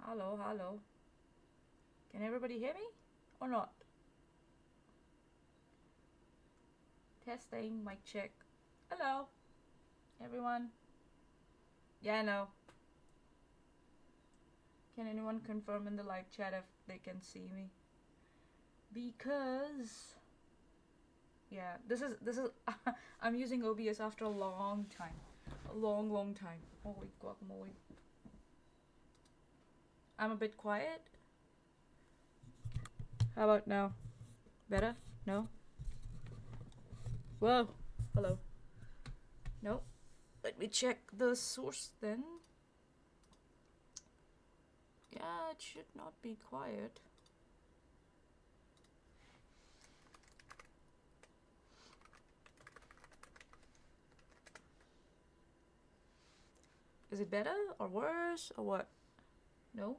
Hello, hello. Can everybody hear me or not? Testing, mic check. Hello, everyone. Yeah, I know. Can anyone confirm in the live chat if they can see me? Because yeah, this is I'm using OBS after a long time. A long time. Holy guacamole. I'm a bit quiet. How about now? Better? No? Whoa. Hello. Nope. Let me check the source then. Yeah, it should not be quiet. Is it better or worse or what? No?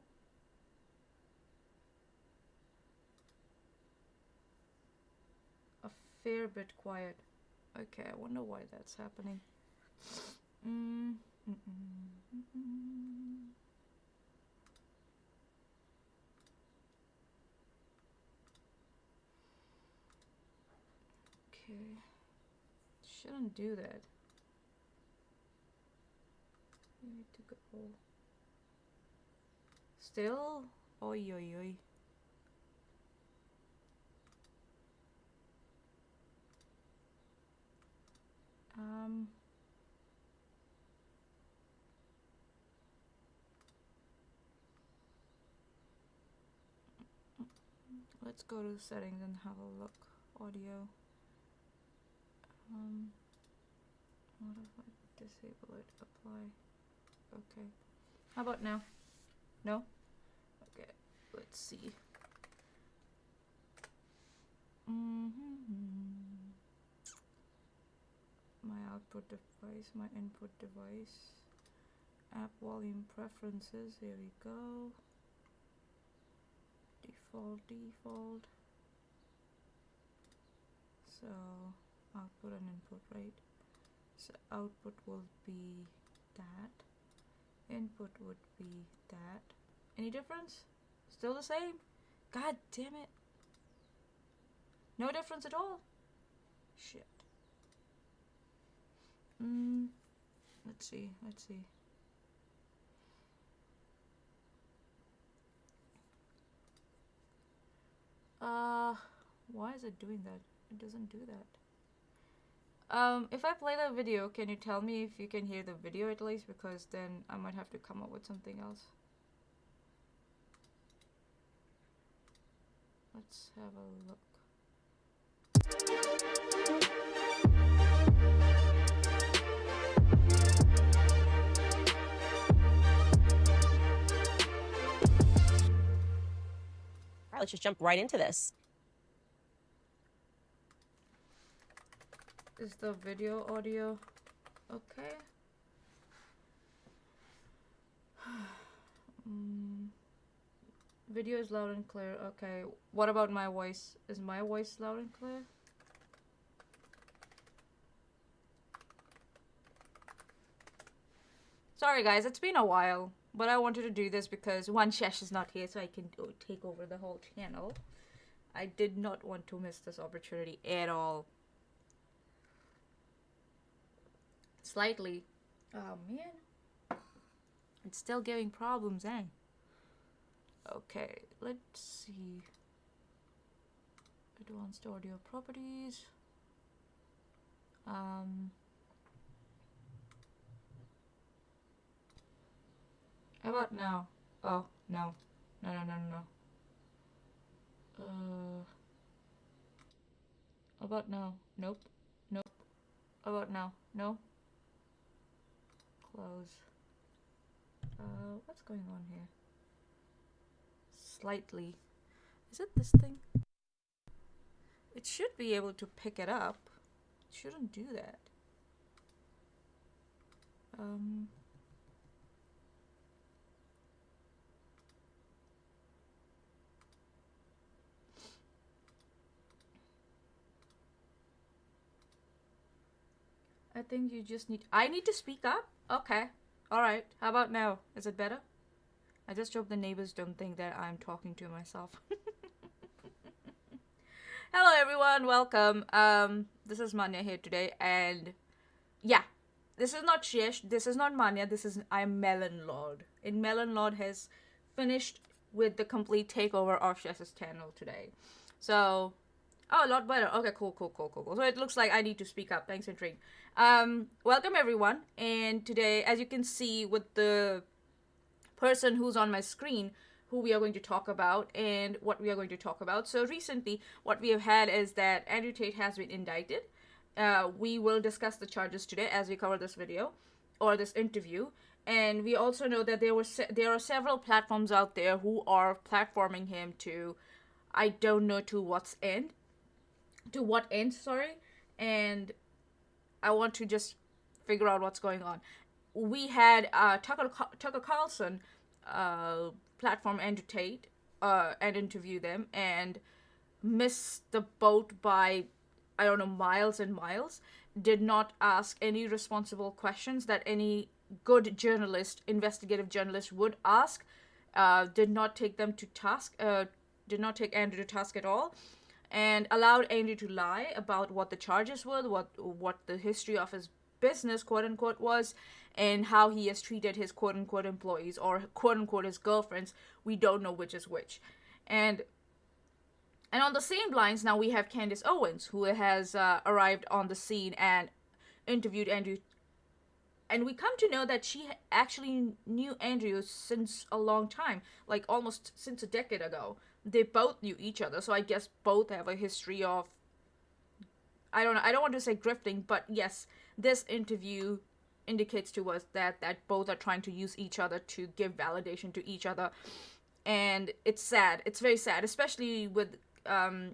A fair bit quiet. Okay, I wonder why that's happening. Okay. Shouldn't do that. We need to go. Still? Oi, oi, oi. Let's go to settings and have a look. Audio. What if I disable it? Apply. Okay. How about now? No? Okay. Let's see. My output device, my input device. App volume preferences. Here we go. Default. So output and input, right? So output will be that. Input would be that. Any difference? Still the same? God damn it. No difference at all? Shit. Let's see. Why is it doing that? It doesn't do that. If I play the video, can you tell me if you can hear the video at least? Because then I might have to come up with something else. Let's have a look. Alright, let's just jump right into this. Is the video audio okay? Video is loud and clear. Okay. What about my voice? Is my voice loud and clear? Sorry guys, it's been a while, but I wanted to do this because one, Chesh is not here, so I can take over the whole channel. I did not want to miss this opportunity at all. Slightly. Oh man. It's still giving problems, eh? Okay, let's see. Advanced audio properties. How about now? Oh, no. No. How about now? Nope. How about now? No? Close. What's going on here? Slightly. Is it this thing? It should be able to pick it up. It shouldn't do that. I think I need to speak up? Okay. Alright. How about now? Is it better? I just hope the neighbors don't think that I'm talking to myself. Hello everyone, welcome. This is Manya here today, and yeah, this is not Chesh, this is not Manya, I'm Melon Lord. And Melon Lord has finished with the complete takeover of Chesh's channel today. So, oh, a lot better. Okay, cool. So it looks like I need to speak up. Thanks, Intrigue. Welcome everyone, and today, as you can see with the person who's on my screen, who we are going to talk about and what we are going to talk about. So recently, what we have had is that Andrew Tate has been indicted. We will discuss the charges today as we cover this video or this interview. And we also know that there are several platforms out there who are platforming him to, I don't know to what end, sorry. And I want to just figure out what's going on. We had Tucker Carlson platform Andrew Tate and interview them and missed the boat by, I don't know, miles and miles. Did not ask any responsible questions that any good journalist, investigative journalist would ask. Did not take them to task. Did not take Andrew to task at all. And allowed Andrew to lie about what the charges were, what the history of his business, quote unquote, was, and how he has treated his quote unquote employees or quote unquote his girlfriends. We don't know which is which. And on the same lines, now we have Candace Owens, who has arrived on the scene and interviewed Andrew. And we come to know that she actually knew Andrew since a long time, like almost since a decade ago. They both knew each other, so I guess both have a history of, I don't know, I don't want to say grifting, but yes, this interview indicates to us that both are trying to use each other to give validation to each other. And it's sad. It's very sad, especially with, I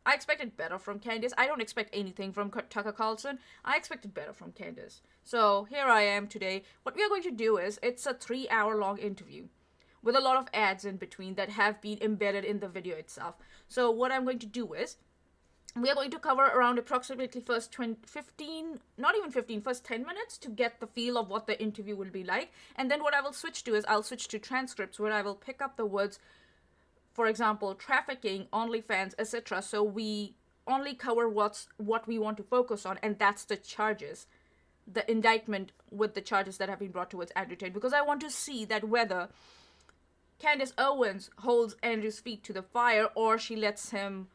expected better from Candace. I don't expect anything from Tucker Carlson. I expected better from Candace. So here I am today. What we are going to do is, it's a 3-hour long interview with a lot of ads in between that have been embedded in the video itself. So what I'm going to do is, we are going to cover around approximately first 10 minutes to get the feel of what the interview will be like. And then what I will switch to is, I'll switch to transcripts where I will pick up the words, for example, trafficking, OnlyFans, etc. So we only cover what we want to focus on, and that's the charges. The indictment with the charges that have been brought towards Andrew Tate. Because I want to see that whether Candace Owens holds Andrew's feet to the fire, or she lets him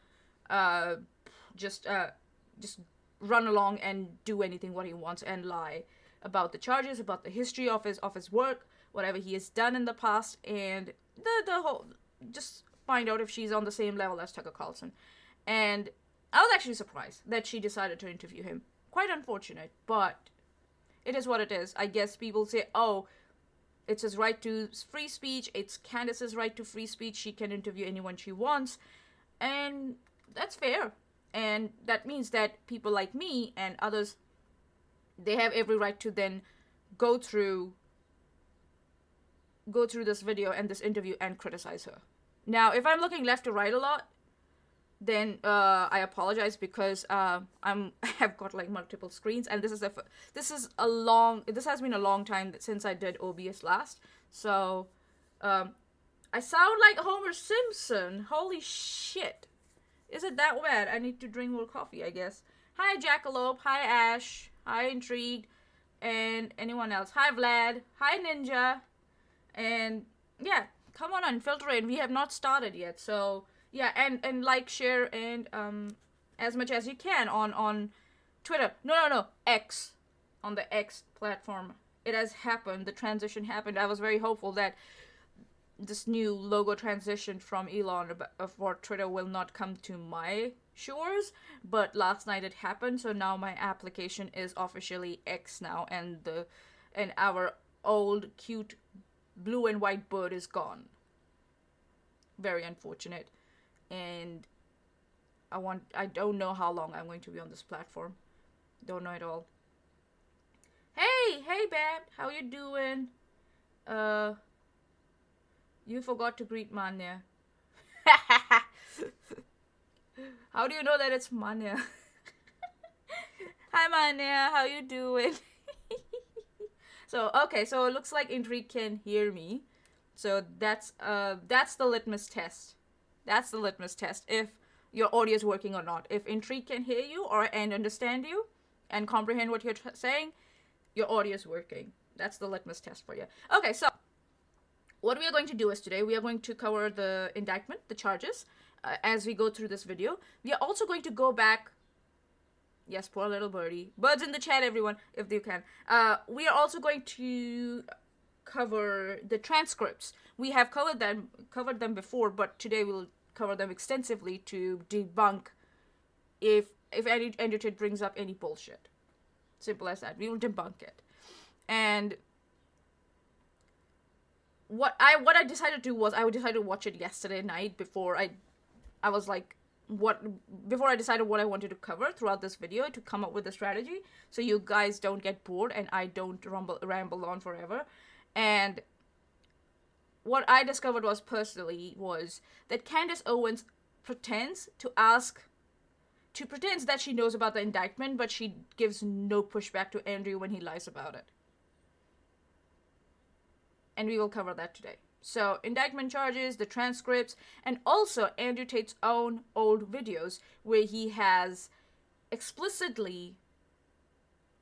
just run along and do anything what he wants and lie about the charges, about the history of his work, whatever he has done in the past, and the whole, just find out if she's on the same level as Tucker Carlson. And I was actually surprised that she decided to interview him. Quite unfortunate, but it is what it is. I guess people say, oh, it's his right to free speech, it's Candace's right to free speech, she can interview anyone she wants, and that's fair. And that means that people like me and others, they have every right to then go through this video and this interview and criticize her. Now, if I'm looking left to right a lot, then I apologize, because I have got like multiple screens, and this has been a long time since I did OBS last. So I sound like Homer Simpson. Holy shit. Is it that bad? I need to drink more coffee, I guess. Hi, Jackalope. Hi, Ash. Hi, Intrigued. And anyone else. Hi, Vlad. Hi, Ninja. And yeah, come on filter in. We have not started yet. So yeah, and like, share, and as much as you can on Twitter. No. X. On the X platform. It has happened. The transition happened. I was very hopeful that this new logo transition from Elon for Twitter will not come to my shores, but last night it happened, so now my application is officially X now, and our old cute blue and white bird is gone. Very unfortunate. And I don't know how long I'm going to be on this platform. Don't know at all. Hey, Bab, how you doing? You forgot to greet Manya. How do you know that it's Manya? Hi, Manya. How you doing? So, okay. So, it looks like Intrigue can hear me. So that's the litmus test. That's the litmus test if your audio is working or not. If Intrigue can hear you and understand you and comprehend what you're saying, your audio is working. That's the litmus test for you. Okay, so what we are going to do is today we are going to cover the indictment, the charges, as we go through this video. We are also going to go back. Yes, poor little birdie. Birds in the chat, everyone, if you can. We are also going to cover the transcripts. We have covered them before, but today we'll cover them extensively to debunk if any entity brings up any bullshit. Simple as that. We will debunk it. And what I decided to do was I decided to watch it yesterday night before I was like before I decided what I wanted to cover throughout this video to come up with a strategy so you guys don't get bored and I don't ramble on forever. And what I discovered was that Candace Owens pretends that she knows about the indictment, but she gives no pushback to Andrew when he lies about it. And we will cover that today. So, indictment charges, the transcripts, and also Andrew Tate's own old videos where he has explicitly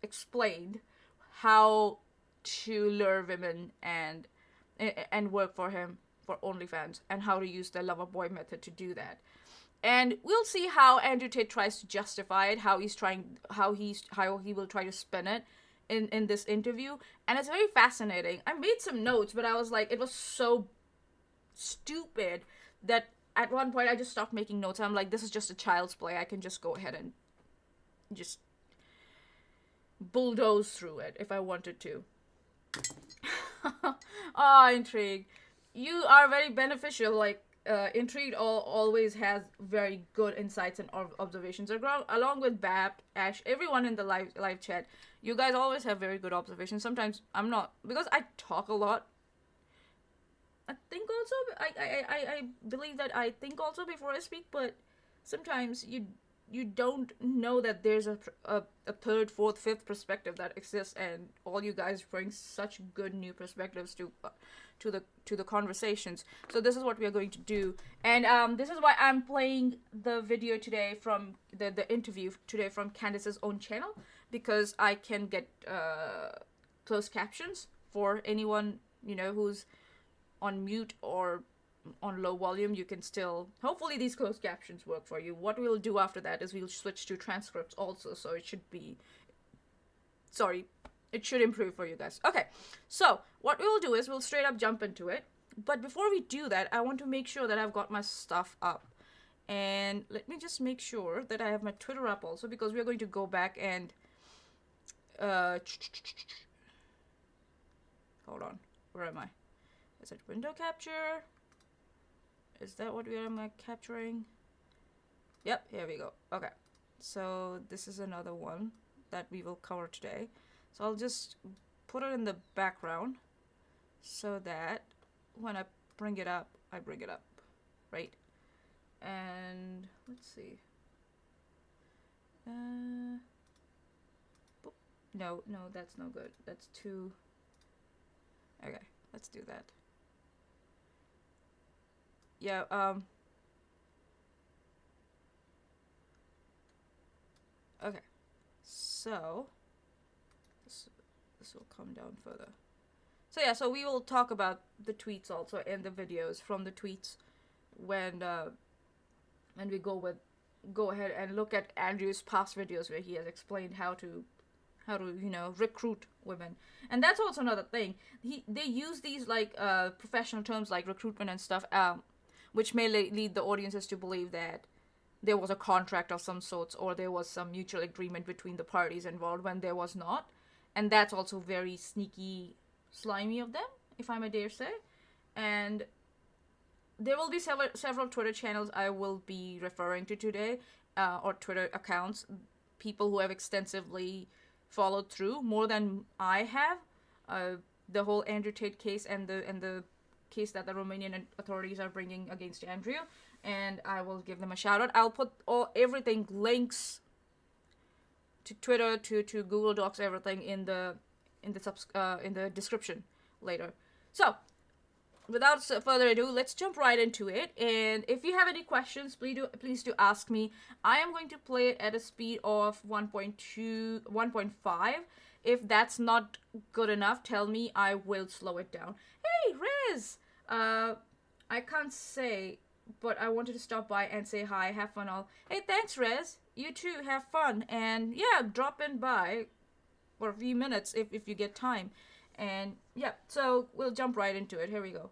explained how to lure women and work for him for OnlyFans and how to use the lover boy method to do that. And we'll see how Andrew Tate tries to justify it, how he will try to spin it in this interview. And it's very fascinating. I made some notes, but I was like, it was so stupid that at one point I just stopped making notes. I'm like, this is just a child's play. I can just go ahead and just bulldoze through it if I wanted to. Intrigue. You are very beneficial. Like, Intrigue always has very good insights and observations. Along with Bap, Ash, everyone in the live chat, you guys always have very good observations. Sometimes I'm not, because I talk a lot. I think also, I believe that I think also before I speak, but sometimes you don't know that there's a third, fourth, fifth perspective that exists, and all you guys bring such good new perspectives to the conversations. So this is what we are going to do, and this is why I'm playing the video today from the interview today from Candace's own channel, because I can get closed captions for anyone who's on mute or on low volume. You can still, hopefully these closed captions work for you. What we'll do after that is we'll switch to transcripts also, so it should improve for you guys. Okay, so what we'll do is we'll straight up jump into it, but before we do that, I want to make sure that I've got my stuff up, and let me just make sure that I have my Twitter up also, because we're going to go back and hold on, where am I? Is it window capture? Is that what am I capturing? Yep, here we go. Okay, so this is another one that we will cover today. So I'll just put it in the background so that when I bring it up, right? And let's see. No, that's no good. That's too... Okay, let's do that. Yeah, okay, so this will come down further. So yeah, so we will talk about the tweets also and the videos from the tweets when we go ahead and look at Andrew's past videos where he has explained how to recruit women. And that's also another thing. They use these like professional terms like recruitment and stuff, which may lead the audiences to believe that there was a contract of some sorts or there was some mutual agreement between the parties involved when there was not. And that's also very sneaky, slimy of them, if I may dare say. And there will be several Twitter channels I will be referring to today, or Twitter accounts, people who have extensively followed through more than I have, the whole Andrew Tate case and the case that the Romanian authorities are bringing against Andrew, and I will give them a shout out. I'll put everything, links to Twitter, to Google Docs, everything in the description later. So without further ado, let's jump right into it. And if you have any questions, please do ask me. I am going to play it at a speed of 1.2, 1.5. If that's not good enough, tell me. I will slow it down. Hey, Riz! I can't say, but I wanted to stop by and say hi, have fun all. Hey, thanks, Riz. You too, have fun. And yeah, drop in by for a few minutes if you get time. And yeah, so we'll jump right into it. Here we go.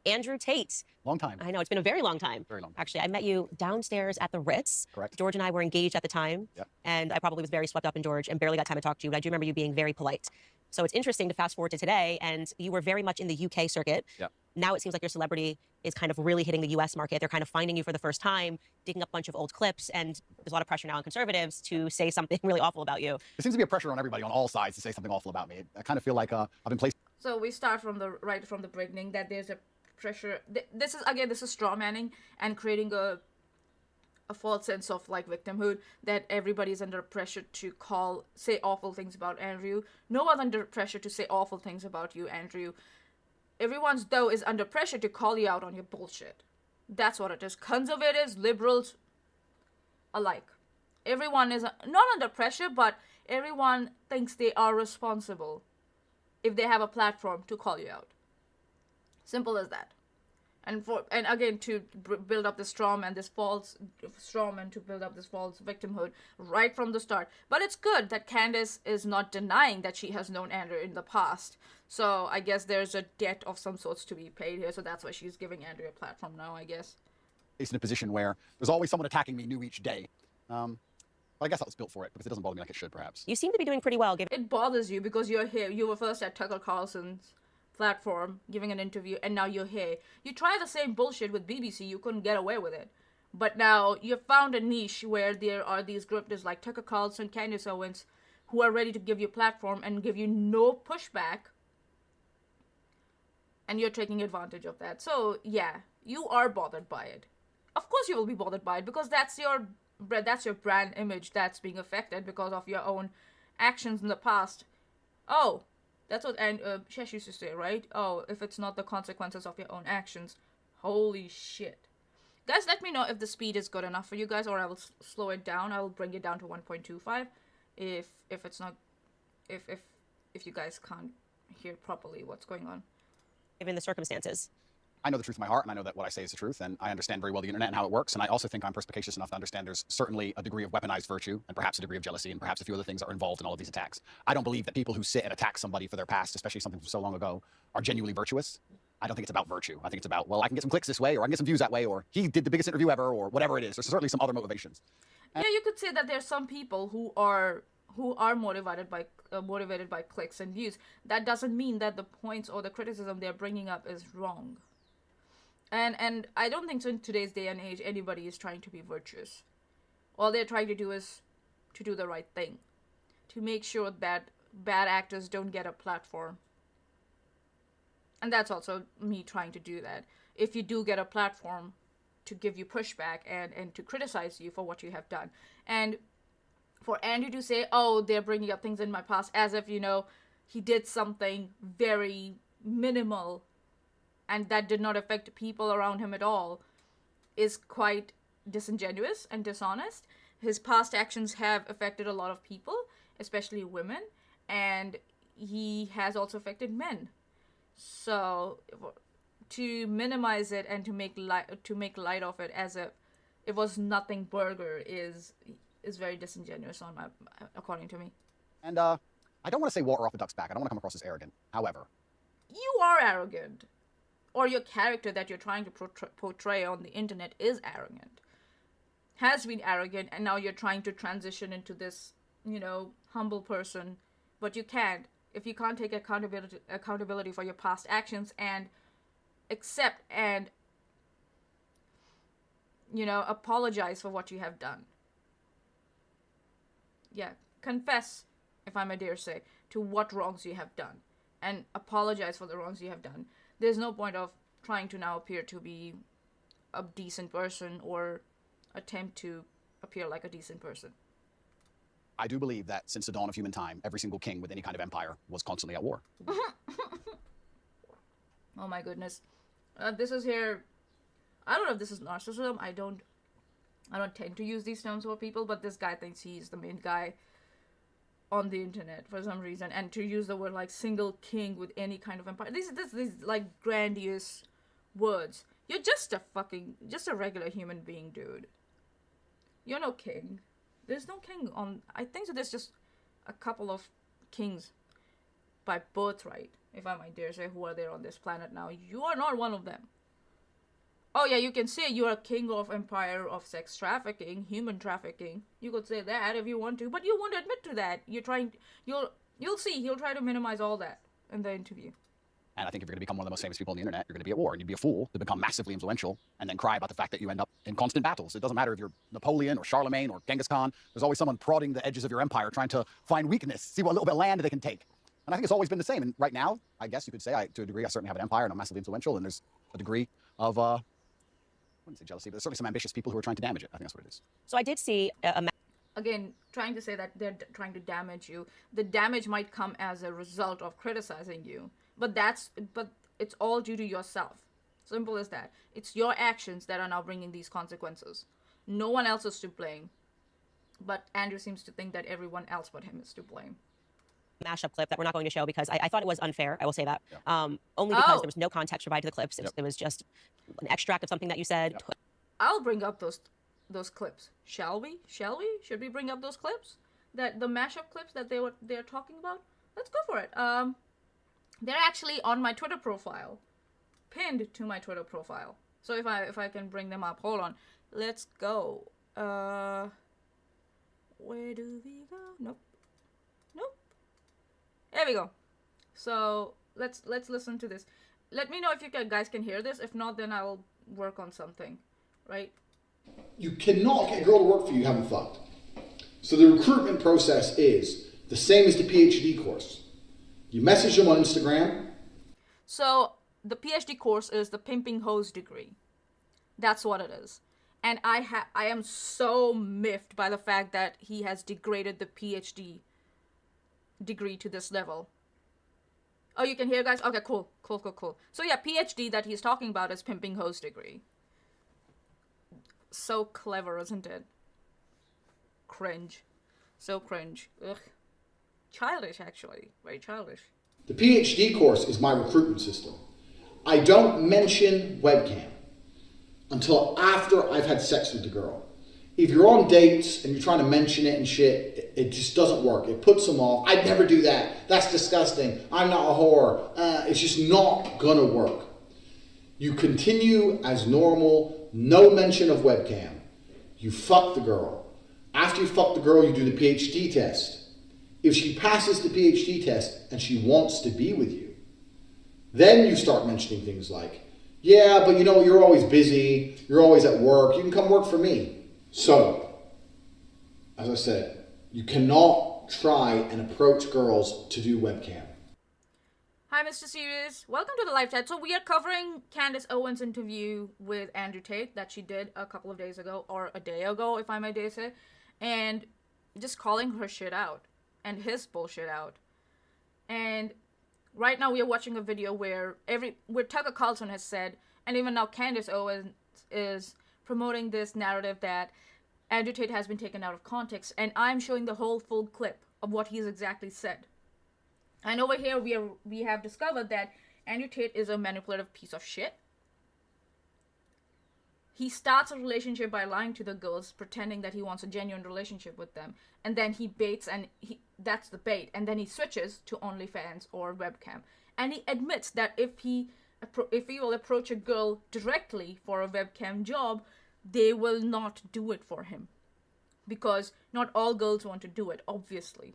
Andrew Tate. Long time. I know, it's been a very long time. Very long. Actually, I met you downstairs at the Ritz. Correct. George and I were engaged at the time. Yep. And I probably was very swept up in George and barely got time to talk to you, but I do remember you being very polite. So it's interesting to fast forward to today, and you were very much in the UK circuit. Yep. Now it seems like your celebrity is kind of really hitting the US market. They're kind of finding you for the first time, digging up a bunch of old clips, and there's a lot of pressure now on conservatives to say something really awful about you. There seems to be a pressure on everybody on all sides to say something awful about me. I kind of feel like I've been placed. So we start from the beginning that there's a pressure. This is straw manning and creating a false sense of like victimhood, that everybody's under pressure to say awful things about Andrew. No one's under pressure to say awful things about you, Andrew. Everyone's though is under pressure to call you out on your bullshit. That's what it is. Conservatives, liberals, alike. Everyone is not under pressure, but everyone thinks they are responsible if they have a platform to call you out. Simple as that. And again, to build up this strawman to build up this false victimhood right from the start. But it's good that Candace is not denying that she has known Andrew in the past. So I guess there's a debt of some sorts to be paid here. So that's why she's giving Andrew a platform now, I guess. In a position where there's always someone attacking me new each day. But I guess I was built for it because it doesn't bother me like it should, perhaps. You seem to be doing pretty well. It bothers you because you're here. You were first at Tucker Carlson's platform giving an interview, and now you're here. You try the same bullshit with BBC, you couldn't get away with it. But now you've found a niche where there are these grifters like Tucker Carlson, Candace Owens, who are ready to give you a platform and give you no pushback. And you're taking advantage of that. So yeah, you are bothered by it. Of course you will be bothered by it because that's your brand image that's being affected because of your own actions in the past. Oh, that's what Chesh used to say, right? Oh, if it's not the consequences of your own actions. Holy shit. Guys, let me know if the speed is good enough for you guys, or I will slow it down. I will bring it down to 1.25 if it's not, if you guys can't hear properly what's going on. Given the circumstances. I know the truth in my heart, and I know that what I say is the truth, and I understand very well the internet and how it works, and I also think I'm perspicacious enough to understand there's certainly a degree of weaponized virtue, and perhaps a degree of jealousy, and perhaps a few other things are involved in all of these attacks. I don't believe that people who sit and attack somebody for their past, especially something from so long ago, are genuinely virtuous. I don't think it's about virtue. I think it's about, well, I can get some clicks this way, or I can get some views that way, or he did the biggest interview ever, or whatever it is. There's certainly some other motivations. Yeah, you could say that there's some people who are motivated by clicks and views. That doesn't mean that the points or the criticism they're bringing up is wrong. And I don't think so in today's day and age anybody is trying to be virtuous. All they're trying to do is to do the right thing. To make sure that bad actors don't get a platform. And that's also me trying to do that. If you do get a platform, to give you pushback and to criticize you for what you have done. And for Andrew to say, oh, they're bringing up things in my past as if, he did something very minimal and that did not affect people around him at all, is quite disingenuous and dishonest. His past actions have affected a lot of people, especially women, and he has also affected men. So to minimize it and to make light of it as if it was nothing burger is very disingenuous according to me. And I don't want to say water off a duck's back. I don't want to come across as arrogant. However, you are arrogant. Or your character that you're trying to portray on the internet is arrogant. Has been arrogant, and now you're trying to transition into this, humble person. But you can't. If you can't take accountability for your past actions and accept and, apologize for what you have done. Yeah, confess, if I may dare say, to what wrongs you have done. And apologize for the wrongs you have done. There's no point of trying to now appear to be a decent person or attempt to appear like a decent person. I do believe that since the dawn of human time, every single king with any kind of empire was constantly at war. Oh my goodness. This is here. I don't know if this is narcissism. I don't tend to use these terms for people, but this guy thinks he's the main guy on the internet for some reason, and to use the word like single king with any kind of empire. These like grandiose words. You're just a regular human being, dude. You're no king. There's no king on. I think so. There's just a couple of kings by birthright, if I might dare say, who are there on this planet now. You are not one of them. Oh yeah, you can say you are king of empire of sex trafficking, human trafficking. You could say that if you want to, but you won't admit to that. You'll see, he'll try to minimize all that in the interview. And I think if you're going to become one of the most famous people on the internet, you're going to be at war. And you'd be a fool to become massively influential and then cry about the fact that you end up in constant battles. It doesn't matter if you're Napoleon or Charlemagne or Genghis Khan. There's always someone prodding the edges of your empire, trying to find weakness, see what little bit of land they can take. And I think it's always been the same. And right now, I guess you could say, to a degree, I certainly have an empire and I'm massively influential. And there's a degree of, I wouldn't say jealousy, but there's certainly some ambitious people who are trying to damage it. I think that's what it is. So I did see Again, trying to say that they're trying to damage you. The damage might come as a result of criticizing you. But it's all due to yourself. Simple as that. It's your actions that are now bringing these consequences. No one else is to blame. But Andrew seems to think that everyone else but him is to blame. mashup clip that we're not going to show because I thought it was unfair. I will say that. Only because there was no context provided to the clips. It was just an extract of something that you said. I'll bring up those clips. Shall we? Should we bring up those clips? The mashup clips that they're talking about? Let's go for it. They're actually on my Twitter profile. Pinned to my Twitter profile. So if I can bring them up. Hold on. Let's go. Where do we go? Nope. There we go. So let's listen to this. Let me know if you guys can hear this. If not, then I'll work on something. Right? You cannot get a girl to work for you haven't fucked. So the recruitment process is the same as the PhD course. You message them on Instagram. So the PhD course is the pimping hose degree. That's what it is. And I am so miffed by the fact that he has degraded the PhD degree to this level. Oh, you can hear, guys? Okay, cool. So yeah, PhD that he's talking about is pimping hose degree. So clever, isn't it? Cringe. So cringe. Ugh. Childish, actually. Very childish. The PhD course is my recruitment system. I don't mention webcam until after I've had sex with the girl. If you're on dates and you're trying to mention it and shit, it just doesn't work. It puts them off. I'd never do that. That's disgusting. I'm not a whore. It's just not gonna work. You continue as normal, no mention of webcam. You fuck the girl. After you fuck the girl, you do the PhD test. If she passes the PhD test and she wants to be with you, then you start mentioning things like, yeah, but you know, you're always busy, you're always at work, you can come work for me. So, as I said, you cannot try and approach girls to do webcam. Hi, Mr. Serious. Welcome to the live chat. So we are covering Candace Owens' interview with Andrew Tate that she did a couple of days ago, or a day ago, if I may dare say, and just calling her shit out. And his bullshit out. And right now we are watching a video where Tucker Carlson has said, and even now Candace Owens is promoting this narrative that Andrew Tate has been taken out of context, and I'm showing the whole full clip of what he's exactly said. And over here we have discovered that Andrew Tate is a manipulative piece of shit. He starts a relationship by lying to the girls, pretending that he wants a genuine relationship with them. And then he baits, and that's the bait. And then he switches to OnlyFans or webcam. And he admits that if he will approach a girl directly for a webcam job, they will not do it for him. Because not all girls want to do it, obviously.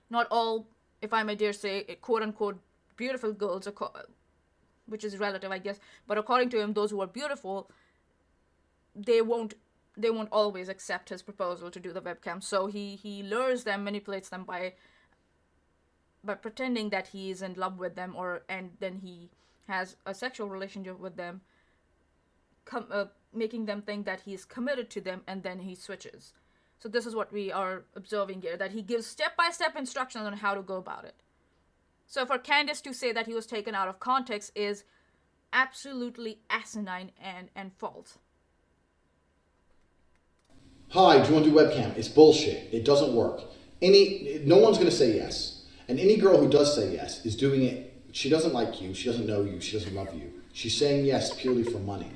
Not all, if I may dare say, quote-unquote beautiful girls, which is relative, I guess, but according to him, those who are beautiful, they won't always accept his proposal to do the webcam. So he lures them, manipulates them by pretending that he is in love with them, and then he has a sexual relationship with them, making them think that he's committed to them, and then he switches. So this is what we are observing here, that he gives step-by-step instructions on how to go about it. So for Candace to say that he was taken out of context is absolutely asinine and false. Hi, do you want to do webcam? It's bullshit. It doesn't work. No one's going to say yes. And any girl who does say yes is doing it. She doesn't like you. She doesn't know you. She doesn't love you. She's saying yes purely for money.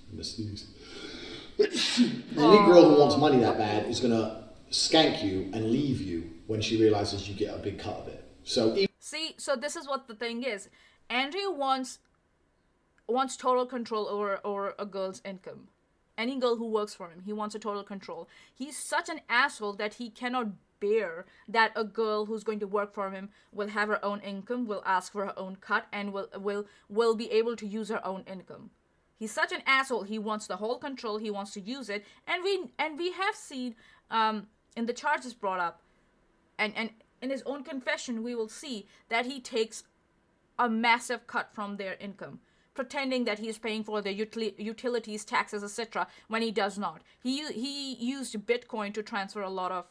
I'm going to sneeze. Any girl who wants money that bad is going to skank you and leave you when she realizes you get a big cut of it. See, so this is what the thing is. Andrew wants total control over a girl's income. Any girl who works for him, he wants a total control. He's such an asshole that he cannot bear that a girl who's going to work for him will have her own income, will ask for her own cut, and will be able to use her own income. He's such an asshole. He wants the whole control. He wants to use it, and we have seen in the charges brought up, and in his own confession, we will see that he takes a massive cut from their income, pretending that he's paying for their utilities, taxes, etc., when he does not. He used Bitcoin to transfer a lot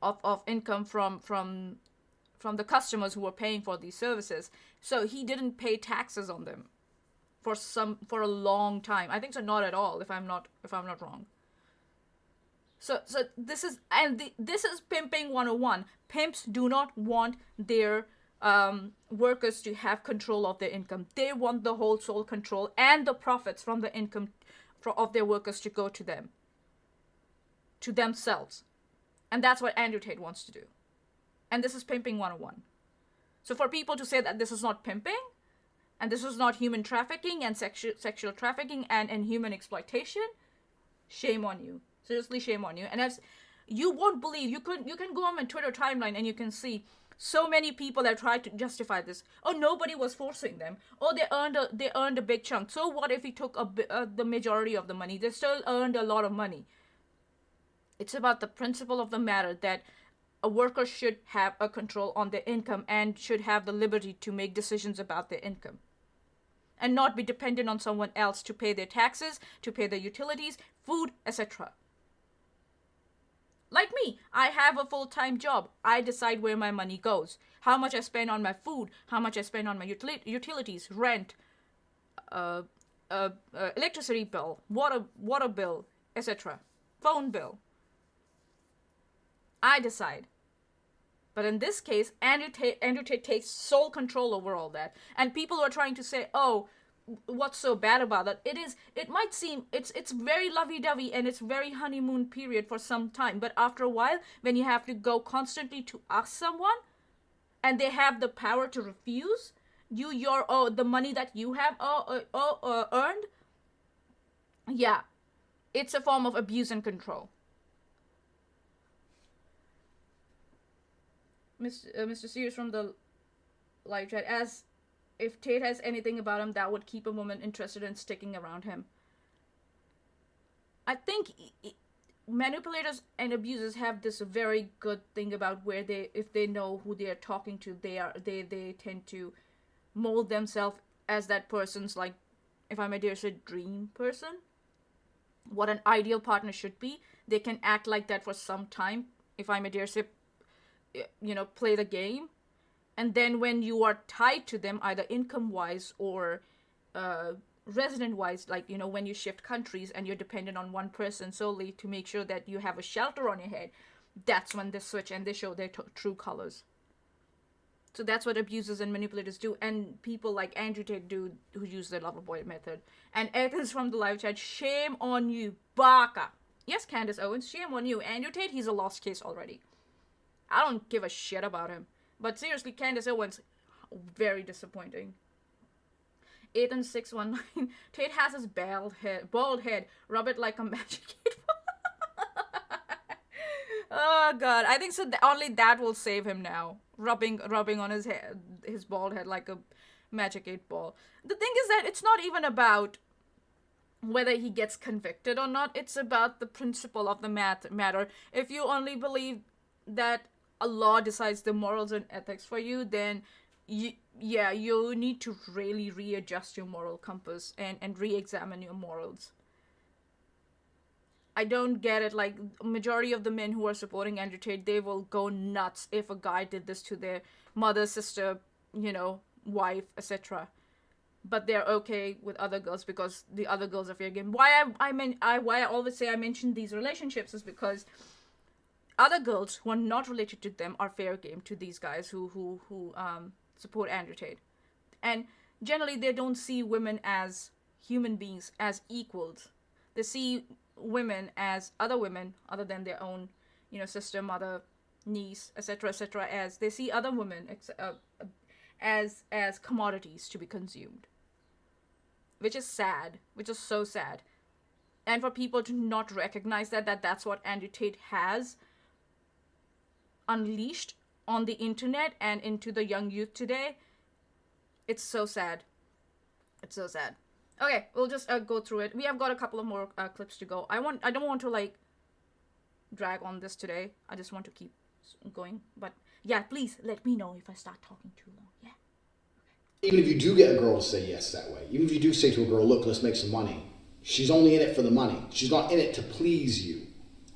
of income from the customers who were paying for these services. So he didn't pay taxes on them for a long time. I think so, not at all, if I'm not wrong. So this is pimping 101. Pimps do not want their workers to have control of their income. They want the whole sole control and the profits from the income of their workers to go to them, to themselves. And that's what Andrew Tate wants to do. And this is pimping 101. So for people to say that this is not pimping, and this is not human trafficking and sexual trafficking and human exploitation, shame on you. Seriously, shame on you. And as you won't believe, you can go on my Twitter timeline and you can see so many people that try to justify this. Oh, nobody was forcing them. Oh, they earned a big chunk. So what if he took the majority of the money? They still earned a lot of money. It's about the principle of the matter that a worker should have a control on their income and should have the liberty to make decisions about their income, and not be dependent on someone else to pay their taxes, to pay their utilities, food, etc. Like me, I have a full-time job. I decide where my money goes, how much I spend on my food, how much I spend on my utilities, rent, electricity bill, water bill, etc., phone bill. I decide. But in this case, Andrew Tate takes sole control over all that. And people are trying to say, oh, what's so bad about that? It might seem, it's very lovey-dovey and it's very honeymoon period for some time. But after a while, when you have to go constantly to ask someone, and they have the power to refuse the money that you have earned, yeah, it's a form of abuse and control. Mr. Sears from the live chat, as if Tate has anything about him that would keep a woman interested in sticking around him. I think manipulators and abusers have this very good thing about where if they know who they are talking to, they tend to mold themselves as that person's, like, if I may dare say, dream person. What an ideal partner should be. They can act like that for some time, if I may dare say, play the game. And then when you are tied to them, either income-wise or resident-wise, like, when you shift countries and you're dependent on one person solely to make sure that you have a shelter on your head, that's when they switch and they show their true colors. So that's what abusers and manipulators do, and people like Andrew Tate do, who use the lover boy method. And Athens from the live chat, shame on you, baka. Yes, Candace Owens, shame on you. Andrew Tate, he's a lost case already. I don't give a shit about him. But seriously, Candace Owens, very disappointing. Ethan619, Tate has his bald head. Rub it like a magic eight ball. Oh god, I think so. Only that will save him now. Rubbing on his head, his bald head like a magic 8-ball. The thing is that it's not even about whether he gets convicted or not. It's about the principle of the matter. If you only believe that a law decides the morals and ethics for you, then you need to really readjust your moral compass and re-examine your morals. I don't get it. Like, majority of the men who are supporting Andrew Tate, they will go nuts if a guy did this to their mother, sister, wife, etc. But they're okay with other girls because the other girls are fair game. Why I always say I mention these relationships is because other girls who are not related to them are fair game to these guys who support Andrew Tate. And generally they don't see women as human beings, as equals. They see women as other women other than their own, sister, mother, niece, etc., as they see other women as commodities to be consumed. Which is sad, which is so sad. And for people to not recognize that's what Andrew Tate has unleashed on the internet and into the young youth today, it's so sad. It's so sad. Okay, we'll just go through it. We have got a couple of more clips to go. I don't want to like drag on this today. I just want to keep going. But yeah, please let me know if I start talking too long. Yeah. Even if you do get a girl to say yes that way, even if you do say to a girl, look, let's make some money, she's only in it for the money. She's not in it to please you.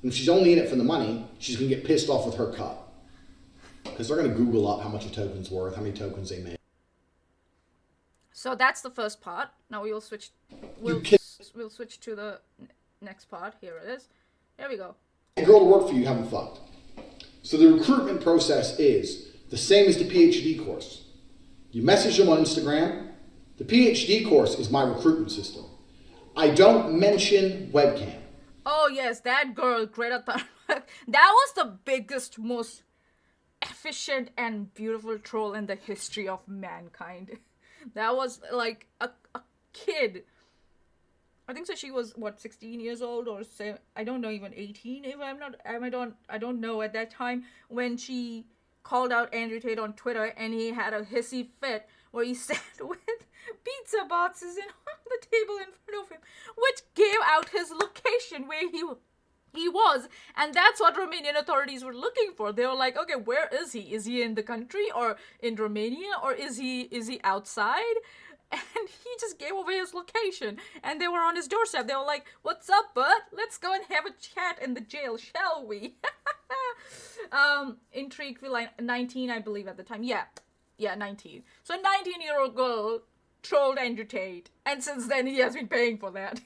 And if she's only in it for the money, she's going to get pissed off with her cut. Because they're going to Google up how much a token's worth, how many tokens they make. So that's the first part. Now we'll switch to the next part. Here it is. There we go. A girl to work for you, you haven't fucked. So the recruitment process is the same as the PhD course. You message them on Instagram. The PhD course is my recruitment system. I don't mention webcam. Oh yes, that girl, Greta Thunberg. That was the biggest, most efficient and beautiful troll in the history of mankind. That was like a kid. I think so. She was 16 years old or I don't know, even 18. If I don't know at that time when she called out Andrew Tate on Twitter and he had a hissy fit where he sat with pizza boxes on the table in front of him, which gave out his location where he was, and that's what Romanian authorities were looking for. They were like, okay, where is he? Is he in the country or in Romania, or is he outside? And he just gave away his location, and they were on his doorstep. They were like, what's up, bud? Let's go and have a chat in the jail, shall we? Intrigue for like 19, I believe, at the time. Yeah, 19. So 19-year-old girl trolled Andrew Tate, and since then he has been paying for that.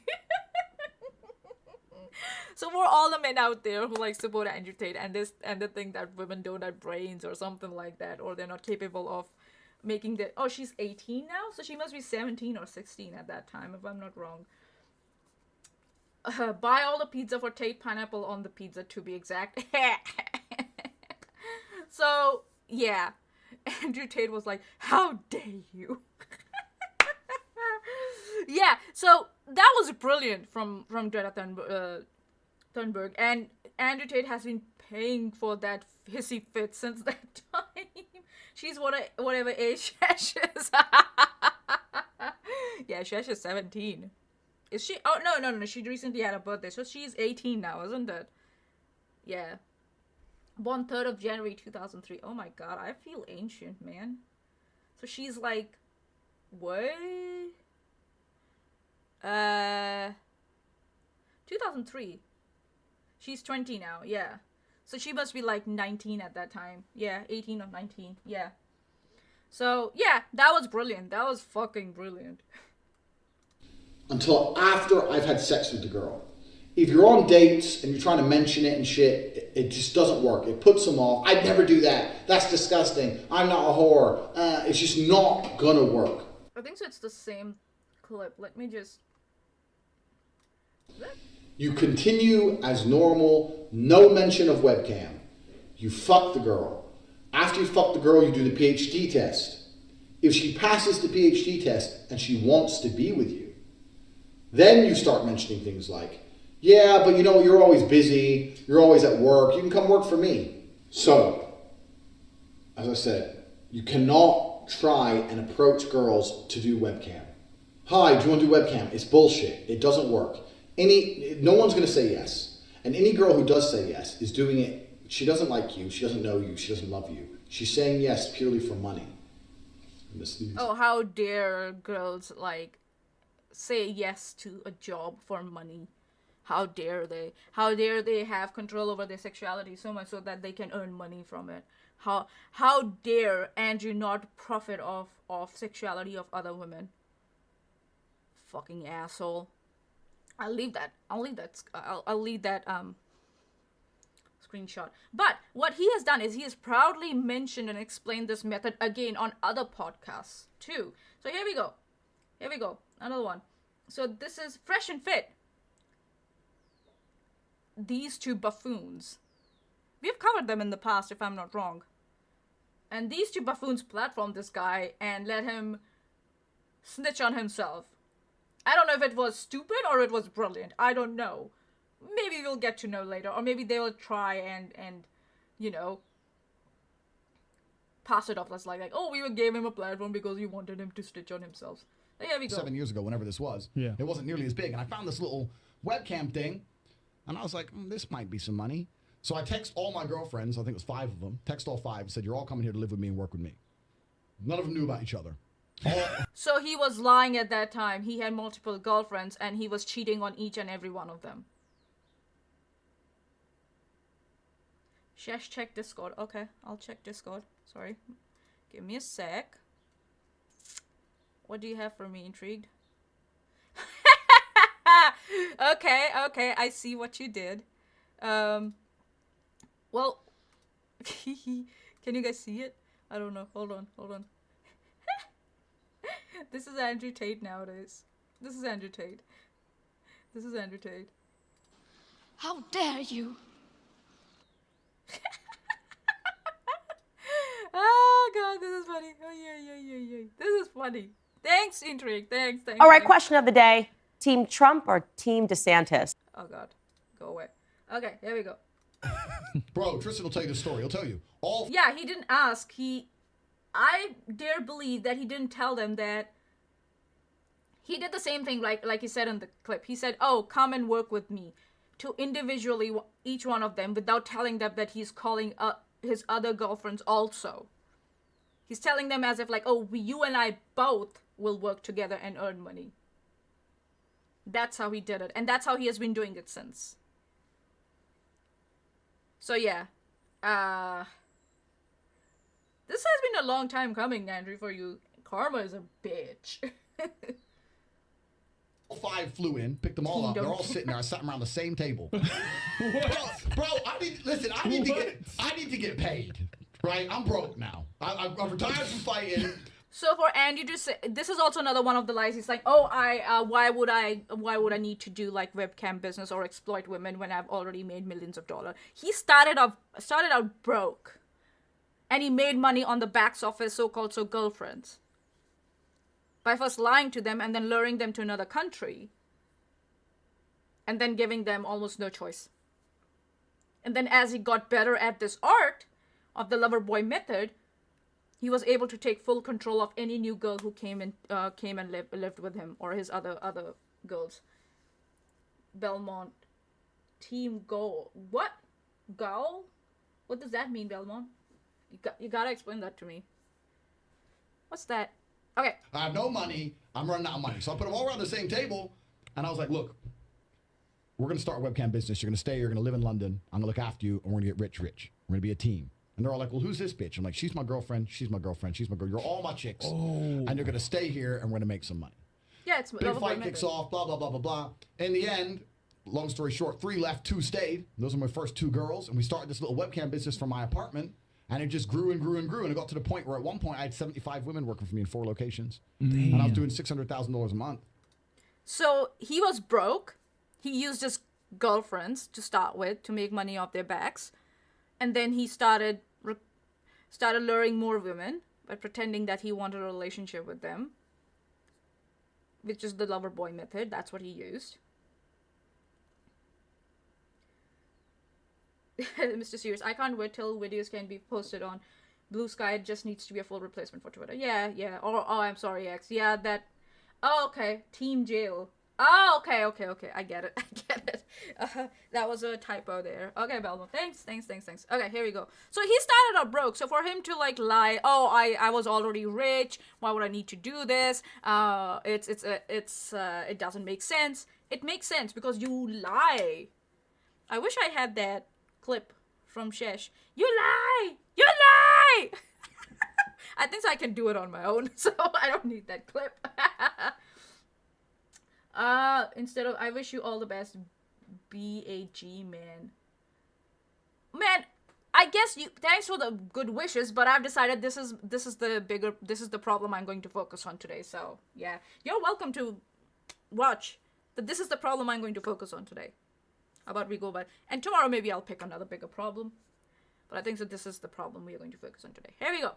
So for all the men out there who like support Andrew Tate and they think that women don't have brains or something like that, or they're not capable of making the... Oh, she's 18 now? So she must be 17 or 16 at that time, if I'm not wrong. Buy all the pizza for Tate, pineapple on the pizza to be exact. So, yeah. Andrew Tate was like, how dare you? Yeah, so that was brilliant from Greta Thunberg, and Andrew Tate has been paying for that hissy fit since that time. She's whatever age Chesh is. Yeah, Chesh is 17. Is she? Oh, no. She recently had a birthday, so she's 18 now, isn't it? Yeah. Born 3rd of January 2003. Oh my god, I feel ancient, man. So she's like, what? 2003. She's 20 now, yeah. So she must be like 19 at that time. Yeah, 18 or 19, yeah. So, yeah, that was brilliant. That was fucking brilliant. Until after I've had sex with the girl. If you're on dates and you're trying to mention it and shit, it just doesn't work. It puts them off. I'd never do that. That's disgusting. I'm not a whore. It's just not gonna work. I think so it's the same clip. Let me just... You continue as normal, no mention of webcam. You fuck the girl. After you fuck the girl, you do the PhD test. If she passes the PhD test and she wants to be with you, then you start mentioning things like, yeah, but you know, you're always busy, you're always at work, you can come work for me. So, as I said, you cannot try and approach girls to do webcam. Hi, do you want to do webcam? It's bullshit. It doesn't work. No one's going to say yes. And any girl who does say yes is doing it, she doesn't like you, she doesn't know you, she doesn't love you. She's saying yes purely for money. Oh, how dare girls, like, say yes to a job for money. How dare they? How dare they have control over their sexuality so much so that they can earn money from it? How dare Andrew not profit off sexuality of other women? Fucking asshole. I'll leave that screenshot. But what he has done is he has proudly mentioned and explained this method again on other podcasts too. So here we go. Another one. So this is Fresh and Fit. These two buffoons. We've covered them in the past, if I'm not wrong. And these two buffoons platformed this guy and let him snitch on himself. I don't know if it was stupid or it was brilliant. I don't know. Maybe we'll get to know later. Or maybe they will try and you know, pass it off as like, oh, we gave him a platform because we wanted him to stitch on himself. So here we go. 7 years ago, whenever this was, it wasn't nearly as big. And I found this little webcam thing, and I was like, this might be some money. So I text all my girlfriends, I think it was 5 of them, text all 5, said, you're all coming here to live with me and work with me. None of them knew about each other. So he was lying at that time. He had multiple girlfriends, and he was cheating on each and every one of them. Chesh, check Discord. Okay, I'll check Discord. Sorry. Give me a sec. What do you have for me? Intrigued? Okay, I see what you did. Well, can you guys see it? I don't know. Hold on. This is Andrew Tate nowadays. This is Andrew Tate. How dare you? Oh god, this is funny. Oh yeah. This is funny. Thanks, Intrigue. Thanks. All right, question of the day. Team Trump or Team DeSantis? Oh god. Go away. Okay, here we go. Bro, Tristan will tell you the story. He'll tell you. Yeah, he didn't ask. I dare believe that he didn't tell them that he did the same thing like he said in the clip. He said, oh, come and work with me, to individually each one of them without telling them that he's calling his other girlfriends also. He's telling them as if like, oh, you and I both will work together and earn money. That's how he did it. And that's how he has been doing it since. So yeah. This has been a long time coming, Andrew, for you. Karma is a bitch. 5 flew in, picked them all up. They're all sitting there. I sat them around the same table. Bro, I need to get paid. Right? I'm broke now. I'm retired from fighting. So for Andy to say, this is also another one of the lies. He's like, oh, why would I need to do like webcam business or exploit women when I've already made millions of dollars? He started out broke, and he made money on the backs of his so-called girlfriends by first lying to them and then luring them to another country, and then giving them almost no choice. And then as he got better at this art of the lover boy method, he was able to take full control of any new girl who came and lived with him, or his other girls. Belmont, Team Go. What? Goal? What does that mean, Belmont? You gotta explain that to me. What's that? Okay. I have no money. I'm running out of money. So I put them all around the same table, and I was like, look, we're going to start a webcam business. You're going to stay. You're going to live in London. I'm going to look after you, and we're going to get rich. We're going to be a team. And they're all like, well, who's this bitch? I'm like, she's my girlfriend. She's my girlfriend. She's my girl. You're all my chicks. Oh. And you're going to stay here, and we're going to make some money. Yeah, it's big fight kicks off, blah, blah, blah, blah, blah. In the end, long story short, 3 left, 2 stayed. Those are my first 2 girls. And we started this little webcam business from my apartment. And it just grew and grew and grew. And it got to the point where at one point I had 75 women working for me in 4 locations. Damn. And I was doing $600,000 a month. So he was broke. He used his girlfriends to start with to make money off their backs. And then he started luring more women by pretending that he wanted a relationship with them, which is the lover boy method. That's what he used. Mr. Serious, I can't wait till videos can be posted on Blue Sky. It just needs to be a full replacement for Twitter. Yeah. Or, oh, I'm sorry, X. Yeah, that. Oh, okay. Team Jail. Oh, okay. I get it. That was a typo there. Okay, Belmo. Thanks. Okay, here we go. So he started out broke. So for him to like lie, oh, I was already rich. Why would I need to do this? It doesn't make sense. it makes sense because you lie. I wish I had that clip from Chesh. You lie! You lie! I think so I can do it on my own, so I don't need that clip. Instead of I wish you all the best, BAG, man. Man, I guess you thanks for the good wishes, but I've decided this is the problem I'm going to focus on today. So yeah, you're welcome to watch. That this is the problem I'm going to focus on today. How about we go by, and tomorrow maybe I'll pick another bigger problem. But I think that this is the problem we are going to focus on today. Here we go.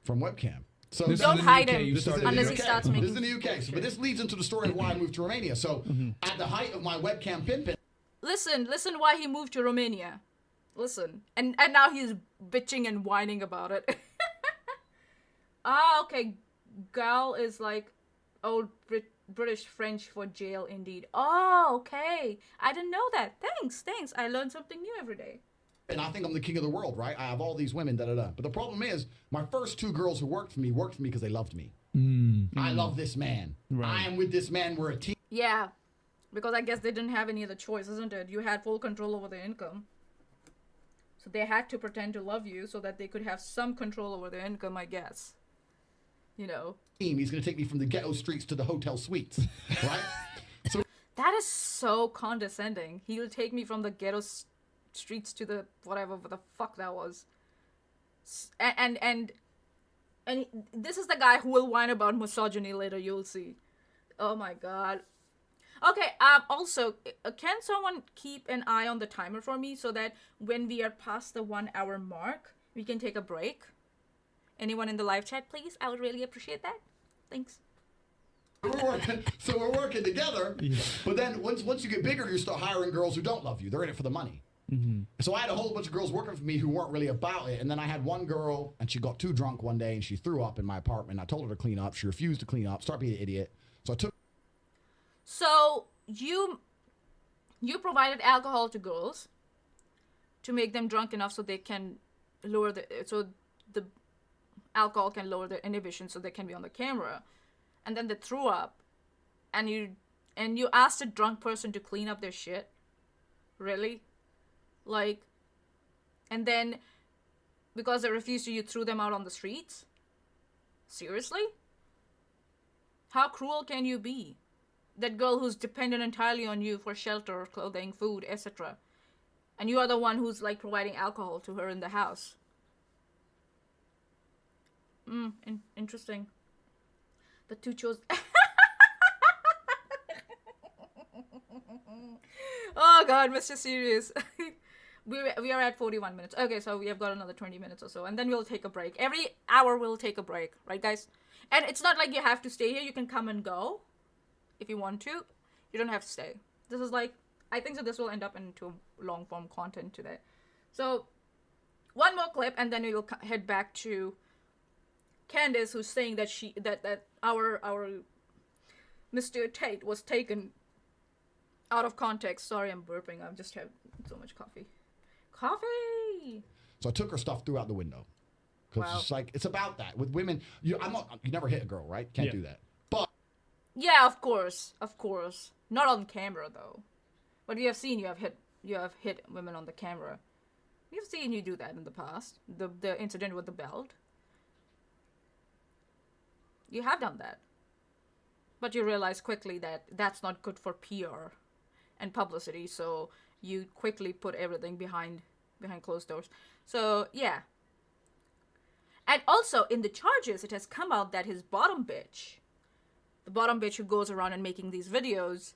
From webcam. So Don't hide him unless he starts making. This is in the UK. So, but this leads into the story of why I moved to Romania. So at the height of my webcam pimping. Listen why he moved to Romania. Listen. And now he's bitching and whining about it. Okay. Gal is like old British French for jail indeed. Oh, okay. I didn't know that. Thanks. I learn something new every day. And I think I'm the king of the world, right? I have all these women, da-da-da. But the problem is, my first 2 girls who worked for me because they loved me. I love this man. Right. I am with this man. We're a team. Yeah. Because I guess they didn't have any other choice, isn't it? You had full control over their income. So they had to pretend to love you so that they could have some control over their income, I guess. You know. He's going to take me from the ghetto streets to the hotel suites, right? So that is so condescending. He will take me from the ghetto streets to the whatever the fuck that was. And this is the guy who will whine about misogyny later, you'll see. Oh my god. Okay, also, can someone keep an eye on the timer for me so that when we are past the 1 hour mark, we can take a break? Anyone in the live chat, please? I would really appreciate that. Thanks. We're working together, but then once you get bigger, you start hiring girls who don't love you. They're in it for the money. So I had a whole bunch of girls working for me who weren't really about it. And then I had one girl, and she got too drunk one day, and she threw up in my apartment. I told her to clean up. She refused to clean up, started being an idiot. So I took... So you provided alcohol to girls to make them drunk enough so they can lower the alcohol can lower their inhibition so they can be on the camera, and then they threw up, and you asked a drunk person to clean up their shit. Really? Like, and then because they refused to, you threw them out on the streets? Seriously? How cruel can you be? That girl who's dependent entirely on you for shelter, clothing, food, etc. And you are the one who's like providing alcohol to her in the house. Interesting. The two chose... Oh god, Mr. Serious. we are at 41 minutes. Okay, so we have got another 20 minutes or so, and then we'll take a break. Every hour we'll take a break, right guys? And it's not like you have to stay here. You can come and go if you want to. You don't have to stay. This is like, I think that this will end up into long form content today. So one more clip, and then we will head back to Candace, who's saying that that our Mr. Tate was taken out of context. Sorry, I'm burping. I've just had so much coffee. So I took her stuff, threw out the window. Because it's like, it's about that. With women, you never hit a girl, right? Can't do that. But yeah, of course. Not on camera though. But we have seen you have hit women on the camera. We've seen you do that in the past. The incident with the belt. You have done that. But you realize quickly that that's not good for PR and publicity, so you quickly put everything behind closed doors. So, yeah. And also, in the charges, it has come out that his bottom bitch, the bottom bitch who goes around and making these videos,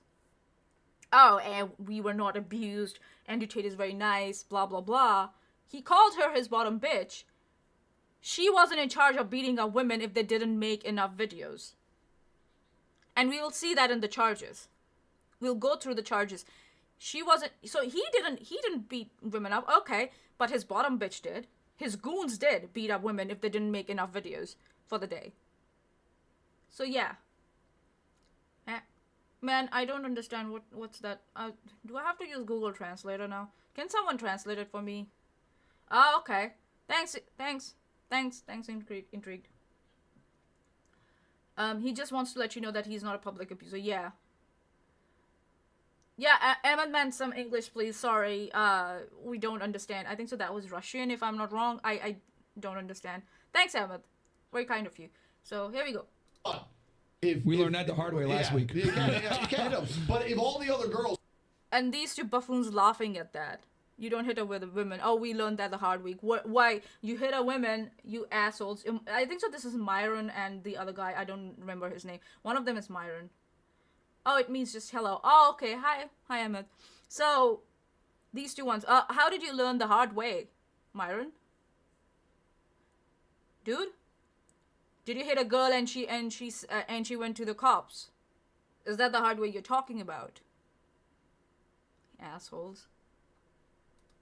and we were not abused, Andrew Tate is very nice, blah, blah, blah. He called her his bottom bitch. She wasn't in charge of beating up women if they didn't make enough videos. And we will see that in the charges. We'll go through the charges. She wasn't, so he didn't beat women up, okay, but his bottom bitch did. His goons did beat up women if they didn't make enough videos for the day. So yeah. Man, I don't understand what's that. Do I have to use Google Translator now? Can someone translate it for me? Oh, okay. Thanks, intrigued. He just wants to let you know that he's not a public abuser. Yeah. Yeah, Emma meant some English, please. Sorry, we don't understand. I think so. That was Russian, if I'm not wrong. I don't understand. Thanks, Emma. Very kind of you. So here we go. We learned that the hard way last week. You can't hit them. But if all the other girls. And these two buffoons laughing at that. You don't hit her with a woman. Oh, we learned that the hard way. Why? You hit a woman, you assholes. I think so. This is Myron and the other guy. I don't remember his name. One of them is Myron. Oh, it means just hello. Oh, okay. Hi, Emmett. So, these two ones. How did you learn the hard way, Myron? Dude, did you hit a girl and she went to the cops? Is that the hard way you're talking about? Assholes.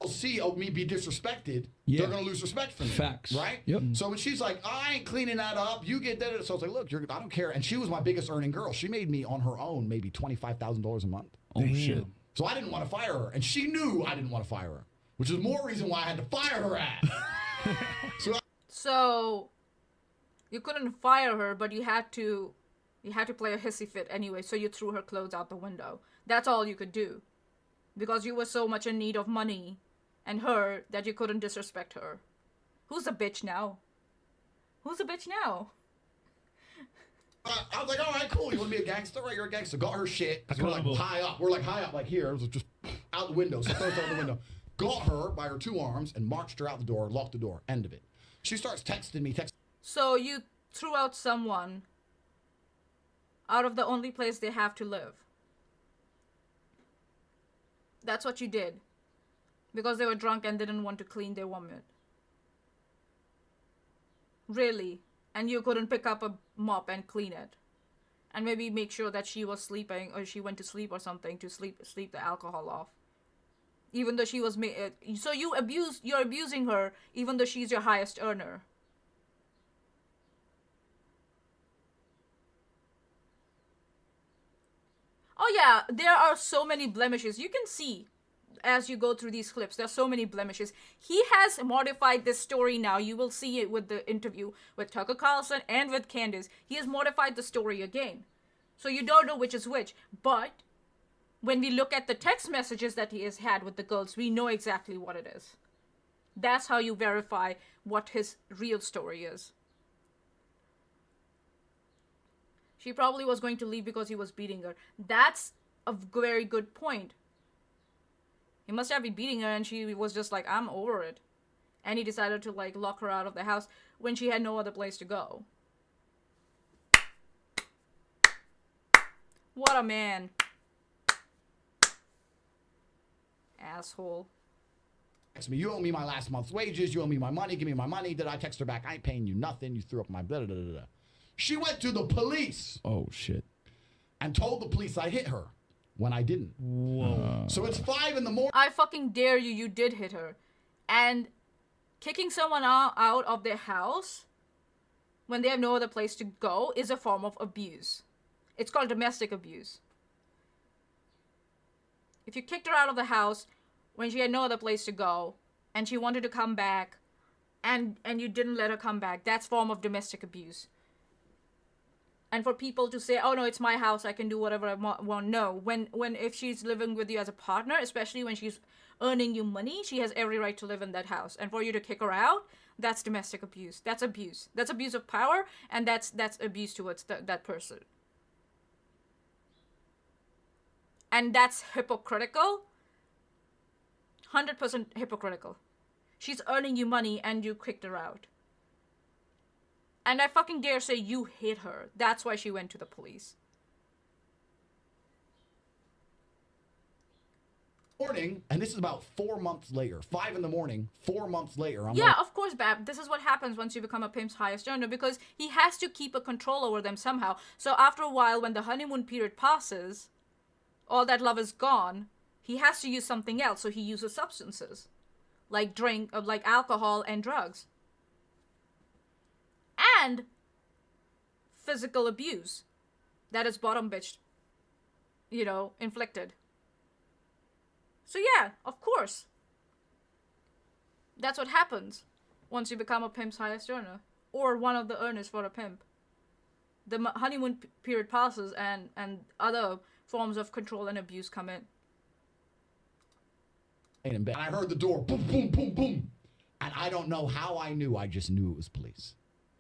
See me be disrespected, Yeah. they're gonna lose respect for me. Facts. Right? Yep. So when she's like, I ain't cleaning that up, you get that. So I was like, look, I don't care. And she was my biggest earning girl. She made me on her own maybe $25,000 a month. Oh shit. So I didn't want to fire her, and she knew I didn't want to fire her, which is more reason why I had to fire her ass. So you couldn't fire her, but you had to play a hissy fit anyway. So you threw her clothes out the window. That's all you could do, because you were so much in need of money and her that you couldn't disrespect her. Who's a bitch now? Who's a bitch now? I was like, all right, cool. You want to be a gangster? Right, you're a gangster. Got her shit. Because we're like high up. We're like high up, like here. It was just out the window. So throws out the window. Got her by her two arms and marched her out the door, locked the door. End of it. She starts texting me. So you threw out someone out of the only place they have to live. That's what you did. Because they were drunk and didn't want to clean their vomit. Really? And you couldn't pick up a mop and clean it. And maybe make sure that she was sleeping or she went to sleep or something to sleep the alcohol off. Even though she was so you're abusing her even though she's your highest earner. Oh yeah, there are so many blemishes. You can see as you go through these clips, there's so many blemishes. He has modified this story now. You will see it with the interview with Tucker Carlson and with Candace. He has modified the story again. So you don't know which is which. But when we look at the text messages that he has had with the girls, we know exactly what it is. That's how you verify what his real story is. She probably was going to leave because he was beating her. That's a very good point. He must have been beating her and she was just like, I'm over it. And he decided to like lock her out of the house when she had no other place to go. What a man. Asshole. Text me, you owe me my last month's wages, you owe me my money, give me my money. Did I text her back? I ain't paying you nothing. You threw up my blah, blah, blah, blah. She went to the police. Oh shit. And told the police I hit her when I didn't. Whoa. So it's 5 in the morning. I fucking dare you, you did hit her. And kicking someone out of their house when they have no other place to go is a form of abuse. It's called domestic abuse. If you kicked her out of the house when she had no other place to go and she wanted to come back and you didn't let her come back, that's form of domestic abuse. And for people to say, oh no, it's my house, I can do whatever I want. No, when if she's living with you as a partner, especially when she's earning you money, she has every right to live in that house. And for you to kick her out, that's domestic abuse. That's abuse. That's abuse of power, and that's abuse towards that person. And that's hypocritical. 100% hypocritical. She's earning you money and you kicked her out. And I fucking dare say you hit her. That's why she went to the police. Morning, and this is about 4 months later. 5 in the morning, 4 months later. I'm yeah, like, of course, Bab. This is what happens once you become a pimp's highest earner, because he has to keep a control over them somehow. So after a while, when the honeymoon period passes, all that love is gone, he has to use something else. So he uses substances. Like alcohol and drugs. And physical abuse that is bottom bitch, inflicted. So yeah, of course. That's what happens once you become a pimp's highest earner. Or one of the earners for a pimp. The honeymoon period passes and other forms of control and abuse come in. in bed. And I heard the door boom, boom, boom, boom. And I don't know how I knew. I just knew it was police.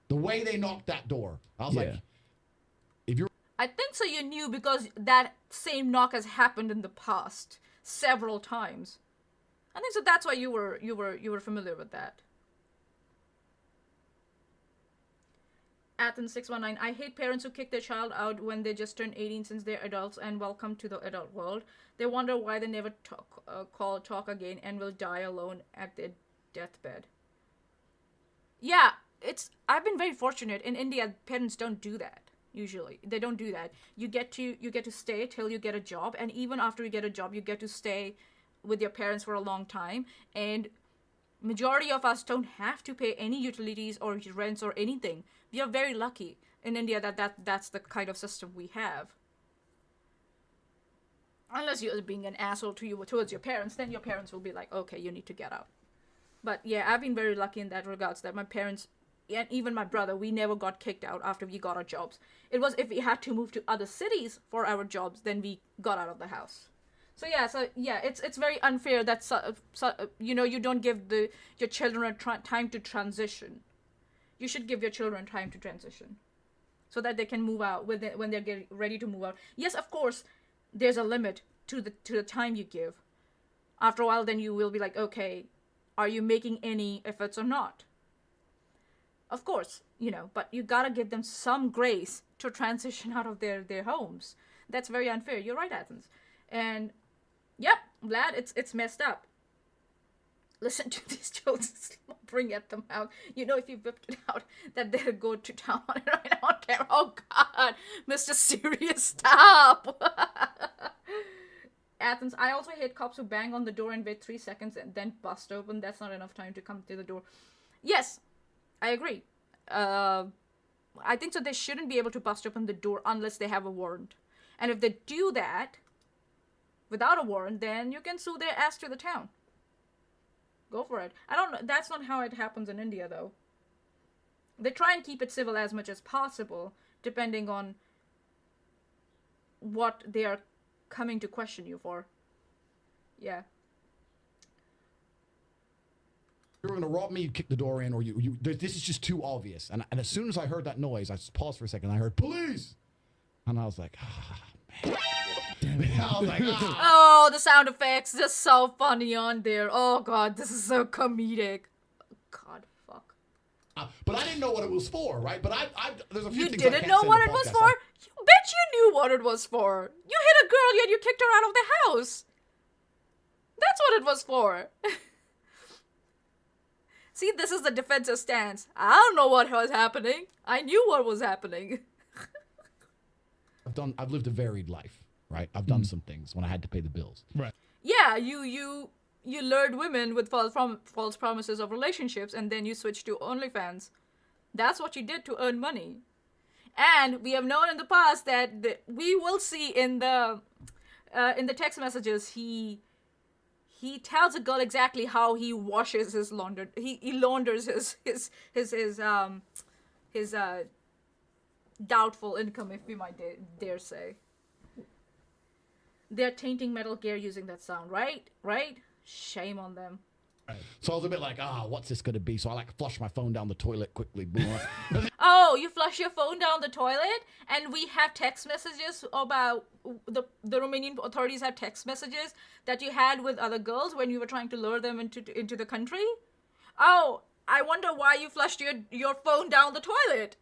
The way they knocked that door, I was like, if you're... I think so you knew because that same knock has happened in the past several times. I think so that's why you were familiar with that. Athens 619, I hate parents who kick their child out when they just turn 18 since they're adults and welcome to the adult world. They wonder why they never talk again and will die alone at their deathbed. Yeah, I've been very fortunate. In India, parents don't do that. Usually they don't do that. You get to stay till you get a job, and even after you get a job, you get to stay with your parents for a long time. And majority of us don't have to pay any utilities or rents or anything. We are very lucky in India that's the kind of system we have. Unless you're being an asshole towards your parents, then your parents will be like, okay, you need to get out. But yeah, I've been very lucky in that regards that my parents and even my brother, we never got kicked out after we got our jobs. It was if we had to move to other cities for our jobs, then we got out of the house. So yeah, it's very unfair that you don't give your children time to transition. You should give your children time to transition, so that they can move out when they're getting ready to move out. Yes, of course, there's a limit to the time you give. After a while, then you will be like, okay, are you making any efforts or not? Of course, but you gotta give them some grace to transition out of their homes. That's very unfair. You're right, Athens. And yep, Vlad, it's messed up. Listen to these jokes, bring at them out. If you whipped it out, that they'll go to town on it right now on camera. Oh God, Mr. Serious, stop. Athens, I also hate cops who bang on the door and wait 3 seconds and then bust open. That's not enough time to come to the door. Yes, I agree. I think so they shouldn't be able to bust open the door unless they have a warrant. And if they do that without a warrant, then you can sue their ass to the town. Go for it. I don't know. That's not how it happens in India, though. They try and keep it civil as much as possible, depending on what they are coming to question you for. Yeah. You're going to rob me, you kick the door in, or you this is just too obvious. And as soon as I heard that noise, I paused for a second. I heard police, and I was like, man. I was like, Oh, the sound effects, they're so funny on there. Oh God, this is so comedic. God, fuck. But I didn't know what it was for, right? But there's a few things You I didn't can't know say what in it the was podcast. for? You bet you knew what it was for. You hit a girl yet you kicked her out of the house. That's what it was for. See, this is the defensive stance. I don't know what was happening. I knew what was happening. I've lived a varied life, right? I've done some things when I had to pay the bills. Right. Yeah, you lured women with false promises of relationships, and then you switched to OnlyFans. That's what you did to earn money. And we have known in the past that we will see in the text messages he tells a girl exactly how he washes his launder. He launders his doubtful income, if we might dare say. They're tainting Metal Gear using that sound, right? Right? Shame on them. So I was a bit like, what's this going to be? So I flush my phone down the toilet quickly. Boom. Oh, you flush your phone down the toilet, and we have text messages about the Romanian authorities have text messages that you had with other girls when you were trying to lure them into the country. Oh, I wonder why you flushed your phone down the toilet.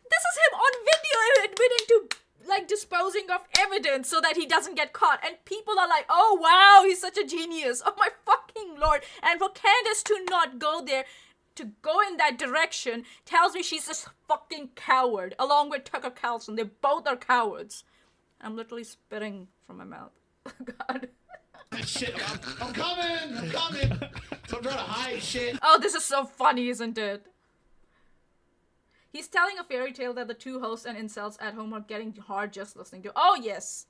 This is him on video admitting to disposing of evidence so that he doesn't get caught, and people are like, oh wow, he's such a genius. Oh my fucking lord. And for Candace to not go there, to go in that direction, tells me she's this fucking coward, along with Tucker Carlson. They both are cowards. I'm literally spitting from my mouth. God. Shit, I'm coming. So I'm trying to hide shit. Oh, this is so funny, isn't it? He's telling a fairy tale that the two hosts and incels at home are getting hard just listening to. Oh yes.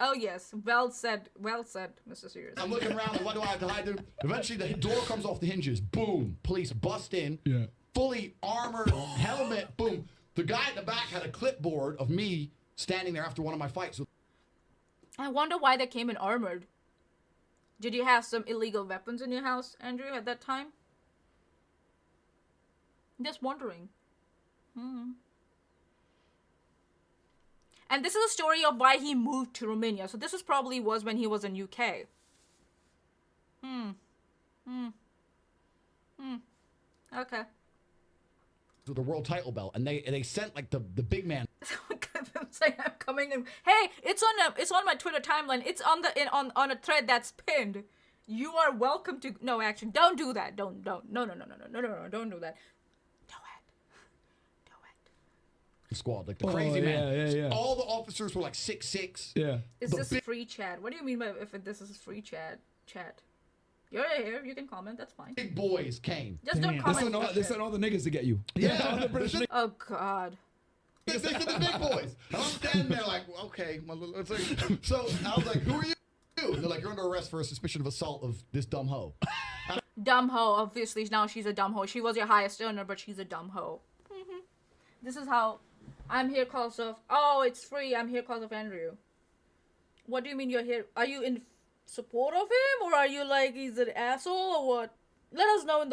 Well said, Mr. Serious. I'm looking around, and what do I have to hide? Eventually, the door comes off the hinges. Boom. Police bust in. Yeah. Fully armored, helmet. Boom. The guy at the back had a clipboard of me standing there after one of my fights. I wonder why they came in armored. Did you have some illegal weapons in your house, Andrew, at that time? Just wondering. And this is a story of why he moved to Romania. So this was probably when he was in UK. Okay. With the world title belt, and they sent like the big man. I'm saying I'm coming in. Hey, it's on my Twitter timeline. It's on on a thread that's pinned. You are welcome to. No, actually, don't do that. Don't. No, don't do that. Do it. Squad, like the crazy man. Yeah. All the officers were like 6'6". Yeah. Is this free chat? What do you mean by if this is free chat? You're here. You can comment. That's fine. Big boys came. Just don't comment. They sent all the niggas to get you. Yeah. Oh God. They said the big boys. And I'm standing there like, okay. It's like, so I was like, who are you? And they're like, you're under arrest for a suspicion of assault of this dumb hoe. Dumb hoe. Obviously, now she's a dumb hoe. She was your highest earner, but she's a dumb hoe. This is how I'm here cause of. Oh, it's free. I'm here cause of Andrew. What do you mean you're here? Are you in support of him, or are you like he's an asshole, or what? Let us know in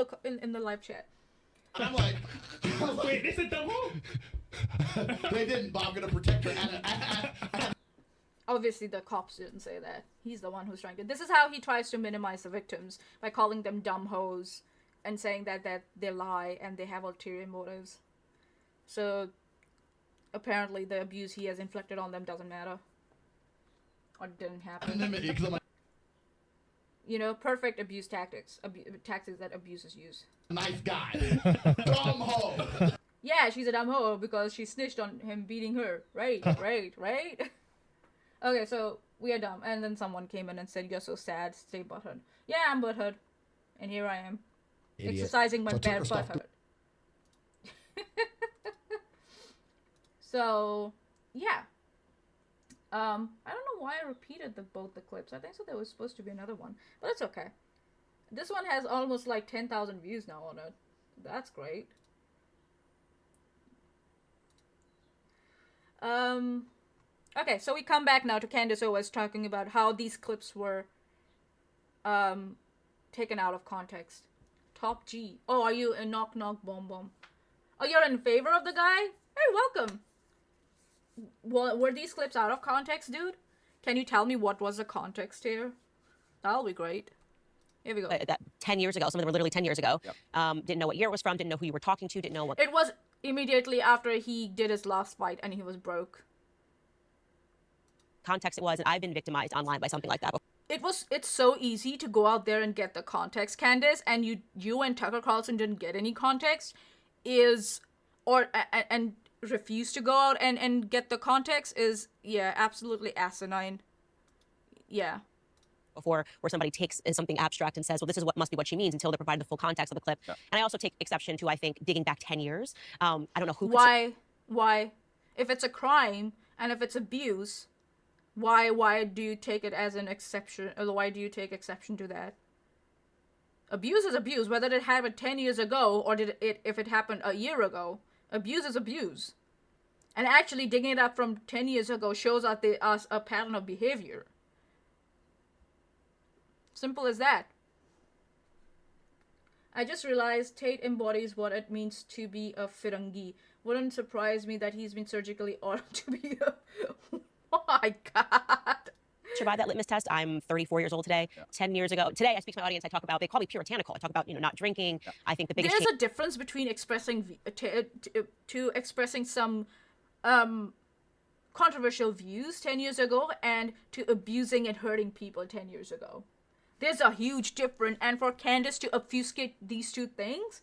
the live chat. And I'm like, Wait, this is dumb hoe? they didn't, but I'm gonna protect her. Obviously, the cops didn't say that. He's the one who's trying to. This is how he tries to minimize the victims by calling them dumb hoes and saying that they lie and they have ulterior motives. So apparently, the abuse he has inflicted on them doesn't matter, or didn't happen. You know, perfect abuse tactics. Tactics that abusers use. Nice guy. Dumb hoe. Yeah, she's a dumb hoe because she snitched on him beating her. Right. Okay, so we are dumb. And then someone came in and said, you're so sad, stay butthurt. Yeah, I'm butthurt. And here I am. Idiot. Exercising my So bad butthurt. So, yeah. I don't know why I repeated both the clips. I think so there was supposed to be another one. But it's okay. This one has almost like 10,000 views now on it. That's great. Okay, so we come back now to Candace Owens talking about how these clips were taken out of context. Top G. Oh, are you a knock knock bomb bomb? Oh, you're in favor of the guy? Hey, welcome. Well, were these clips out of context, dude? Can you tell me what was the context here? That'll be great. Here we go. That 10 years ago. Some of them were literally 10 years ago. Yep. Didn't know what year it was from. Didn't know who you were talking to. Didn't know what. It was immediately after he did his last fight and he was broke. Context it was, and I've been victimized online by something like that before. It's so easy to go out there and get the context, Candace, and you and Tucker Carlson didn't get any context, and refuse to go out and get the context is, yeah, absolutely asinine. Yeah. Before, where somebody takes something abstract and says, well, this is what must be what she means, until they provide the full context of the clip. Yeah. And I also take exception to, I think, digging back 10 years. I don't know who. Why? If it's a crime and if it's abuse, why do you take it as an exception? Or why do you take exception to that? Abuse is abuse, whether it happened 10 years ago or if it happened a year ago. Abuse is abuse. And actually digging it up from 10 years ago shows us a pattern of behavior. Simple as that. I just realized Tate embodies what it means to be a Firangi. Wouldn't surprise me that he's been surgically altered to be a... Oh my God. Survive that litmus test. I'm 34 years old today. Yeah. 10 years ago. Today, I speak to my audience. I talk about, they call me puritanical. I talk about, not drinking. Yeah. I think the biggest There's a difference between expressing expressing some controversial views 10 years ago and to abusing and hurting people 10 years ago. There's a huge difference, and for Candace to obfuscate these two things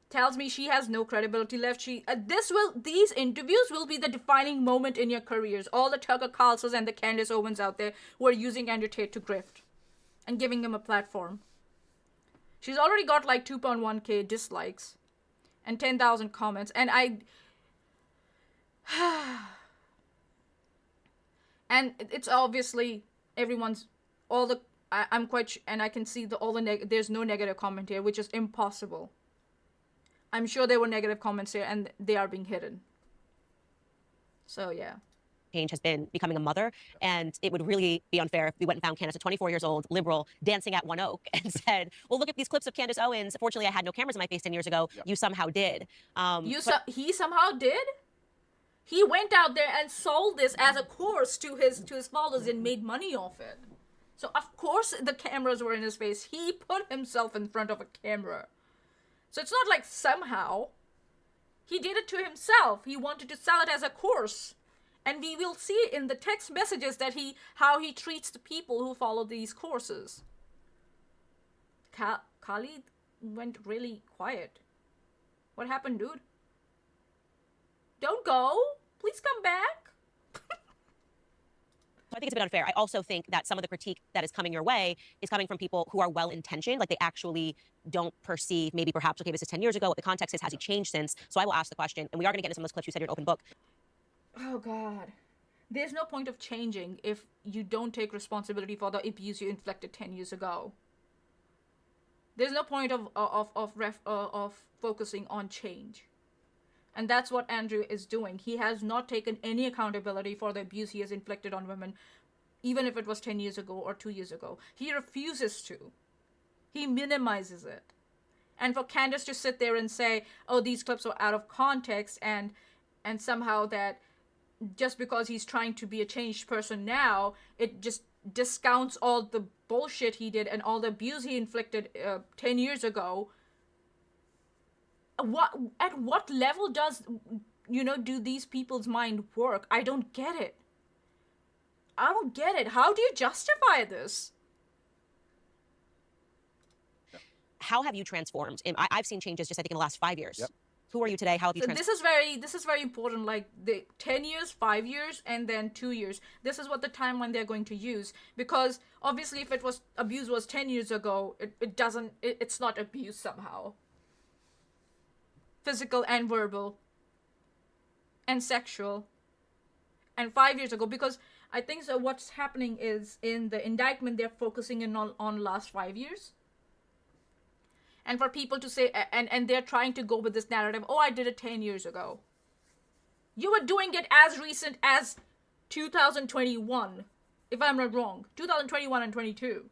tells me she has no credibility left. These interviews will be the defining moment in your careers. All the Tucker Carlsons and the Candace Owens out there who are using Andrew Tate to grift and giving him a platform. She's already got like 2.1k dislikes and 10,000 comments, and and it's obviously everyone's I'm quite and I can see there's no negative comment here, which is impossible. I'm sure there were negative comments here and they are being hidden. So yeah. change has been becoming a mother. And it would really be unfair if we went and found Candace at 24 years old, liberal, dancing at One Oak, and said, well, look at these clips of Candace Owens. Fortunately, I had no cameras in my face 10 years ago. Yep. You somehow did. He somehow did? He went out there and sold this as a course to his followers and made money off it. So of course the cameras were in his face. He put himself in front of a camera. So it's not like somehow. He did it to himself. He wanted to sell it as a course. And we will see in the text messages that how he treats the people who follow these courses. Khalid went really quiet. What happened, dude? Don't go. Please come back. So I think it's a bit unfair. I also think that some of the critique that is coming your way is coming from people who are well-intentioned, like they actually don't perceive maybe perhaps, okay, this is 10 years ago, what the context is, has he changed since? So I will ask the question, and we are going to get into some of those clips. You said you're an open book. Oh, God. There's no point of changing if you don't take responsibility for the abuse you inflicted 10 years ago. There's no point of focusing on change. And that's what Andrew is doing. He has not taken any accountability for the abuse he has inflicted on women, even if it was 10 years ago or 2 years ago. He refuses to. He minimizes it. And for Candace to sit there and say, oh, these clips are out of context, and somehow that just because he's trying to be a changed person now, it just discounts all the bullshit he did and all the abuse he inflicted 10 years ago. At what level do these people's mind work? I don't get it. How do you justify this? How have you transformed? I've seen changes just, I think, in the last 5 years. Yep. Who are you today? How have you transformed? This is very important. Like the 10 years, 5 years, and then 2 years. This is what the timeline they're going to use, because obviously if abuse was 10 years ago, it's not abuse somehow. Physical and verbal and sexual. And 5 years ago, because I think so what's happening is in the indictment they're focusing in on last 5 years. And for people to say, and they're trying to go with this narrative, oh, I did it 10 years ago. You were doing it as recent as 2021, if I'm not wrong. 2021 and 22.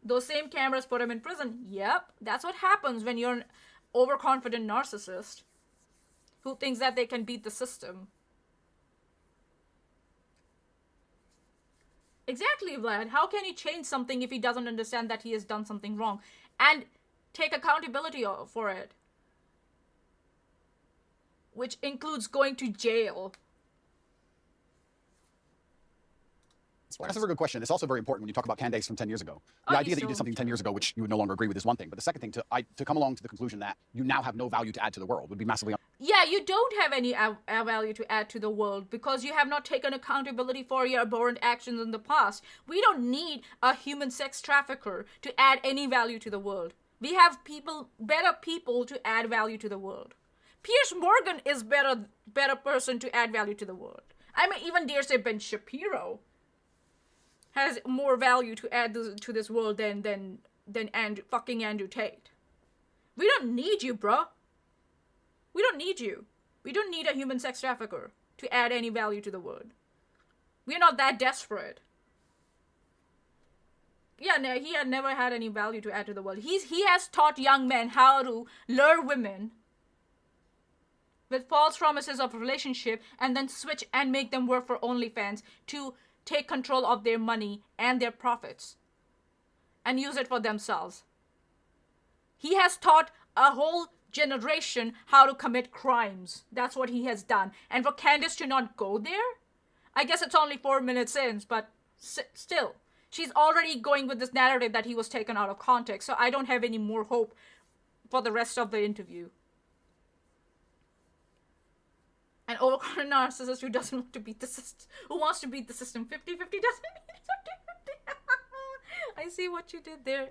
Those same cameras put him in prison. Yep, that's what happens when you're an overconfident narcissist who thinks that they can beat the system. Exactly, Vlad. How can he change something if he doesn't understand that he has done something wrong and take accountability for it? Which includes going to jail. That's a very good question. It's also very important when you talk about Candace from 10 years ago. The idea that you did something 10 years ago, which you would no longer agree with, is one thing. But the second thing, to come along to the conclusion that you now have no value to add to the world would be massively... Yeah, you don't have any value to add to the world because you have not taken accountability for your abhorrent actions in the past. We don't need a human sex trafficker to add any value to the world. We have better people to add value to the world. Piers Morgan is better person to add value to the world. I mean, even dare say Ben Shapiro has more value to add to this world than fucking Andrew Tate. We don't need you, bruh. We don't need you. We don't need a human sex trafficker to add any value to the world. We're not that desperate. Yeah, no, he had never had any value to add to the world. He has taught young men how to lure women with false promises of relationship and then switch and make them work for OnlyFans to take control of their money and their profits and use it for themselves. He has taught a whole generation how to commit crimes. That's what he has done. And for Candace to not go there, I guess it's only 4 minutes in, but still, she's already going with this narrative that he was taken out of context, so I don't have any more hope for the rest of the interview. An overconfident narcissist who doesn't want to beat the system, who wants to beat the system 50-50 doesn't mean 50-50. I see what you did there.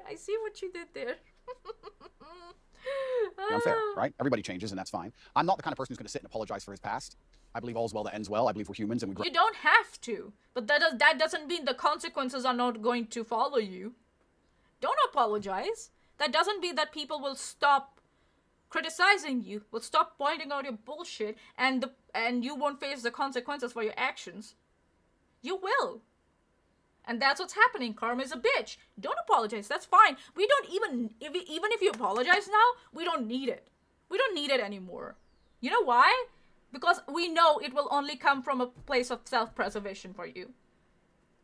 Unfair, right? Everybody changes, and that's fine. I'm not the kind of person who's going to sit and apologize for his past. I believe all's well that ends well. I believe we're humans and we grow. You don't have to, but that doesn't mean the consequences are not going to follow you. Don't apologize. That doesn't mean that people will stop criticizing you, will stop pointing out your bullshit, and you won't face the consequences for your actions. You will. And that's what's happening. Karma is a bitch. Don't apologize. That's fine. We don't even if you apologize now, we don't need it. We don't need it anymore. You know why? Because we know it will only come from a place of self-preservation for you.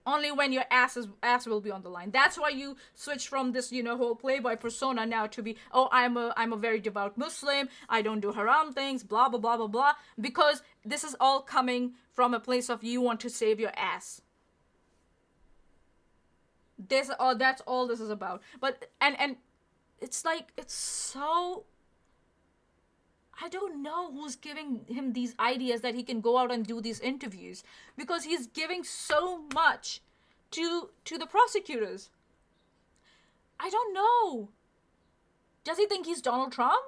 Only when your ass will be on the line. That's why you switch from this, whole playboy persona now to be, oh, I'm a very devout Muslim. I don't do haram things. Blah blah blah blah blah. Because this is all coming from a place of you want to save your ass. That's all this is about. But and it's like, it's so. I don't know who's giving him these ideas that he can go out and do these interviews, because he's giving so much to the prosecutors. I don't know. Does he think he's Donald Trump?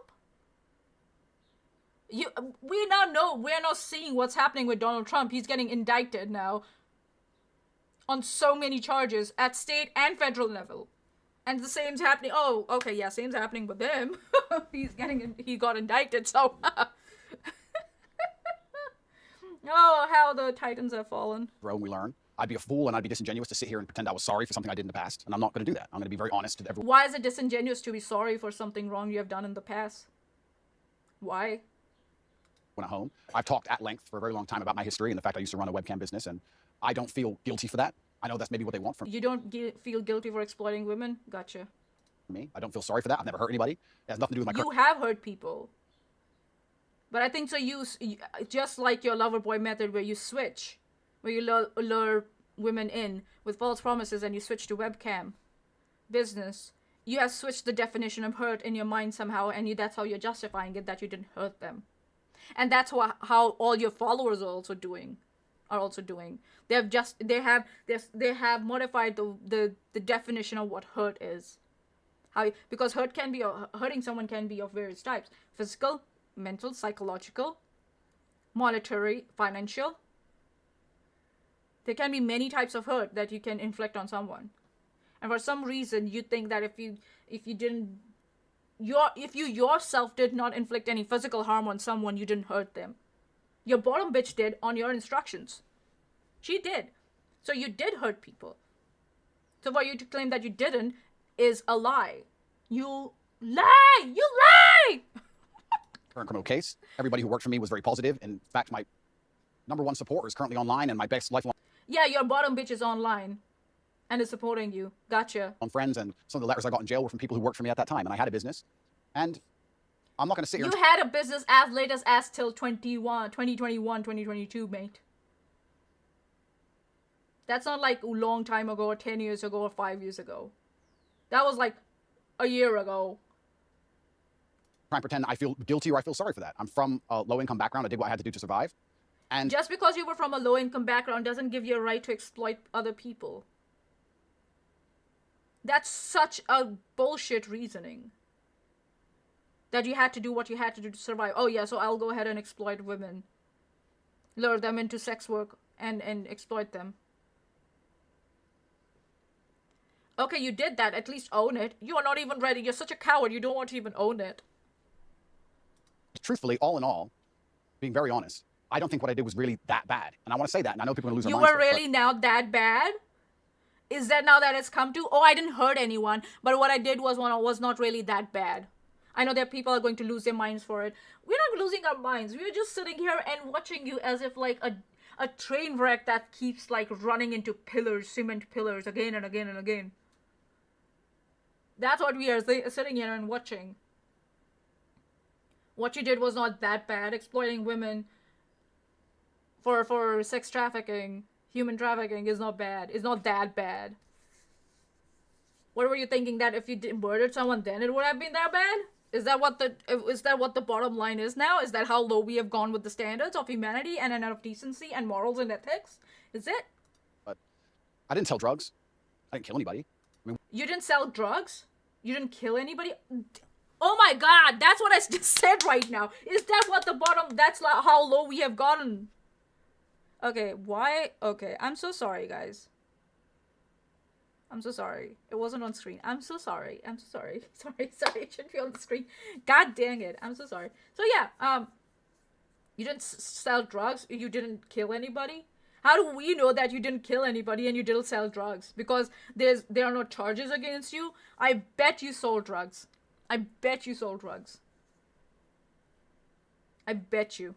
We now know, we're now seeing what's happening with Donald Trump. He's getting indicted now on so many charges at state and federal level. And the same's happening. Oh, okay, yeah, same's happening with him. He got indicted, so. Oh, how the Titans have fallen. Grow and we learn. I'd be a fool and I'd be disingenuous to sit here and pretend I was sorry for something I did in the past. And I'm not going to do that. I'm going to be very honest to everyone. Why is it disingenuous to be sorry for something wrong you have done in the past? Why? At home. I've talked at length for a very long time about my history and the fact I used to run a webcam business, and I don't feel guilty for that. I know that's maybe what they want from You don't feel guilty for exploiting women? Gotcha. me. I don't feel sorry for that. I've never hurt anybody. It has nothing to do with my You have hurt people. But I think so you just like your lover boy method, where you switch, where you lure women in with false promises and you switch to webcam business. You have switched the definition of hurt in your mind somehow, and that's how you're justifying it, that you didn't hurt them. And that's how all your followers are also doing. They have modified the definition of what hurt is. Because hurting someone can be of various types: physical, mental, psychological, monetary, financial. There can be many types of hurt that you can inflict on someone. And for some reason you think that if you yourself did not inflict any physical harm on someone, you didn't hurt them. Your bottom bitch did on your instructions. She did. So you did hurt people. So for you to claim that you didn't is a lie. You lie! You lie! current criminal case. Everybody who worked for me was very positive. In fact, my #1 supporter is currently online, and my best lifelong Yeah, your bottom bitch is online and is supporting you. Gotcha. friends, and some of the letters I got in jail were from people who worked for me at that time, and I had a business. And I'm not going to sit here You had a business as late as till 2021, 2022, mate. That's not like a long time ago or 10 years ago or 5 years ago. That was like a year ago. try and pretend I feel guilty or I feel sorry for that. I'm from a low-income background. I did what I had to do to survive. And Just because you were from a low-income background doesn't give you a right to exploit other people. That's such a bullshit reasoning. That you had to do what you had to do to survive. Oh yeah, so I'll go ahead and exploit women. Lure them into sex work and exploit them. Okay, you did that. At least own it. You are not even ready. You're such a coward. You don't want to even own it. truthfully, all in all, being very honest, I don't think what I did was really that bad. And I want to say that, and I know people are going to lose You their minds. were really now that bad? Is that now that it's come to? Oh, I didn't hurt anyone, but what I did was not really that bad. I know that people are going to lose their minds for it. We're not losing our minds. We're just sitting here and watching you as if like a train wreck that keeps like running into pillars, cement pillars again and again and again. That's what we are sitting here and watching. What you did was not that bad. Exploiting women for sex trafficking, human trafficking is not bad. It's not that bad. What were you thinking, that if you murdered someone then it would have been that bad? Is that what the bottom line is now? Is that how low we have gone with the standards of humanity and of decency and morals and ethics? Is it? But I didn't sell drugs. I didn't kill anybody. I mean, You didn't sell drugs? You didn't kill anybody? Oh my god, that's what I just said right now. Is that what the bottom, that's how low we have gotten? Okay, why? Okay, I'm so sorry, guys. I'm so sorry. It wasn't on screen. I'm so sorry. I'm so sorry. Sorry. It should be on the screen. God dang it. I'm so sorry. So yeah, you didn't sell drugs. You didn't kill anybody. How do we know that you didn't kill anybody and you didn't sell drugs? Because there are no charges against you. I bet you sold drugs. I bet you sold drugs. I bet you.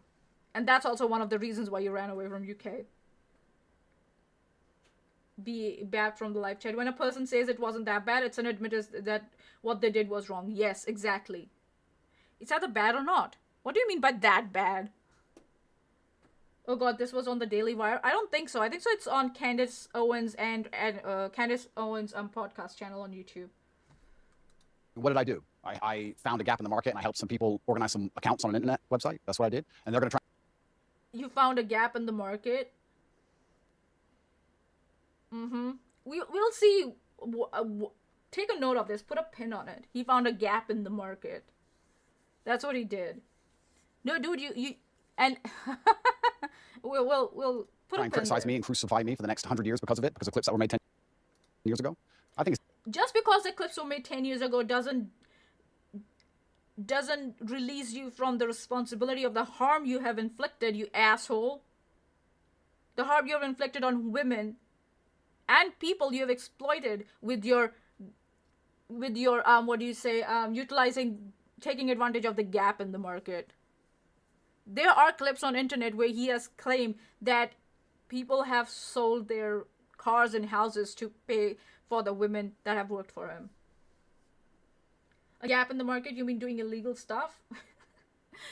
And that's also one of the reasons why you ran away from UK. Be bad from the live chat. When a person says it wasn't that bad, it's an admittance that what they did was wrong. Yes, exactly. It's either bad or not. What do you mean by that bad? Oh god, this was on the Daily Wire. I don't think so. I think so. It's on Candace Owens and Candace Owens' podcast channel on YouTube. What did I do? I found a gap in the market and I helped some people organize some accounts on an internet website. That's what I did. And they're going to try. You found a gap in the market. We'll see. Take a note of this. Put a pin on it. He found a gap in the market. That's what he did. No, dude, you and we'll put try and criticize me and crucify me for the next 100 years because of it, because of clips that were made 10 years ago. I think it's just because the clips were made 10 years ago doesn't release you from the responsibility of the harm you have inflicted, you asshole. The harm you have inflicted on women and people you have exploited with your taking advantage of the gap in the market. There are clips on internet where he has claimed that people have sold their cars and houses to pay for the women that have worked for him. A gap in the market? You mean doing illegal stuff?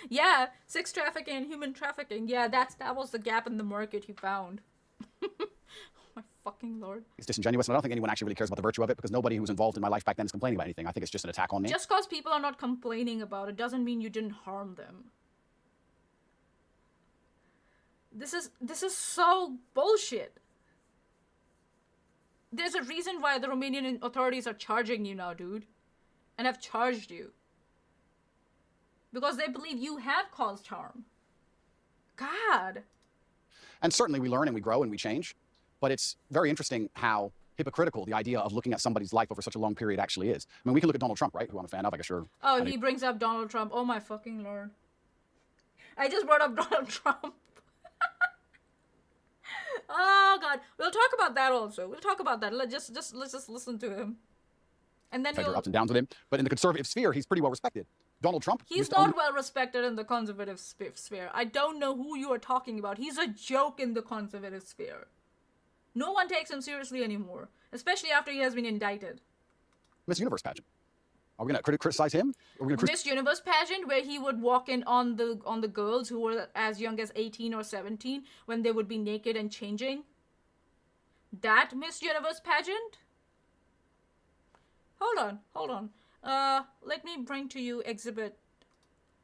Yeah, sex trafficking and human trafficking. Yeah, that was the gap in the market he found. Oh my fucking lord. It's disingenuous, and I don't think anyone actually really cares about the virtue of it, because nobody who was involved in my life back then is complaining about anything. I think it's just an attack on me. Just because people are not complaining about it doesn't mean you didn't harm them. This is so bullshit. There's a reason why the Romanian authorities are charging you now, dude. And have charged you. Because they believe you have caused harm. God. And certainly we learn and we grow and we change. But it's very interesting how hypocritical the idea of looking at somebody's life over such a long period actually is. I mean, we can look at Donald Trump, right? Who I'm a fan of, I guess you're... Oh, he brings up Donald Trump. Oh my fucking lord. I just brought up Donald Trump. Oh god, we'll talk about that also. We'll talk about that. Let's just listen to him, and then ups and downs with him. But in the conservative sphere, he's pretty well respected. Donald Trump. He's not well respected in the conservative sphere. I don't know who you are talking about. He's a joke in the conservative sphere. No one takes him seriously anymore, especially after he has been indicted. Miss Universe pageant. Are we going to criticize him? Miss Universe pageant, where he would walk in on the girls who were as young as 18 or 17 when they would be naked and changing. That Miss Universe pageant? Hold on. Let me bring to you exhibit.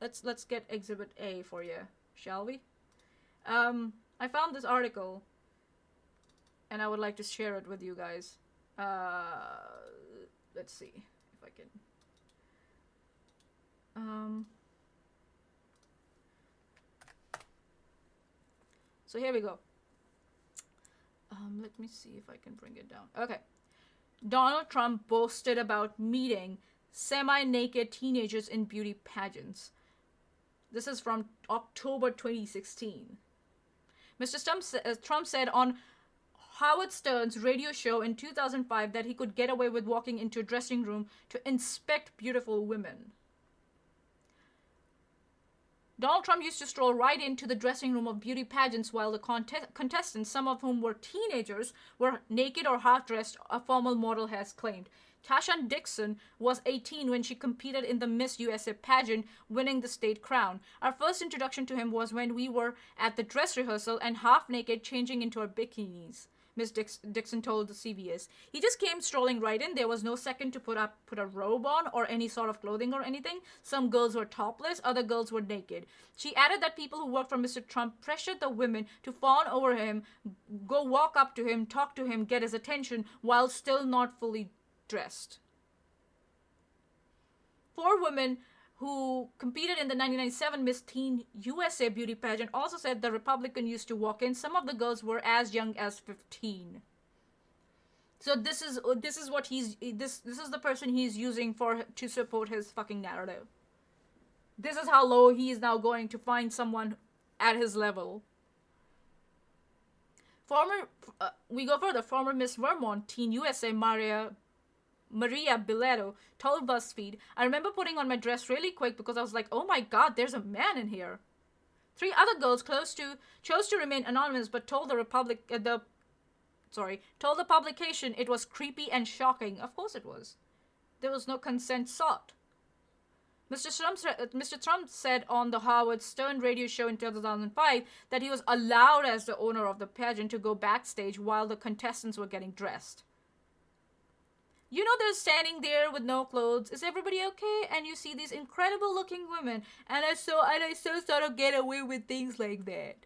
Let's get exhibit A for you, shall we? I found this article, and I would like to share it with you guys. Let's see if I can. So here we go. Let me see if I can bring it down. Okay. Donald Trump boasted about meeting semi-naked teenagers in beauty pageants. This is from October 2016. Mr. Trump said on Howard Stern's radio show in 2005 that he could get away with walking into a dressing room to inspect beautiful women. Donald Trump used to stroll right into the dressing room of beauty pageants while the contestants, some of whom were teenagers, were naked or half-dressed, a former model has claimed. Tasha Dixon was 18 when she competed in the Miss USA pageant, winning the state crown. Our first introduction to him was when we were at the dress rehearsal and half-naked changing into our bikinis, Miss Dixon told the CBS. He just came strolling right in. There was no second to put a robe on or any sort of clothing or anything. Some girls were topless, other girls were naked. She added that people who worked for Mr. Trump pressured the women to fawn over him, go walk up to him, talk to him, get his attention, while still not fully dressed. 4 women who competed in the 1997 Miss Teen USA beauty pageant also said the Republican used to walk in. Some of the girls were as young as 15. So this is what this is the person he's using to support his fucking narrative. This is how low he is now going to find someone at his level. We go further. Former Miss Vermont, Teen USA Maria Biletto told BuzzFeed, "I remember putting on my dress really quick because I was like, oh my god, there's a man in here." 3 other girls chose to remain anonymous, but told the publication it was creepy and shocking. Of course it was. There was no consent sought. Mr. Trump said on the Howard Stern radio show in 2005 that he was allowed as the owner of the pageant to go backstage while the contestants were getting dressed. You know, they're standing there with no clothes. Is everybody okay? And you see these incredible looking women, and I so sort of get away with things like that.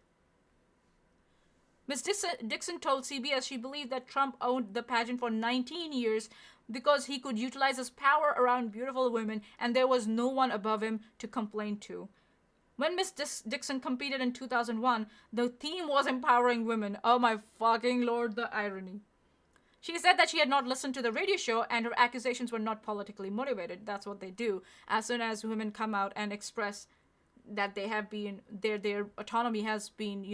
Ms. Dixon told CBS she believed that Trump owned the pageant for 19 years because he could utilize his power around beautiful women and there was no one above him to complain to. When Ms. Dixon competed in 2001, the theme was empowering women. Oh my fucking lord, the irony. She said that she had not listened to the radio show and her accusations were not politically motivated. That's what they do. As soon as women come out and express that they have been, their autonomy has been,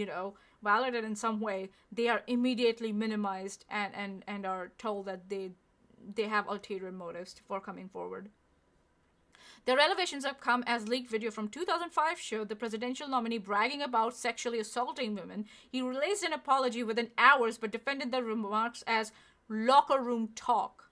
violated in some way, they are immediately minimized and are told that they have ulterior motives for coming forward. The revelations have come as leaked video from 2005 showed the presidential nominee bragging about sexually assaulting women. He released an apology within hours but defended the remarks as locker room talk.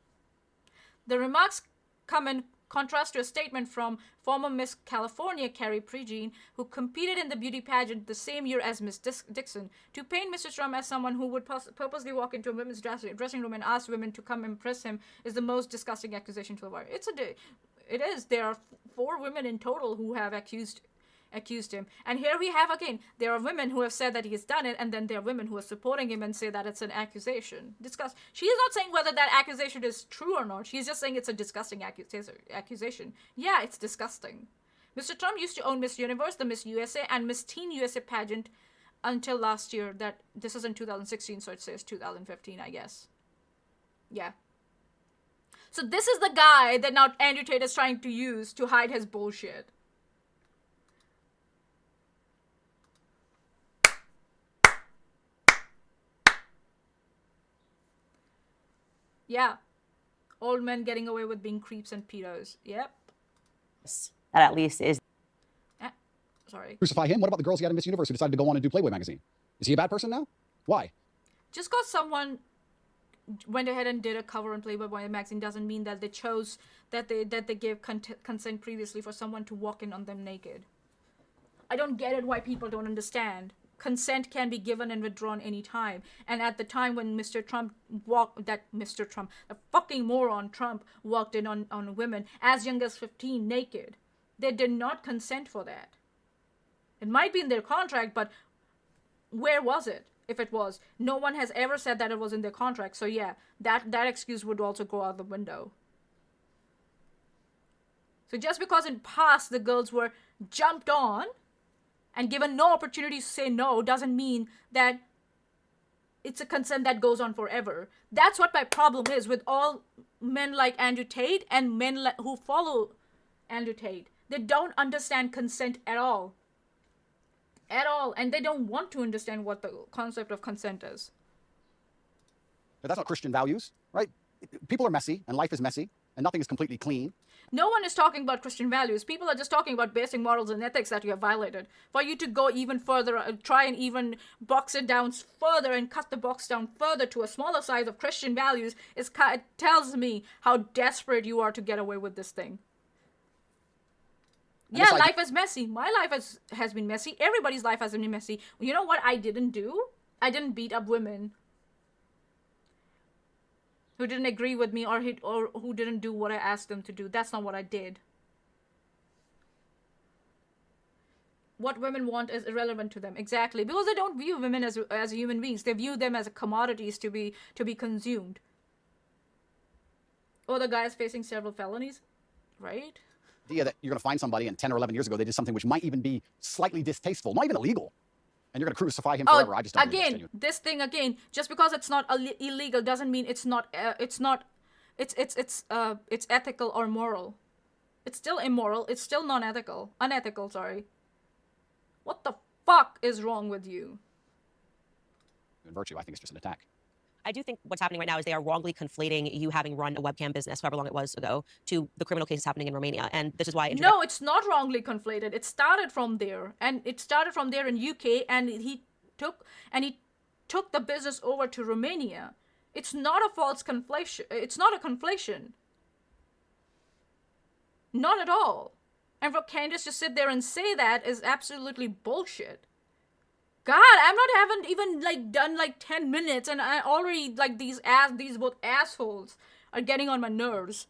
The remarks come in contrast to a statement from former Miss California Carrie Prejean, who competed in the beauty pageant the same year as Miss Dixon. To paint Mr. Trump as someone who would purposely walk into a women's dressing room and ask women to come impress him is the most disgusting accusation to the world. It is. There are 4 women in total who have accused him. And here we have again, there are women who have said that he has done it, and then there are women who are supporting him and say that it's an accusation. She is not saying whether that accusation is true or not. She's just saying it's a disgusting accusation. Yeah, it's disgusting. Mr. Trump used to own Miss Universe, the Miss USA, and Miss Teen USA pageant until last year. This is in 2016, so it says 2015, I guess. Yeah. So this is the guy that now Andrew Tate is trying to use to hide his bullshit. Yeah. Old men getting away with being creeps and pedos. Yep. That at least is. Sorry. Crucify him? What about the girls he had in Miss Universe who decided to go on and do Playboy magazine? Is he a bad person now? Why? Just because someone went ahead and did a cover on Playboy magazine doesn't mean that they chose that they gave consent previously for someone to walk in on them naked. I don't get it why people don't understand. Consent can be given and withdrawn anytime. And at the time when the fucking moron Trump walked in on women as young as 15 naked, they did not consent for that. It might be in their contract, but where was it? If it was, no one has ever said that it was in their contract. So yeah, that excuse would also go out the window. So just because in past the girls were jumped on and given no opportunity to say no doesn't mean that it's a consent that goes on forever. That's what my problem is with all men like Andrew Tate and men who follow Andrew Tate. They don't understand consent at all. At all. And they don't want to understand what the concept of consent is. But that's not Christian values, right? People are messy, and life is messy, and nothing is completely clean. No one is talking about Christian values. People are just talking about basic morals and ethics that you have violated. For you to go even further, try and even box it down further and cut the box down further to a smaller size of Christian values, it tells me how desperate you are to get away with this thing. Yeah, life is messy. My life has been messy. Everybody's life has been messy. You know what I didn't do? I didn't beat up women who didn't agree with me or who didn't do what I asked them to do. That's not what I did. What women want is irrelevant to them. Exactly. Because they don't view women as human beings. They view them as commodities to be consumed. Oh, the guy is facing several felonies, right? The idea that you're going to find somebody and 10 or 11 years ago they did something which might even be slightly distasteful, not even illegal. And you're going to crucify him forever. I just don't believe that's again, genuine. this thing again. Just because it's not illegal doesn't mean it's not. It's ethical or moral. It's still immoral. It's still non-ethical. Unethical. Sorry. What the fuck is wrong with you? Virtue, I think it's just an attack. I do think what's happening right now is they are wrongly conflating you having run a webcam business, however long it was ago, to the criminal cases happening in Romania. And this is why... No, it's not wrongly conflated. It started from there. And it started from there in UK, and he took the business over to Romania. It's not a false conflation. It's not a conflation. Not at all. And for Candace to sit there and say that is absolutely bullshit. God, haven't even done 10 minutes, and I already these both assholes are getting on my nerves.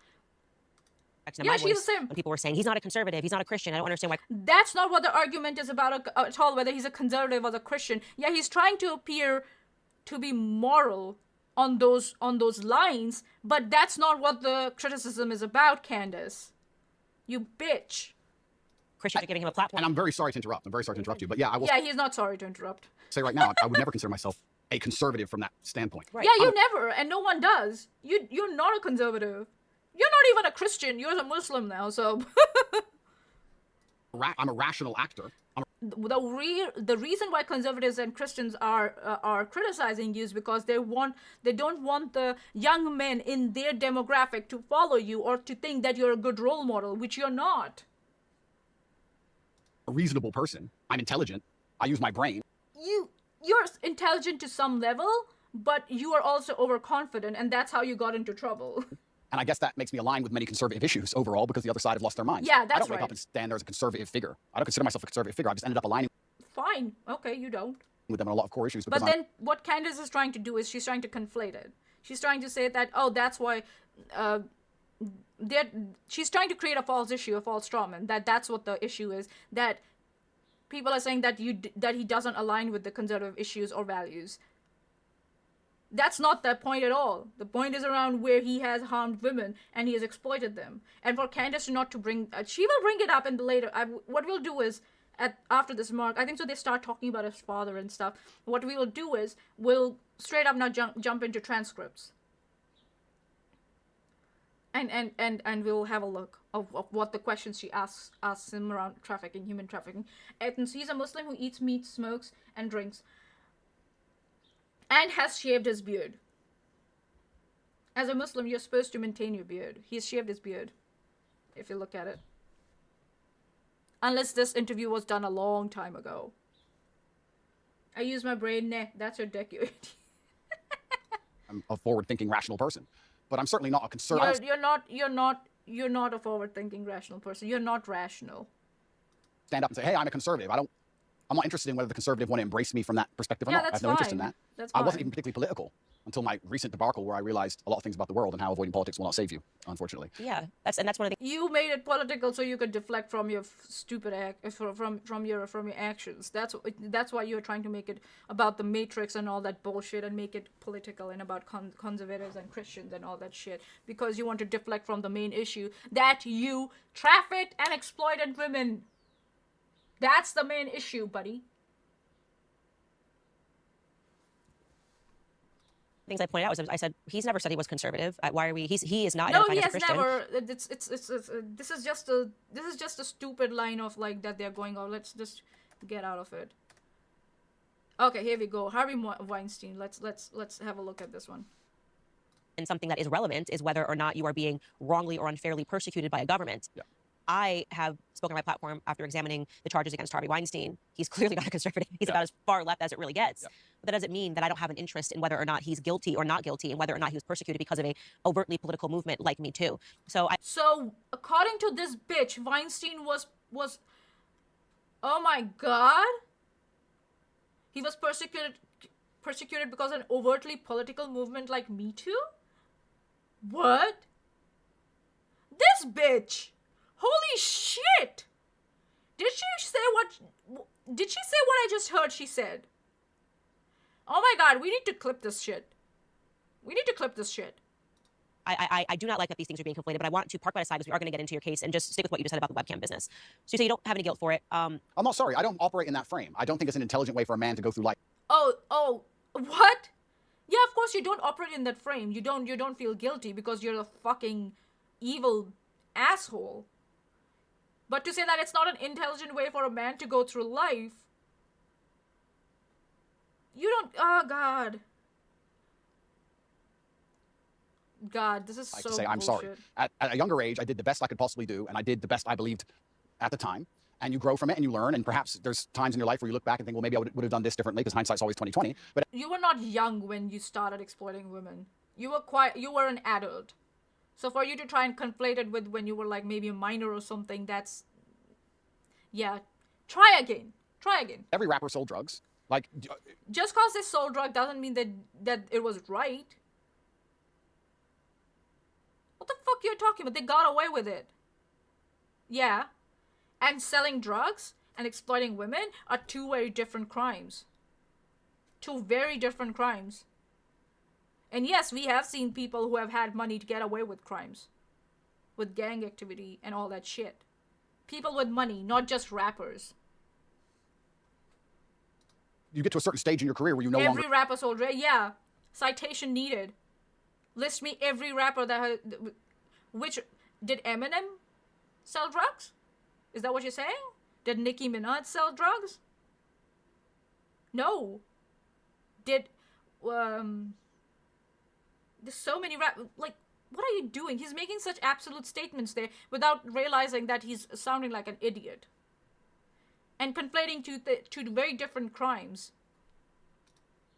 Yeah, she's the same. When people were saying he's not a conservative, he's not a Christian, I don't understand why. That's not what the argument is about at all. Whether he's a conservative or a Christian. Yeah, he's trying to appear to be moral on those lines, but that's not what the criticism is about, Candace. You bitch. Christians are giving him a platform. And I'm very sorry to interrupt. I'm very sorry to interrupt you. But yeah, I will he's not sorry to interrupt. say right now, I would never consider myself a conservative from that standpoint. Right. Yeah, you never, and no one does. You're not a conservative. You're not even a Christian. You're a Muslim now, so... I'm a rational actor. The reason why conservatives and Christians are criticizing you is because they don't want the young men in their demographic to follow you or to think that you're a good role model, which you're not. A reasonable person. I'm intelligent. I use my brain. You're intelligent to some level, but you are also overconfident, and that's how you got into trouble. And I guess that makes me align with many conservative issues overall because the other side have lost their minds. Yeah, that's I don't wake right. up and stand there as a conservative figure. I don't consider myself a conservative figure. I just ended up aligning Fine. Okay, you don't. with them on a lot of core issues. But then what Candace is trying to do is she's trying to conflate it. She's trying to say that, that's why... she's trying to create a false issue, a false strawman. That's what the issue is. That people are saying that he doesn't align with the conservative issues or values. That's not the point at all. The point is around where he has harmed women and he has exploited them. And for Candace not to bring... she will bring it up in the later... what we'll do is, after this mark, I think so they start talking about his father and stuff. What we will do is, we'll straight up now jump into transcripts. And we'll have a look of what the questions she asks him around trafficking, human trafficking. And he's a Muslim who eats meat, smokes, and drinks. And has shaved his beard. As a Muslim, you're supposed to maintain your beard. He's shaved his beard, if you look at it. Unless this interview was done a long time ago. I use my brain. Nah, that's ridiculous. I'm a forward-thinking, rational person. But I'm certainly not a conservative. You're not a forward-thinking, rational person. You're not rational. Stand up and say, hey, I'm a conservative. I'm not interested in whether the conservative want to embrace me from that perspective or not. I have no interest in that. That's I fine. wasn't even particularly political until my recent debacle where I realized a lot of things about the world and how avoiding politics will not save you, unfortunately. Yeah, that's one of the... You made it political so you could deflect from your stupid from your actions. That's why you're trying to make it about the Matrix and all that bullshit and make it political and about conservatives and Christians and all that shit, because you want to deflect from the main issue that you trafficked and exploited women. That's the main issue, buddy. Things I pointed out was I said he's never said he was conservative. Why are we? He is not. No, he identified as a has Christian. never. This is just a stupid line of that they're going on. Let's just get out of it. Okay, here we go. Harvey Weinstein. Let's have a look at this one. And something that is relevant is whether or not you are being wrongly or unfairly persecuted by a government. Yeah. I have spoken on my platform after examining the charges against Harvey Weinstein. He's clearly not a conservative. He's about as far left as it really gets. Yeah. But that doesn't mean that I don't have an interest in whether or not he's guilty or not guilty and whether or not he was persecuted because of a overtly political movement like Me Too. So according to this bitch, Weinstein was oh my God. He was persecuted because of an overtly political movement like Me Too? What? This bitch. Holy shit! Did she say what I just heard she said? Oh my God, we need to clip this shit. I do not like that these things are being conflated, but I want to park that aside because we are going to get into your case and just stick with what you just said about the webcam business. So you say you don't have any guilt for it. I'm not sorry. I don't operate in that frame. I don't think it's an intelligent way for a man to go through life. Oh, what? Yeah, of course you don't operate in that frame. You don't feel guilty because you're a fucking evil asshole. But to say that it's not an intelligent way for a man to go through life, you don't. Oh God. God, this is Like so to say I'm sorry. bullshit. At a younger age, I did the best I could possibly do, and I did the best I believed at the time. And you grow from it and you learn, and perhaps there's times in your life where you look back and think, well, maybe I would have done this differently, because hindsight's always 20/20. But You were not young when you started exploiting women. You were an adult. So for you to try and conflate it with when you were like maybe a minor or something, that's, yeah. Try again. every rapper sold drugs. Like, Just cause they sold drug doesn't mean that it was right. What the fuck you're talking about? They got away with it. Yeah. And selling drugs and exploiting women are two very different crimes. Two very different crimes. And yes, we have seen people who have had money to get away with crimes. With gang activity and all that shit. People with money, not just rappers. you get to a certain stage in your career where you no longer... Every rapper sold drugs, yeah. Citation needed. List me every rapper that has... Which... Did Eminem sell drugs? Is that what you're saying? Did Nicki Minaj sell drugs? No. Did... There's so many like, what are you doing? He's making such absolute statements there without realizing that he's sounding like an idiot. And conflating two very different crimes.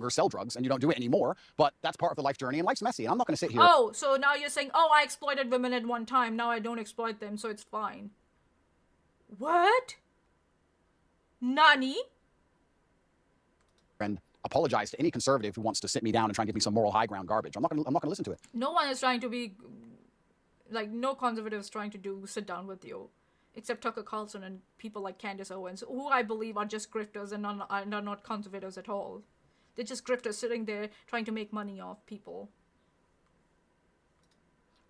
sell drugs, and you don't do it anymore, but that's part of the life journey, and life's messy, and I'm not going to sit here... Oh, so now you're saying, oh, I exploited women at one time, now I don't exploit them, so it's fine. What? Nani? And apologize to any conservative who wants to sit me down and try and give me some moral high ground garbage. I'm not going to listen to it. No one is trying to be... Like, no conservative is trying to sit down with you. Except Tucker Carlson and people like Candace Owens, who I believe are just grifters and are not conservatives at all. They're just grifters sitting there trying to make money off people.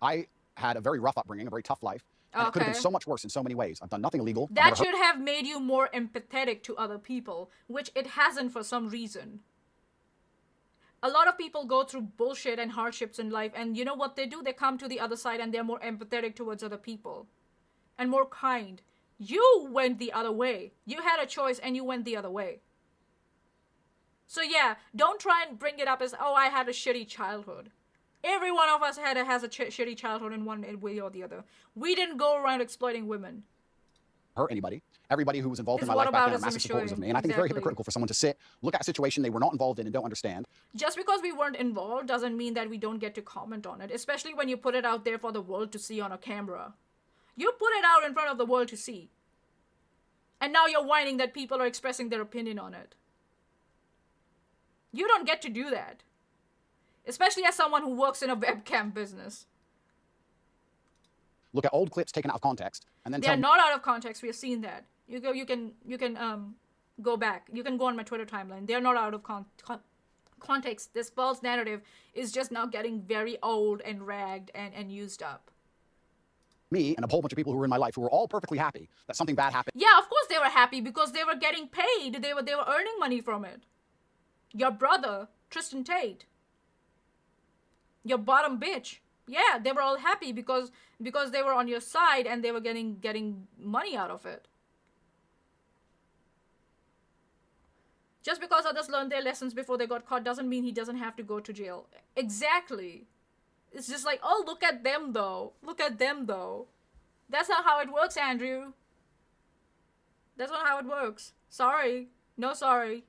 I had a very rough upbringing, a very tough life, and it could have been so much worse in so many ways. I've done nothing illegal. That should have made you more empathetic to other people, which it hasn't for some reason. A lot of people go through bullshit and hardships in life, and you know what they do? They come to the other side and they're more empathetic towards other people. And more kind. You went the other way. You had a choice and you went the other way. So yeah, don't try and bring it up as, oh, I had a shitty childhood. Every one of us has a shitty childhood in one way or the other. We didn't go around exploiting women. Hurt anybody. Everybody who was involved in my life back then are massive supporters of me. And I think it's very hypocritical for someone to sit, look at a situation they were not involved in and don't understand. Just because we weren't involved doesn't mean that we don't get to comment on it, especially when you put it out there for the world to see on a camera. You put it out in front of the world to see. And now you're whining that people are expressing their opinion on it. You don't get to do that. Especially as someone who works in a webcam business. Look at old clips taken out of context and then They're not out of context. We have seen that. You can go back. You can go on my Twitter timeline. They're not out of context. This false narrative is just now getting very old and ragged and used up. Me and a whole bunch of people who were in my life who were all perfectly happy that something bad happened. Yeah, of course they were happy because they were getting paid. They were earning money from it. Your brother, Tristan Tate. Your bottom bitch. Yeah, they were all happy because they were on your side and they were getting money out of it. Just because others learned their lessons before they got caught doesn't mean he doesn't have to go to jail. Exactly. It's just like, oh, look at them though. Look at them though. That's not how it works, Andrew. That's not how it works. Sorry. No sorry.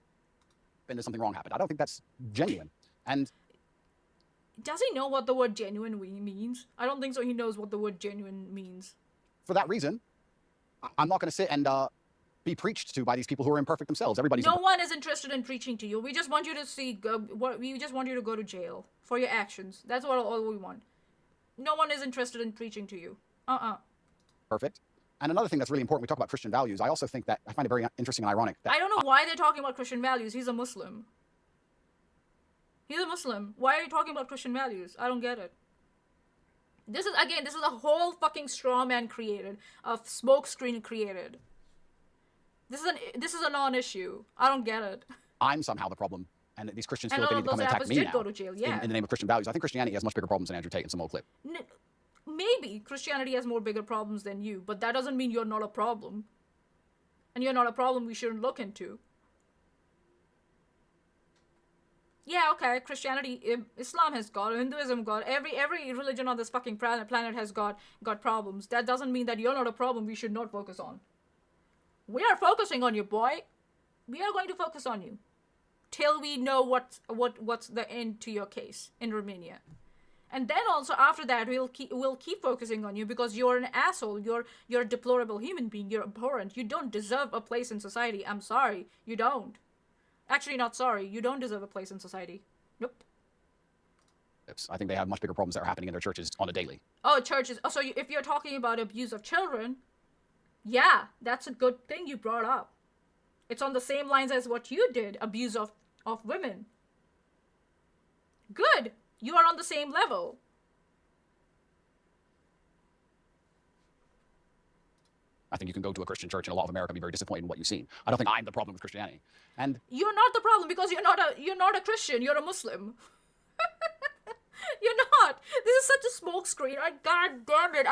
And something wrong happened. I don't think that's genuine. And does he know what the word genuine means? I don't think so. He knows what the word genuine means. For that reason, I'm not going to sit and be preached to by these people who are imperfect themselves. Everybody's... No one is interested in preaching to you. We just want you to we just want you to go to jail for your actions. That's all we want. No one is interested in preaching to you. Perfect. And another thing that's really important, we talk about Christian values. I also think that I find it very interesting and ironic that... I don't know why they're talking about Christian values. He's a Muslim. He's a Muslim. Why are you talking about Christian values? I don't get it. This is a whole fucking straw man created, a smoke screen created. This is a non-issue. I don't get it. I'm somehow the problem, and these Christians And feel like they all need of to come those and attack rappers me did now go to jail, yeah. in the name of Christian values. I think Christianity has much bigger problems than Andrew Tate and some old clip. Maybe Christianity has more bigger problems than you, but that doesn't mean you're not a problem. And you're not a problem we shouldn't look into. Yeah, okay, Christianity, Islam has God, Hinduism God, every religion on this fucking planet has got problems. That doesn't mean that you're not a problem we should not focus on. We are focusing on you, boy. We are going to focus on you. Till we know what's the end to your case in Romania. And then also after that we'll keep focusing on you because you're an asshole. You're a deplorable human being. You're abhorrent. You don't deserve a place in society. I'm sorry. You don't. Actually, not sorry. You don't deserve a place in society. Nope. I think they have much bigger problems that are happening in their churches on a daily. Oh, churches. Oh, so if you're talking about abuse of children, yeah, that's a good thing you brought up. It's on the same lines as what you did, abuse of women. Good. You are on the same level. I think you can go to a Christian church in a lot of America and be very disappointed in what you've seen. I don't think I'm the problem with Christianity. And you're not the problem because you're not a Christian. You're a Muslim. You're not. This is such a smokescreen. God damn it.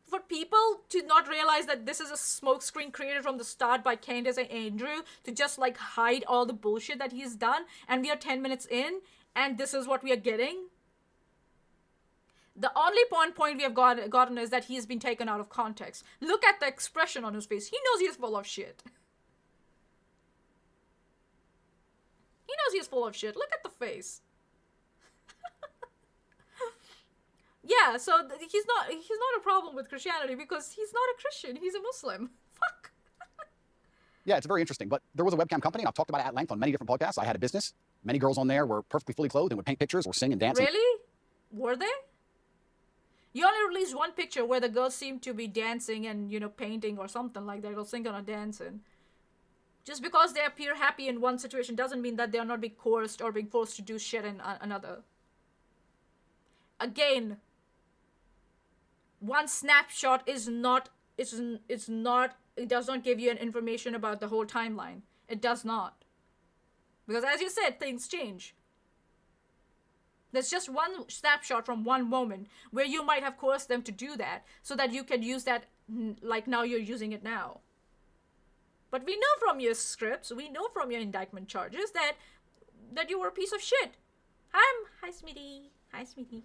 For people to not realize that this is a smokescreen created from the start by Candace and Andrew to just hide all the bullshit that he's done, and we are 10 minutes in, and this is what we are getting. The only point we have gotten is that he's been taken out of context. Look at the expression on his face. He knows he's full of shit. He knows he's full of shit. Look at the face. Yeah, so he's not a problem with Christianity because he's not a Christian. He's a Muslim. Fuck. Yeah, it's very interesting. But there was a webcam company, and I've talked about it at length on many different podcasts. I had a business. Many girls on there were perfectly fully clothed and would paint pictures or sing and dance. Really? Were they? You only released one picture where the girls seemed to be dancing and, painting or something like that, or singing or dancing. Just because they appear happy in one situation doesn't mean that they are not being coerced or being forced to do shit in another. Again, one snapshot it does not give you an information about the whole timeline. It does not. Because as you said, things change. There's just one snapshot from one moment where you might have coerced them to do that so that you can use that like now you're using it now. But we know from your scripts, we know from your indictment charges that you were a piece of shit. Hi, Smitty. Hi, Smitty.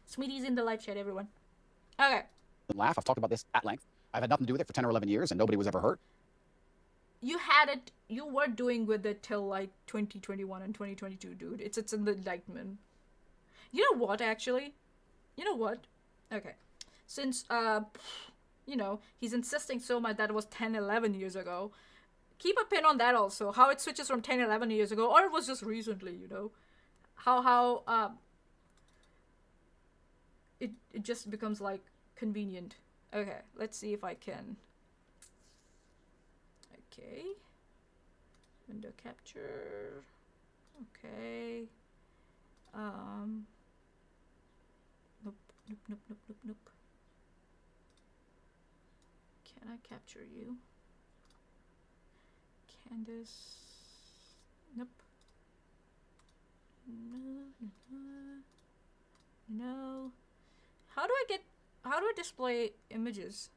Smitty's in the live chat, everyone. Okay. Laugh. I've talked about this at length. I've had nothing to do with it for 10 or 11 years, and nobody was ever hurt. You were doing with it till 2021 and 2022, dude. It's in the indictment. You know what, actually? You know what? Okay. Since, he's insisting so much that it was 10, 11 years ago, keep a pin on that also. How it switches from 10, 11 years ago, or it was just recently, How, it just becomes, convenient. Okay, let's see if I can... Okay. Window capture. Okay. Nope. Can I capture you? Candace. Nope. No. How do I display images?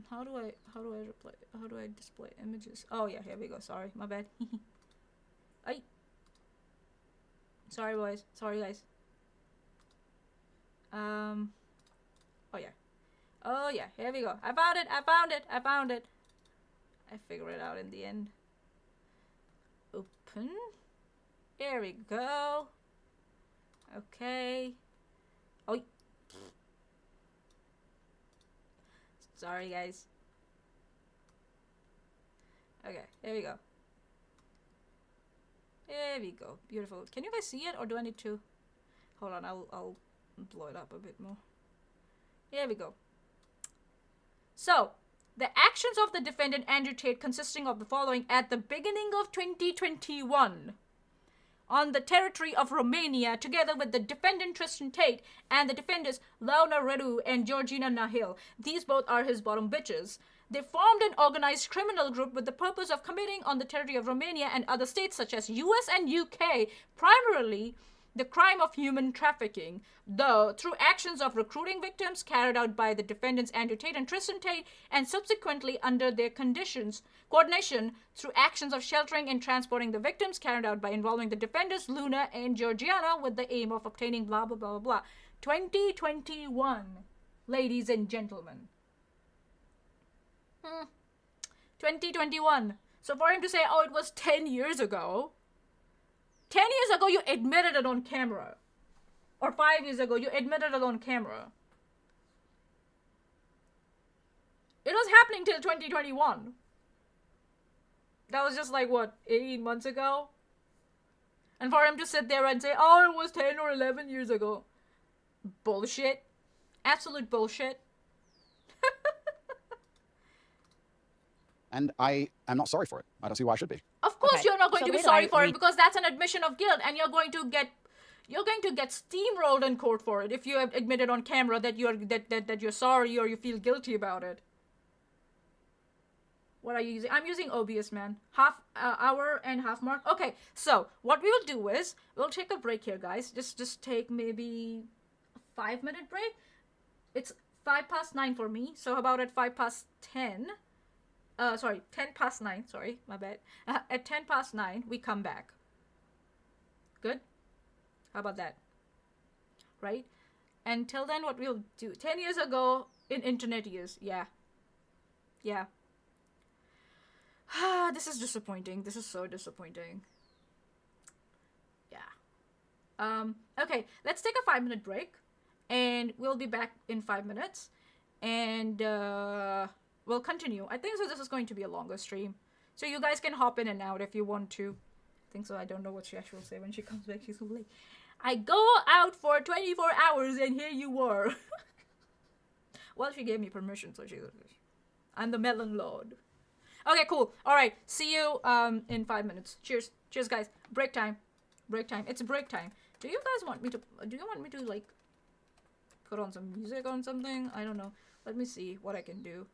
How do I display images? Oh yeah, here we go. Sorry, my bad. Ay. Sorry boys. Sorry guys. Oh yeah, here we go. I found it. I figured it out in the end. Open. There we go. Okay. Oh. Sorry, guys. Okay, here we go. There we go. Beautiful. Can you guys see it, or do I need to? Hold on, I'll blow it up a bit more. Here we go. So, The actions of the defendant Andrew Tate consisting of the following: at the beginning of 2021, on the territory of Romania, together with the defendant Tristan Tate and the defendants Launa Redu and Georgina Nahil. These both are his bottom bitches. They formed an organized criminal group with the purpose of committing on the territory of Romania and other states such as US and UK, primarily the crime of human trafficking, though through actions of recruiting victims carried out by the defendants Andrew Tate and Tristan Tate, and subsequently under their coordination through actions of sheltering and transporting the victims carried out by involving the defendants Luna and Georgiana with the aim of obtaining blah blah blah blah blah. 2021, ladies and gentlemen. 2021. So for him to say, oh, it was 10 years ago. 10 years ago, you admitted it on camera. Or 5 years ago, you admitted it on camera. It was happening till 2021. That was just like, what, 18 months ago? And for him to sit there and say, oh, it was 10 or 11 years ago. Bullshit. Absolute bullshit. And I am not sorry for it. I don't see why I should be. Of course, Okay. you're not going So to be the way that sorry I for it read- because that's an admission of guilt, and you're going to get steamrolled in court for it if you have admitted on camera that you're sorry or you feel guilty about it. What are you using? I'm using OBS, man. Half hour and half mark. Okay, so what we will do is we'll take a break here, guys. Just take maybe a 5-minute break. It's 9:05 for me, so how about at 10:05? Sorry, 9:10. Sorry, my bad. At 9:10, we come back. Good? How about that? Right? Until then, what we'll do. 10 years ago, in internet years. Yeah. Yeah. This is disappointing. This is so disappointing. Yeah. Okay, let's take a 5-minute break. And we'll be back in 5 minutes. And, we'll continue. I think so this is going to be a longer stream. So you guys can hop in and out if you want to. I think so. I don't know what Chesh will say when she comes back. She's so late. I go out for 24 hours and here you were. Well, she gave me permission, so I'm the Melon Lord. Okay, cool. Alright, see you in 5 minutes. Cheers. Cheers, guys. Break time. Break time. It's break time. Do you want me to, like, put on some music on something? I don't know. Let me see what I can do.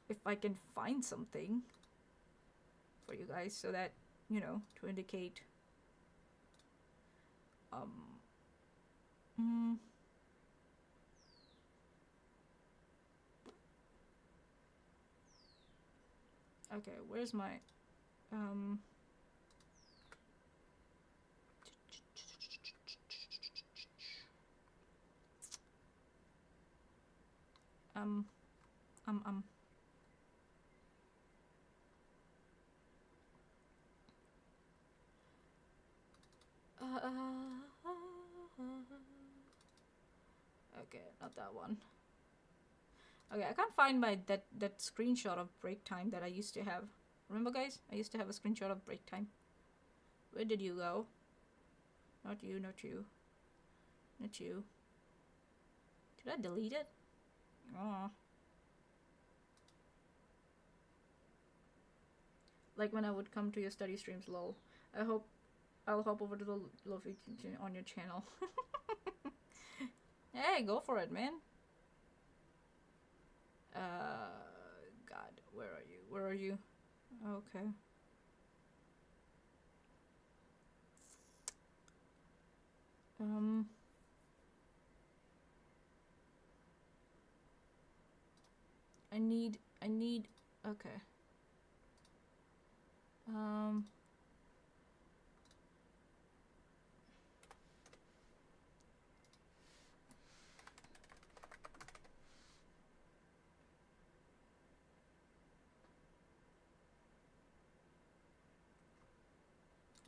If I can find something for you guys so that, you know, to indicate. Okay, where's my, okay, not that one. Okay, I can't find my that screenshot of break time that I used to have. Remember, guys? I used to have a screenshot of break time. Where did you go? Not you, not you. Not you. Did I delete it? Oh. Like when I would come to your study streams, lol. I'll hop over to the Lofi on your channel. Hey, go for it, man. God, where are you? Where are you? Okay. I need, okay.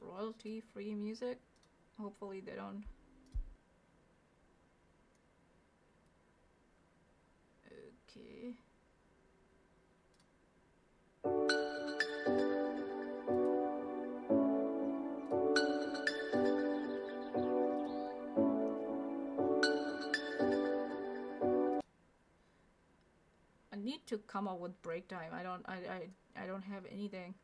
Royalty-free music? Hopefully they don't. Okay. to come up with break time. I don't have anything.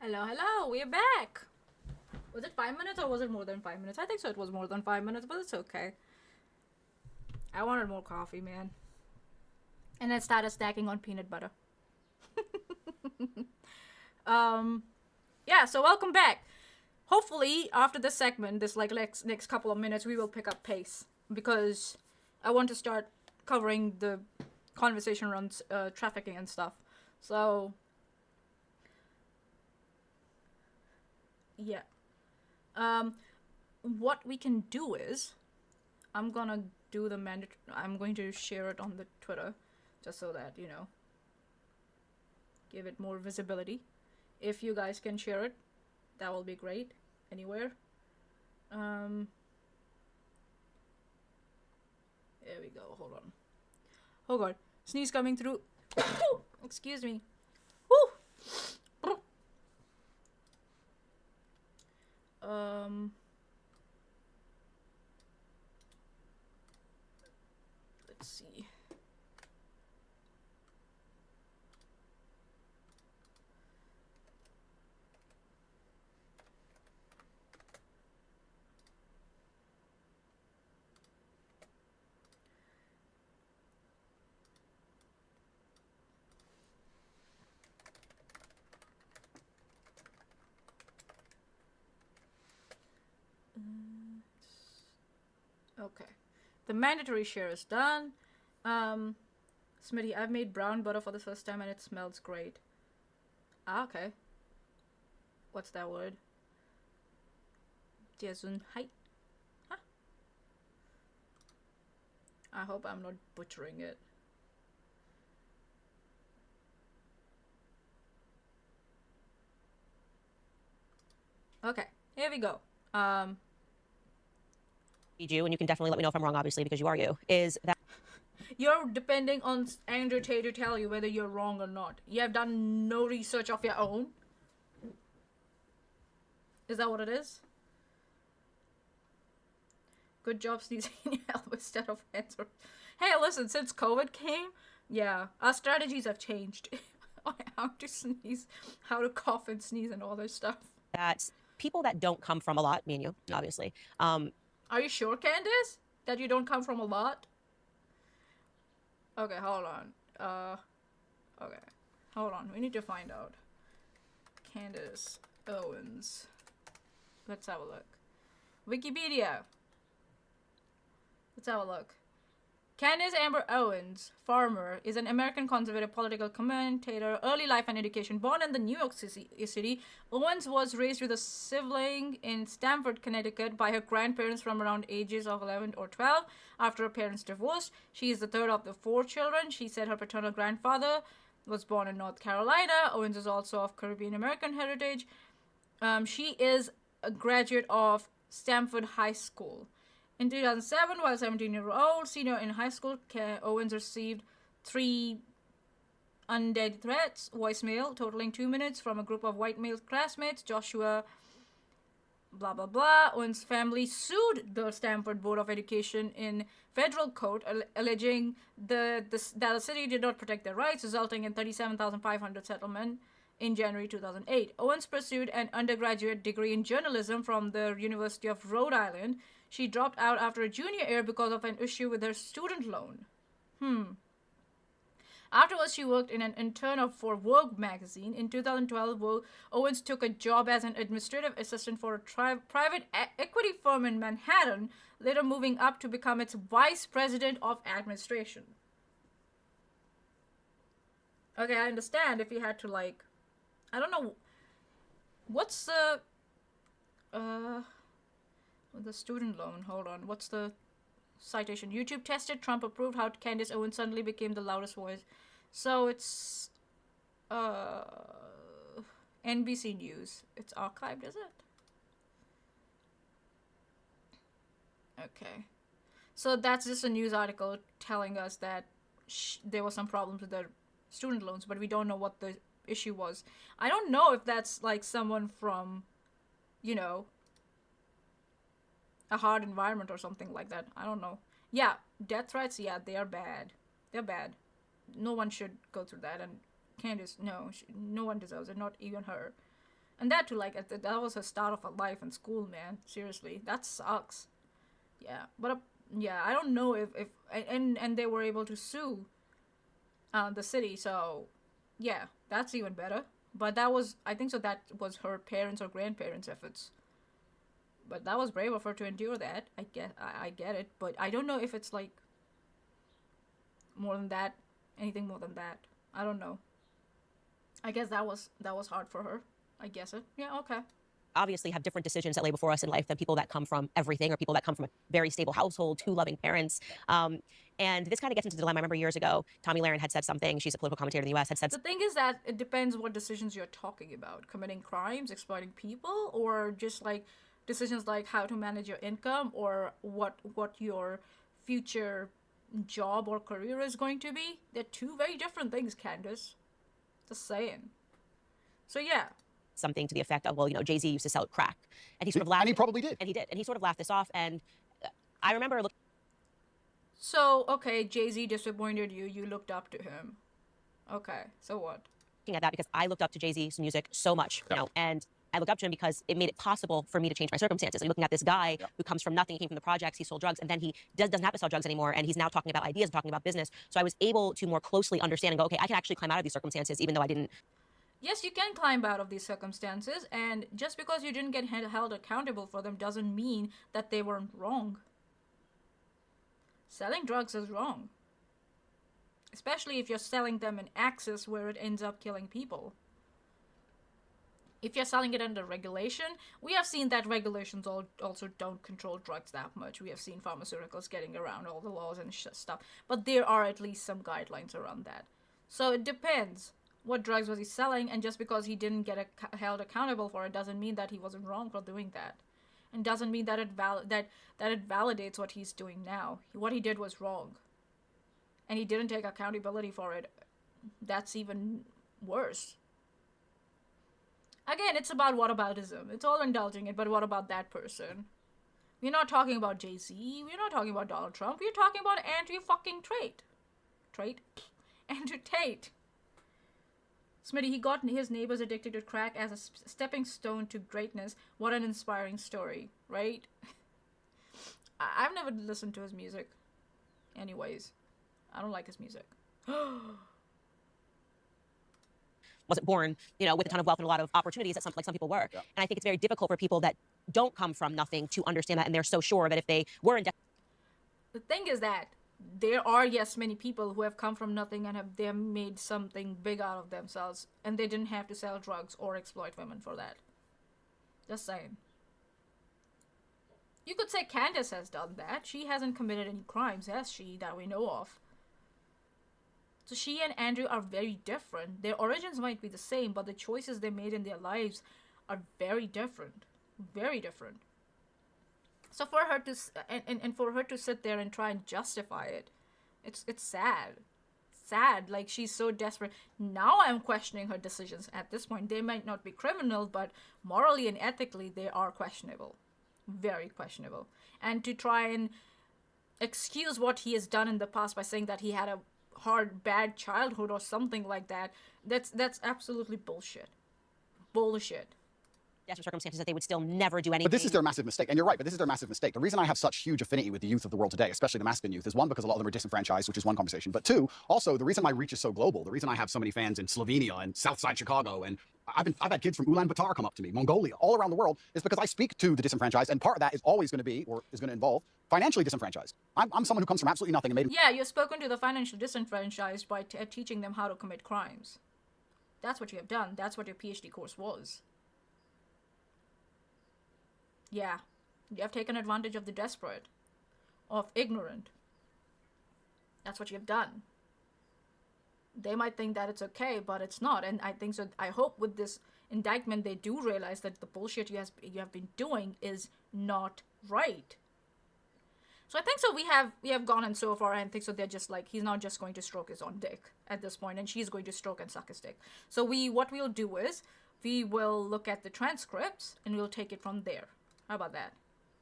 Hello, we're back. Was it 5 minutes or was it more than 5 minutes? I think so, it was more than 5 minutes, but it's okay. I wanted more coffee, man. And I started stacking on peanut butter. Yeah, so welcome back. Hopefully, after this segment, this like next couple of minutes, we will pick up pace. Because I want to start covering the conversation around trafficking and stuff. So... yeah. What we can do is, I'm gonna do the I'm going to share it on the Twitter, just so that, you know, give it more visibility. If you guys can share it, that will be great. Anywhere. There we go. Hold on. Oh god. Sneeze coming through. Excuse me. Woo! Let's see. Okay. The mandatory share is done. Smitty, I've made brown butter for the first time and it smells great. Ah, okay. What's that word? Gesundheit. Huh? I hope I'm not butchering it. Okay, here we go. You, and you can definitely let me know if I'm wrong, obviously, because you are you, is that you're depending on Andrew Tate to tell you whether you're wrong or not. You have done no research of your own. Is that what it is? Good job sneezing in your elbow instead of answer. Hey, listen, since COVID came, yeah, our strategies have changed on how to sneeze, how to cough and sneeze and all this stuff. That's people that don't come from a lot, me and you, obviously. Are you sure, Candace, that you don't come from a lot? Okay, hold on. Okay, hold on. We need to find out. Candace Owens. Let's have a look. Wikipedia. Let's have a look. Candace Amber Owens, farmer, is an American conservative political commentator, early life and education. Born in the New York City, Owens was raised with a sibling in Stamford, Connecticut by her grandparents from around ages of 11 or 12 after her parents divorced. She is the third of the 4 children. She said her paternal grandfather was born in North Carolina. Owens is also of Caribbean American heritage. She is a graduate of Stamford High School. In 2007, while 17-year-old senior in high school, Owens received 3 undead threats, voicemail, totaling 2 minutes from a group of white male classmates. Joshua, blah, blah, blah. Owens' family sued the Stanford Board of Education in federal court, alleging that the city did not protect their rights, resulting in $37,500 settlement in January 2008. Owens pursued an undergraduate degree in journalism from the University of Rhode Island. She dropped out after a junior year because of an issue with her student loan. Afterwards, she worked in an intern for Vogue magazine. In 2012, Owens took a job as an administrative assistant for a private equity firm in Manhattan, later moving up to become its vice president of administration. Okay, I understand if you had to, like, I don't know, what's the student loan, hold on, what's the citation? YouTube tested, Trump approved, how Candace Owens suddenly became the loudest voice. So it's NBC News. It's archived, is it? Okay. So that's just a news article telling us that there were some problems with the student loans, but we don't know what the issue was. I don't know if that's like someone from, you know, a hard environment or something like that. I don't know. Yeah, death threats, yeah, they are bad. They're bad. No one should go through that, and Candace, no, no one deserves it, not even her. And that too, like, that was the start of her life in school, man. Seriously, that sucks. Yeah, but yeah, I don't know if and they were able to sue the city, so yeah, that's even better. But that was, I think so, that was her parents or grandparents' efforts. But that was brave of her to endure that. I get it, but I don't know if it's like more than that, anything more than that. I don't know. I guess that was hard for her. I guess it. Yeah, okay. Obviously have different decisions that lay before us in life than people that come from everything or people that come from a very stable household, two loving parents. And this kind of gets into the dilemma. I remember years ago, Tommy Lahren had said something. She's a political commentator in the U.S. had said. The thing is that it depends what decisions you're talking about. Committing crimes, exploiting people, or just like decisions like how to manage your income or what your future job or career is going to be. They're two very different things, Candace. Just saying. So yeah. Something to the effect of, well, you know, Jay-Z used to sell crack. And he sort of laughed. And he probably did. And he did. And he sort of laughed this off. And I remember looking. So, okay, Jay-Z disappointed you. You looked up to him. Okay, so what? At that because I looked up to Jay-Z's music so much, you know, and I looked up to him because it made it possible for me to change my circumstances. And looking at this guy who comes from nothing, he came from the projects, he sold drugs, and then he doesn't have to sell drugs anymore, and he's now talking about ideas, talking about business. So I was able to more closely understand and go, okay, I can actually climb out of these circumstances, even though I didn't. Yes, you can climb out of these circumstances, and just because you didn't get held accountable for them doesn't mean that they weren't wrong. Selling drugs is wrong. Especially if you're selling them in access where it ends up killing people. If you're selling it under regulation, we have seen that regulations also don't control drugs that much. We have seen pharmaceuticals getting around all the laws and stuff. But there are at least some guidelines around that. So it depends. What drugs was he selling? And just because he didn't get held accountable for it doesn't mean that he wasn't wrong for doing that. And doesn't mean that it validates what he's doing now. What he did was wrong. And he didn't take accountability for it. That's even worse. Again, it's about whataboutism. It's all indulging it, but what about that person? We're not talking about Jay-Z. We're not talking about Donald Trump. We're talking about Andrew fucking Tate. Andrew Tate. Smitty, he got his neighbors addicted to crack as a stepping stone to greatness. What an inspiring story, right? I've never listened to his music. Anyways, I don't like his music. Wasn't born, you know, with a ton of wealth and a lot of opportunities that some people were. Yeah. And I think it's very difficult for people that don't come from nothing to understand that, and they're so sure that if they were in debt. The thing is that there are, yes, many people who have come from nothing and they have made something big out of themselves, and they didn't have to sell drugs or exploit women for that. Just saying. You could say Candace has done that. She hasn't committed any crimes, has she, that we know of? So she and Andrew are very different. Their origins might be the same, but the choices they made in their lives are very different. Very different. So for her to and for her to sit there and try and justify it, it's sad. Sad. Like, she's so desperate. Now I'm questioning her decisions at this point. They might not be criminal, but morally and ethically they are questionable. Very questionable. And to try and excuse what he has done in the past by saying that he had a bad childhood or something like that, that's absolutely bullshit. Bullshit. Desperate circumstances that they would still never do anything. But this is their massive mistake. And you're right, but this is their massive mistake. The reason I have such huge affinity with the youth of the world today, especially the masculine youth, is one, because a lot of them are disenfranchised, which is one conversation. But two, also, the reason my reach is so global, the reason I have so many fans in Slovenia and Southside Chicago, and I've had kids from Ulaanbaatar come up to me, Mongolia, all around the world, is because I speak to the disenfranchised, and part of that is always going to be, or is going to involve, financially disenfranchised. I'm someone who comes from absolutely nothing and made... Yeah, you've spoken to the financially disenfranchised by teaching them how to commit crimes. That's what you have done. That's what your PhD course was. Yeah, you have taken advantage of the desperate, of ignorant. That's what you have done. They might think that it's okay, but it's not. And I think so. I hope with this indictment, they do realize that the bullshit you have been doing is not right. So I think so we have gone and so far, and I think so they're just like, he's not just going to stroke his own dick at this point, and she's going to stroke and suck his dick. So what we'll do is we will look at the transcripts and we'll take it from there. How about that?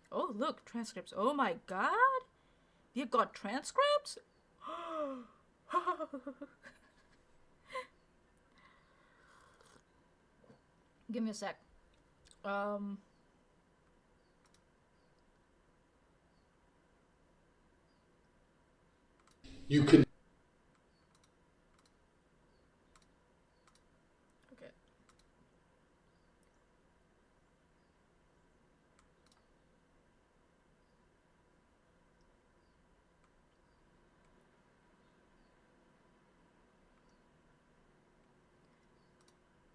Oh, look, transcripts. Oh my god. We've got transcripts? Give me a sec. You can. Okay.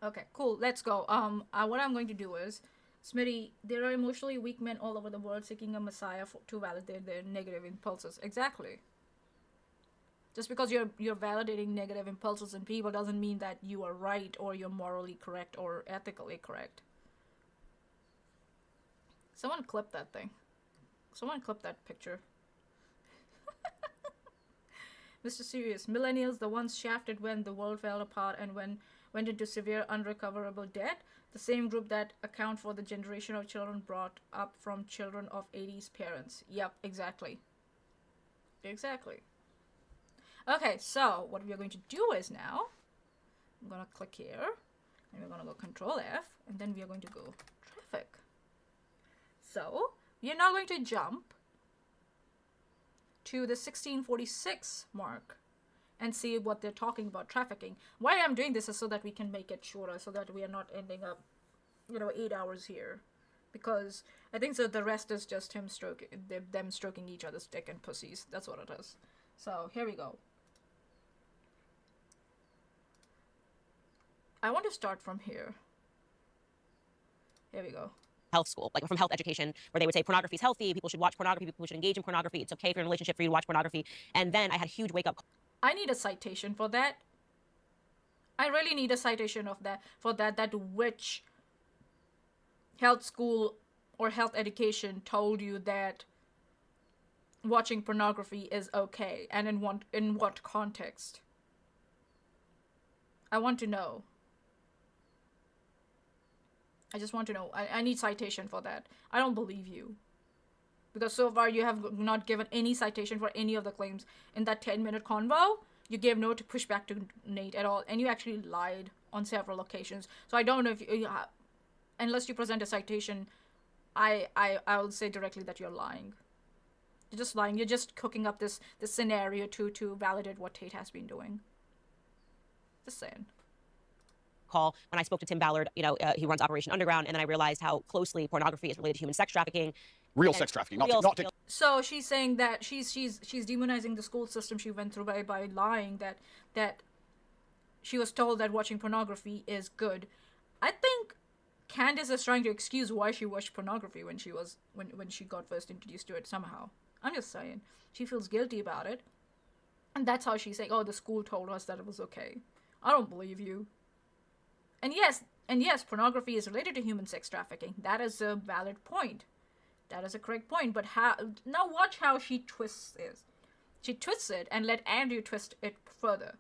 Okay, cool. Let's go. What I'm going to do is, Smitty, there are emotionally weak men all over the world seeking a messiah to validate their negative impulses. Exactly. Just because you're validating negative impulses in people doesn't mean that you are right or you're morally correct or ethically correct. Someone clip that thing. Someone clip that picture. Mr. Serious, millennials, the ones shafted when the world fell apart and went into severe unrecoverable debt, the same group that account for the generation of children brought up from children of 80s parents. Yep, exactly. Exactly. Okay, so what we are going to do is now, I'm going to click here, and we're going to go Control F, and then we are going to go Traffic. So, we are now going to jump to the 1646 mark and see what they're talking about trafficking. Why I'm doing this is so that we can make it shorter, so that we are not ending up, 8 hours here. Because I think so the rest is just them stroking each other's dick and pussies. That's what it is. So, here we go. I want to start from here. Here we go. Health school, like from health education, where they would say pornography is healthy, people should watch pornography, people should engage in pornography, it's okay if you're in a relationship for you to watch pornography. And then I had a huge wake-up call. I need a citation for that. I really need a citation of that, that which health school or health education told you that watching pornography is okay, and in what context. I want to know. I just want to know. I need citation for that. I don't believe you. Because so far you have not given any citation for any of the claims. In that 10-minute convo, you gave no pushback to Nate at all. And you actually lied on several occasions. So I don't know if you unless you present a citation, I will say directly that you're lying. You're just lying. You're just cooking up this scenario to validate what Tate has been doing. Just saying. Call when I spoke to Tim Ballard, he runs Operation Underground, and then I realized how closely pornography is related to human sex trafficking. Real sex trafficking, not So she's saying that she's demonizing the school system she went through by lying that she was told that watching pornography is good. I think Candace is trying to excuse why she watched pornography when she got first introduced to it somehow. I'm just saying. She feels guilty about it. And that's how she's saying, oh, the school told us that it was okay. I don't believe you. And yes, pornography is related to human sex trafficking. That is a valid point. That is a correct point. But now watch how she twists it. She twists it and let Andrew twist it further.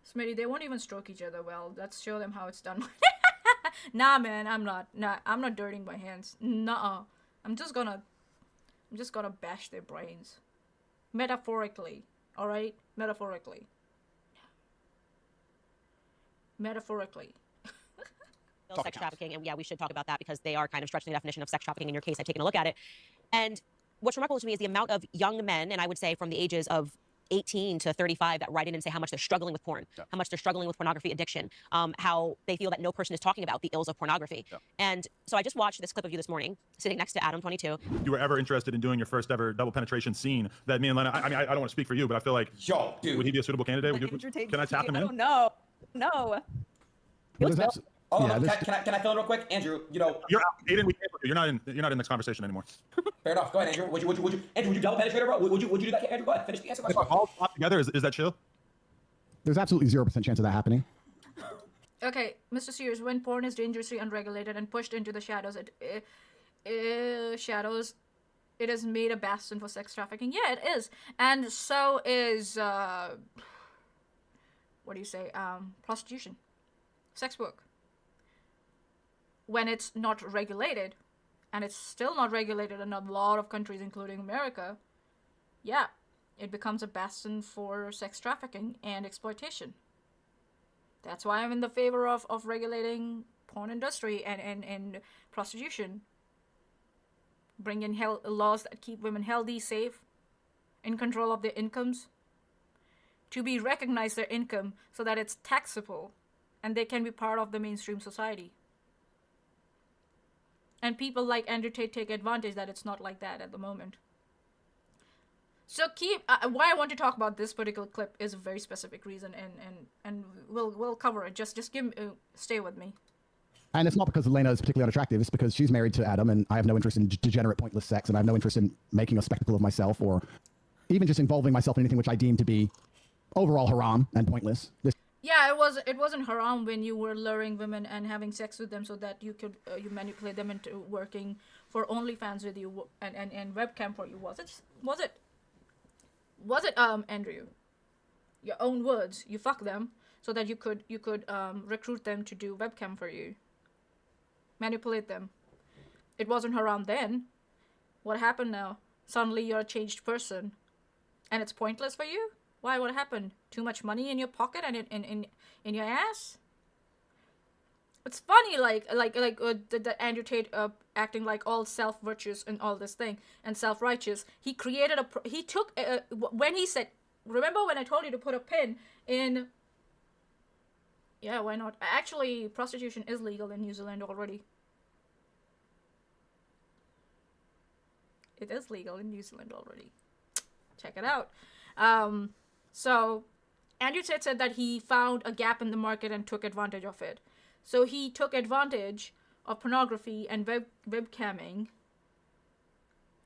Smitty, they won't even stroke each other well. Let's show them how it's done. Nah, man, I'm not. Nah, I'm not dirtying my hands. Nuh-uh. I'm just gonna bash their brains. Metaphorically. Alright? Metaphorically. Sex trafficking, and yeah, we should talk about that because they are kind of stretching the definition of sex trafficking. In your case, I've taken a look at it. And what's remarkable to me is the amount of young men, and I would say from the ages of 18 to 35, that write in and say how much they're struggling with porn, how much they're struggling with pornography addiction, how they feel that no person is talking about the ills of pornography. And so I just watched this clip of you this morning, sitting next to Adam 22. If you were ever interested in doing your first ever double penetration scene, that me and Lena, I mean, I don't want to speak for you, but I feel like, yo, dude, would he be a suitable candidate? Can I tap him in? I don't know. No. Can I fill in real quick, Andrew? You're out. Aiden, we can't. You're not in this conversation anymore. Fair enough. Go ahead, Andrew. Andrew, would you double penetrate her, bro? Would you do that, Andrew? Go ahead. Finish the answer. If we're all popped together, is that chill? There's absolutely 0% chance of that happening. Okay, Mr. Sears, when porn is dangerously unregulated and pushed into the shadows, it has made a bastion for sex trafficking. Yeah, it is. And so is, what do you say, prostitution, sex work. When it's not regulated, and it's still not regulated in a lot of countries, including America, yeah, it becomes a bastion for sex trafficking and exploitation. That's why I'm in the favor of regulating porn industry and prostitution. Bring in laws that keep women healthy, safe, in control of their incomes. To be recognized their income so that it's taxable and they can be part of the mainstream society. And people like Andrew Tate take advantage that it's not like that at the moment. So why I want to talk about this particular clip is a very specific reason, and we'll cover it. Just stay with me. And it's not because Elena is particularly unattractive. It's because she's married to Adam, and I have no interest in degenerate, pointless sex, and I have no interest in making a spectacle of myself, or even just involving myself in anything which I deem to be overall haram and pointless. Yeah, it wasn't haram when you were luring women and having sex with them so that you could you manipulate them into working for OnlyFans with you and webcam for you. Was it Andrew? Your own words. You fuck them so that you could recruit them to do webcam for you. Manipulate them. It wasn't haram then. What happened now? Suddenly you're a changed person, and it's pointless for you? Why? What happened? Too much money in your pocket and in your ass? It's funny, the Andrew Tate acting like all self-virtuous and all this thing and self-righteous. He created he took when he said, remember when I told you to put a pin in? Yeah, why not? Actually, prostitution is legal in New Zealand already. It is legal in New Zealand already. Check it out. So Andrew Tate said that he found a gap in the market and took advantage of it. So he took advantage of pornography and webcamming,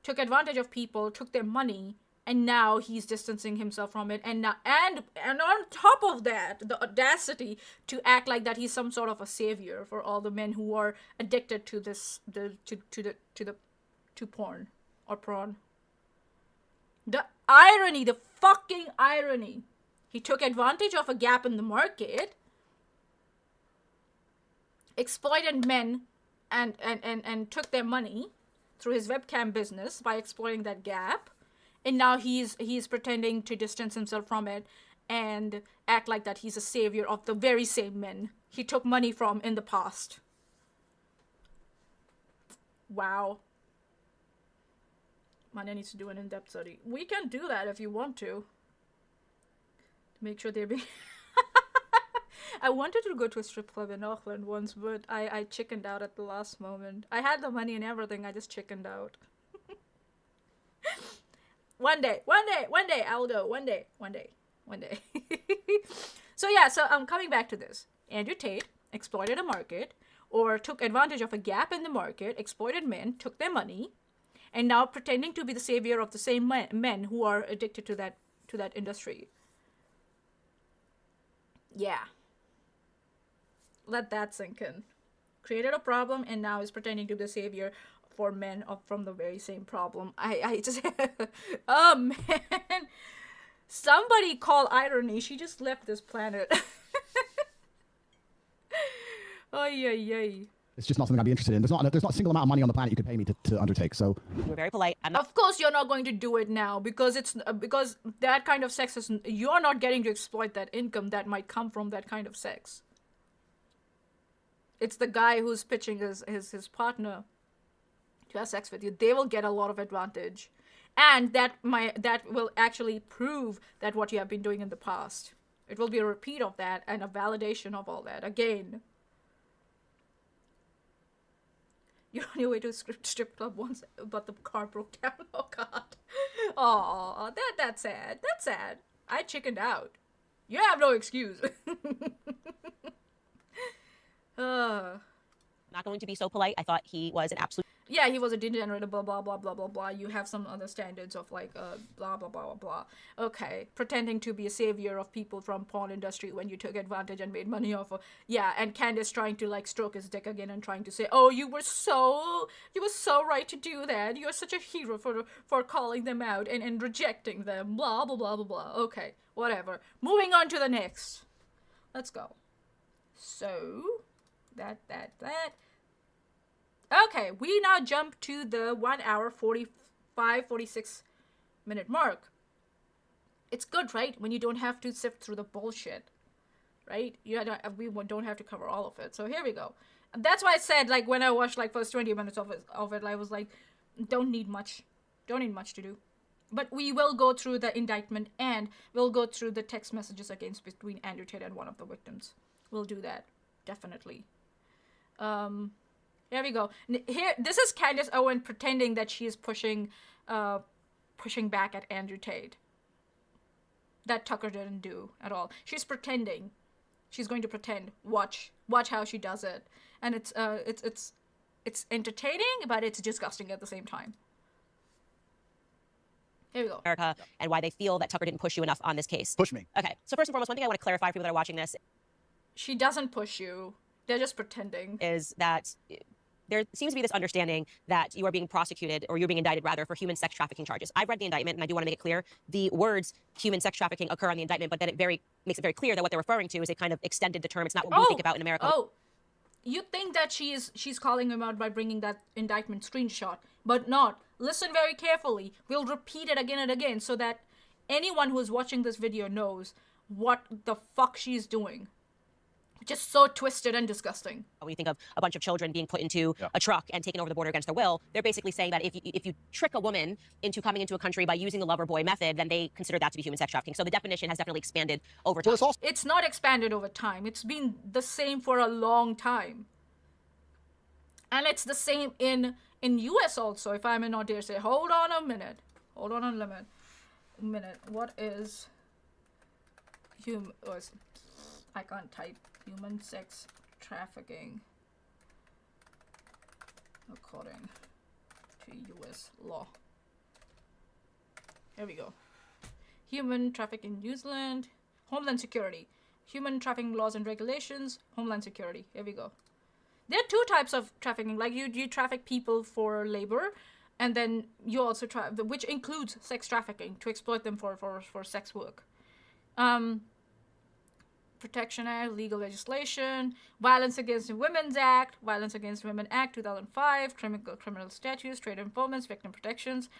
took advantage of people, took their money, and now he's distancing himself from it. And on top of that, the audacity to act like that he's some sort of a savior for all the men who are addicted to this, to porn or prawn. The irony, the fucking irony. He took advantage of a gap in the market, exploited men, and took their money through his webcam business by exploiting that gap, and now he's pretending to distance himself from it and act like that he's a savior of the very same men he took money from in the past. Wow. Mania needs to do an in-depth study. We can do that if you want to make sure they're being... I wanted to go to a strip club in Auckland once, but I chickened out at the last moment. I had the money and everything, I just chickened out. One day, I'll go. One day. So yeah, coming back to this. Andrew Tate exploited a market, or took advantage of a gap in the market, exploited men, took their money, and now pretending to be the savior of the same men who are addicted to that industry. Yeah. Let that sink in. Created a problem and now is pretending to be the savior for men from the very same problem. I just... Oh, man. Somebody call irony. She just left this planet. Oy. It's just not something I'd be interested in. There's not a single amount of money on the planet you could pay me to undertake. So You're very polite. Of course you're not going to do it now because because that kind of sex is... You're not getting to exploit that income that might come from that kind of sex. It's the guy who's pitching his partner to have sex with you. They will get a lot of advantage. And that will actually prove that what you have been doing in the past. It will be a repeat of that and a validation of all that again. You're on your way to a strip club once, but the car broke down. Oh, God. Aw, that's sad. That's sad. I chickened out. You have no excuse. Not going to be so polite. I thought he was an absolute... yeah, he was a degenerate, blah, blah, blah, blah, blah, blah. You have some other standards of like, blah, blah, blah, blah, blah. Okay, pretending to be a savior of people from porn industry when you took advantage and made money off of, yeah, and Candace trying to like stroke his dick again and trying to say, oh, you were so right to do that. You're such a hero for calling them out and rejecting them, blah, blah, blah, blah, blah. Okay, whatever. Moving on to the next. Let's go. So, that. Okay, we now jump to the 1 hour 46 minute mark. It's good, right? When you don't have to sift through the bullshit, right? We don't have to cover all of it. So here we go. And that's why I said, like, when I watched like first 20 minutes of it, I was like, don't need much to do. But we will go through the indictment and we'll go through the text messages between Andrew Tate and one of the victims. We'll do that, definitely. Here we go. This is Candace Owen pretending that she is pushing back at Andrew Tate. That Tucker didn't do at all. She's pretending. She's going to pretend. Watch how she does it, and it's entertaining, but it's disgusting at the same time. Here we go. America and why they feel that Tucker didn't push you enough on this case. Push me. Okay, so first and foremost, one thing I want to clarify for people that are watching this She doesn't push you. They're just pretending. Is that there seems to be this understanding that you are being prosecuted, or you're being indicted rather, for human sex trafficking charges. I've read the indictment, and I do want to make it clear. The words human sex trafficking occur on the indictment, but then it makes it very clear that what they're referring to is a kind of extended the term. It's not what we think about in America. Oh, you think that she's calling him out by bringing that indictment screenshot, but not. Listen very carefully. We'll repeat it again and again so that anyone who is watching this video knows what the fuck she's doing. Just so twisted and disgusting. When you think of a bunch of children being put into a truck and taken over the border against their will, they're basically saying that if you trick a woman into coming into a country by using the lover boy method, then they consider that to be human sex trafficking. So the definition has definitely expanded over time. Well, it's not expanded over time. It's been the same for a long time. And it's the same in US also, if I may not dare say. Hold on a minute. What is I can't type. Human sex trafficking according to US law. Here we go. Human trafficking New Zealand. Homeland Security. Human trafficking laws and regulations. Homeland Security. Here we go. There are two types of trafficking. Like you traffic people for labor, and then you also which includes sex trafficking, to exploit them for sex work. Protection Act, legal legislation, Violence Against Women's Act, Violence Against Women Act 2005, criminal statutes, trade informants, victim protections,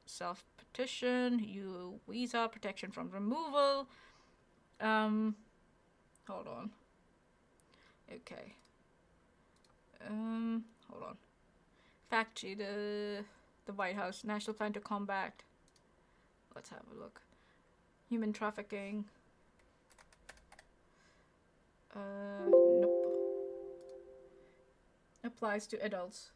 self-petition, visa, protection from removal. Hold on. Okay. Hold on. Fact sheet, the White House, National Plan to Combat. Let's have a look. Human trafficking. Nope. Applies to adults.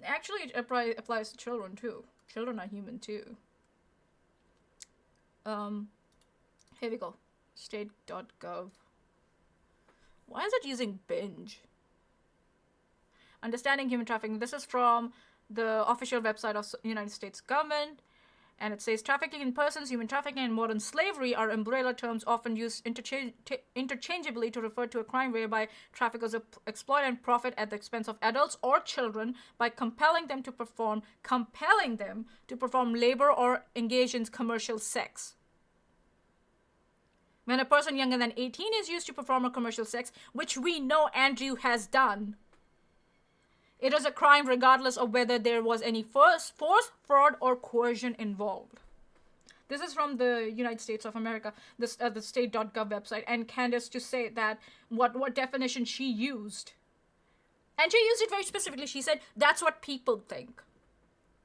Actually, it applies to children too. Children are human too. Here we go. State.gov. Why is it using binge? Understanding human trafficking. This is from the official website of United States government. And it says, trafficking in persons, human trafficking, and modern slavery are umbrella terms often used interchangeably to refer to a crime whereby traffickers exploit and profit at the expense of adults or children by compelling them to perform labor or engage in commercial sex. When a person younger than 18 is used to perform a commercial sex, which we know Andrew has done, it is a crime regardless of whether there was any force, fraud, or coercion involved. This is from the United States of America, the state.gov website, and Candace to say that what definition she used. And she used it very specifically. She said, that's what people think.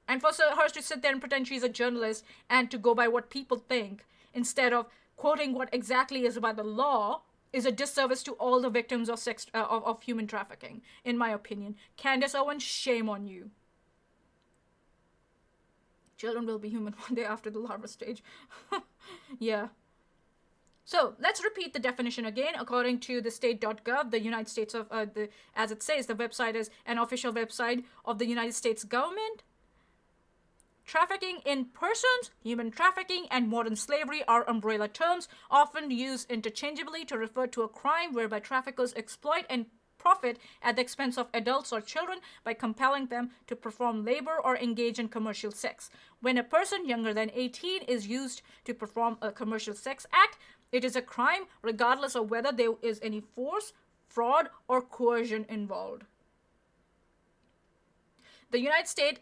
And for her to sit there and pretend she's a journalist and to go by what people think, instead of quoting what exactly is by the law, is a disservice to all the victims of of human trafficking, in my opinion. Candace Owen, shame on you. Children will be human one day after the larva stage. Yeah. So let's repeat the definition again. According to the state.gov, the United States of, as it says, the website is an official website of the United States government. Trafficking in persons, human trafficking, and modern slavery are umbrella terms often used interchangeably to refer to a crime whereby traffickers exploit and profit at the expense of adults or children by compelling them to perform labor or engage in commercial sex. When a person younger than 18 is used to perform a commercial sex act, it is a crime regardless of whether there is any force, fraud, or coercion involved. The United States,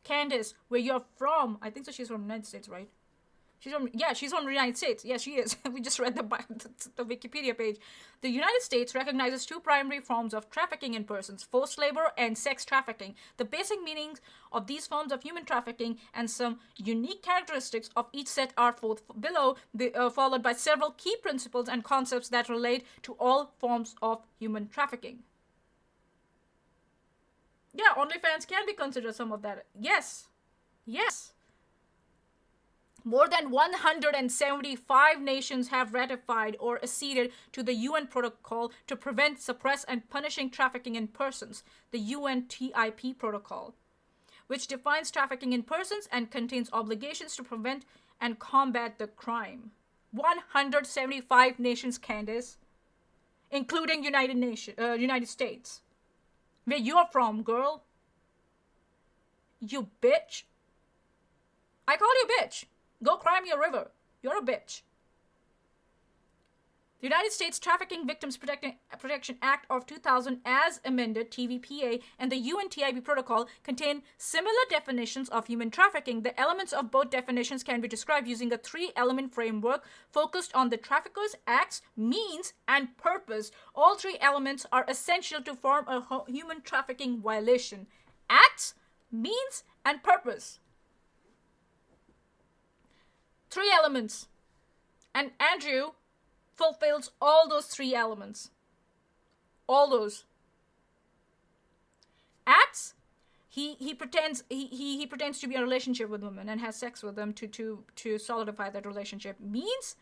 Candace, where you're from. I think so. She's from the United States, right? She's from the United States. Yeah, she is. We just read the Wikipedia page. The United States recognizes two primary forms of trafficking in persons: forced labor and sex trafficking. The basic meanings of these forms of human trafficking and some unique characteristics of each set are below, followed by several key principles and concepts that relate to all forms of human trafficking. Yeah, OnlyFans can be considered some of that. Yes. Yes. More than 175 nations have ratified or acceded to the UN Protocol to prevent, suppress, and punishing trafficking in persons, the UNTIP Protocol, which defines trafficking in persons and contains obligations to prevent and combat the crime. 175 nations, Candace, including United States. Where you're from, girl. You bitch. I call you bitch. Go cry me a river. You're a bitch. The United States Trafficking Victims Protection Act of 2000, as amended, TVPA, and the UNTIP Protocol contain similar definitions of human trafficking. The elements of both definitions can be described using a three-element framework focused on the trafficker's acts, means, and purpose. All three elements are essential to form a human trafficking violation: acts, means, and purpose. Three elements. And Andrew fulfills all those three elements. All those. Acts, he pretends to be in a relationship with women and has sex with them to solidify that relationship. Means,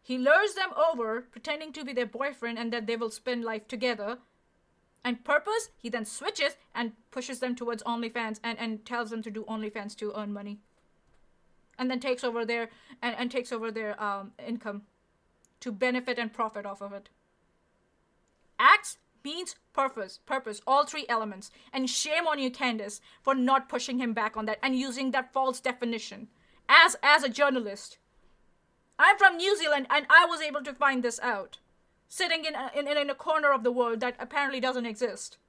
he lures them over pretending to be their boyfriend and that they will spend life together. And purpose, he then switches and pushes them towards OnlyFans and tells them to do OnlyFans to earn money. And then takes over their income to benefit and profit off of it. Acts, means, purpose, all three elements. And shame on you, Candace, for not pushing him back on that and using that false definition. As a journalist, I'm from New Zealand and I was able to find this out, sitting in a corner of the world that apparently doesn't exist.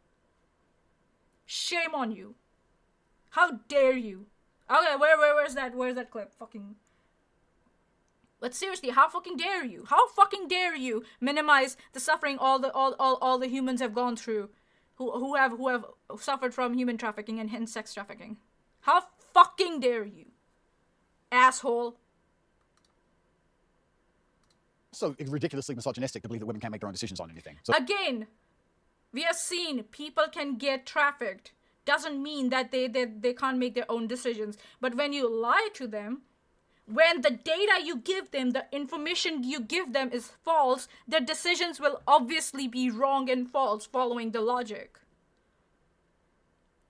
Shame on you. How dare you? Okay, where's that clip? Fucking. But seriously, how fucking dare you? How fucking dare you minimize the suffering all the humans have gone through, who have suffered from human trafficking and hence sex trafficking? How fucking dare you, asshole? So ridiculously misogynistic to believe that women can't make their own decisions on anything. So again, we have seen people can get trafficked. Doesn't mean that they can't make their own decisions. But when you lie to them, when the data you give them, the information you give them is false, their decisions will obviously be wrong and false following the logic.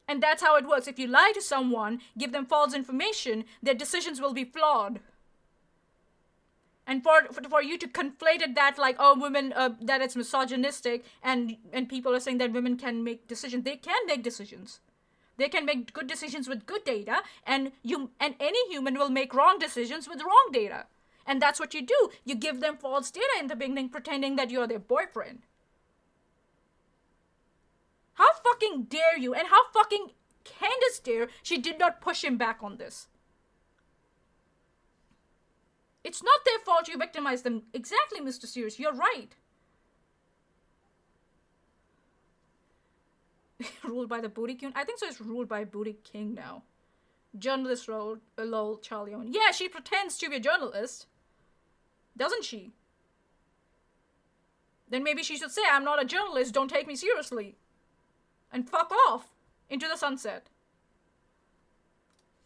And that's how it works. If you lie to someone, give them false information, their decisions will be flawed. And for you to conflate it that like, oh, women, that it's misogynistic, and people are saying that women can make decisions. They can make decisions. They can make good decisions with good data, and any human will make wrong decisions with wrong data. And that's what you do. You give them false data in the beginning, pretending that you're their boyfriend. How fucking dare you? And how fucking Candace dare? She did not push him back on this. It's not their fault you victimized them. Exactly, Mr. Sears. You're right. Ruled by the Booty King? I think so. It's ruled by Booty King now. Journalist role, lol, Charlie Owen. Yeah, she pretends to be a journalist. Doesn't she? Then maybe she should say, I'm not a journalist. Don't take me seriously. And fuck off into the sunset.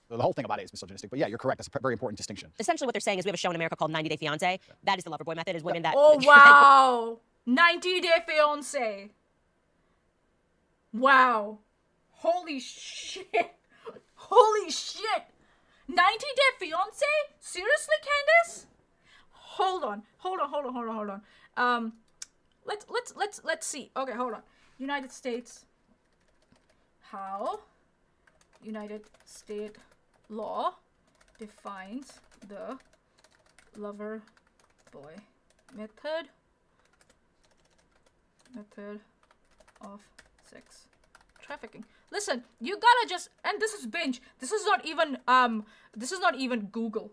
the whole thing about it is misogynistic. But yeah, you're correct. That's a very important distinction. Essentially, what they're saying is we have a show in America called 90 Day Fiance. That is the lover boy method. Is women that. Oh wow, 90 Day Fiance. Wow, holy shit, holy shit. 90 Day Fiance? Seriously, Candace? Hold on. Let's see. Okay, hold on. United States. How United States law defines the lover boy method of sex trafficking. Listen, you gotta just, and this is binge. This is not even Google.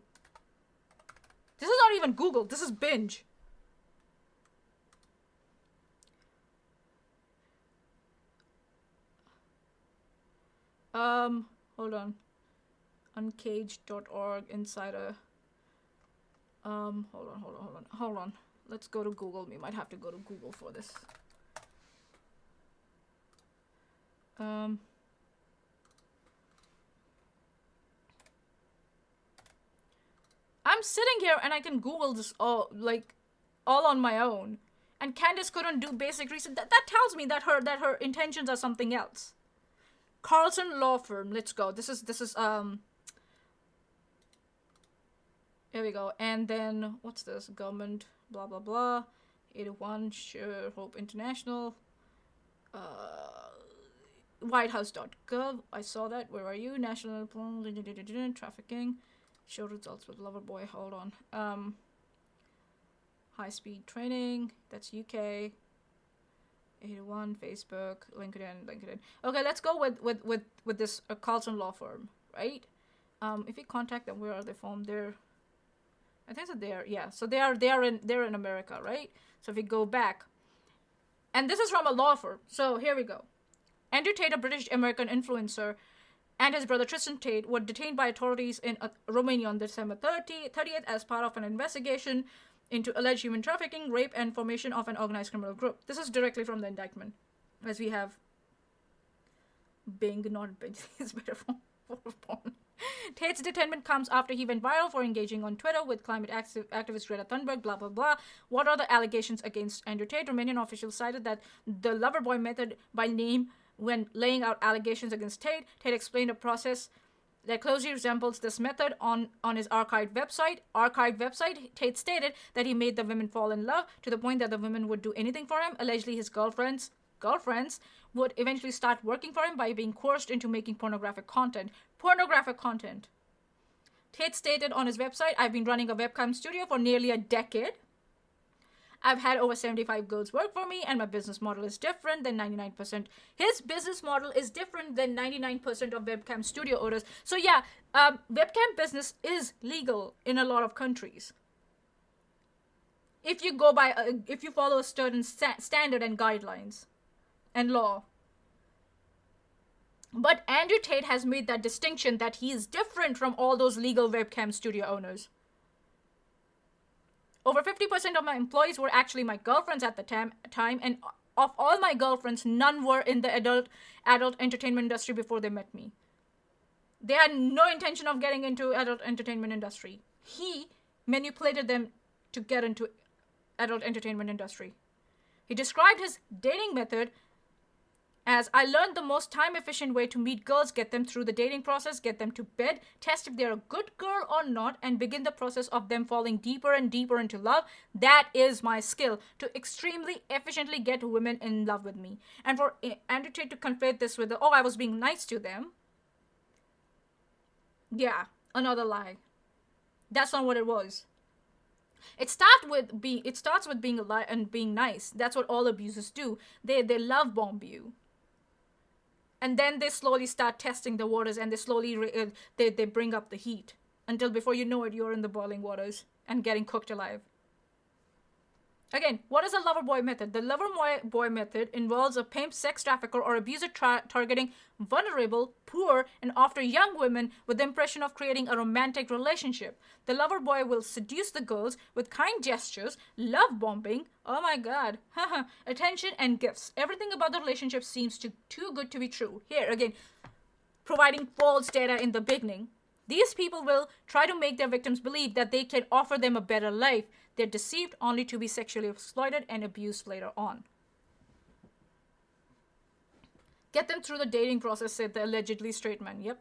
This is not even Google. This is binge. Hold on. Uncaged.org insider. Hold on. Let's go to Google. We might have to go to Google for this. I'm sitting here and I can Google this all on my own. And Candace couldn't do basic research. That tells me that her intentions are something else. Carlson Law Firm. Let's go. This is here we go. And then what's this? Government blah blah blah. 81 Sure Hope International. Whitehouse.gov. I saw that. Where are you? National Trafficking. Show results with Loverboy. Hold on. High speed training. That's UK. 81 Facebook. LinkedIn. Okay, let's go with this Carlson Law Firm, right? If we contact them, where are they from? I think so. Yeah. So they're in America, right? So if we go back, and this is from a law firm. So here we go. Andrew Tate, a British-American influencer, and his brother Tristan Tate were detained by authorities in Romania on December 30th as part of an investigation into alleged human trafficking, rape, and formation of an organized criminal group. This is directly from the indictment, as we have Bing, not Bing, is better for porn. Tate's detainment comes after he went viral for engaging on Twitter with climate activist Greta Thunberg, blah, blah, blah. What are the allegations against Andrew Tate? Romanian officials cited that the Loverboy method by name when laying out allegations against Tate. Tate explained a process that closely resembles this method on his archived website. Tate stated that he made the women fall in love to the point that the women would do anything for him. Allegedly, his girlfriends would eventually start working for him by being coerced into making pornographic content. Tate stated on his website, I've been running a webcam studio for nearly a decade. I've had over 75 girls work for me, and my business model is different than 99%. His business model is different than 99% of webcam studio owners. So yeah, webcam business is legal in a lot of countries. If you follow a certain standard and guidelines and law. But Andrew Tate has made that distinction that he is different from all those legal webcam studio owners. Over 50% of my employees were actually my girlfriends at the time, and of all my girlfriends, none were in the adult entertainment industry before they met me. They had no intention of getting into adult entertainment industry. He manipulated them to get into adult entertainment industry. He described his dating method as, I learned the most time-efficient way to meet girls, get them through the dating process, get them to bed, test if they're a good girl or not, and begin the process of them falling deeper and deeper into love. That is my skill, to extremely efficiently get women in love with me. And for Andrew Tate to conflate this with, I was being nice to them. Yeah, another lie. That's not what it was. It starts with being a lie and being nice. That's what all abusers do. They love bomb you. And then they slowly start testing the waters, and they slowly they bring up the heat until before you know it, you're in the boiling waters and getting cooked alive. Again, what is a lover boy method? The lover boy method involves a pimp, sex trafficker, or abuser targeting vulnerable, poor, and often young women with the impression of creating a romantic relationship. The lover boy will seduce the girls with kind gestures, love bombing, oh my god, attention, and gifts. Everything about the relationship seems too good to be true. Here, again, providing false data in the beginning These people will try to make their victims believe that they can offer them a better life. They're deceived only to be sexually exploited and abused later on. Get them through the dating process, said the allegedly straight man. Yep.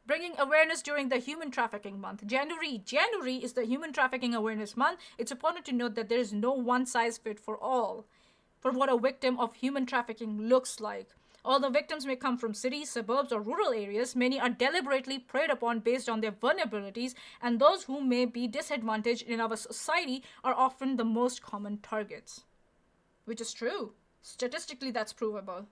Bringing awareness during the Human Trafficking Month. January is the Human Trafficking Awareness Month. It's important to note that there is no one size fit for all for what a victim of human trafficking looks like. Although victims may come from cities, suburbs, or rural areas, many are deliberately preyed upon based on their vulnerabilities, and those who may be disadvantaged in our society are often the most common targets. Which is true. Statistically, that's provable.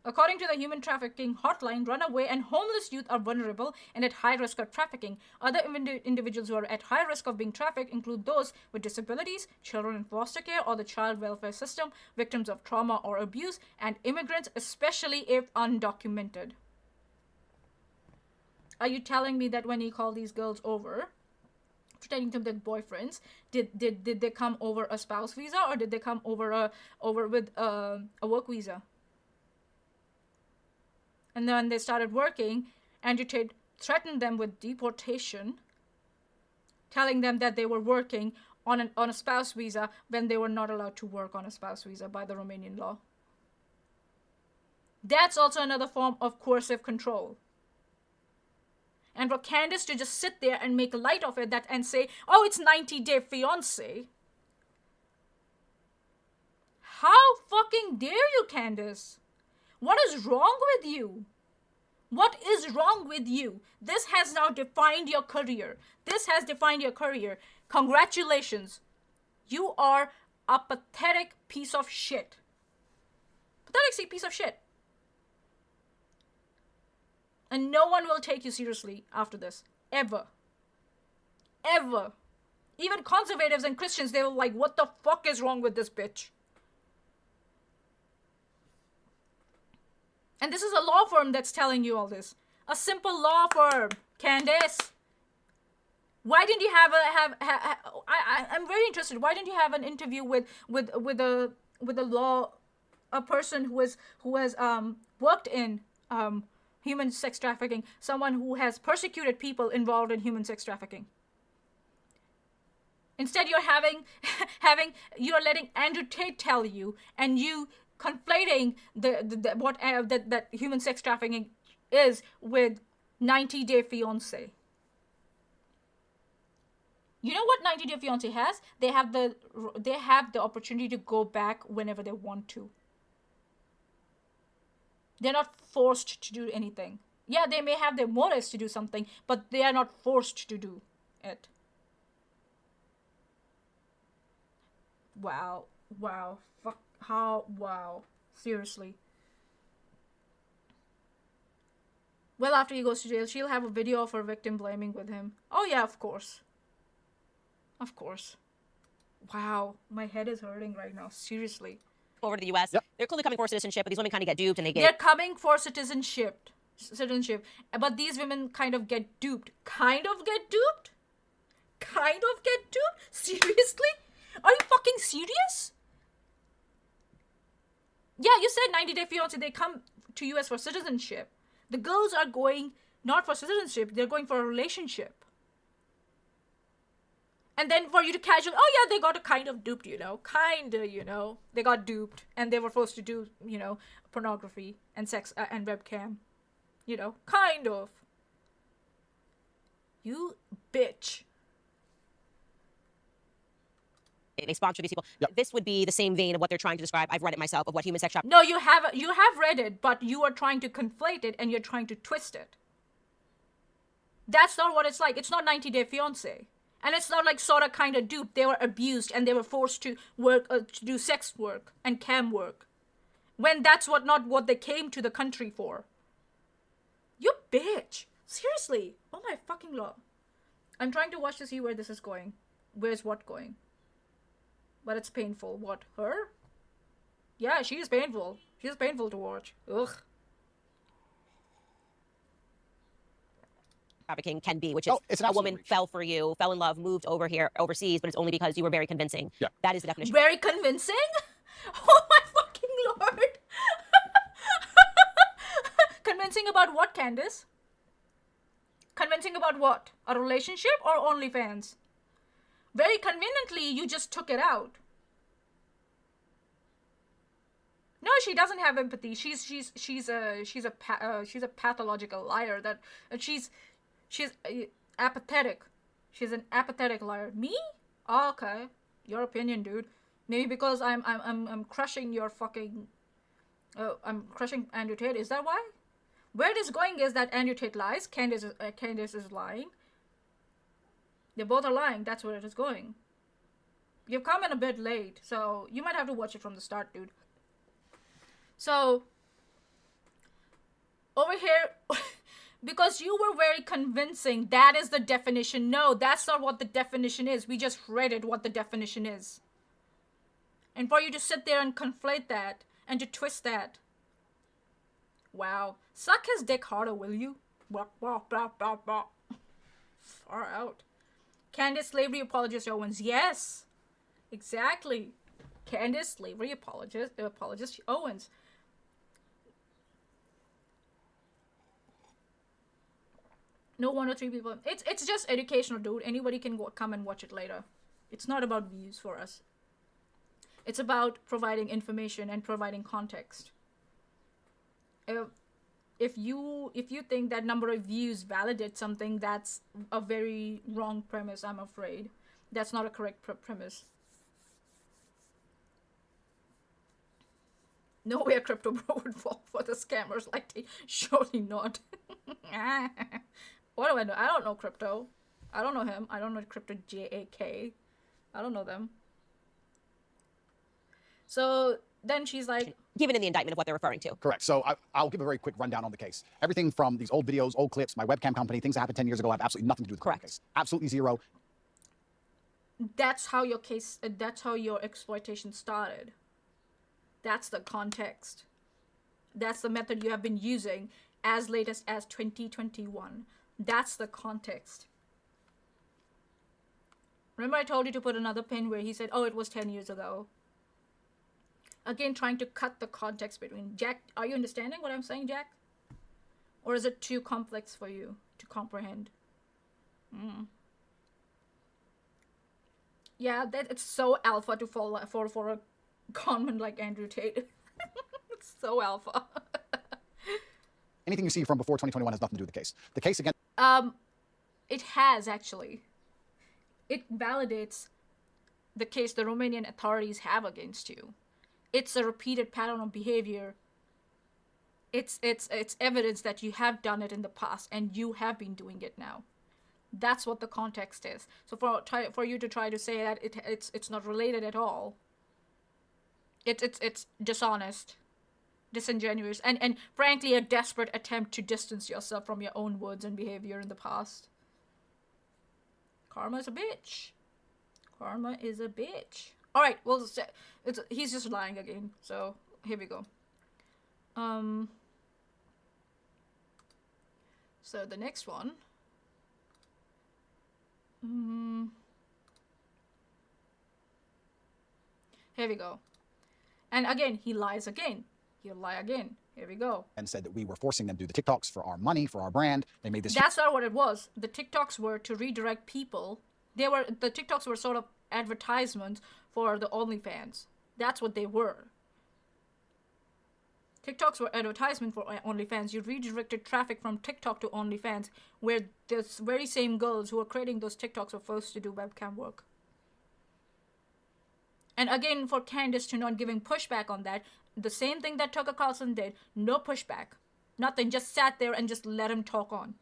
According to the Human Trafficking Hotline, runaway and homeless youth are vulnerable and at high risk of trafficking. Other individuals who are at high risk of being trafficked include those with disabilities, children in foster care or the child welfare system, victims of trauma or abuse, and immigrants, especially if undocumented. Are you telling me that when you call these girls over, pretending to be their boyfriends, did they come over a spouse visa or did they come over with a work visa? And then they started working, and you threatened them with deportation, telling them that they were working on a spouse visa when they were not allowed to work on a spouse visa by the Romanian law. That's also another form of coercive control. And for Candace to just sit there and make light of it and say, oh, it's 90-day fiancé. How fucking dare you, Candace? What is wrong with you? What is wrong with you? This has now defined your career. This has defined your career. Congratulations. You are a pathetic piece of shit. Pathetic piece of shit. And no one will take you seriously after this. Ever. Ever. Even conservatives and Christians, they were like, what the fuck is wrong with this bitch? And this is a law firm that's telling you all this. A simple law firm, Candace. Why didn't you I'm very interested. Why didn't you have an interview with a person who has worked in human sex trafficking, someone who has persecuted people involved in human sex trafficking? Instead, you're letting Andrew Tate tell you, and you conflating that human sex trafficking is with 90-day fiancé. You know what 90-day fiancé has? They have the opportunity to go back whenever they want to. They're not forced to do anything. Yeah, they may have their motives to do something, but they are not forced to do it. Wow. Fuck. How? Wow. Seriously. Well, after he goes to jail, she'll have a video of her victim blaming with him. Oh yeah, of course. Of course. Wow. My head is hurting right now. Seriously. Over to the U.S. Yep. They're clearly coming for citizenship, but these women kind of get duped and They're coming for citizenship. But these women kind of get duped. Kind of get duped? Seriously? Are you fucking serious? Yeah, you said 90-day fiancé, they come to US for citizenship. The girls are going not for citizenship, they're going for a relationship. And then for you to casually, oh yeah, they got a kind of duped, Kinda. They got duped and they were forced to do, pornography and sex and webcam. Kind of. You bitch. They sponsor these people. Yep. This would be the same vein of what they're trying to describe. I've read it myself of what human sex trafficking. No, you have read it, but you are trying to conflate it and you're trying to twist it. That's not what it's like. It's not 90-day fiancé. And it's not like sort of kind of duped. They were abused and they were forced to work, to do sex work and cam work. When that's not what they came to the country for. You bitch. Seriously. Oh my fucking lord. I'm trying to watch to see where this is going. Where's what going? But it's painful. What? Her? Yeah, she is painful. She's painful to watch. Ugh. Trafficking can be, which is it's a woman reach. fell for you, fell in love, moved over here overseas, but it's only because you were very convincing. Yeah. That is the definition. Very convincing? Oh my fucking lord. Convincing about what, Candace? Convincing about what? A relationship or OnlyFans? Very conveniently, you just took it out. No, she doesn't have empathy. She's a pathological liar. That she's apathetic. She's an apathetic liar. Me? Oh, okay, your opinion, dude. Maybe because I'm crushing your fucking. I'm crushing Andrew Tate. Is that why? Where it is going is that Andrew Tate lies. Candace is lying. They both are lying. That's where it is going. You've come in a bit late, so you might have to watch it from the start, dude. So, over here, because you were very convincing, that is the definition. No, that's not what the definition is. We just read it what the definition is. And for you to sit there and conflate that, and to twist that. Wow. Suck his dick harder, will you? Far out. Candace, slavery apologist Owens. Yes. Exactly. Candace, slavery apologist Owens. No 1 or 3 people. It's just educational, dude. Anybody can come and watch it later. It's not about views for us. It's about providing information and providing context. If you think that number of views validates something, that's a very wrong premise, I'm afraid. That's not a correct premise. Nowhere Crypto Bro would fall for the scammers like they surely not. What do I know? I don't know Crypto. I don't know him. I don't know Crypto JAK. I don't know them. So then she's like... Given in the indictment of what they're referring to. Correct. So I'll give a very quick rundown on the case. Everything from these old videos, old clips, my webcam company, things that happened 10 years ago have absolutely nothing to do with the case. Absolutely zero. That's how your case... that's how your exploitation started. That's the context. That's the method you have been using as latest as 2021. That's the context. Remember I told you to put another pin where he said, oh, it was 10 years ago. Again, trying to cut the context between... Jack, are you understanding what I'm saying, Jack? Or is it too complex for you to comprehend? Yeah, that it's so alpha to fall for a conman like Andrew Tate. It's so alpha. Anything you see from before 2021 has nothing to do with the case. The case again... It has, actually. It validates the case the Romanian authorities have against you. It's a repeated pattern of behavior. It's evidence that you have done it in the past and you have been doing it now. That's what the context is. So for you to try to say that it's not related at all, it's dishonest, disingenuous, and frankly a desperate attempt to distance yourself from your own words and behavior in the past. Karma's a bitch. Karma is a bitch. All right, well, he's just lying again. So here we go. So the next one. Here we go. And again, he lies again. He'll lie again. Here we go. And said that we were forcing them to do the TikToks for our money, for our brand. They made this... That's not what it was. The TikToks were to redirect people. The TikToks were sort of advertisements for the OnlyFans. That's what they were. TikToks were advertisement for OnlyFans. You redirected traffic from TikTok to OnlyFans, where those very same girls who were creating those TikToks were forced to do webcam work. And again, for Candace to not giving pushback on that, the same thing that Tucker Carlson did, no pushback. Nothing, just sat there and just let him talk on.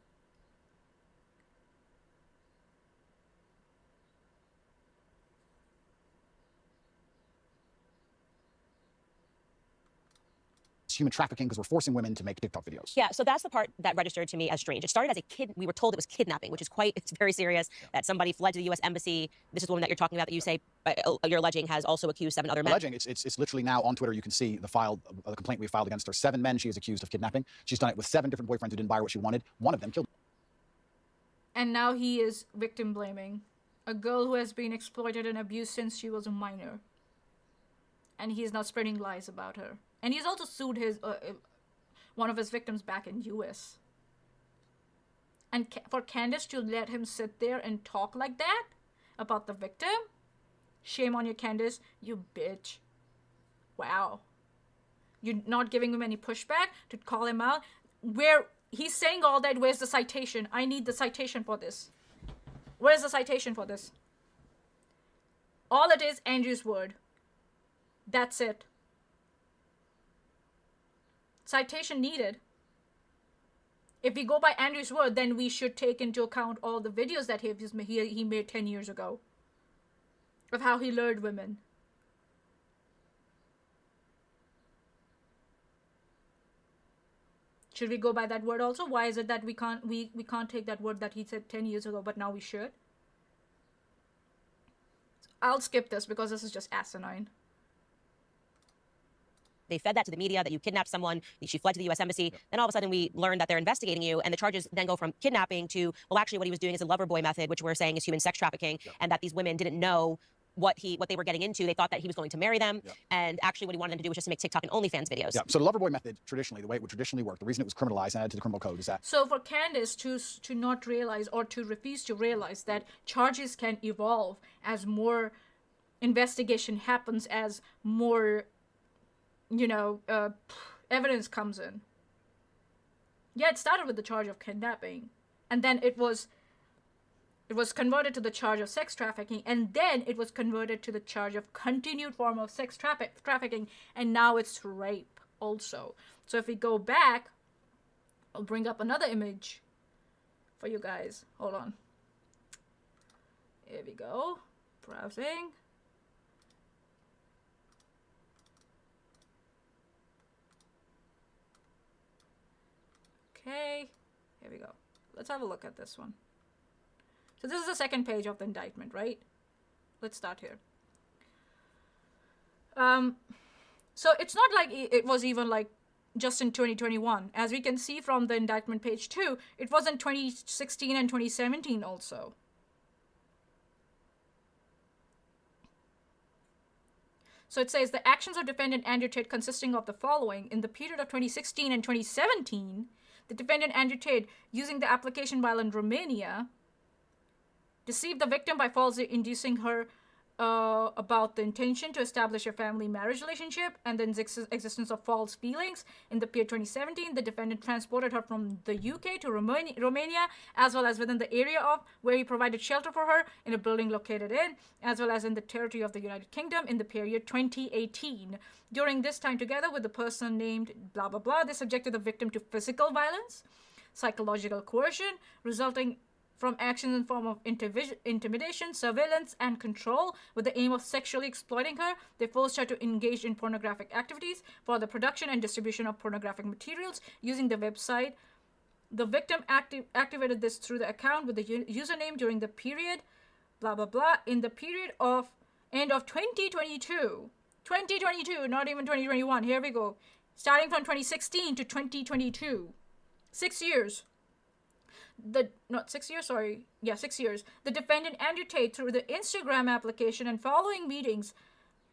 Human trafficking because we're forcing women to make TikTok videos. Yeah, so that's the part that registered to me as strange. It started as a kid. We were told it was kidnapping, which is it's very serious, that somebody fled to the U.S. Embassy. This is the woman that you're talking about that you say, you're alleging has also accused 7 other men. Alleging, it's literally now on Twitter. You can see the complaint we filed against her. 7 men she is accused of kidnapping. She's done it with 7 different boyfriends who didn't buy her what she wanted. One of them killed her. And now he is victim blaming a girl who has been exploited and abused since she was a minor. And he is now spreading lies about her. And he's also sued his one of his victims back in U.S. And for Candace to let him sit there and talk like that about the victim, shame on you, Candace, you bitch. Wow. You're not giving him any pushback to call him out. Where he's saying all that, where's the citation? I need the citation for this. Where's the citation for this? All it is, Andrew's word. That's it. Citation needed. If we go by Andrew's word, then we should take into account all the videos that he made 10 years ago of how he lured women. Should we go by that word also? Why is it that we can't take that word that he said 10 years ago, but now we should? I'll skip this because this is just asinine. They fed that to the media that you kidnapped someone, she fled to the U.S. Embassy. Then all of a sudden we learned that they're investigating you, and the charges then go from kidnapping to, well, actually what he was doing is a lover boy method, which we're saying is human sex trafficking, and that these women didn't know what they were getting into. They thought that he was going to marry them, and actually what he wanted them to do was just to make TikTok and OnlyFans videos. Yeah. So the lover boy method, traditionally, the way it would traditionally work, the reason it was criminalized and added to the criminal code is that. So for Candace to not realize or to refuse to realize that charges can evolve as more investigation happens, as more evidence comes in. Yeah, it started with the charge of kidnapping, and then it was converted to the charge of sex trafficking, and then it was converted to the charge of continued form of sex trafficking, and now it's rape also. So if we go back, I'll bring up another image for you guys. Hold on. Here we go. Browsing. Okay, here we go. Let's have a look at this one. So this is the second page of the indictment, right? Let's start here. So it's not like it was even like just in 2021. As we can see from the indictment page 2, it was in 2016 and 2017 also. So it says the actions of defendant Andrew Tate consisting of the following. In the period of 2016 and 2017, the defendant Andrew Tate, using the application while in Romania, deceived the victim by falsely inducing her about the intention to establish a family marriage relationship and the existence of false feelings. In the period 2017, the defendant transported her from the UK to Romania, as well as within the area of where he provided shelter for her in a building located in, as well as in the territory of the United Kingdom in the period 2018. During this time, together with the person named blah blah blah, they subjected the victim to physical violence, psychological coercion, resulting from actions in form of intimidation, surveillance, and control with the aim of sexually exploiting her. They forced her to engage in pornographic activities for the production and distribution of pornographic materials using the website. The victim activated this through the account with the username during the period, blah, blah, blah, in the period of end of 2022. 2022, not even 2021. Here we go. Starting from 2016 to 2022. 6 years. 6 years. The defendant Andrew Tate, through the Instagram application and following meetings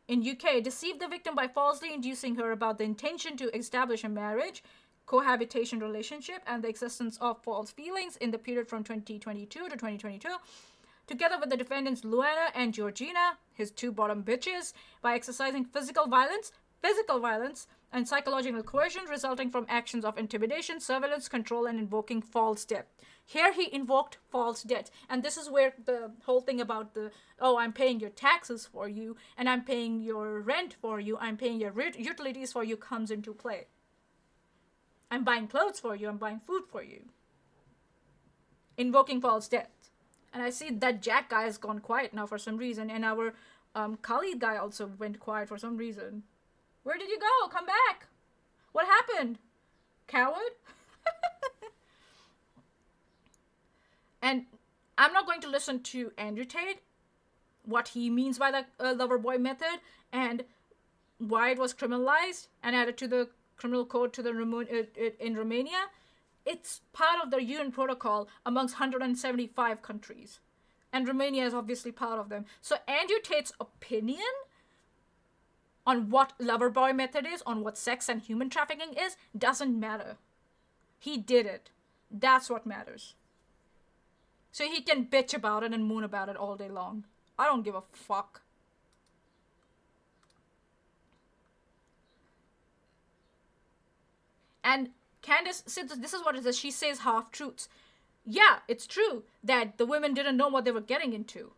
in UK, deceived the victim by falsely inducing her about the intention to establish a marriage, cohabitation relationship, and the existence of false feelings in the period from 2022 to 2022, together with the defendants Luana and Georgina, his two bottom bitches, by exercising physical violence, and psychological coercion resulting from actions of intimidation, surveillance, control, and invoking false debt. Here he invoked false debt. And this is where the whole thing about I'm paying your taxes for you, and I'm paying your rent for you, I'm paying your utilities for you comes into play. I'm buying clothes for you, I'm buying food for you. Invoking false debt. And I see that Jack guy has gone quiet now for some reason, and our Khalid guy also went quiet for some reason. Where did you go? Come back. What happened? Coward? And I'm not going to listen to Andrew Tate, what he means by the lover boy method, and why it was criminalized and added to the criminal code in Romania. It's part of the UN protocol amongst 175 countries. And Romania is obviously part of them. So Andrew Tate's opinion on what lover boy method is, on what sex and human trafficking is, doesn't matter. He did it. That's what matters. So he can bitch about it and moan about it all day long. I don't give a fuck. And Candace, this is what it says. She says half-truths. Yeah, it's true that the women didn't know what they were getting into.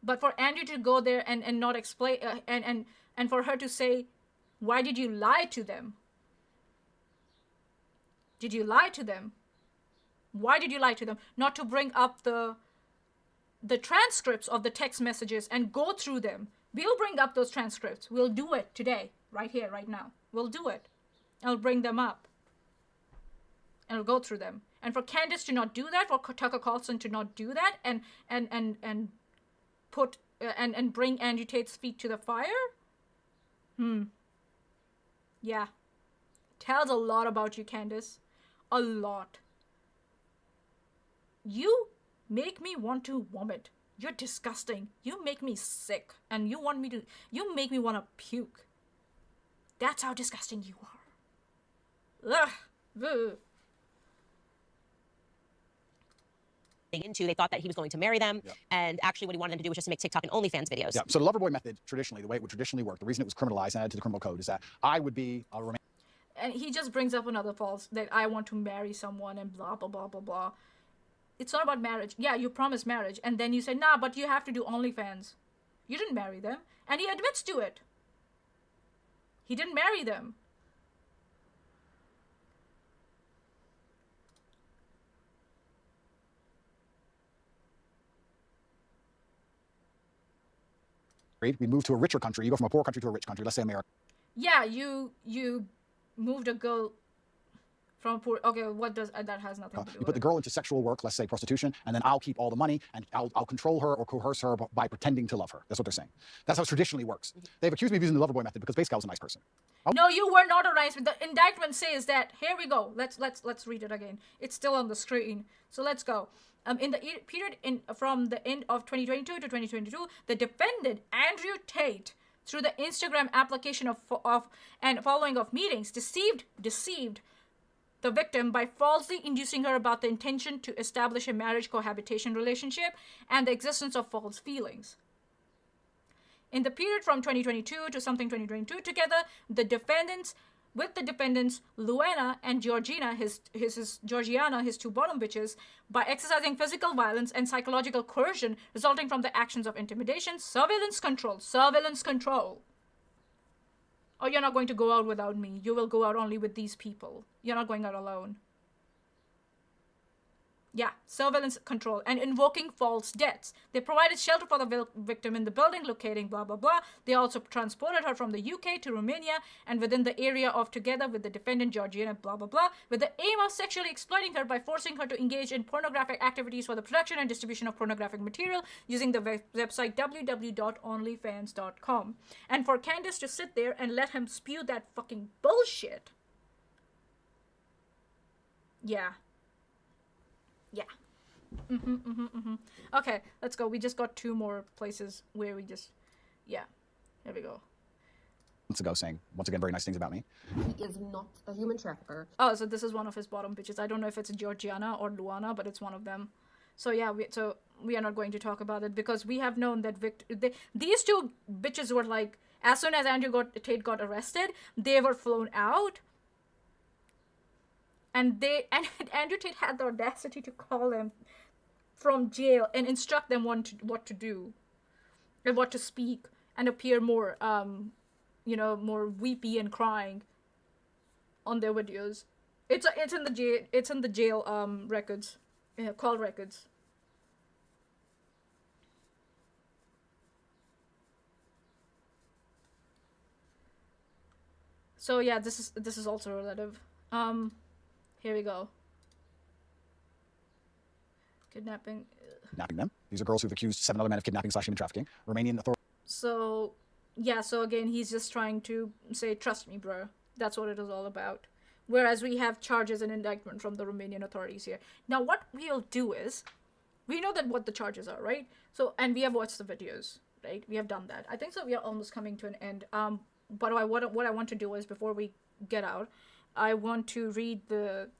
But for Andrew to go there and not explain, and for her to say, why did you lie to them? Did you lie to them? Why did you lie to them? Not to bring up the transcripts of the text messages and go through them. We'll bring up those transcripts. We'll do it today, right here, right now. We'll do it. I'll bring them up. And we'll go through them. And for Candace to not do that, for Tucker Carlson to not do that, and put and bring Andrew Tate's feet to the fire. Yeah. Tells a lot about you, Candace. A lot. You make me want to vomit. You're disgusting. You make me sick. And you make me want to puke. That's how disgusting you are. Ugh. Ugh. Into, they thought that he was going to marry them, and actually what he wanted them to do was just to make TikTok and OnlyFans videos. Yeah. So the Loverboy method, traditionally, the way it would traditionally work, the reason it was criminalized and added to the criminal code is that I would be a Romanian. And he just brings up another false, that I want to marry someone and blah, blah, blah, blah, blah. It's not about marriage. Yeah, you promise marriage, and then you say, nah, but you have to do OnlyFans. You didn't marry them. And he admits to it. He didn't marry them. We move to a richer country. You go from a poor country to a rich country. Let's say America. Yeah, you moved a girl from a poor. Okay, what does that has nothing to do You with put the girl into sexual work, let's say prostitution, and then I'll keep all the money and I'll control her or coerce her by pretending to love her. That's what they're saying. That's how it traditionally works. They've accused me of using the Loverboy method because basically I was a nice person. No, you were not a nice. The indictment says that. Here we go. Let's read it again. It's still on the screen. So let's go. In the period from the end of 2022 to 2022, the defendant Andrew Tate, through the Instagram application of and following of meetings, deceived the victim by falsely inducing her about the intention to establish a marriage cohabitation relationship and the existence of false feelings. In the period from 2022 to something 2022, together the defendants Luana and Georgiana, his Georgiana, his two bottom bitches, by exercising physical violence and psychological coercion resulting from the actions of intimidation, surveillance control. Oh, you're not going to go out without me. You will go out only with these people. You're not going out alone. Yeah, surveillance control and invoking false debts. They provided shelter for the victim in the building, locating blah, blah, blah. They also transported her from the UK to Romania and within the area of together with the defendant Georgiana, blah, blah, blah, with the aim of sexually exploiting her by forcing her to engage in pornographic activities for the production and distribution of pornographic material using the website www.onlyfans.com. And for Candace to sit there and let him spew that fucking bullshit. Yeah. Yeah. Okay, let's go. We just got two more places where we just... Yeah. Here we go. Months ago saying, once again, very nice things about me. He is not a human trafficker. Oh, so this is one of his bottom bitches. I don't know if it's Georgiana or Luana, but it's one of them. So yeah, we are not going to talk about it because we have known that these two bitches were like, as soon as Tate got arrested, they were flown out. And Andrew Tate had the audacity to call them from jail and instruct them what to do and what to speak and appear more, more weepy and crying on their videos. It's in the jail records, call records. So yeah, this is also relative. Here we go. Kidnapping them. These are girls who've accused 7 other men of kidnapping / human trafficking. Romanian authorities. So, yeah, so again, he's just trying to say, trust me, bro. That's what it is all about. Whereas we have charges and indictment from the Romanian authorities here. Now, what we'll do is, we know that what the charges are, right? So, and we have watched the videos, right? We have done that. I think so we are almost coming to an end. But what I want to do is, before we get out, I want to read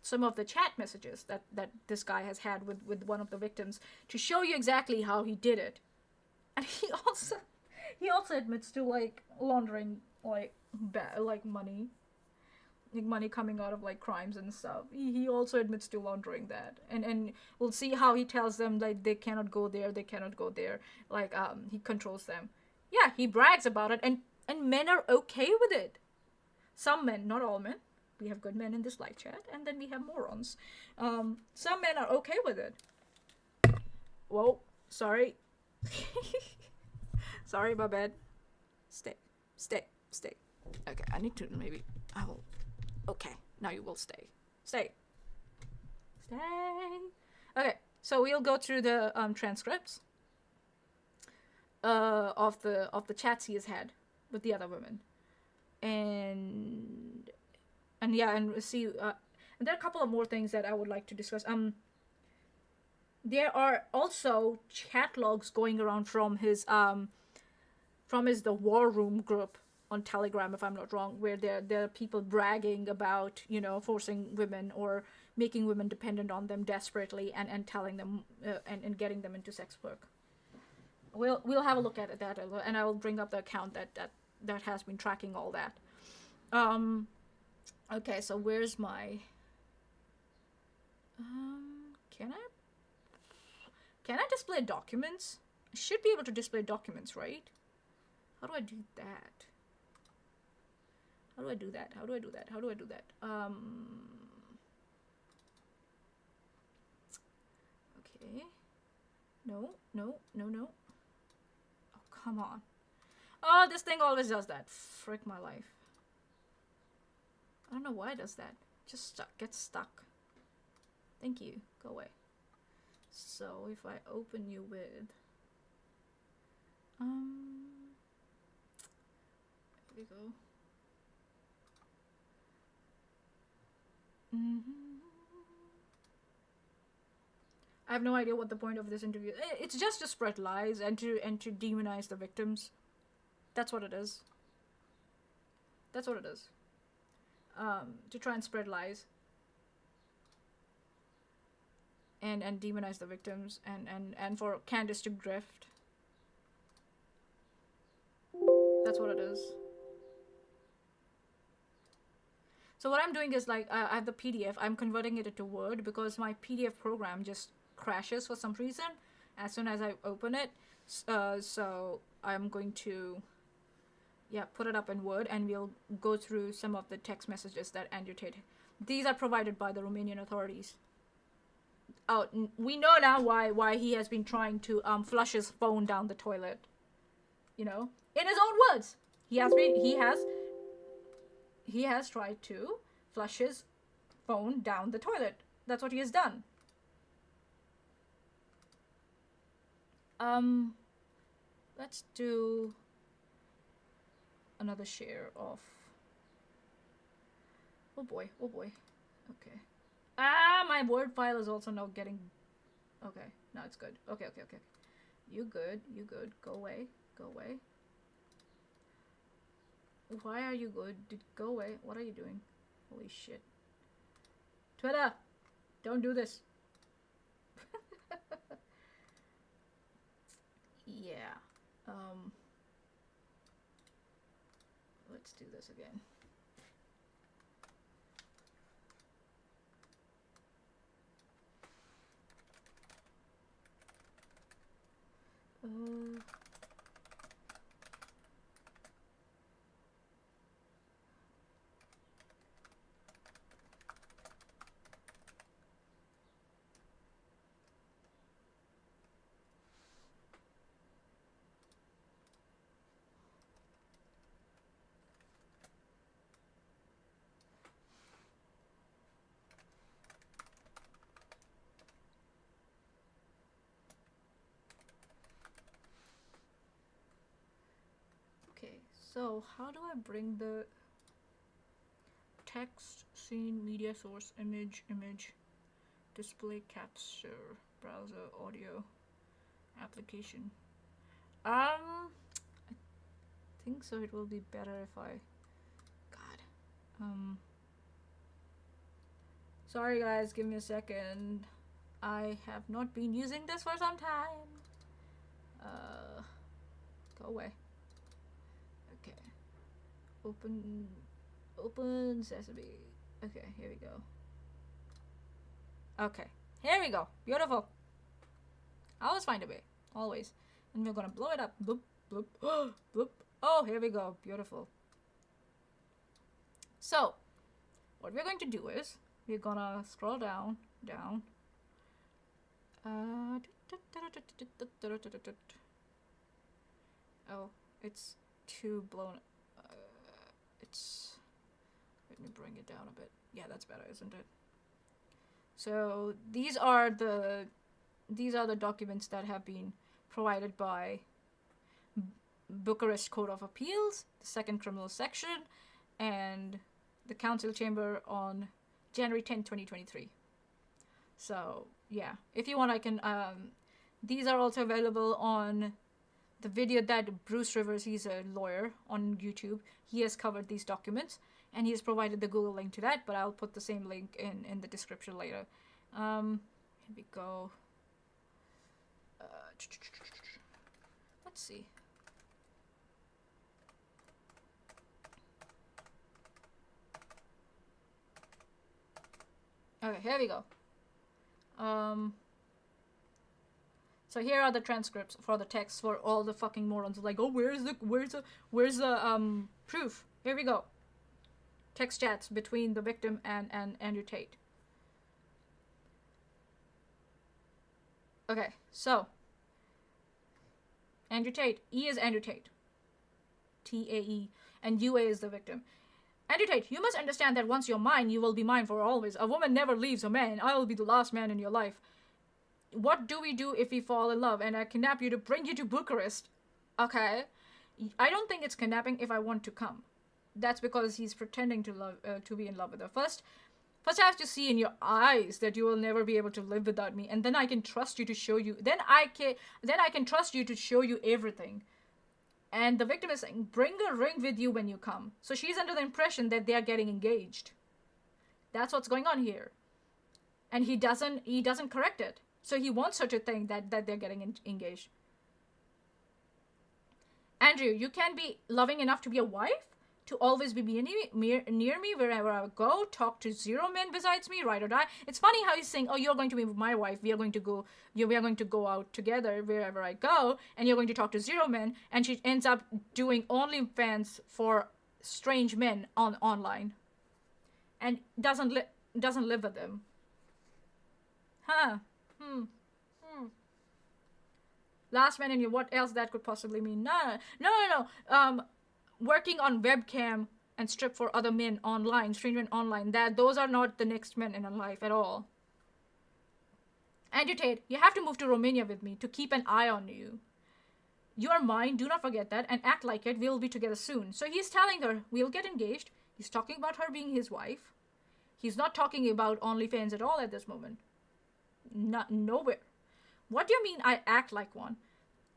some of the chat messages that this guy has had with one of the victims to show you exactly how he did it. And he also admits to like laundering like money. Like money coming out of like crimes and stuff. He also admits to laundering that. And we'll see how he tells them like they cannot go there, they cannot go there. Like he controls them. Yeah, he brags about it, and men are okay with it. Some men, not all men. We have good men in this live chat, and then we have morons. Some men are okay with it. Whoa, sorry. Sorry, my bad. Stay. Okay, I need to maybe. I will. Okay, now you will stay. Stay. Okay, so we'll go through the transcripts of the chats he has had with the other women, and see. And there are a couple of more things that I would like to discuss. There are also chat logs going around from his The War Room group on Telegram, if I'm not wrong, where there are people bragging about, you know, forcing women or making women dependent on them desperately and telling them and getting them into sex work. We'll have a look at that, and I will bring up the account that has been tracking all that. Okay, so where's my can I display documents? I should be able to display documents, right? How do I do that? How do I do that? Okay. No. Oh, come on. Oh, this thing always does that. Frick my life. I don't know why it does that. Just gets stuck. Thank you. Go away. So if I open you with there we go. I have no idea what the point of this interview is. It's just to spread lies and to demonize the victims. That's what it is. To try and spread lies and demonize the victims and for Candace to grift. That's what it is. So what I'm doing is like I have the PDF. I'm converting it into Word because my PDF program just crashes for some reason as soon as I open it. So I'm going to put it up in Word, and we'll go through some of the text messages that Andrew Tate. These are provided by the Romanian authorities. Oh, we know now why he has been trying to flush his phone down the toilet. You know, in his own words, he has tried to flush his phone down the toilet. That's what he has done. Let's do another share of. Oh boy. Okay. My Word file is also now getting. Okay, now it's good. Okay. You good. Go away. Why are you good? Go away. What are you doing? Holy shit. Twitter! Don't do this. Yeah. Let's do this again. Okay, so how do I bring the text, scene, media source, image, display capture, browser, audio, application? I think so. It will be better if I, Sorry guys, give me a second. I have not been using this for some time. Go away. Okay. Open sesame. Okay, here we go. Okay, here we go. Beautiful. I always find a way. Always. And we're gonna blow it up. Bloop, bloop, bloop. Oh, here we go. Beautiful. So, what we're going to do is, we're gonna scroll down. Oh, it's too blown. Let me bring it down a bit. Yeah, that's better, isn't it? So these are the documents that have been provided by Bucharest Court of Appeals, the Second Criminal Section, and the Council Chamber on January 10, 2023. So yeah, if you want, I can. These are also available on the video that Bruce Rivers, he's a lawyer on YouTube. He has covered these documents, and he has provided the Google link to that, but I'll put the same link in the description later. Here we go. Let's see. Okay, here we go. So here are the transcripts for the text for all the fucking morons. Like, oh, where's the proof? Here we go. Text chats between the victim and Andrew Tate. Okay, so Andrew Tate. E is Andrew Tate. T-A-E. And UA is the victim. Andrew Tate, you must understand that once you're mine, you will be mine for always. A woman never leaves a man. I will be the last man in your life. What do we do if we fall in love and I kidnap you to bring you to Bucharest? Okay. I don't think it's kidnapping if I want to come. That's because he's pretending to be in love with her. First I have to see in your eyes that you will never be able to live without me, and then I can trust you to show you. Then I can trust you to show you everything. And the victim is saying, bring a ring with you when you come. So she's under the impression that they are getting engaged. That's what's going on here. And he doesn't correct it. So he wants her to think that they're getting engaged. Andrew, you can be loving enough to be a wife? To always be near me wherever I go, talk to zero men besides me, ride or die. It's funny how he's saying, oh, you're going to be my wife, we are going to go out together wherever I go, and you're going to talk to zero men, and she ends up doing OnlyFans for strange men online. And doesn't live with them. Huh. Last man in you, what else that could possibly mean? No. Working on webcam and strip for other men online, strange men online, those are not the next men in her life at all. Andrew Tate, you have to move to Romania with me to keep an eye on you. You are mine, do not forget that, and act like it, we'll be together soon. So he's telling her, we'll get engaged. He's talking about her being his wife. He's not talking about OnlyFans at all at this moment. Nowhere. What do you mean I act like one?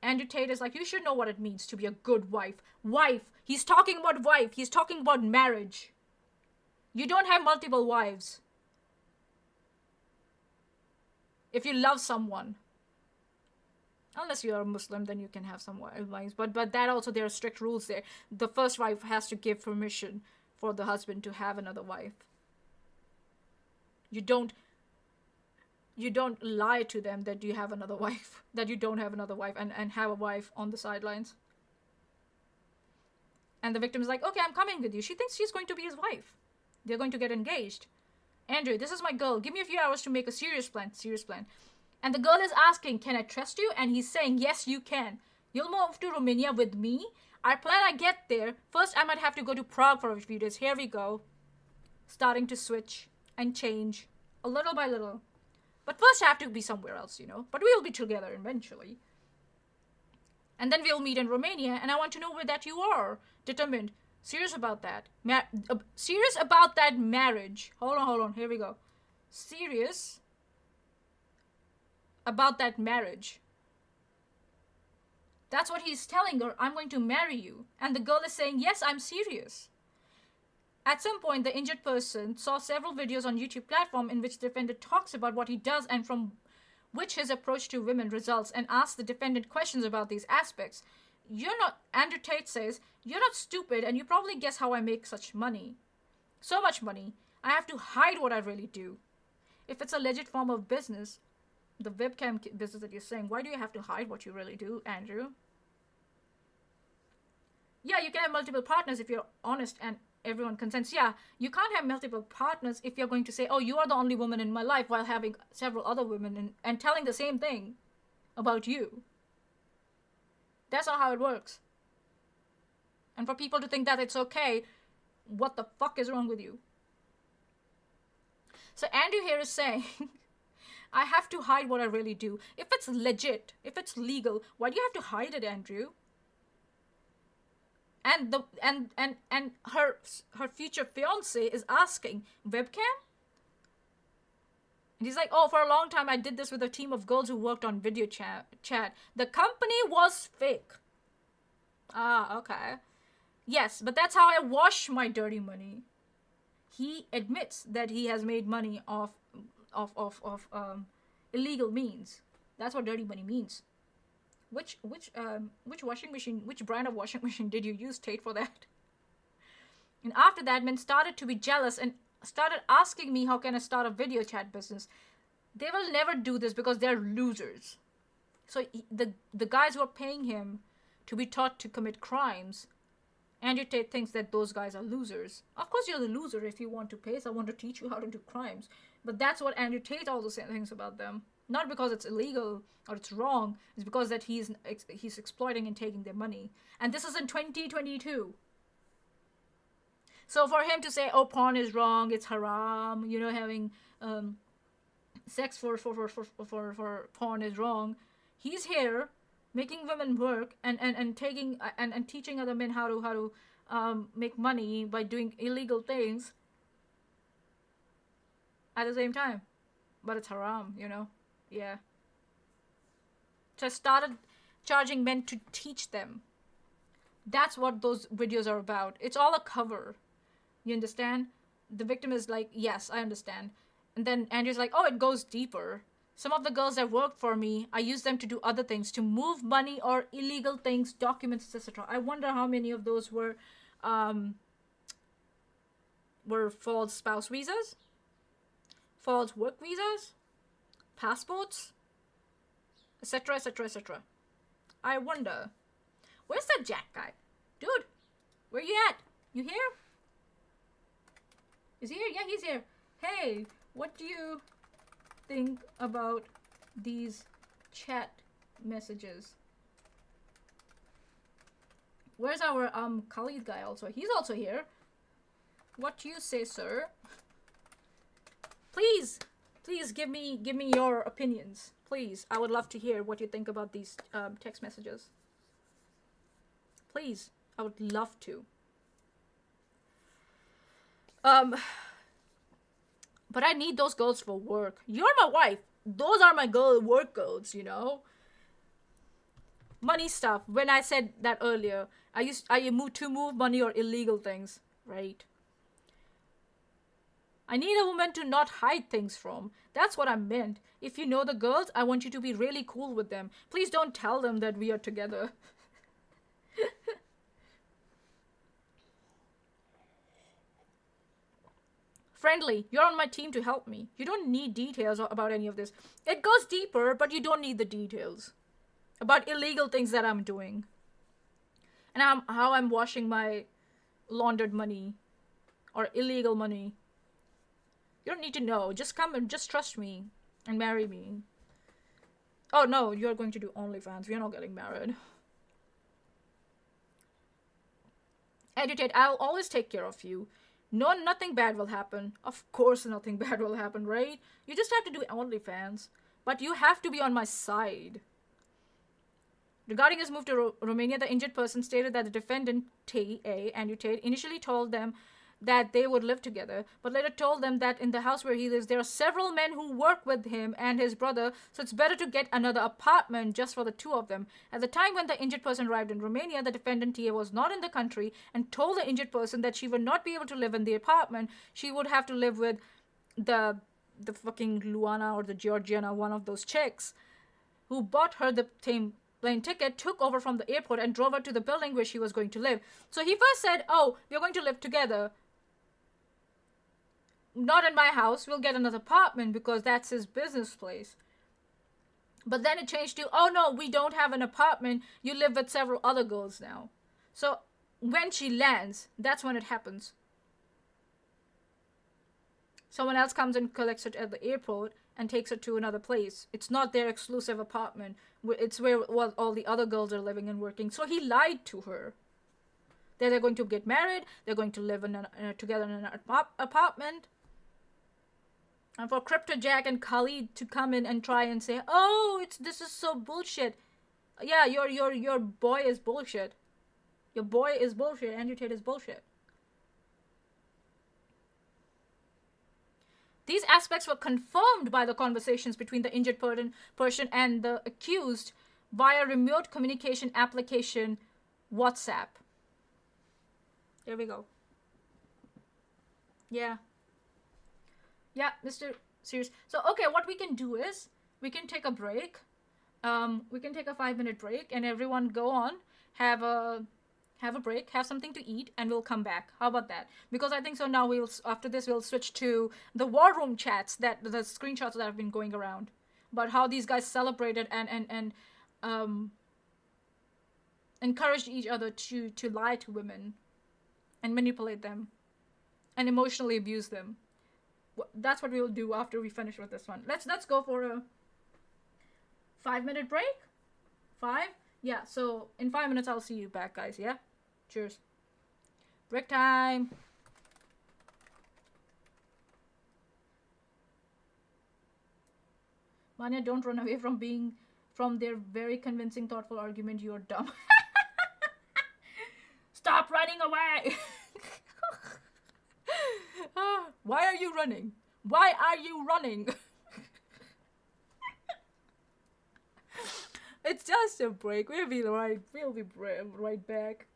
Andrew Tate is like, you should know what it means to be a good wife. Wife. He's talking about wife. He's talking about marriage. You don't have multiple wives. If you love someone. Unless you're a Muslim, then you can have some wives. But that also, there are strict rules there. The first wife has to give permission for the husband to have another wife. You don't lie to them that you have another wife, that you don't have another wife, and have a wife on the sidelines. And the victim is like, okay, I'm coming with you. She thinks she's going to be his wife. They're going to get engaged. Andrew, this is my girl. Give me a few hours to make a serious plan. And the girl is asking, can I trust you? And he's saying, yes, you can. You'll move to Romania with me. I plan I get there. First, I might have to go to Prague for a few days. Here we go. Starting to switch and change a little by little. But first I have to be somewhere else, But we'll be together eventually. And then we'll meet in Romania, and I want to know where that you are. Determined. Serious about that. Serious about that marriage. Hold on. Here we go. Serious about that marriage. That's what he's telling her. I'm going to marry you. And the girl is saying, yes, I'm serious. At some point, the injured person saw several videos on YouTube platform in which the defendant talks about what he does and from which his approach to women results, and asks the defendant questions about these aspects. Andrew Tate says, you're not stupid and you probably guess how I make such money. So much money. I have to hide what I really do. If it's a legit form of business, the webcam business that you're saying, why do you have to hide what you really do, Andrew? Yeah, you can have multiple partners if you're honest and everyone consents. Yeah, you can't have multiple partners if you're going to say, oh, you are the only woman in my life, while having several other women and telling the same thing about you. That's not how it works. And for people to think that it's okay, what the fuck is wrong with you? So Andrew here is saying, I have to hide what I really do. If it's legit, if it's legal, why do you have to hide it, Andrew? And her future fiance is asking, webcam? And he's like, oh, for a long time I did this with a team of girls who worked on video chat. The company was fake. Ah, okay. Yes, but that's how I wash my dirty money. He admits that he has made money off illegal means. That's what dirty money means. Which washing machine, which brand of washing machine did you use, Tate, for that? And after that, men started to be jealous and started asking me, how can I start a video chat business? They will never do this because they're losers. So the guys who are paying him to be taught to commit crimes, Andrew Tate thinks that those guys are losers. Of course you're the loser if you want to pay someone to teach you how to do crimes. But that's what Andrew Tate also thinks about them. Not because it's illegal or it's wrong. It's because that he's exploiting and taking their money. And this is in 2022. So for him to say, oh, porn is wrong, it's haram, you know, having sex for porn is wrong. He's here making women work and taking and teaching other men how to make money by doing illegal things at the same time. But it's haram, you know. Yeah. So I started charging men to teach them. That's what those videos are about. It's all a cover. You understand? The victim is like, yes, I understand. And then Andrew's like, oh, it goes deeper. Some of the girls that worked for me, I use them to do other things, to move money or illegal things, documents, etc. I wonder how many of those were false spouse visas, false work visas, passports, etc., etc., etc. I wonder. Where's that Jack guy? Dude, where you at? You here? Is he here? Yeah, he's here. Hey, what do you think about these chat messages? Where's our Khalid guy also? He's also here. What do you say, sir? Please give me your opinions. Please, I would love to hear what you think about these text messages. Please, I would love to. But I need those girls for work. You're my wife. Those are my work girls, you know. Money stuff. When I said that earlier, I moved to move money or illegal things, right? I need a woman to not hide things from. That's what I meant. If you know the girls, I want you to be really cool with them. Please don't tell them that we are together. Friendly, you're on my team to help me. You don't need details about any of this. It goes deeper, but you don't need the details about illegal things that I'm doing. And how I'm washing my laundered money or illegal money. You don't need to know. Just come and just trust me and marry me. Oh no, you're going to do OnlyFans. We're not getting married. Editate, I'll always take care of you. No, nothing bad will happen. Of course nothing bad will happen, right? You just have to do OnlyFans. But you have to be on my side. Regarding his move to Romania, the injured person stated that the defendant, Andrew Tate, initially told them that they would live together, but later told them that in the house where he lives, there are several men who work with him and his brother, so it's better to get another apartment just for the two of them. At the time when the injured person arrived in Romania, the defendant Tia was not in the country and told the injured person that she would not be able to live in the apartment. She would have to live with the fucking Luana or the Georgiana, one of those chicks, who bought her the same plane ticket, took over from the airport, and drove her to the building where she was going to live. So he first said, oh, we're going to live together. Not in my house. We'll get another apartment because that's his business place. But then it changed to, oh no, we don't have an apartment. You live with several other girls now. So when she lands, that's when it happens. Someone else comes and collects her at the airport and takes her to another place. It's not their exclusive apartment. It's where all the other girls are living and working. So he lied to her. They're going to get married. They're going to live together in an apartment. And for Crypto Jack and Khalid to come in and try and say, oh, this is so bullshit. Yeah, your boy is bullshit. Your boy is bullshit. Andrew Tate is bullshit. These aspects were confirmed by the conversations between the injured person and the accused via remote communication application WhatsApp. There we go. Yeah. Yeah, Mr. Serious. So, okay, what we can do is we can take a break. We can take a 5-minute break and everyone go on, have a break, have something to eat, and we'll come back. How about that? Because I think so now after this we'll switch to the war room chats, that the screenshots that have been going around about how these guys celebrated and encouraged each other to lie to women and manipulate them and emotionally abuse them. That's what we'll do after we finish with this one. Let's go for a 5-minute break. 5? Yeah, so in 5 minutes I'll see you back, guys. Yeah? Cheers. Break time. Manya, don't run away from their very convincing, thoughtful argument. You're dumb. Stop running away. Why are you running? Why are you running? It's just a break. We'll be right back.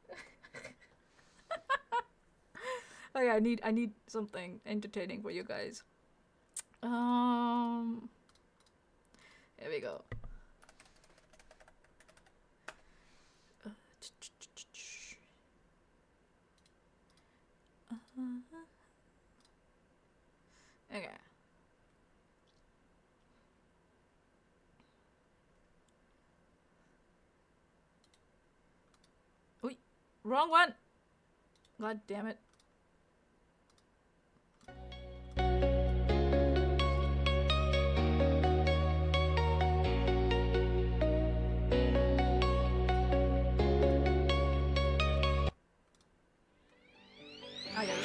Okay, I need something entertaining for you guys. Here we go. Okay. Wait, wrong one. God damn it. I got it.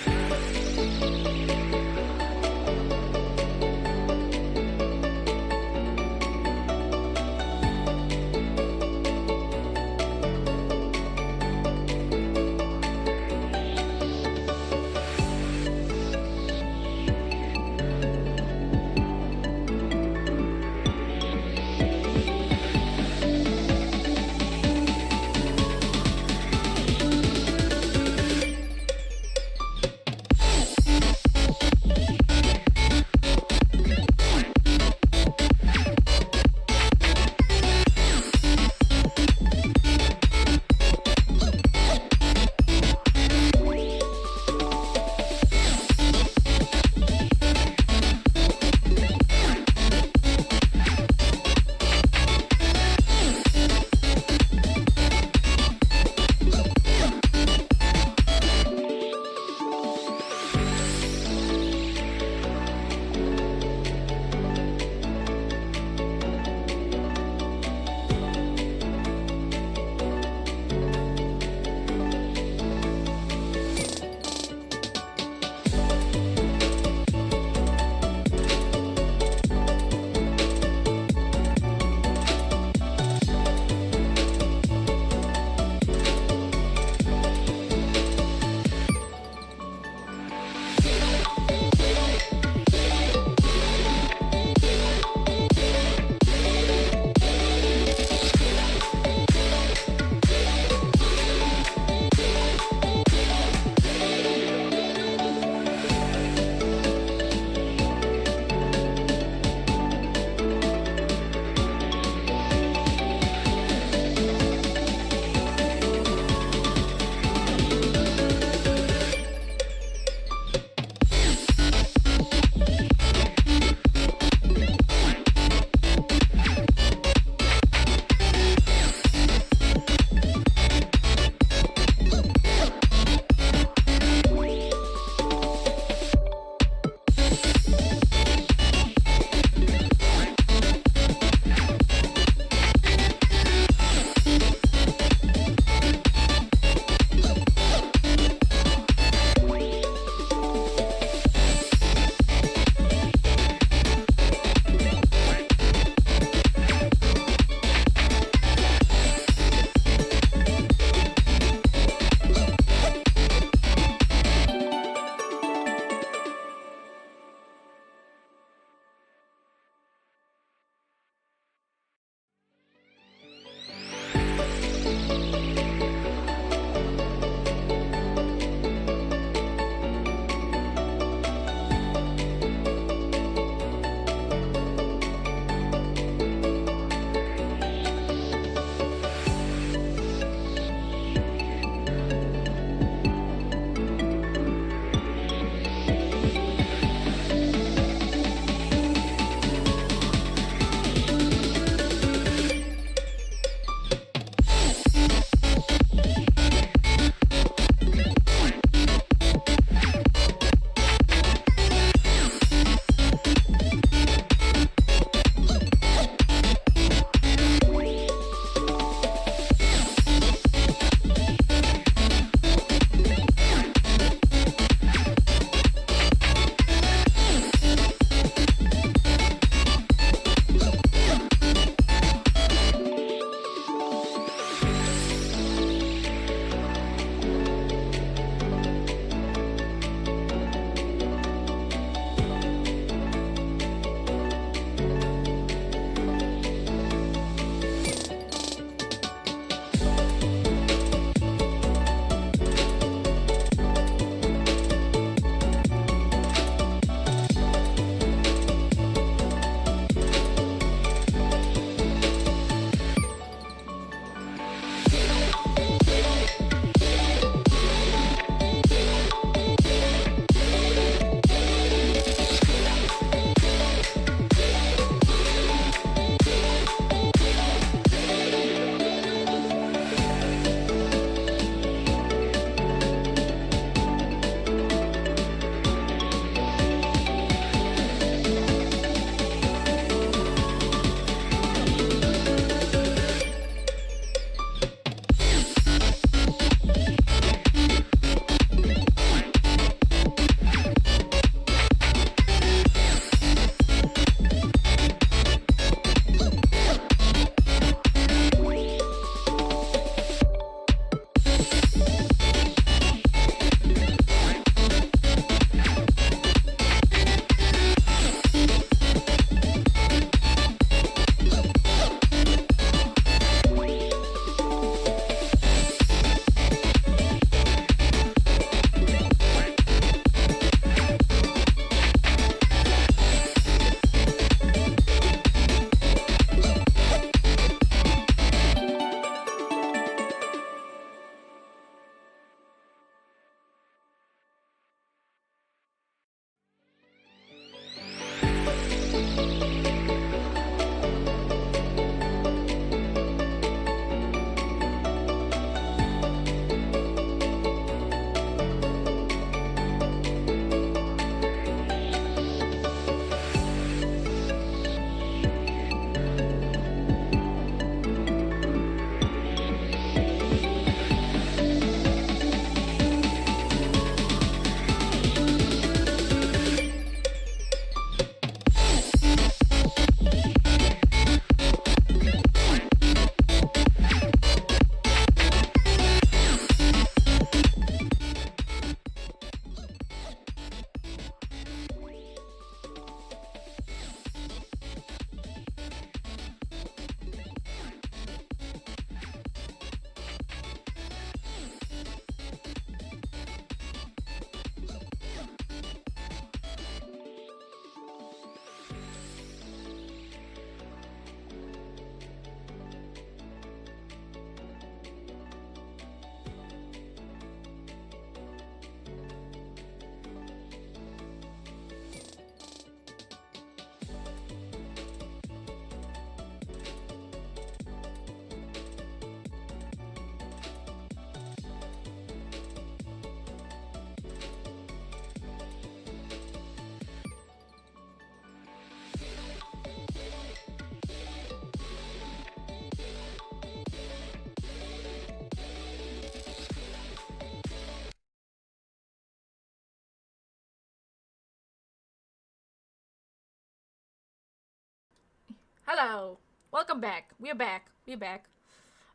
Hello. Welcome back. We're back. We're back.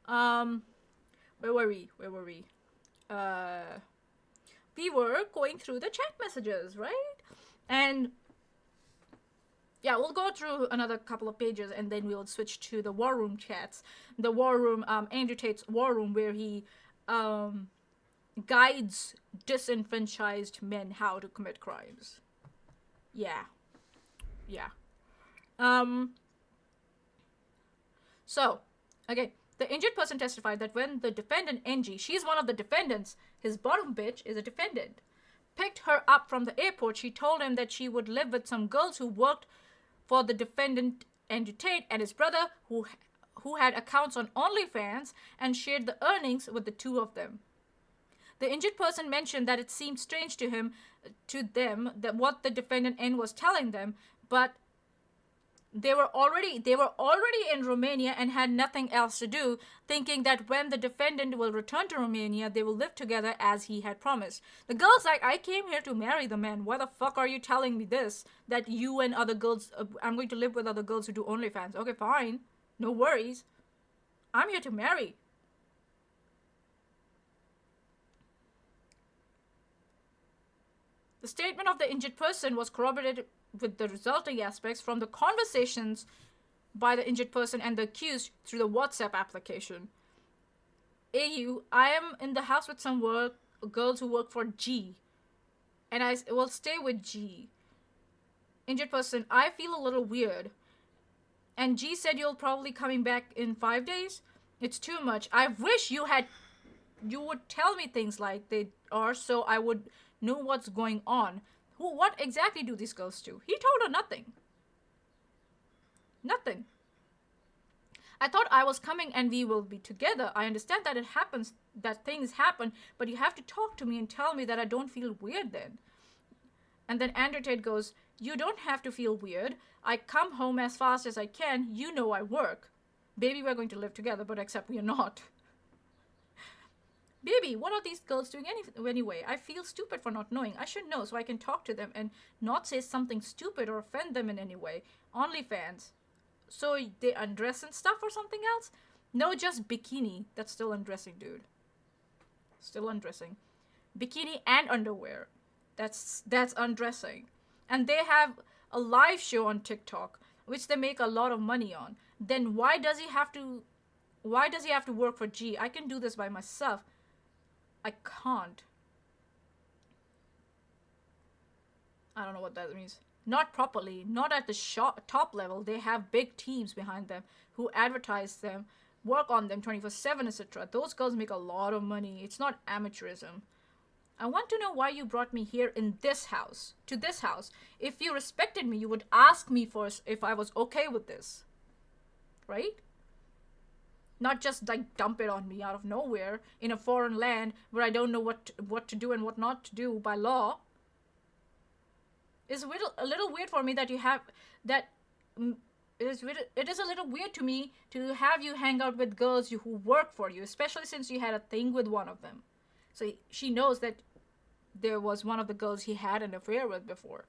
Where were we? Where were we? We were going through the chat messages, right? And yeah, we'll go through another couple of pages and then we'll switch to the war room chats. The war room, Andrew Tate's war room, where he guides disenfranchised men how to commit crimes. Yeah. Yeah. So, okay, the injured person testified that when the defendant, NG, she's one of the defendants, his bottom bitch is a defendant, picked her up from the airport, she told him that she would live with some girls who worked for the defendant, Andrew Tate, and his brother, who had accounts on OnlyFans, and shared the earnings with the two of them. The injured person mentioned that it seemed strange to them, that what the defendant N was telling them, but they were already in Romania and had nothing else to do, thinking that when the defendant will return to Romania, they will live together as he had promised. The girl's like, I came here to marry the man. Why the fuck are you telling me this? That you and other girls, I'm going to live with other girls who do OnlyFans. Okay, fine. No worries. I'm here to marry. The statement of the injured person was corroborated with the resulting aspects from the conversations by the injured person and the accused through the WhatsApp application. AU, I am in the house with some girls who work for G, and I will stay with G. Injured person, I feel a little weird. And G said you'll probably coming back in 5 days? It's too much. I wish you would tell me things like they are so I would know what's going on. What exactly do these girls do? He told her nothing. Nothing. I thought I was coming and we will be together. I understand that it happens, that things happen, but you have to talk to me and tell me that I don't feel weird then. And then Andrew Tate goes, you don't have to feel weird. I come home as fast as I can. You know I work. Baby, we're going to live together, but except we are not. Baby, what are these girls doing anyway? I feel stupid for not knowing. I should know so I can talk to them and not say something stupid or offend them in any way. OnlyFans. So they undress and stuff or something else? No, just bikini. That's still undressing, dude. Still undressing. Bikini and underwear. That's undressing. And they have a live show on TikTok, which they make a lot of money on. Then why does he have to work for G? I can do this by myself. I can't. I don't know what that means. Not properly. Not at the top level. They have big teams behind them who advertise them, work on them 24/7, etc. Those girls make a lot of money. It's not amateurism. I want to know why you brought me here in this house, to this house. If you respected me, you would ask me first if I was okay with this. Right? Not just like dump it on me out of nowhere in a foreign land where I don't know what to do and what not to do by law. It's a little weird for me that you have that. It is a little weird to me to have you hang out with girls who work for you, especially since you had a thing with one of them. So she knows that there was one of the girls he had an affair with before.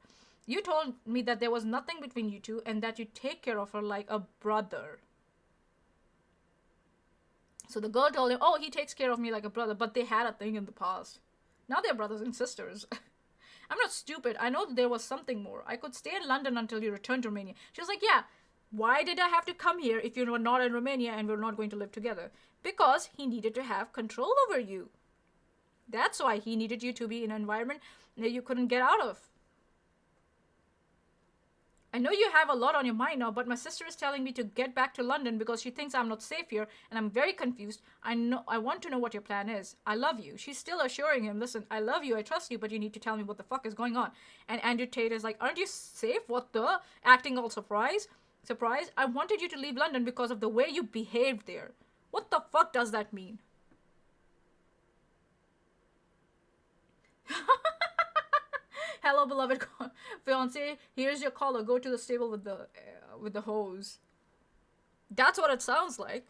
You told me that there was nothing between you two and that you take care of her like a brother. So the girl told him, oh, he takes care of me like a brother, but they had a thing in the past. Now they're brothers and sisters. I'm not stupid. I know that there was something more. I could stay in London until you return to Romania. She was like, yeah, why did I have to come here if you were not in Romania and we're not going to live together? Because he needed to have control over you. That's why he needed you to be in an environment that you couldn't get out of. I know you have a lot on your mind now, but my sister is telling me to get back to London because she thinks I'm not safe here, and I'm very confused. I want to know what your plan is. I love you. She's still assuring him, listen, I love you, I trust you, but you need to tell me what the fuck is going on. And Andrew Tate is like, aren't you safe? What the? Acting all surprised? I wanted you to leave London because of the way you behaved there. What the fuck does that mean? Hello, beloved fiance. Here's your collar. Go to the stable with the hose. That's what it sounds like.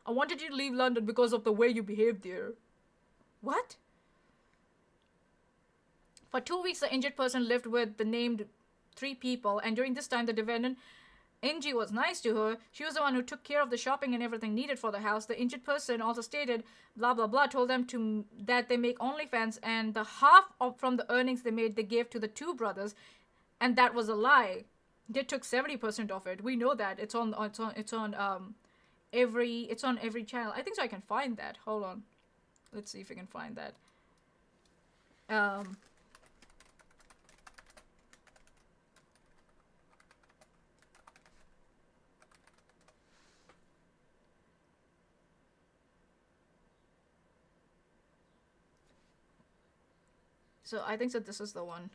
I wanted you to leave London because of the way you behaved there. What? For 2 weeks, the injured person lived with the named 3 people, and during this time, the defendant Angie was nice to her. She was the one who took care of the shopping and everything needed for the house. The injured person also stated, blah, blah, blah, told them that they make OnlyFans, and the from the earnings they made, they gave to the two brothers, and that was a lie. They took 70% of it. We know that. It's on every channel. I think so. I can find that. Hold on. Let's see if I can find that. So I think that this is the one.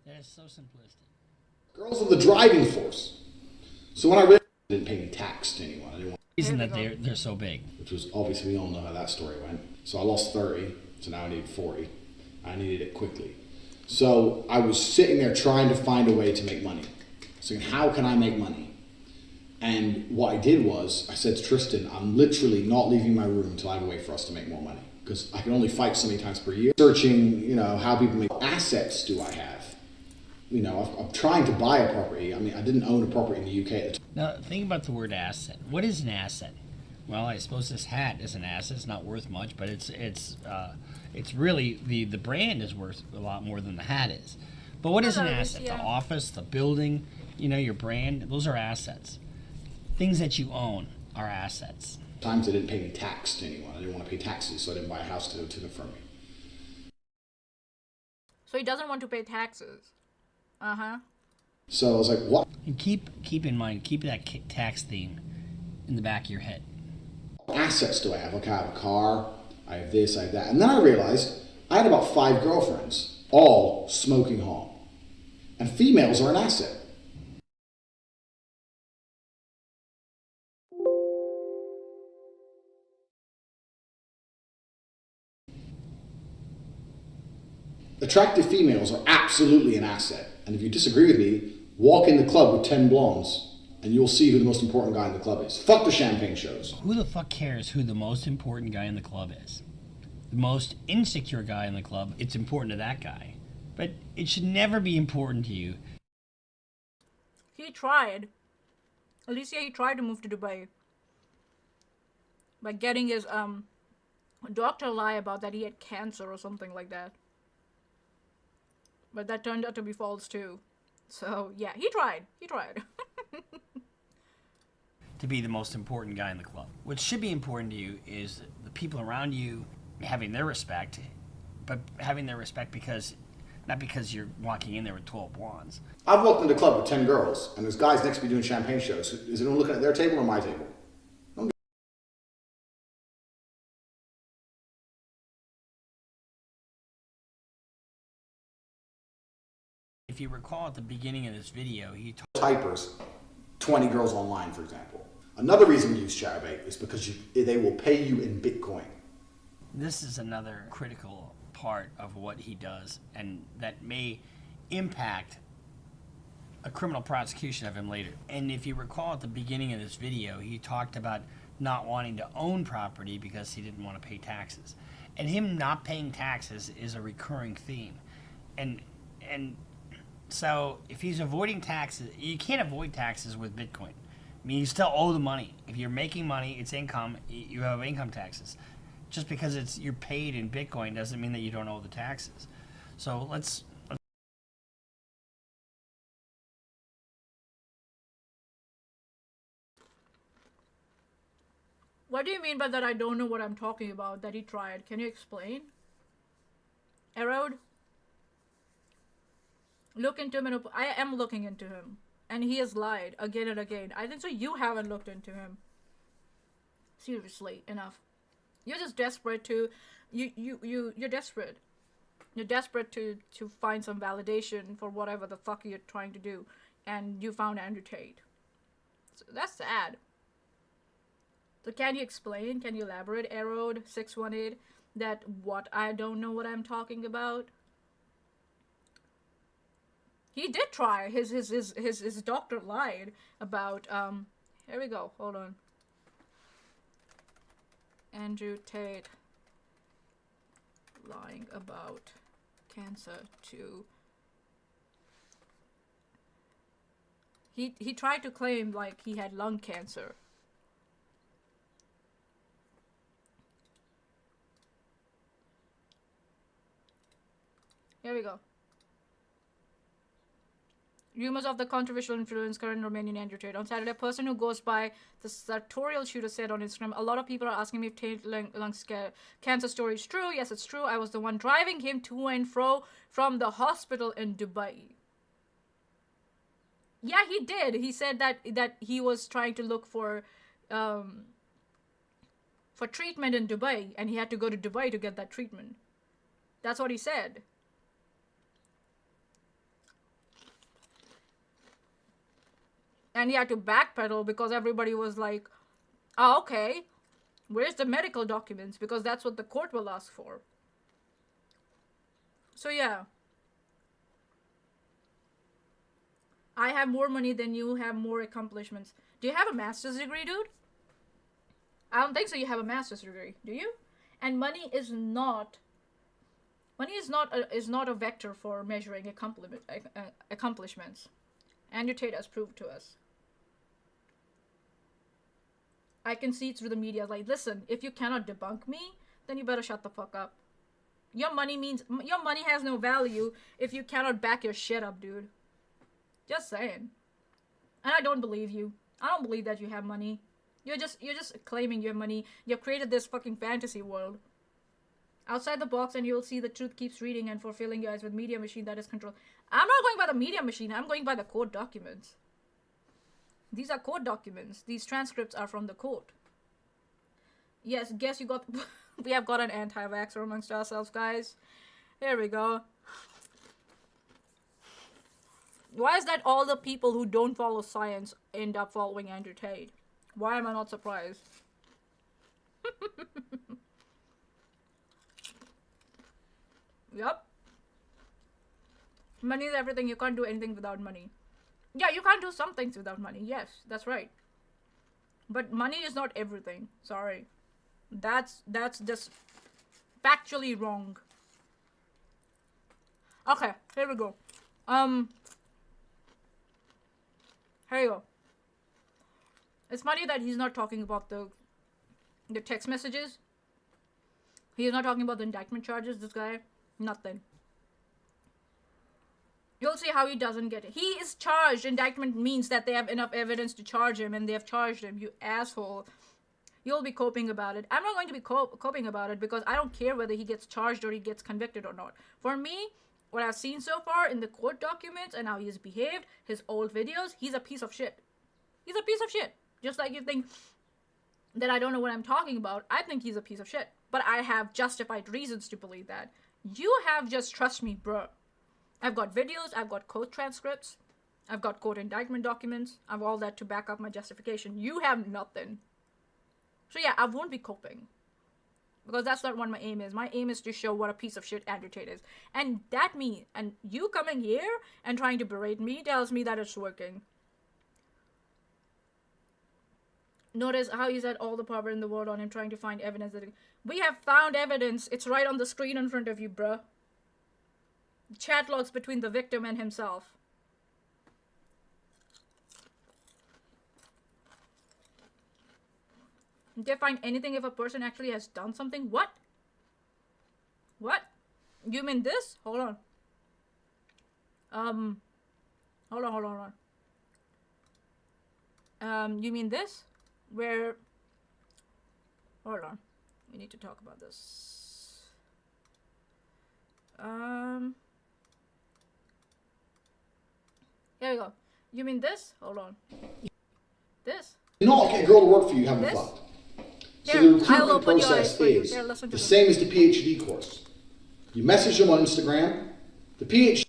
That is so simplistic. Girls are the driving force. So when I realized I didn't pay any tax to anyone, I didn't want. Reason that they're so big. Which was obviously, we all know how that story went. So I lost 30, so now I need 40. I needed it quickly. So I was sitting there trying to find a way to make money. So how can I make money? And what I did was, I said to Tristan, I'm literally not leaving my room until I have a way for us to make more money. Because I can only fight so many times per year. Searching, how people make assets do I have? I'm trying to buy a property. I mean, I didn't own a property in the UK at the time. Now, think about the word asset. What is an asset? Well, I suppose this hat is an asset. It's not worth much, but it's really, the brand is worth a lot more than the hat is. But what is an asset? The office, the building, your brand, those are assets. Things that you own are assets. Times I didn't pay any tax to anyone. I didn't want to pay taxes, so I didn't buy a house to confirm me. So he doesn't want to pay taxes. So I was like, what? And keep in mind, keep that tax theme in the back of your head. What assets do I have? Okay, I have a car, I have this, I have that. And then I realized I had about 5 girlfriends, all smoking hot. And females are an asset. Attractive females are absolutely an asset. And if you disagree with me, walk in the club with 10 blondes and you'll see who the most important guy in the club is. Fuck the champagne shows. Who the fuck cares who the most important guy in the club is? The most insecure guy in the club, it's important to that guy. But it should never be important to you. He tried. Alicia, he tried to move to Dubai. By getting his doctor lie about that he had cancer or something like that. But that turned out to be false too. So yeah, he tried. He tried. To be the most important guy in the club. What should be important to you is the people around you having their respect, but having their respect not because you're walking in there with 12 blondes. I've walked into a club with 10 girls, and there's guys next to me doing champagne shows. Is anyone looking at their table or my table? If you recall at the beginning of this video, he told typers 20 girls online, for example. Another reason we use Chatterbait is because they will pay you in Bitcoin. This is another critical part of what he does, and that may impact a criminal prosecution of him later. And if you recall at the beginning of this video, he talked about not wanting to own property because he didn't want to pay taxes. And him not paying taxes is a recurring theme. And so if he's avoiding taxes, you can't avoid taxes with Bitcoin. I mean, you still owe the money. If you're making money, it's income, you have income taxes. Just because you're paid in Bitcoin doesn't mean that you don't owe the taxes. So let's What do you mean by that? I don't know what I'm talking about, that he tried. Can you explain? Erode? Look into him. I am looking into him. And he has lied again and again. I think so you haven't looked into him. Seriously, enough. You're just desperate to... You're desperate. You're desperate to find some validation for whatever the fuck you're trying to do. And you found Andrew Tate. So that's sad. So can you explain, can you elaborate, Erode 618, that what I don't know what I'm talking about? He did try. His doctor lied about, here we go, hold on. Andrew Tate lying about cancer to... He tried to claim like he had lung cancer. Here we go. Rumors of the controversial influence current Romanian Andrew Tate. On Saturday, a person who goes by the sartorial shooter said on Instagram, a lot of people are asking me if Tate lung cancer story is true. Yes, it's true. I was the one driving him to and fro from the hospital in Dubai. Yeah, he did. He said that he was trying to look for treatment in Dubai, and he had to go to Dubai to get that treatment. That's what he said. And he had to backpedal because everybody was like, oh, okay, where's the medical documents? Because that's what the court will ask for. So yeah. I have more money than you have more accomplishments. Do you have a master's degree, dude? I don't think so. You have a master's degree, do you? And money is not a vector for measuring accomplishments. Andrew Tate has proved to us. I can see through the media, like, listen, if you cannot debunk me, then you better shut the fuck up. Your money has no value if you cannot back your shit up, dude. Just saying. And I don't believe you. I don't believe that you have money. You're just claiming you have money. You've created this fucking fantasy world. Outside the box, and you'll see the truth keeps reading and fulfilling your eyes with media machine that is controlled. I'm not going by the media machine. I'm going by the court documents. These are court documents. These transcripts are from the court. Yes, guess you got... we have got an anti-vaxxer amongst ourselves, guys. Here we go. Why is that all the people who don't follow science end up following Andrew Tate? Why am I not surprised? Yup. Money is everything. You can't do anything without money. Yeah, you can't do some things without money. Yes, that's right. But money is not everything. Sorry. That's just factually wrong. Okay, here we go. Here you go. It's funny that he's not talking about the text messages. He's not talking about the indictment charges, this guy. Nothing. You'll see how he doesn't get it. He is charged. Indictment means that they have enough evidence to charge him, and they have charged him, you asshole. You'll be coping about it. I'm not going to be coping about it because I don't care whether he gets charged or he gets convicted or not. For me, what I've seen so far in the court documents and how he has behaved, his old videos, he's a piece of shit. He's a piece of shit. Just like you think that I don't know what I'm talking about, I think he's a piece of shit. But I have justified reasons to believe that. You have just trust me, bro. I've got videos, I've got court transcripts, I've got court indictment documents, I've all that to back up my justification. You have nothing. So yeah, I won't be coping. Because that's not what my aim is. My aim is to show what a piece of shit Andrew Tate is. And that me, and you coming here and trying to berate me tells me that it's working. Notice how he's had all the power in the world on him trying to find evidence. We have found evidence. It's right on the screen in front of you, bruh. Chat logs between the victim and himself. Did they find anything if a person actually has done something? What? What? You mean this? Hold on. Hold on. You mean this? Where... Hold on. We need to talk about this. Here we go. You mean this? Hold on. This? Not get a girl to work for you, you haven't This? fucked. So Here, the I'll recruitment open your eyes process for you. is Here, listen to the this. same as the PhD course. You message them on Instagram. The PhD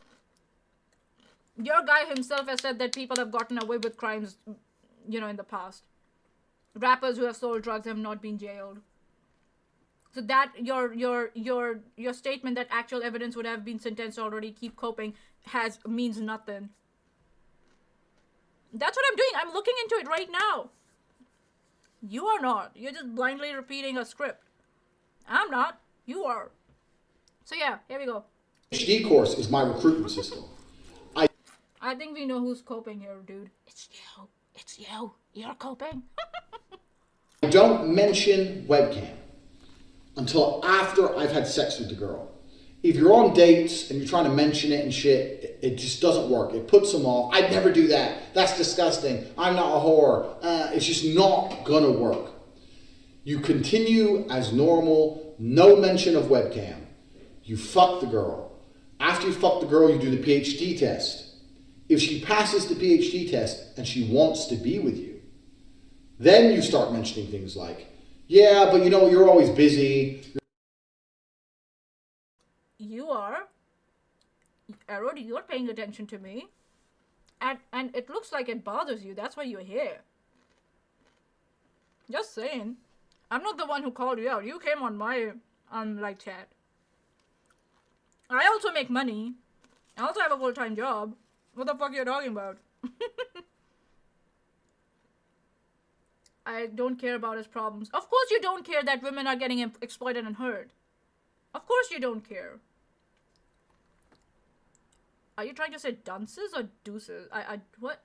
Your guy himself has said that people have gotten away with crimes, you know, in the past. Rappers who have sold drugs have not been jailed. So that your statement that actual evidence would have been sentenced already, keep coping, means nothing. That's what I'm doing. I'm looking into it right now. You are not. You're just blindly repeating a script. I'm not. You are. So yeah, here we go. PhD course is my recruitment system. I think we know who's coping here, dude. It's you. It's you. You're coping. I don't mention webcam until after I've had sex with the girl. If you're on dates and you're trying to mention it and shit, it just doesn't work. It puts them off. I'd never do that. That's disgusting. I'm not a whore. It's just not gonna work. You continue as normal, no mention of webcam. You fuck the girl. After you fuck the girl, you do the PhD test. If she passes the PhD test and she wants to be with you, then you start mentioning things like, yeah, but you know, you're always busy. You are. Arrow, you're paying attention to me. And it looks like it bothers you. That's why you're here. Just saying. I'm not the one who called you out. You came on my like chat. I also make money. I also have a full-time job. What the fuck are you talking about? I don't care about his problems. Of course you don't care that women are getting exploited and hurt. Of course you don't care. Are you trying to say dunces or deuces? What?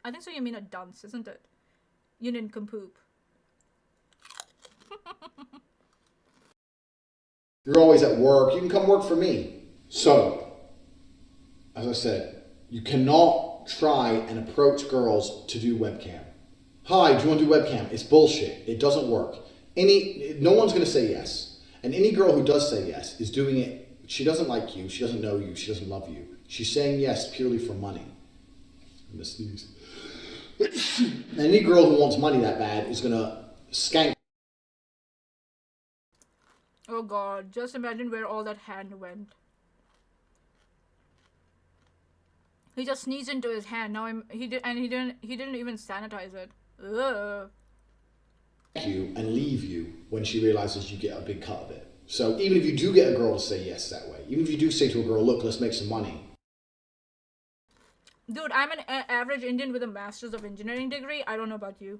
I think so you mean a dunce, isn't it? You nincompoop. You're always at work. You can come work for me. So, as I said, you cannot try and approach girls to do webcam. Hi, do you want to do webcam? It's bullshit. It doesn't work. No one's going to say yes. And any girl who does say yes is doing it. She doesn't like you. She doesn't know you. She doesn't love you. She's saying yes purely for money. I'm gonna sneeze. And any girl who wants money that bad is going to skank. Oh god, just imagine where all that hand went. He just sneezed into his hand. Now he didn't even sanitize it. Ugh. You and leave you when she realizes you get a big cut of it. So even if you do get a girl to say yes that way, even if you do say to a girl, look, let's make some money. Dude, I'm an average Indian with a master's of engineering degree. I don't know about you.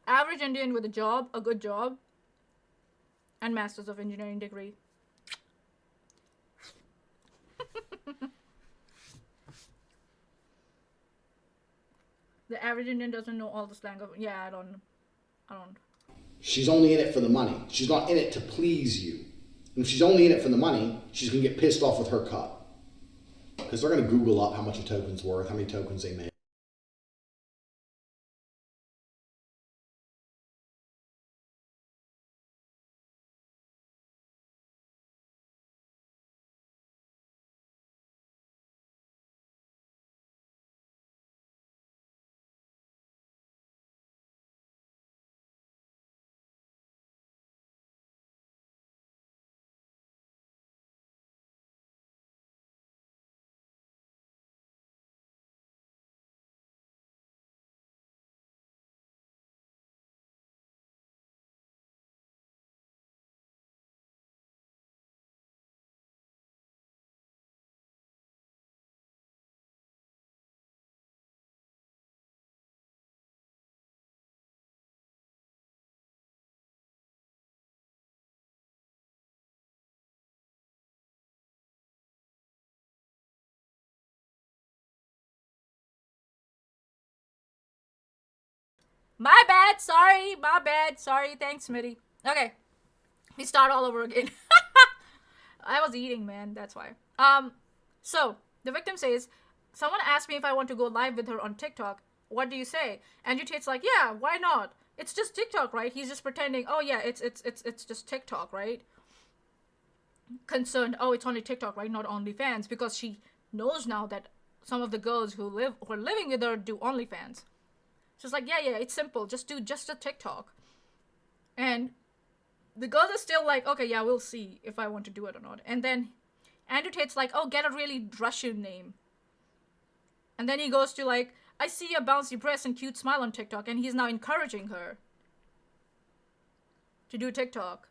Average Indian with a job, a good job, and master's of engineering degree. The average Indian doesn't know all the slang of... Yeah, I don't. She's only in it for the money. She's not in it to please you. And if she's only in it for the money, she's going to get pissed off with her cut. Because they're going to Google up how much a token's worth, how many tokens they make. My bad, sorry, my bad, sorry, thanks, Smitty. Okay, we start all over again. I was eating, man, that's why. So, the victim says, someone asked me if I want to go live with her on TikTok. What do you say? Andrew Tate's like, yeah, why not? It's just TikTok, right? He's just pretending, oh yeah, it's just TikTok, right? Concerned, oh, it's only TikTok, right? Not OnlyFans, because she knows now that some of the girls who are living with her do OnlyFans. She's like, yeah, it's simple. Just do just a TikTok. And the girls are still like, okay, yeah, we'll see if I want to do it or not. And then Andrew Tate's like, oh, get a really Russian name. And then he goes to like, I see a bouncy breast and cute smile on TikTok. And he's now encouraging her to do TikTok.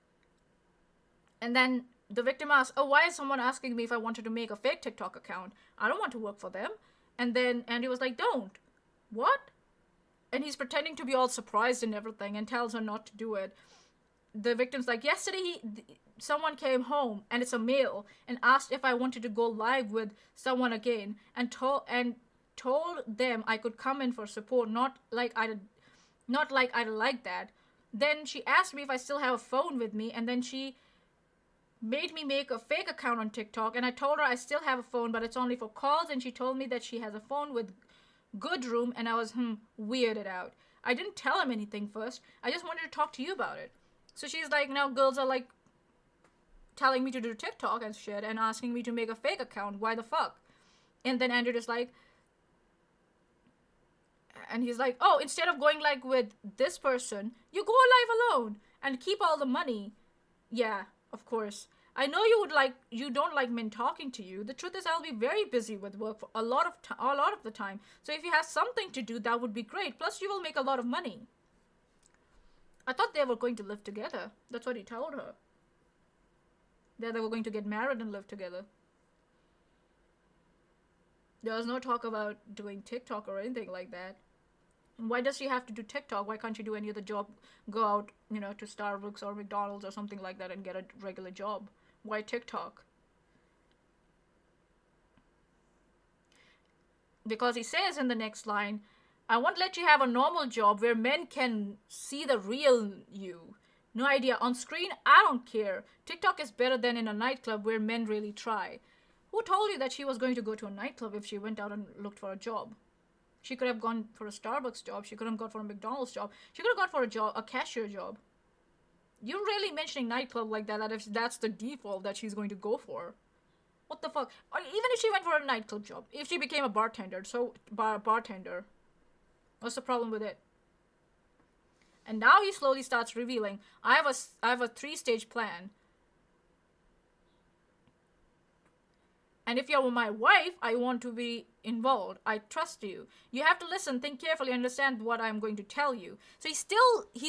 And then the victim asks, oh, why is someone asking me if I wanted to make a fake TikTok account? I don't want to work for them. And then Andy was like, don't. What? And he's pretending to be all surprised and everything and tells her not to do it. the victim's like, yesterday someone came home, and it's a male, and asked if I wanted to go live with someone again, and told them I could come in for support, not like I'd like that. Then she asked me if I still have a phone with me, and then she made me make a fake account on TikTok, and I told her I still have a phone, but it's only for calls, and she told me that she has a phone with good room, and I was weirded out. I didn't tell him anything first. I just wanted to talk to you about it. So she's like, now girls are like telling me to do TikTok and shit and asking me to make a fake account. Why the fuck? And then Andrew is like, and he's like, oh, instead of going like with this person, you go live alone and keep all the money. Yeah, of course. I know you don't like men talking to you. The truth is, I'll be very busy with work for a lot of the time. So if you have something to do, that would be great. Plus, you will make a lot of money. I thought they were going to live together. That's what he told her. That they were going to get married and live together. There was no talk about doing TikTok or anything like that. And why does she have to do TikTok? Why can't she do any other job? Go out, to Starbucks or McDonald's or something like that and get a regular job. Why TikTok? Because he says in the next line, I won't let you have a normal job where men can see the real you. No idea. On screen, I don't care. TikTok is better than in a nightclub where men really try. Who told you that she was going to go to a nightclub if she went out and looked for a job? She could have gone for a Starbucks job. She could have gone for a McDonald's job. She could have gone for a cashier job. You're really mentioning nightclub like that if that's the default that she's going to go for. What the fuck? Or even if she went for a nightclub job. If she became a bartender. Bartender. What's the problem with it? And now he slowly starts revealing, I have a 3-stage plan. And if you're my wife, I want to be involved. I trust you. You have to listen, think carefully, understand what I'm going to tell you. So he's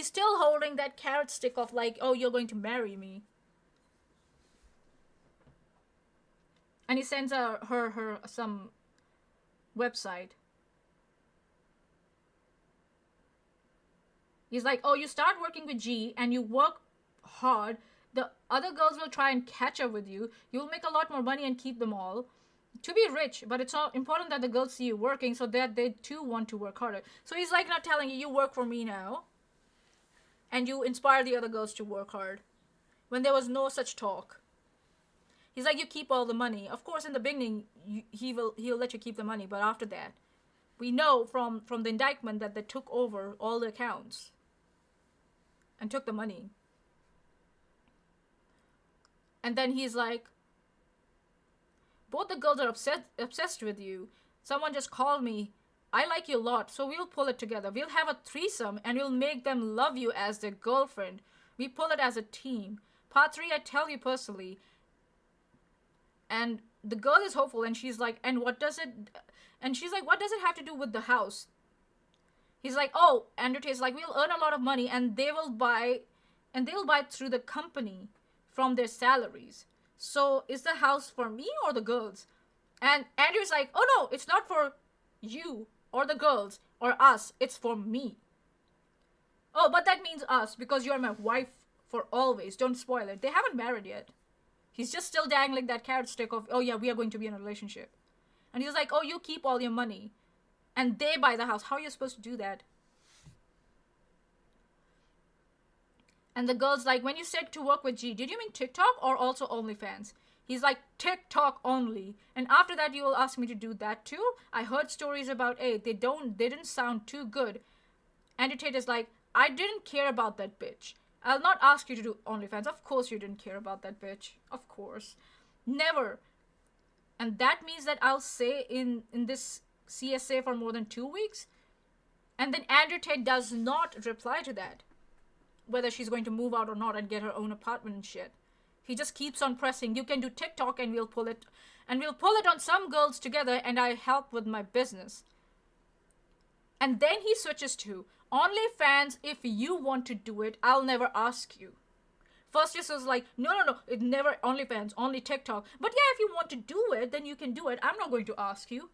still holding that carrot stick of like, oh, you're going to marry me. And he sends her some website. He's like, oh, you start working with G and you work hard. The other girls will try and catch up with you. You'll make a lot more money and keep them all. To be rich, but it's all important that the girls see you working so that they too want to work harder. So he's like not telling you, you work for me now. And you inspire the other girls to work hard. When there was no such talk. He's like, you keep all the money. Of course, in the beginning, he'll let you keep the money. But after that, we know from the indictment that they took over all the accounts. And took the money. And then he's like, both the girls are obsessed with you. Someone just called me. I like you a lot, so we'll pull it together. We'll have a threesome, and we'll make them love you as their girlfriend. We pull it as a team. Part 3, I tell you personally. And the girl is hopeful, and she's like, and she's like, what does it have to do with the house? He's like, oh, Andrew Tate's like, we'll earn a lot of money, and they'll buy through the company from their salaries. So is the house for me or the girls? And Andrew's like, oh no, it's not for you or the girls or us. It's for me. Oh, but that means us because you're my wife for always. Don't spoil it. They haven't married yet. He's just still dangling that carrot stick of, oh yeah, we are going to be in a relationship. And he's like, oh, you keep all your money. And they buy the house. How are you supposed to do that? And the girl's like, when you said to work with G, did you mean TikTok or also OnlyFans? He's like, TikTok only. And after that, you will ask me to do that too? I heard stories about A. They didn't sound too good. Andrew Tate is like, I didn't care about that bitch. I'll not ask you to do OnlyFans. Of course you didn't care about that bitch. Of course. Never. And that means that I'll say in this CSA for more than 2 weeks. And then Andrew Tate does not reply to that. Whether she's going to move out or not and get her own apartment and shit. He just keeps on pressing, you can do TikTok and we'll pull it. And we'll pull it on some girls together and I help with my business. And then he switches to, OnlyFans, if you want to do it, I'll never ask you. First just was like, no, it never OnlyFans, only TikTok. But yeah, if you want to do it, then you can do it. I'm not going to ask you.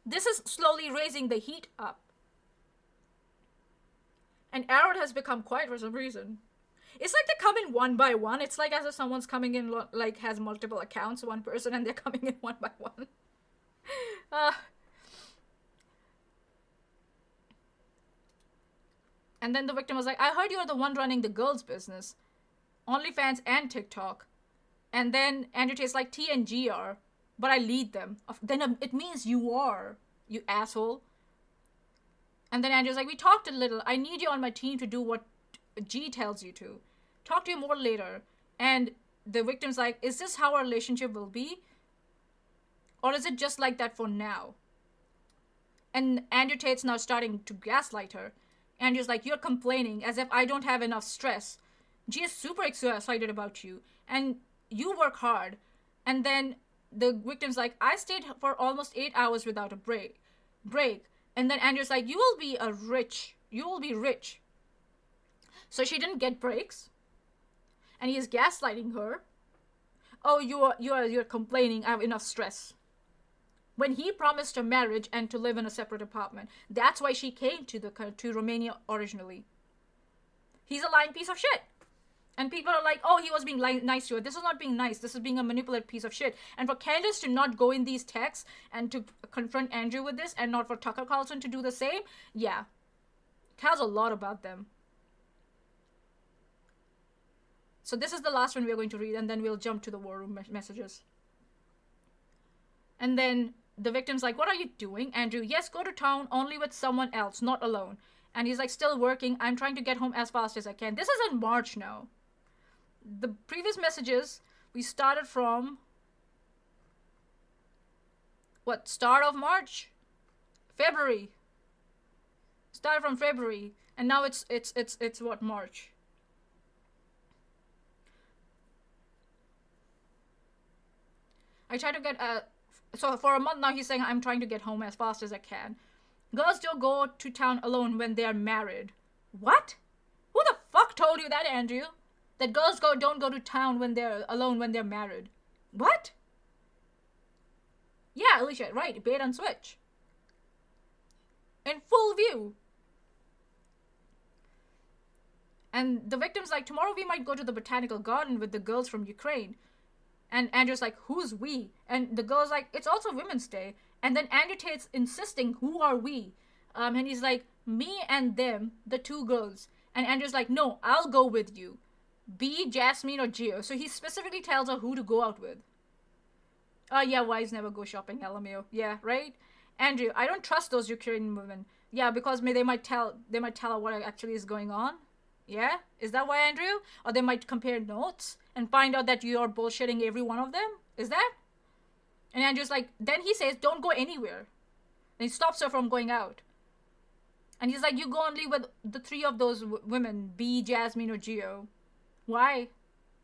This is slowly raising the heat up. And Aaron has become quiet for some reason. It's like they come in one by one. It's like as if someone's coming in, like, has multiple accounts, one person, and they're coming in one by one. And then the victim was like, I heard you're the one running the girls' business. OnlyFans and TikTok. And then Andrew Tate's like, T and G are, but I lead them. Then it means you are, you asshole. And then Andrew's like, we talked a little. I need you on my team to do what G tells you to. Talk to you more later. And the victim's like, is this how our relationship will be? Or is it just like that for now? And Andrew Tate's now starting to gaslight her. Andrew's like, you're complaining as if I don't have enough stress. G is super excited about you. And you work hard. And then the victim's like, I stayed for almost 8 hours without a break. And then Andrew's like, you will be rich. So she didn't get breaks. And he is gaslighting her. Oh, you're complaining, I have enough stress. When he promised her marriage and to live in a separate apartment. That's why she came to Romania originally. He's a lying piece of shit. And people are like, oh, he was being nice to her. This is not being nice. This is being a manipulative piece of shit. And for Candace to not go in these texts and to confront Andrew with this and not for Tucker Carlson to do the same, yeah. Tells a lot about them. So this is the last one we're going to read, and then we'll jump to the war room messages. And then the victim's like, what are you doing? Andrew, yes, go to town, only with someone else, not alone. And he's like, still working. I'm trying to get home as fast as I can. This is in March now. The previous messages, we started from, what, start of March? February. Started from February. And now it's what, March? I try to get, so for a month now he's saying, I'm trying to get home as fast as I can. Girls don't go to town alone when they are married. What? Who the fuck told you that, Andrew? That girls don't go to town when they're alone when they're married. What? Yeah, Alicia, right. Bait and switch. In full view. And the victim's like, tomorrow we might go to the botanical garden with the girls from Ukraine. And Andrew's like, who's we? And the girl's like, it's also Women's Day. And then Andrew Tate's insisting, who are we? And he's like, me and them, the two girls. And Andrew's like, no, I'll go with you. B, Jasmine, or Gio. So he specifically tells her who to go out with. Oh, yeah, wives never go shopping, LMAO. Yeah, right? Andrew, I don't trust those Ukrainian women. Yeah, because they might tell her what actually is going on. Yeah? Is that why, Andrew? Or they might compare notes and find out that you're bullshitting every one of them? Is that? And Andrew's like, then he says, don't go anywhere. And he stops her from going out. And he's like, you go only with the three of those women, B, Jasmine, or Gio. Why?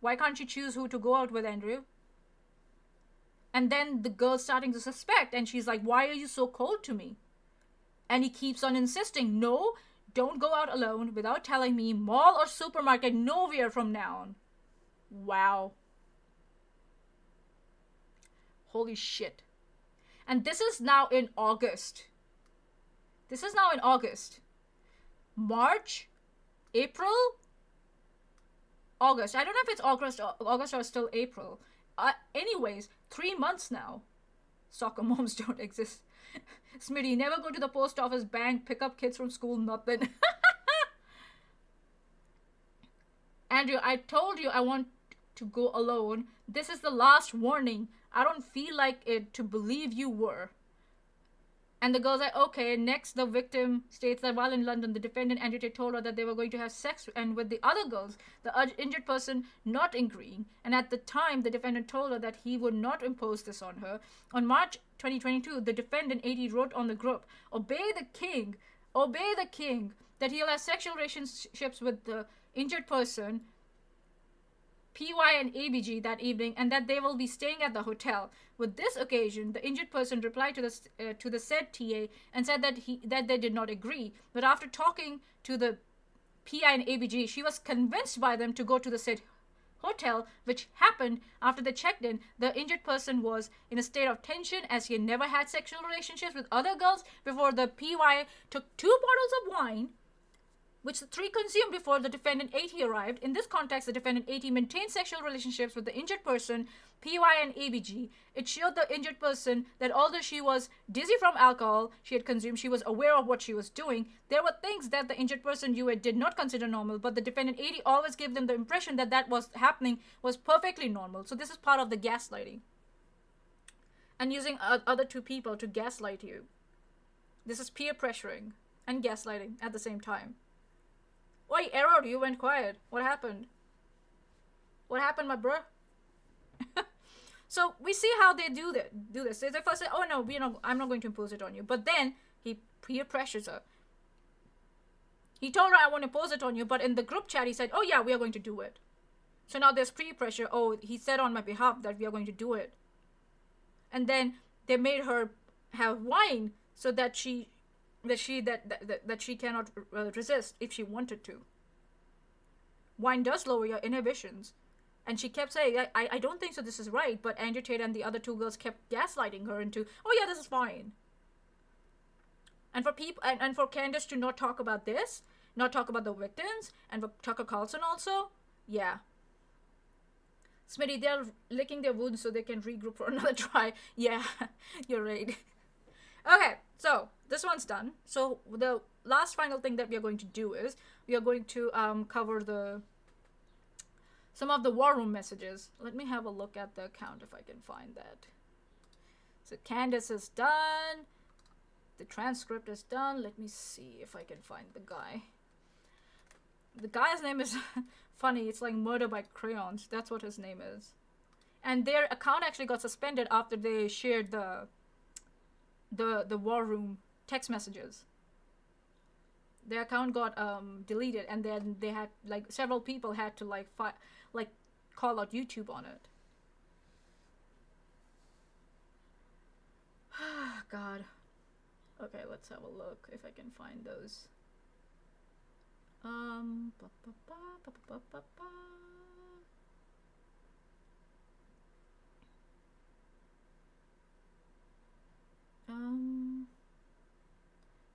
Why can't you choose who to go out with, Andrew? And then the girl's starting to suspect, and she's like, why are you so cold to me? And he keeps on insisting, no, don't go out alone without telling me, mall or supermarket, nowhere from now on. Wow. Holy shit. And this is now in August. March, April, August. I don't know if it's August or still April. Anyways, 3 months now. Soccer moms don't exist. Smitty, never go to the post office, bank, pick up kids from school, nothing. Andrew, I told you I want to go alone. This is the last warning. I don't feel like it to believe you were. And the girl's like, okay. Next, the victim states that while in London, the defendant Andrew Tate told her that they were going to have sex and with the other girls, the injured person not agreeing. And at the time, the defendant told her that he would not impose this on her. On March 2022, the defendant 80 wrote on the group, obey the king, that he'll have sexual relationships with the injured person, PY and ABG that evening, and that they will be staying at the hotel. With this occasion, the injured person replied to the said TA and said that they did not agree. But after talking to the PI and ABG, she was convinced by them to go to the said hotel, which happened after they checked in. The injured person was in a state of tension as he had never had sexual relationships with other girls before. The PY took 2 bottles of wine which the three consumed before the defendant 80 arrived. In this context, the defendant 80 maintained sexual relationships with the injured person, PY and ABG. It showed the injured person that although she was dizzy from alcohol she had consumed, she was aware of what she was doing. There were things that the injured person UA did not consider normal, but the defendant 80 always gave them the impression that that was happening was perfectly normal. So this is part of the gaslighting. And using other two people to gaslight you. This is peer pressuring and gaslighting at the same time. Oi, Error, you went quiet. What happened? What happened, my bro? So we see how they do this. They first say, oh no, I'm not going to impose it on you. But then he peer pressures her. He told her, I won't impose it on you. But in the group chat, he said, oh yeah, we are going to do it. So now there's peer pressure. Oh, he said on my behalf that we are going to do it. And then they made her have wine so that she cannot resist if she wanted to. Wine does lower your inhibitions. And she kept saying, I don't think so, this is right. But Andrew Tate and the other two girls kept gaslighting her into, oh yeah, this is fine. And for people and for Candace to not talk about this, not talk about the victims, and for Tucker Carlson also, yeah. Smitty, they're licking their wounds so they can regroup for another try. Yeah, you're right. Okay, so this one's done. So the last final thing that we are going to do is we are going to cover some of the war room messages. Let me have a look at the account if I can find that. So Candace is done. The transcript is done. Let me see if I can find the guy. The guy's name is funny. It's like Murder by Crayons. That's what his name is. And their account actually got suspended after they shared the war room text messages. Their account got deleted, and then they had like several people had to like call out YouTube on it. God. Okay, let's have a look if I can find those.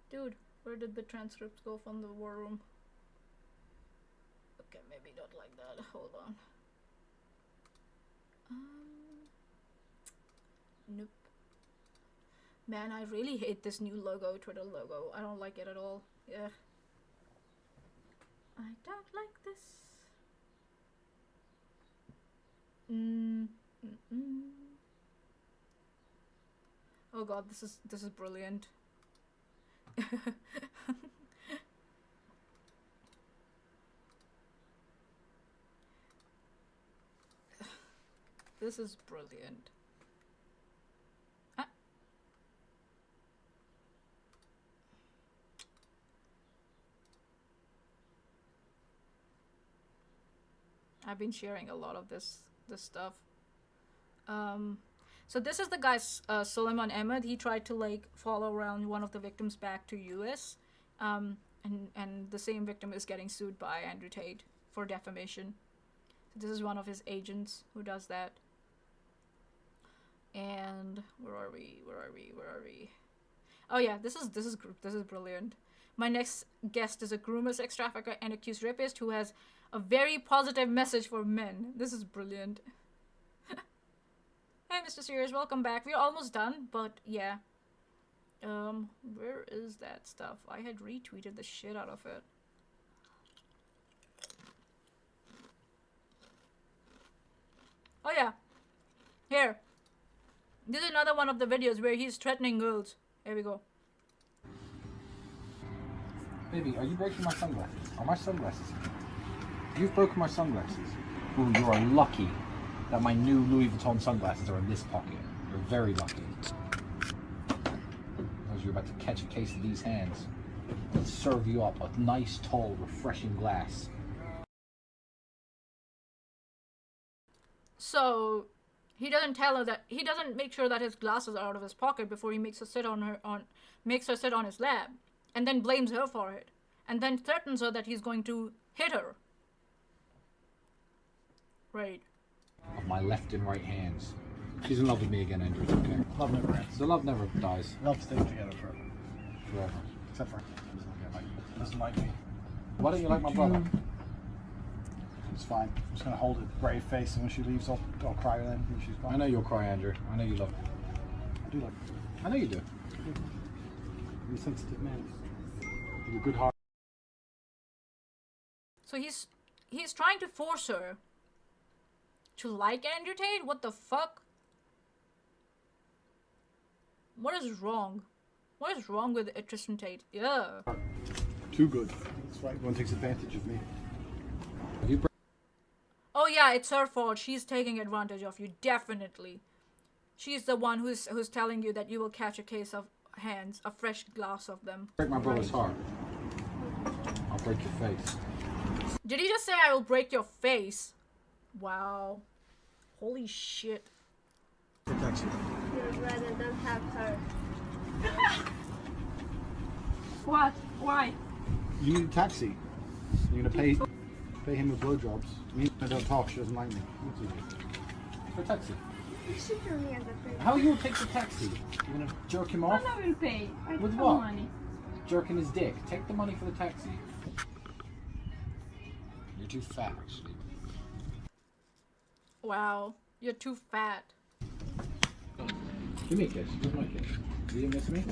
Dude, where did the transcripts go from the war room? Okay, maybe not like that. Hold on. Nope. Man, I really hate this new logo, Twitter logo. I don't like it at all. Yeah. I don't like this. Oh god, this is brilliant. This is brilliant. I've been sharing a lot of this stuff. So this is the guy, Suleiman Ahmed. He tried to like follow around one of the victims back to US. And the same victim is getting sued by Andrew Tate for defamation. So this is one of his agents who does that. And where are we? Oh yeah, this is brilliant. My next guest is a groomer, sex trafficker, and accused rapist who has a very positive message for men. This is brilliant. Hey, Mr. Serious, welcome back. We're almost done, but yeah. Where is that stuff? I had retweeted the shit out of it. Oh yeah. Here. This is another one of the videos where he's threatening girls. Here we go. Baby, are you breaking my sunglasses? Are my sunglasses? You've broken my sunglasses. Ooh, you are lucky that my new Louis Vuitton sunglasses are in this pocket. You're very lucky. Because you're about to catch a case of these hands and serve you up a nice, tall, refreshing glass. So he doesn't tell her that he doesn't make sure that his glasses are out of his pocket before he makes her sit on his lap, and then blames her for it, and then threatens her that he's going to hit her. Right. Of my left and right hands. She's in love with me again, Andrew. Okay. Love never ends. The love never dies. Love stays together forever. Forever. Except for him. Doesn't like me. Why don't you like my brother? It's fine. I'm just gonna hold a brave face, and when she leaves, I'll cry then when she's gone. I know you'll cry, Andrew. I know you love her. I do love her. I know you do. You're a sensitive man. You're a good heart. So he's trying to force her to like Andrew Tate? What the fuck? What is wrong? What is wrong with Tristan Tate? Yeah. Too good. That's right. Everyone takes advantage of me. Oh yeah, it's her fault. She's taking advantage of you, definitely. She's the one who's telling you that you will catch a case of hands, a fresh glass of them. Break my brother's heart. I'll break your face. Did he just say I will break your face? Wow. Holy shit. Protects you. You'd rather than have her. What? Why? You need a taxi. You're gonna pay him with blowjobs. Me, I don't talk. She doesn't like me. For a taxi. You should do me as a favor. How you will take the taxi? You're gonna jerk him off? I will pay. I With have what? money. Jerking his dick. Take the money for the taxi. You're too fat, actually. Wow. You're too fat. Give me a kiss. Give me a kiss. You didn't miss me?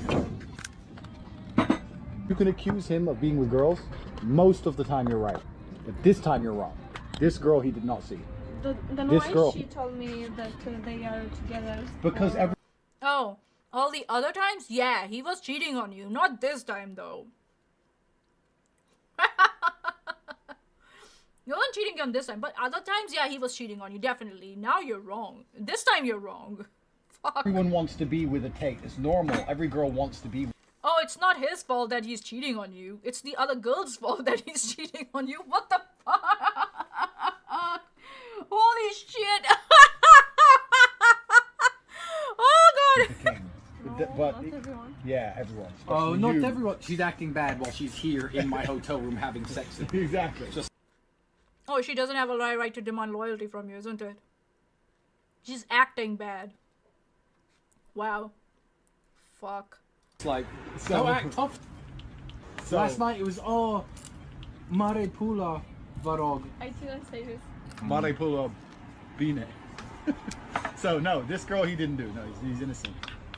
You can accuse him of being with girls. Most of the time you're right. But this time you're wrong. This girl he did not see. Then This why girl. she told me that they are together? Because every Oh, all the other times? Yeah, he was cheating on you. Not this time, though. You weren't cheating on this time, but other times, yeah, he was cheating on you, definitely. Now you're wrong. This time you're wrong. Fuck. everyone wants to be with a Tate. It's normal. Every girl wants to be with Oh, it's not his fault that he's cheating on you. It's the other girl's fault that he's cheating on you. What the fuck? Holy shit. Oh, God. but Not everyone. yeah, everyone. Oh, especially not you. everyone. She's acting bad while she's here in my hotel room having sex. Exactly. Just Oh, she doesn't have a right to demand loyalty from you, isn't it? She's acting bad. Wow. Fuck. like, so act tough. So, Last night it was, oh, Mare Pula Varog. I didn't say this. Mare Pulo Bine. So no, this girl he didn't do. No, he's innocent.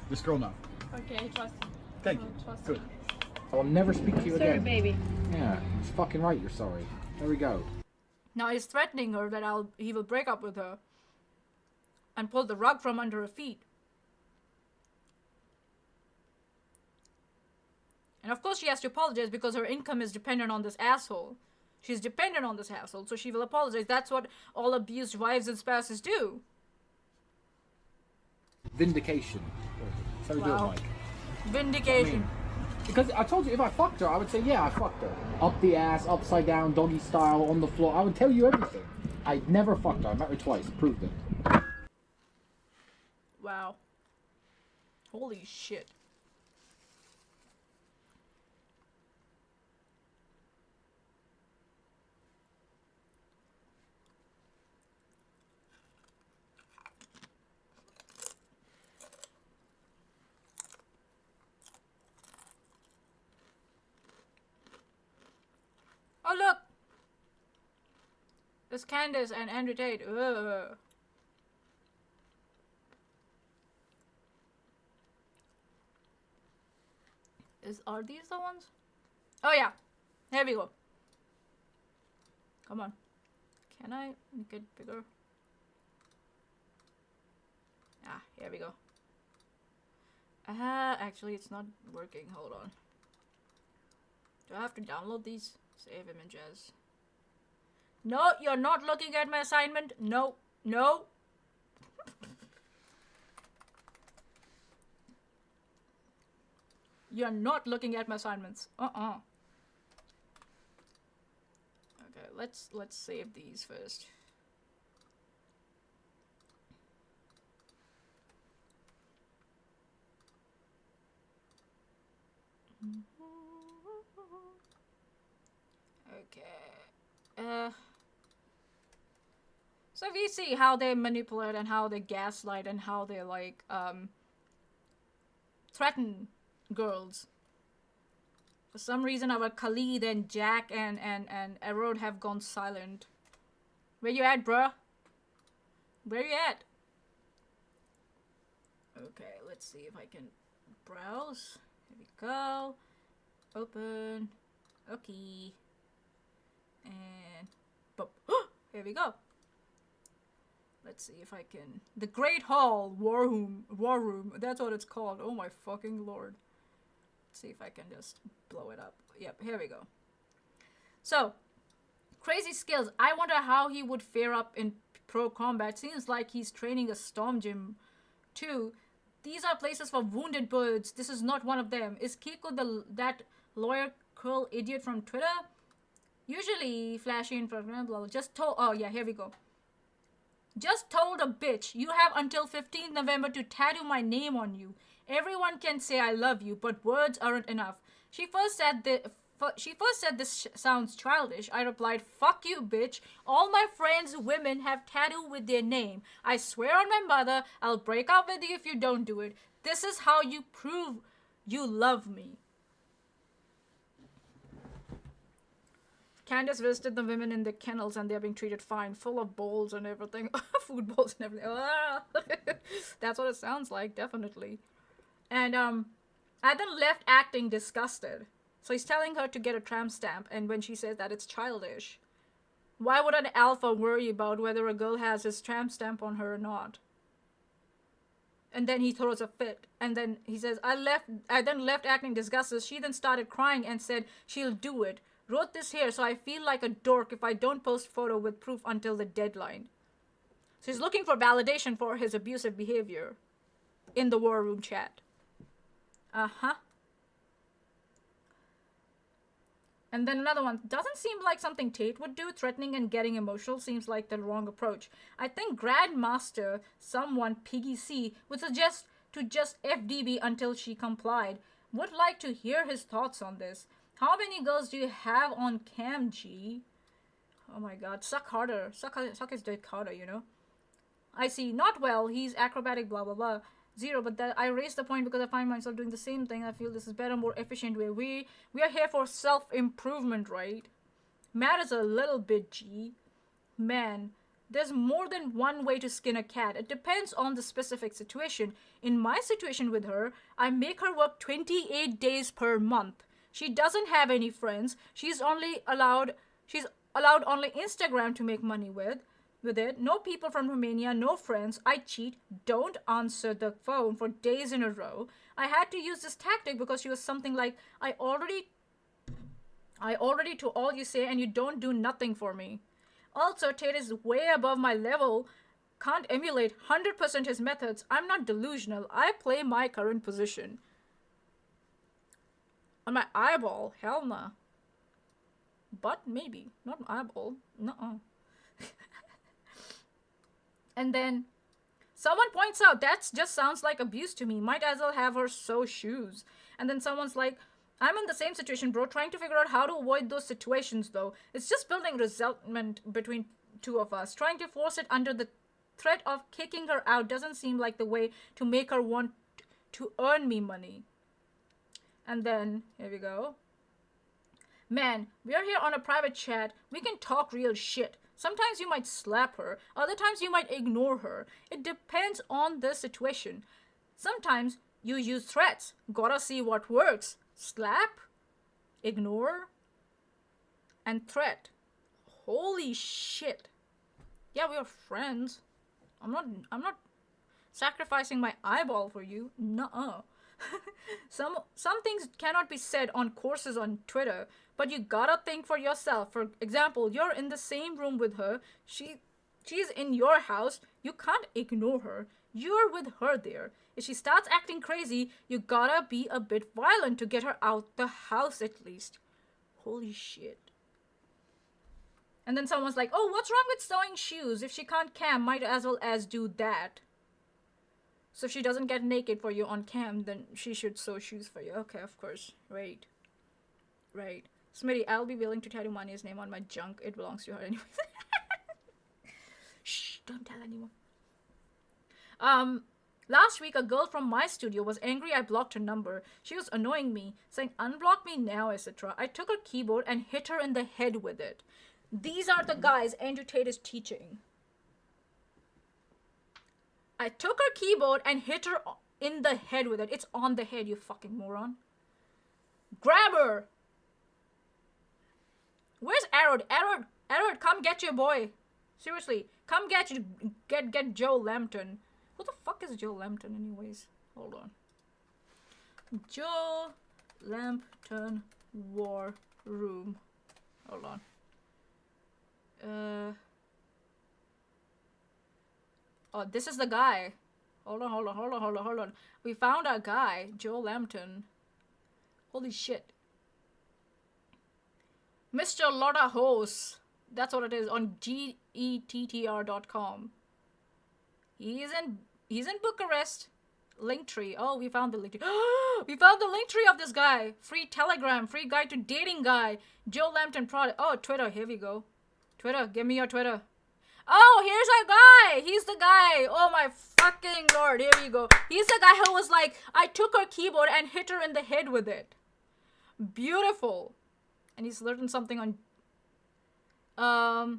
This girl no. Okay, I trust you. Thank I you. trust Good. you. I'll never speak to you Sorry, again. baby. Yeah, it's fucking right, you're sorry. There we go. Now he's threatening her that he will break up with her and pull the rug from under her feet. And of course she has to apologize because her income is dependent on this asshole. She's dependent on this asshole, so she will apologize. That's what all abused wives and spouses do. Vindication. That's how we do it, Wow. Mike. Vindication. Because I told you, if I fucked her, I would say, yeah, I fucked her. Up the ass, upside down, doggy style, on the floor. I would tell you everything. I never fucked her. I met her twice. Proved it. Wow. Holy shit. Oh, look! It's Candace and Andrew Tate. Ugh. Are these the ones? Oh, yeah. Here we go. Come on. Can I make it bigger? Ah, here we go. Actually, it's not working. Hold on. Do I have to download these? Save images. No, you're not looking at my assignment. No, no. You're not looking at my assignments. Okay, let's save these first. Okay. So we see how they manipulate and how they gaslight and how they like threaten girls. For some reason, our Khalid and Jack and Erod have gone silent. Where you at, bruh? Where you at? Okay, let's see if I can browse. Here we go. Open. Okay. And boom. Here we go. Let's see if I can. The Great Hall War Room. That's what it's called. Oh my fucking lord. Let's see if I can just blow it up. Yep, here we go. So, crazy skills. I wonder how he would fare up in pro combat. Seems like he's training a storm gym too. These are places for wounded birds. This is not one of them. Is Kiko that lawyer curl idiot from Twitter? Usually flashy and blah blah blah. Just told. Oh yeah, here we go. Just told a bitch, you have until 15th November to tattoo my name on you. Everyone can say I love you, but words aren't enough. She first said this sounds childish. I replied, fuck you, bitch. All my friends, women, have tattoo with their name. I swear on my mother, I'll break up with you if you don't do it. This is how you prove you love me. Candace visited the women in the kennels and they're being treated fine, full of bowls and everything. Food bowls and everything. Ah! That's what it sounds like, definitely. And I then left acting disgusted. So he's telling her to get a tramp stamp, and when she says that, it's childish. Why would an alpha worry about whether a girl has his tramp stamp on her or not? And then he throws a fit. And then he says, I then left acting disgusted. She then started crying and said she'll do it. Wrote this here so I feel like a dork if I don't post photo with proof until the deadline. So he's looking for validation for his abusive behavior in the war room chat. Uh-huh. And then another one. Doesn't seem like something Tate would do. Threatening and getting emotional seems like the wrong approach. I think Grandmaster, someone, Piggy C, would suggest to just FDB until she complied. Would like to hear his thoughts on this. How many girls do you have on cam, G? Oh my god. Suck harder. Suck his dick harder, you know? I see. Not well. He's acrobatic, blah, blah, blah. 0, but that I raised the point because I find myself doing the same thing. I feel this is better, more efficient way. We are here for self-improvement, right? Matters a little bit, G. Man, there's more than one way to skin a cat. It depends on the specific situation. In my situation with her, I make her work 28 days per month. She doesn't have any friends. She's allowed only Instagram to make money with it. No people from Romania, no friends. I cheat, don't answer the phone for days in a row. I had to use this tactic because she was something like, I already to all you say and you don't do nothing for me. Also, Tate is way above my level. Can't emulate 100% his methods. I'm not delusional. I play my current position. On my eyeball? Hell nah. But maybe. Not eyeball. Nuh-uh. And then someone points out, that just sounds like abuse to me. Might as well have her sew shoes. And then someone's like, I'm in the same situation, bro. Trying to figure out how to avoid those situations, though. It's just building resentment between two of us. Trying to force it under the threat of kicking her out doesn't seem like the way to make her want to earn me money. And then, here we go. Man, we are here on a private chat. We can talk real shit. Sometimes you might slap her. Other times you might ignore her. It depends on the situation. Sometimes you use threats. Gotta see what works. Slap, ignore, and threat. Holy shit. Yeah, we are friends. I'm not sacrificing my eyeball for you. Nuh-uh. Some things cannot be said on courses on Twitter, but you gotta think for yourself. For example, you're in the same room with her. She's in your house. You can't ignore her. You're with her there. If she starts acting crazy, you gotta be a bit violent to get her out the house at least. Holy shit. And then someone's like, oh, what's wrong with sewing shoes? If she can't cam, might as well as do that. So if she doesn't get naked for you on cam, then she should sew shoes for you. Okay, of course. Right. Smitty, I'll be willing to tattoo Mania's name on my junk. It belongs to her anyways. Shh, don't tell anyone. Last week, a girl from my studio was angry I blocked her number. She was annoying me, saying, unblock me now, etc. I took her keyboard and hit her in the head with it. These are the guys Andrew Tate is teaching. I took her keyboard and hit her in the head with it. It's on the head, you fucking moron. Grab her! Where's Arrowed? Arrowed, come get your boy. Seriously, come get Joe Lambton. Who the fuck is Joe Lambton anyways? Hold on. Joe Lambton War Room. Hold on. Oh, this is the guy. Hold on. We found our guy, Joe Lambton. Holy shit. Mr. Lotta Hose. That's what it is on gettr.com. He's in Bucharest. Linktree. Oh, we found the Linktree. We found the Linktree of this guy. Free Telegram. Free guide to dating guy. Joe Lambton product. Oh, Twitter. Here we go. Twitter. Give me your Twitter. Oh, here's our guy. He's the guy. Oh my fucking lord. Here we go. He's the guy who was like, I took her keyboard and hit her in the head with it. Beautiful. And he's learning something on... Oh,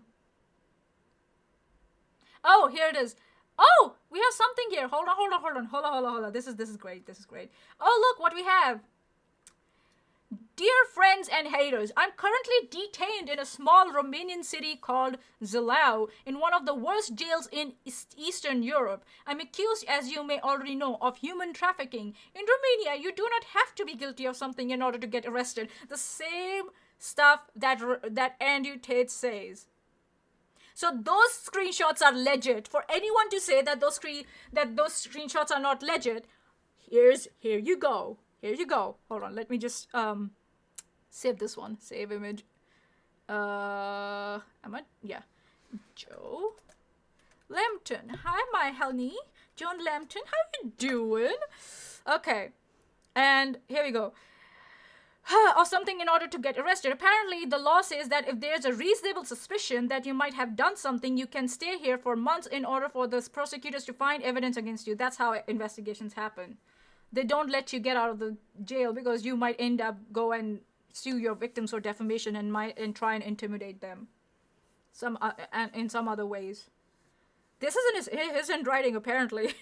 here it is. Oh, we have something here. Hold on. This is great. Oh, look what we have. Dear friends and haters, I'm currently detained in a small Romanian city called Zilău, in one of the worst jails in Eastern Europe. I'm accused, as you may already know, of human trafficking. In Romania, you do not have to be guilty of something in order to get arrested. The same stuff that Andrew Tate says. So those screenshots are legit. For anyone to say that those screenshots are not legit, here you go. Hold on, let me just save this one. Save image. Yeah. Joe Lambton. Hi, my honey. Joan Lambton, how you doing? Okay. And here we go. Or something in order to get arrested. Apparently, the law says that if there's a reasonable suspicion that you might have done something, you can stay here for months in order for the prosecutors to find evidence against you. That's how investigations happen. They don't let you get out of the jail because you might end up go and sue your victims for defamation and try and intimidate them. And in some other ways. This isn't his handwriting, apparently.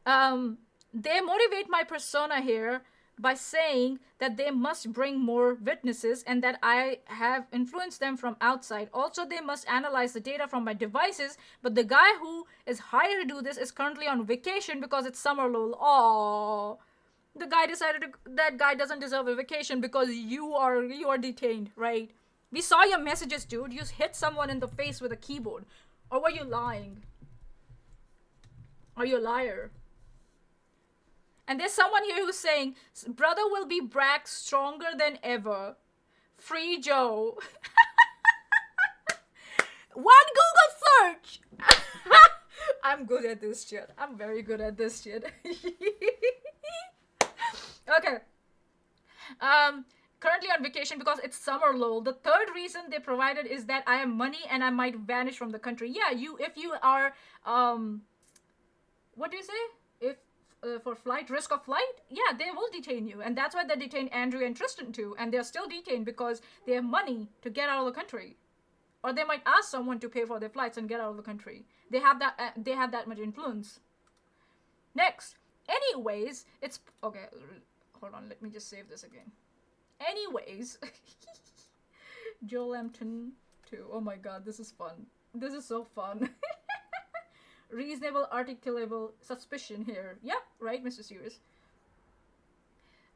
They motivate my persona here by saying that they must bring more witnesses and that I have influenced them from outside. Also, they must analyze the data from my devices, but the guy who is hired to do this is currently on vacation because it's summer lull. Aww. The guy that guy doesn't deserve a vacation because you are detained, right? We saw your messages, dude. You hit someone in the face with a keyboard. Or were you lying? Are you a liar? And there's someone here who's saying, brother will be back stronger than ever. Free Joe. One Google search. I'm good at this shit. I'm very good at this shit. Okay. Currently on vacation because it's summer lull. The third reason they provided is that I have money and I might vanish from the country. Yeah, if you are, what do you say? If for risk of flight, yeah, they will detain you. And that's why they detained Andrew and Tristan too. And they're still detained because they have money to get out of the country. Or they might ask someone to pay for their flights and get out of the country. They have that much influence. Next. Anyways, it's... Okay, hold on. Let me just save this again. Anyways. Joe Lambton too. Oh my god, this is fun. This is so fun. Reasonable, articulable suspicion here. Yep, right, Mr. Sears.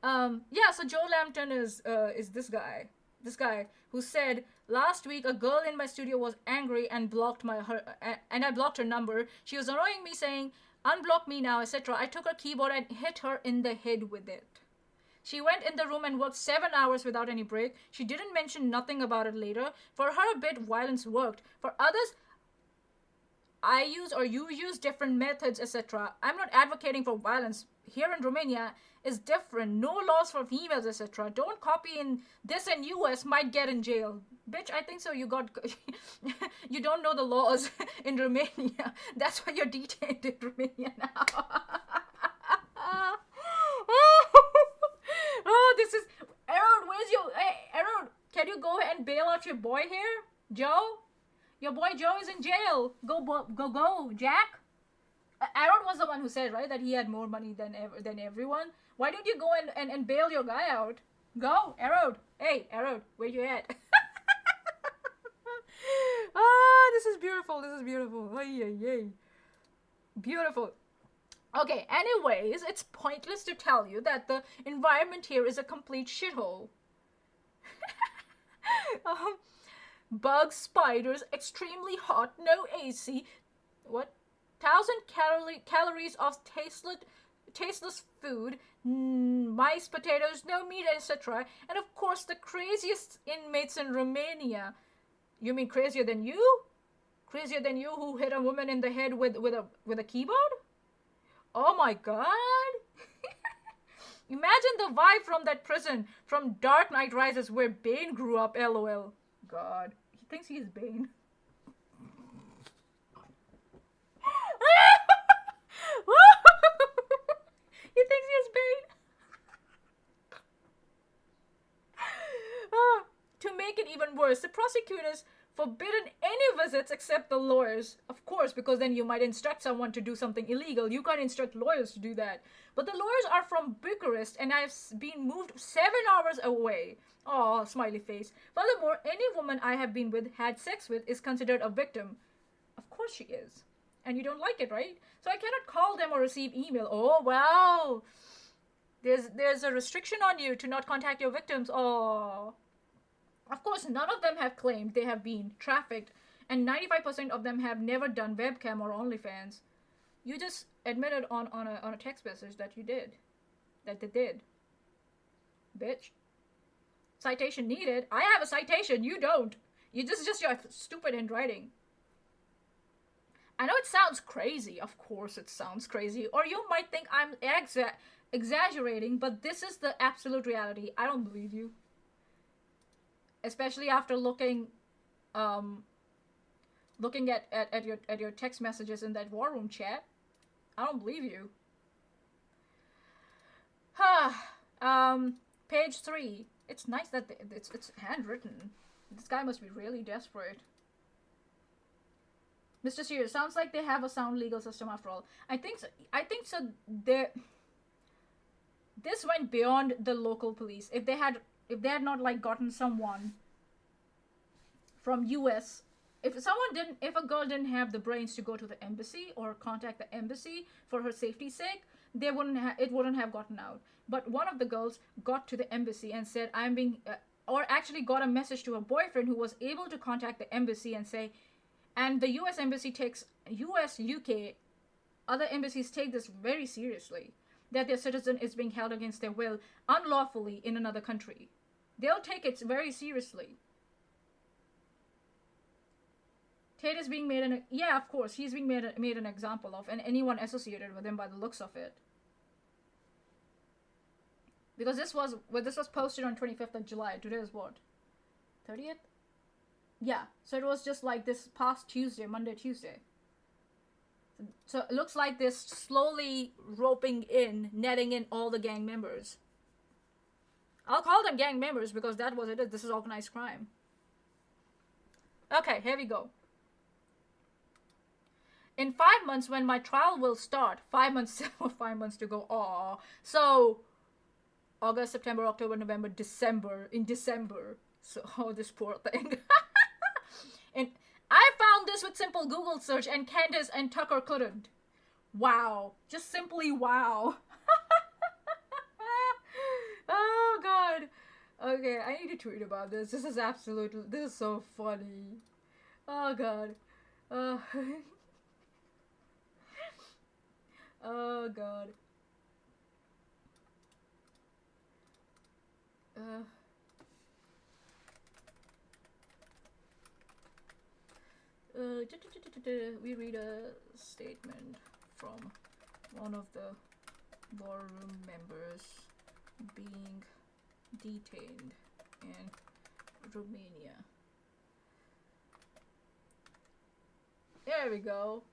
Yeah, so Joe Lambton is this guy. This guy who said, last week a girl in my studio was angry and and I blocked her number. She was annoying me saying, unblock me now, etc. I took her keyboard and hit her in the head with it. She went in the room and worked 7 hours without any break. She didn't mention nothing about it later. For her, a bit violence worked. For others, I use or you use different methods, etc. I'm not advocating for violence. Here in Romania is different. No laws for females, etc. Don't copy in this in US, might get in jail. Bitch, I think so. You got you don't know the laws in Romania. That's why you're detained in Romania now. Oh, this is Aaron. Where's your Aaron? Can you go and bail out your boy here, Joe? Your boy Joe is in jail. Go, Jack. Aaron was the one who said, right, that he had more money than everyone. Why don't you go and bail your guy out? Go, Aaron. Hey, Aaron, where you at? Ah, this is beautiful. This is beautiful. Ay. Beautiful. Okay, anyways, it's pointless to tell you that the environment here is a complete shithole. Bugs, spiders, extremely hot, no AC. What? 1,000 calories of tasteless food, mice, potatoes, no meat, etc. And of course, the craziest inmates in Romania. You mean crazier than you? Crazier than you who hit a woman in the head with a keyboard? Oh my god! Imagine the vibe from that prison, from Dark Knight Rises, where Bane grew up, lol. God, he thinks he is Bane. He thinks he is Bane. To make it even worse, the prosecutors forbidden any visits except the lawyers. Of course, because then you might instruct someone to do something illegal. You can't instruct lawyers to do that. But the lawyers are from Bucharest and I've been moved 7 hours away. Oh, smiley face. Furthermore, any woman I have been with, had sex with, is considered a victim. Of course she is. And you don't like it, right? So I cannot call them or receive email. Oh, wow. There's a restriction on you to not contact your victims. Oh. Of course, none of them have claimed they have been trafficked, and 95% of them have never done webcam or OnlyFans. You just admitted on a text message that you did. That they did. Bitch. Citation needed. I have a citation, you don't. This is just your stupid handwriting. I know it sounds crazy. Of course it sounds crazy. Or you might think I'm exaggerating, but this is the absolute reality. I don't believe you. Especially after looking at your text messages in that war room chat. I don't believe you. Page 3. It's nice that it's handwritten. This guy must be really desperate. Mr. Sears, sounds like they have a sound legal system after all. I think so. This went beyond the local police. If they had not like gotten someone from US, if a girl didn't have the brains to go to the embassy or contact the embassy for her safety's sake, it wouldn't have gotten out. But one of the girls got to the embassy and said, I'm being, or actually got a message to her boyfriend who was able to contact the embassy and say, and the US embassy takes, US, UK, other embassies take this very seriously, that their citizen is being held against their will unlawfully in another country. They'll take it very seriously. Tate is being made yeah, of course, he's being made an example of, and anyone associated with him by the looks of it. Because this was posted on 25th of July. Today is what? 30th? Yeah, so it was just like this past Tuesday, Monday, Tuesday. So it looks like they're slowly netting in all the gang members. I'll call them gang members because that was it. This is organized crime. Okay, here we go. In 5 months, when my trial will start, 5 months, 5 months to go. Aww. So, August, September, October, November, December. In December. So, oh, this poor thing. And I found this with simple Google search, and Candace and Tucker couldn't. Wow. Just simply wow. Oh, God. Okay, I need to tweet about this. This is so funny. Oh, God. Oh, God. We read a statement from one of the ballroom members being detained in Romania. There we go.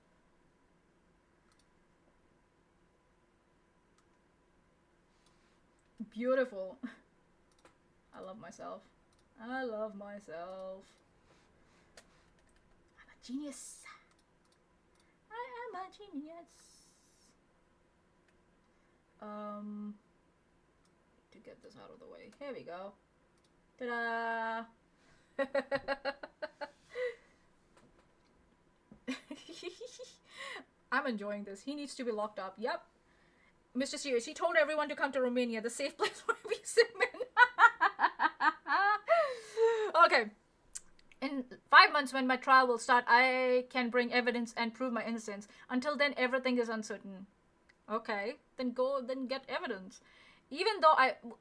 Beautiful. I love myself. I love myself. I'm a genius. I am a genius. To get this out of the way. Here we go. Ta-da! I'm enjoying this. He needs to be locked up. Yep. Mr. Serious, he told everyone to come to Romania, the safe place for abusive men. Okay. In 5 months, when my trial will start, I can bring evidence and prove my innocence. Until then, everything is uncertain. Okay. Then go, then get evidence. Even though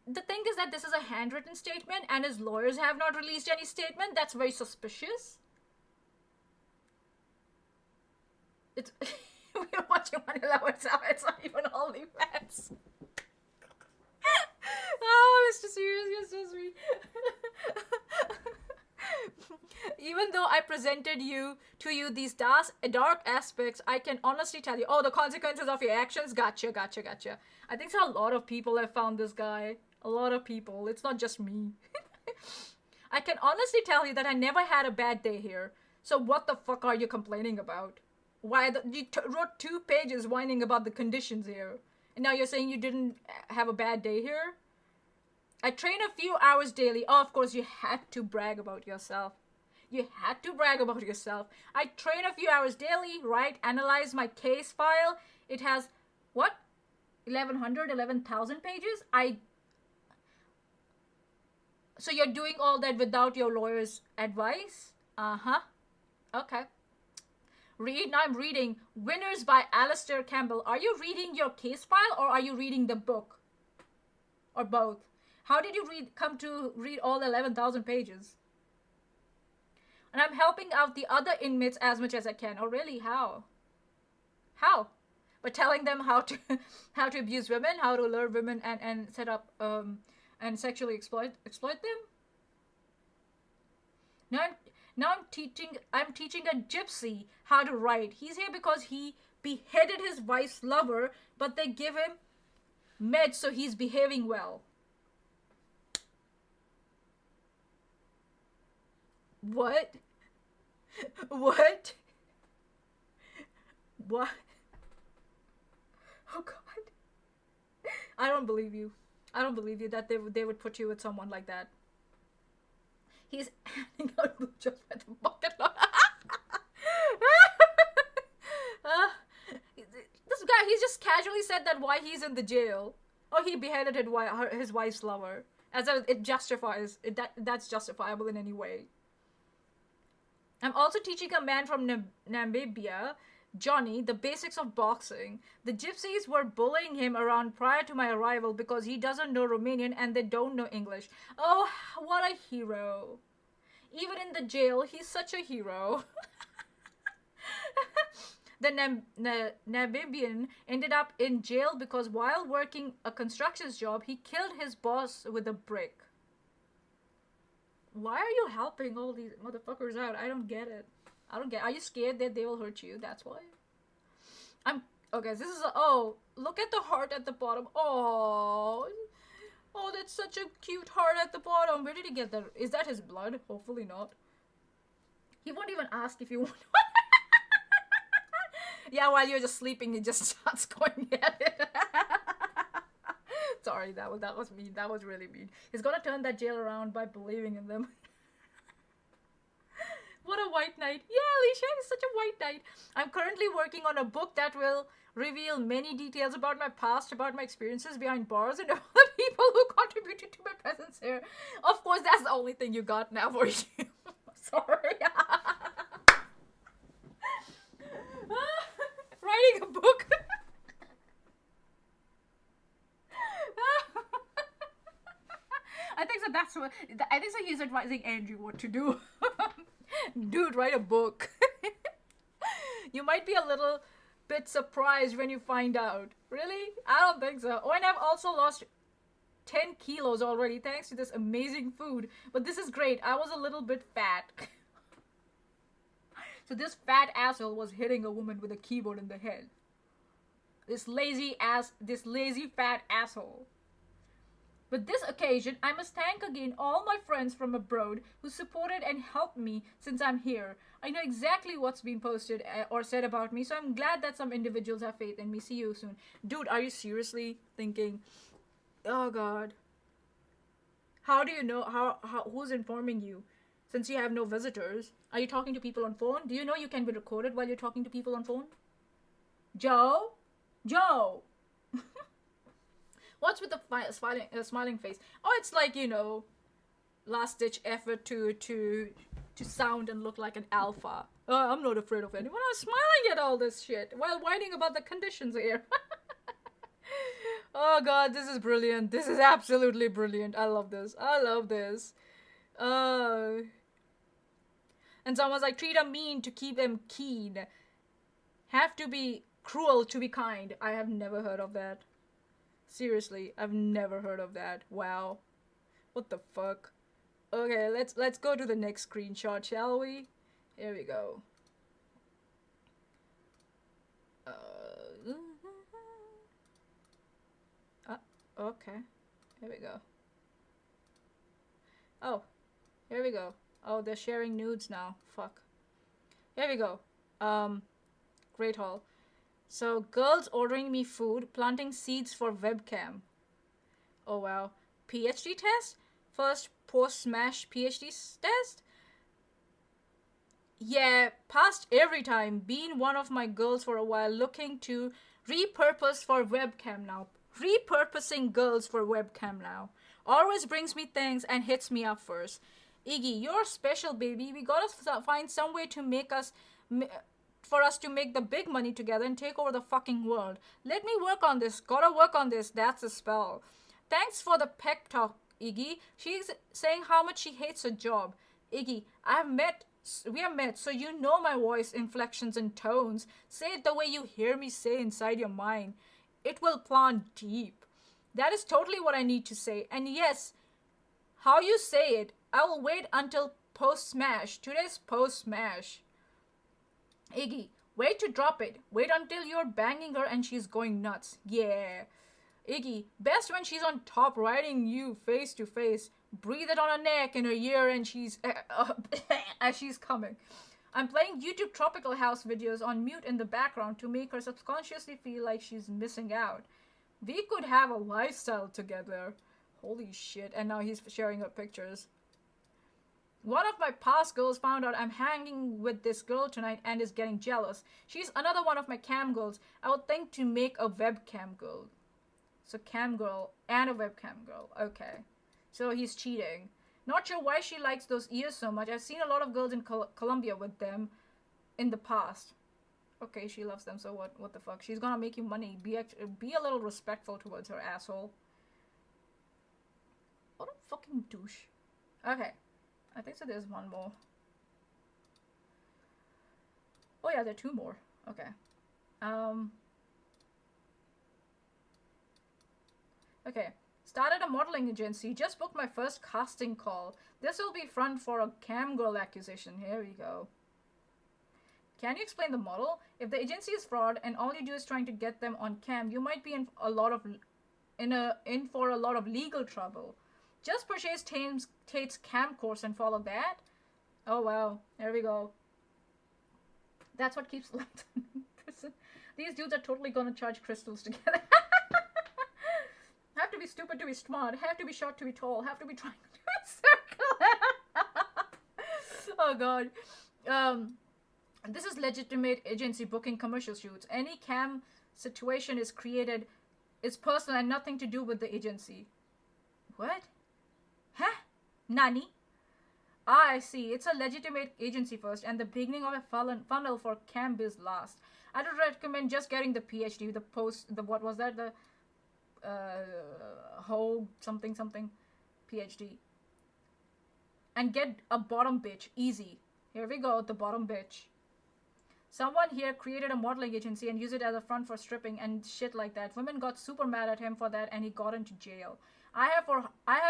the thing is that this is a handwritten statement and his lawyers have not released any statement, that's very suspicious. It's... We're watching one of our it's not even OnlyFans. Oh, Mr. Serious, you're so sweet. Even though I presented to you these dark aspects, I can honestly tell you, oh, the consequences of your actions, gotcha. I think a lot of people have found this guy. A lot of people. It's not just me. I can honestly tell you that I never had a bad day here. So what the fuck are you complaining about? Why you wrote 2 pages whining about the conditions here, and now you're saying you didn't have a bad day here? I train a few hours daily. Oh, of course, you had to brag about yourself. You had to brag about yourself. I train a few hours daily, right? Analyze my case file. It has, what? 11,000 pages? So you're doing all that without your lawyer's advice? Uh-huh. Okay. Now I'm reading Winners by Alistair Campbell. Are you reading your case file or are you reading the book? Or both? How did you come to read all 11,000 pages? And I'm helping out the other inmates as much as I can. Oh, really? How? How? By telling them how to abuse women, how to lure women and set up and sexually exploit them? Now I'm teaching a gypsy how to write. He's here because he beheaded his wife's lover, but they give him meds so he's behaving well. What? What? What? Oh God. I don't believe you. I don't believe you that they would put you with someone like that. He's handing out blue jobs by the bucket load. This guy, he just casually said that why he's in the jail. Oh, he beheaded his wife's lover. As though it justifies, that's justifiable in any way. I'm also teaching a man from Namibia, Johnny, the basics of boxing. The gypsies were bullying him around prior to my arrival because he doesn't know Romanian and they don't know English. Oh, what a hero. Even in the jail, he's such a hero. The Namibian ended up in jail because while working a construction job, he killed his boss with a brick. Why are you helping all these motherfuckers out? I don't get it. Are you scared that they will hurt you? That's why. Okay, this is look at the heart at the bottom. Oh, that's such a cute heart at the bottom. Where did he get that? Is that his blood? Hopefully not. He won't even ask if you want. Yeah, while you're just sleeping, he just starts going at it. Sorry, that was mean. That was really mean. He's gonna turn that jail around by believing in them. What a white knight. Yeah, Alicia is such a white knight. I'm currently working on a book that will reveal many details about my past, about my experiences behind bars, and all the people who contributed to my presence here. Of course, that's the only thing you got now for you. Sorry. Writing a book. I think so. He's advising Andrew what to do. Dude, write a book. You might be a little bit surprised when you find out. Really? I don't think so. Oh, and I've also lost 10 kilos already thanks to this amazing food. But this is great. I was a little bit fat. So this fat asshole was hitting a woman with a keyboard in the head. This lazy fat asshole. But this occasion, I must thank again all my friends from abroad who supported and helped me since I'm here. I know exactly what's been posted or said about me, so I'm glad that some individuals have faith in me. See you soon. Dude, are you seriously thinking, oh God, how do you know, who's informing you? Since you have no visitors, are you talking to people on phone? Do you know you can be recorded while you're talking to people on phone? Joe? Joe! What's with the smiling face? Oh, it's like, you know, last-ditch effort to sound and look like an alpha. Oh, I'm not afraid of anyone. I'm smiling at all this shit while whining about the conditions here. Oh God, this is brilliant. This is absolutely brilliant. I love this. I love this. And someone's like, treat them mean to keep them keen. Have to be cruel to be kind. I have never heard of that. Seriously, I've never heard of that. Wow. What the fuck? Okay, let's go to the next screenshot, shall we? Here we go. Okay. Here we go. Oh, here we go. Oh, they're sharing nudes now. Fuck. Here we go. Great haul. So, girls ordering me food, planting seeds for webcam. Oh, wow. PhD test? First post-smash PhD test? Yeah, passed every time. Been one of my girls for a while, looking to repurpose for webcam now. Repurposing girls for webcam now. Always brings me things and hits me up first. Iggy, you're special, baby. We gotta find some way to make us... for us to make the big money together and take over the fucking world. Let me work on this. Gotta work on this. That's a spell. Thanks for the pep talk, Iggy. She's saying how much she hates her job. Iggy, we have met, so you know my voice inflections and tones. Say it the way you hear me say inside your mind. It will plant deep. That is totally what I need to say. And yes, how you say it, I will wait until post-smash. Today's post-smash. Iggy, wait to drop it. Wait until you're banging her and she's going nuts. Yeah. Iggy, best when she's on top riding you face to face. Breathe it on her neck and her ear and she's... as she's coming. I'm playing YouTube Tropical House videos on mute in the background to make her subconsciously feel like she's missing out. We could have a lifestyle together. Holy shit. And now he's sharing her pictures. One of my past girls found out I'm hanging with this girl tonight and is getting jealous. She's another one of my cam girls. I would think to make a webcam girl. So cam girl and a webcam girl. Okay. So he's cheating. Not sure why she likes those ears so much. I've seen a lot of girls in Colombia with them in the past. Okay, she loves them, so what the fuck? She's gonna make you money. Be a little respectful towards her, asshole. What a fucking douche. Okay. I think so there's one more. Oh yeah, there are two more. Okay. Okay. Started a modeling agency. Just booked my first casting call. This will be front for a cam girl accusation. Here we go. Can you explain the model? If the agency is fraud and all you do is trying to get them on cam, you might be in for a lot of legal trouble. Just purchase Tate's cam course and follow that. Oh wow, there we go. That's what keeps lights on in prison. These dudes are totally gonna charge crystals together. Have to be stupid to be smart. Have to be short to be tall. Have to be trying to do a circle. Oh god. This is legitimate agency booking commercial shoots. Any cam situation is created is personal and nothing to do with the agency. What? Huh? Nani? Ah, I see. It's a legitimate agency first and the beginning of a funnel for cam biz last. I would recommend just getting the PhD, what was that? The whole something PhD. And get a bottom bitch. Easy. Here we go, the bottom bitch. Someone here created a modeling agency and used it as a front for stripping and shit like that. Women got super mad at him for that and he got into jail. I have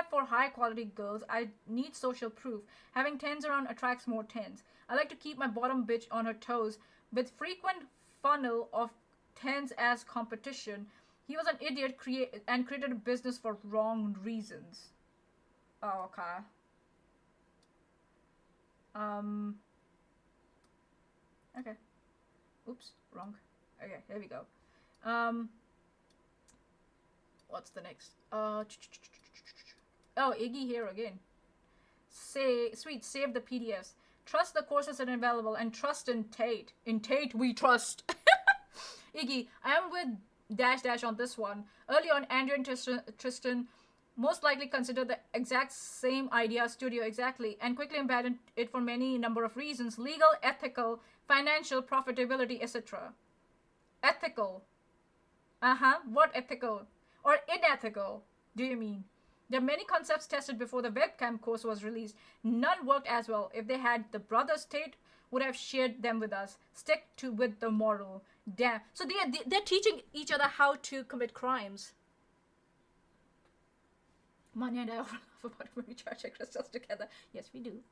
for high quality girls, I need social proof. Having tens around attracts more tens. I like to keep my bottom bitch on her toes with frequent funnel of tens as competition. He was an idiot and created a business for wrong reasons. Oh, okay. Okay. Oops, wrong. Okay, here we go. What's the next? Oh, Iggy here again. Sweet, save the PDFs. Trust the courses are available and trust in Tate. In Tate we trust. Iggy, I am with ... on this one. Early on, Andrew and Tristan most likely considered the exact same idea studio exactly and quickly abandoned it for many number of reasons: legal, ethical, financial, profitability, etc. Ethical. What ethical? Or unethical, do you mean? There are many concepts tested before the webcam course was released. None worked as well. If they had, the brothers Tate would have shared them with us. Stick to with the moral. Damn. So they're teaching each other how to commit crimes. Manya and I often laugh about when we charge our crystals together. Yes, we do.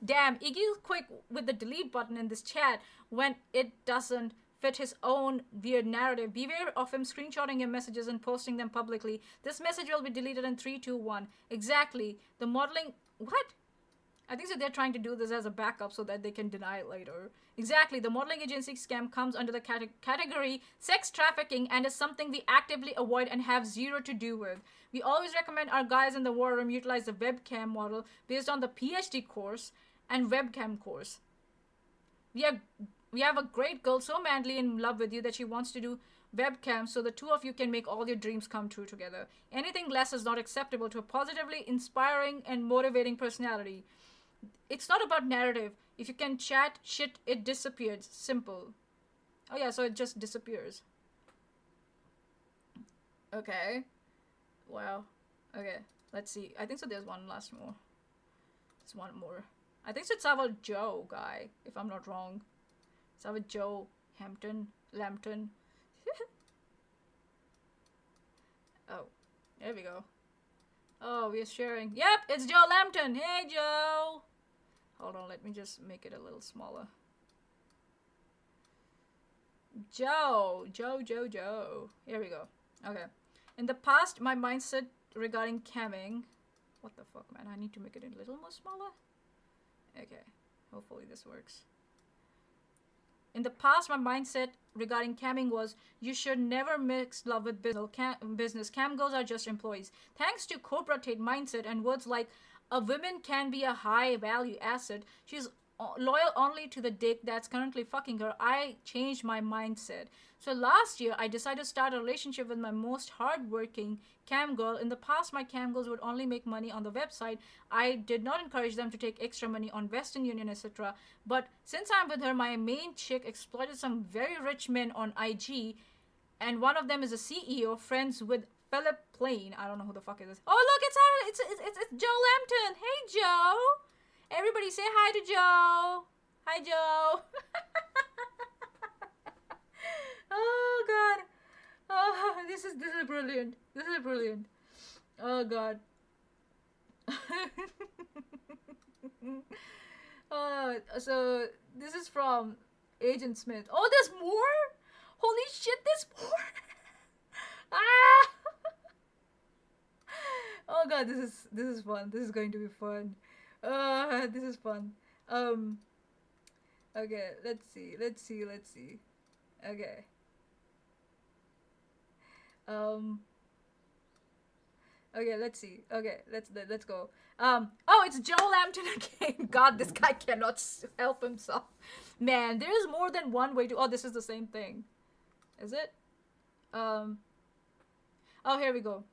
Damn, Iggy's quick with the delete button in this chat when it doesn't fit his own weird narrative. Beware of him screenshotting your messages and posting them publicly. This message will be deleted in 3, 2, 1. Exactly. The modeling... What? I think so they're trying to do this as a backup so that they can deny it later. Exactly. The modeling agency scam comes under the category sex trafficking and is something we actively avoid and have zero to do with. We always recommend our guys in the war room utilize the webcam model based on the PhD course and webcam course. We have a great girl so madly in love with you that she wants to do webcam so the two of you can make all your dreams come true together. Anything less is not acceptable to a positively inspiring and motivating personality. It's not about narrative. If you can chat shit, it disappears. Simple. Oh yeah, so it just disappears. Okay. Wow. Okay, let's see. I think so there's one last more. There's one more. I think so it's our Joe guy, if I'm not wrong. It's our Joe Lambton. Oh, there we go. Oh, we're sharing. Yep, it's Joe Lambton. Hey, Joe. Hold on, let me just make it a little smaller. Joe. Here we go. Okay. In the past, my mindset regarding camming... What the fuck, man? I need to make it a little more smaller? Okay. Hopefully this works. In the past, my mindset regarding camming was, you should never mix love with business. Cam girls are just employees. Thanks to Cobra Tate mindset and words like, a woman can be a high value asset, she's loyal only to the dick that's currently fucking her, I changed my mindset. So last year, I decided to start a relationship with my most hardworking cam girl. In the past, my cam girls would only make money on the website. I did not encourage them to take extra money on Western Union, etc. But since I'm with her, my main chick exploited some very rich men on IG, and one of them is a CEO, friends with Philip Plain. I don't know who the fuck is this. Oh look, it's Joe Lambton. Hey Joe. Everybody say hi to Joe. Hi Joe. Oh god. Oh, this is brilliant. This is brilliant. Oh god. So this is from Agent Smith. Oh, there's more? Holy shit, there's more. Ah. Oh god, this is fun. This is going to be fun. This is fun. Okay, let's see. Okay. Okay, let's see. Okay, let's go. Oh, it's Joe Lambton again. God, this guy cannot help himself. Man, there is more than one way to... Oh, this is the same thing. Is it? Oh, here we go.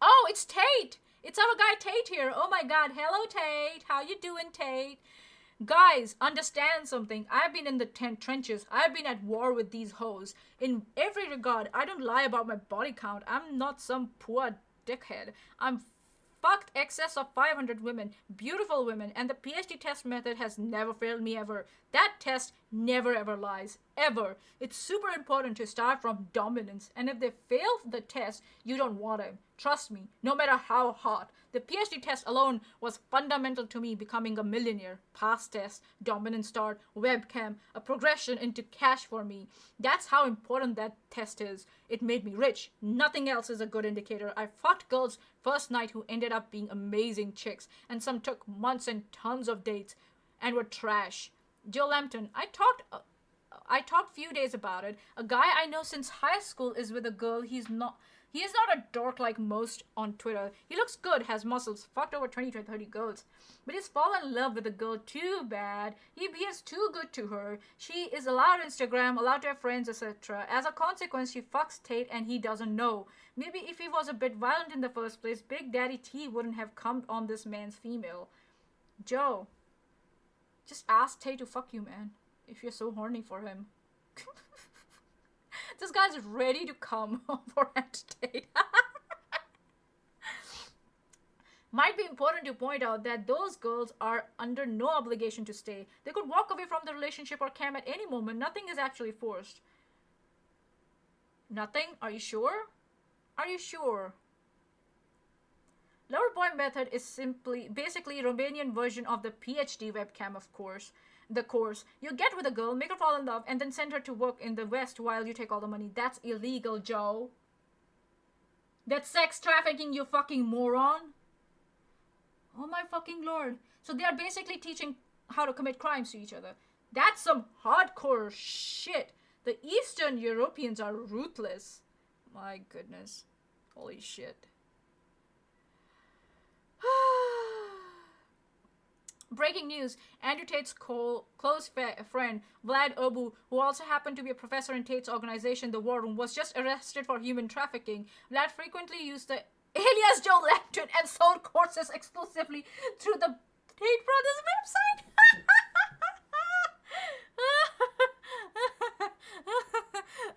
Oh, it's Tate. It's our guy Tate here. Oh my god. Hello, Tate. How you doing, Tate? Guys, understand something. I've been in the trenches. I've been at war with these hoes. In every regard, I don't lie about my body count. I'm not some poor dickhead. I'm fucked excess of 500 women. Beautiful women. And the PhD test method has never failed me ever. That test never ever lies, ever. It's super important to start from dominance, and if they fail the test, you don't want him. Trust me, no matter how hot. The PhD test alone was fundamental to me becoming a millionaire. Pass test, dominance start, webcam, a progression into cash for me. That's how important that test is. It made me rich. Nothing else is a good indicator. I fucked girls first night who ended up being amazing chicks, and some took months and tons of dates and were trash. Jill Lampton, I talked few days about it. A guy I know since high school is with a girl. He is not a dork like most on Twitter. He looks good, has muscles, fucked over 20 to 30 girls. But he's fallen in love with a girl too bad. He is too good to her. She is allowed Instagram, allowed to have friends, etc. As a consequence, she fucks Tate and he doesn't know. Maybe if he was a bit violent in the first place, Big Daddy T wouldn't have come on this man's female. Joe, just ask Tate to fuck you, man, if you're so horny for him. This guy's ready to come for Tate. Might be important to point out that those girls are under no obligation to stay. They could walk away from the relationship or camp at any moment. Nothing is actually forced. Nothing? Are you sure? Are you sure? Loverboy method is basically Romanian version of the PhD webcam, of course. The course. You get with a girl, make her fall in love, and then send her to work in the West while you take all the money. That's illegal, Joe. That's sex trafficking, you fucking moron. Oh my fucking lord. So they are basically teaching how to commit crimes to each other. That's some hardcore shit. The Eastern Europeans are ruthless. My goodness. Holy shit. Breaking news, Andrew Tate's close friend, Vlad Obu, who also happened to be a professor in Tate's organization, The War Room, was just arrested for human trafficking. Vlad frequently used the alias Joe Lampton and sold courses exclusively through the Tate Brothers website.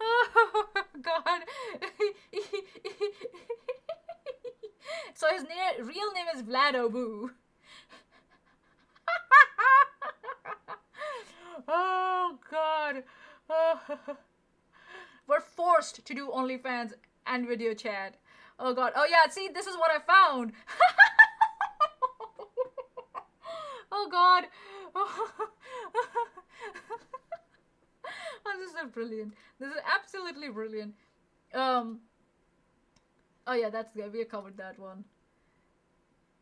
Oh, God. So his real name is Vlad Obu. Oh, God. We're forced to do OnlyFans and video chat. Oh, God. Oh, yeah, see, this is what I found. Oh, God. Oh, this is so brilliant. This is absolutely brilliant. Oh, yeah, that's good. We covered that one.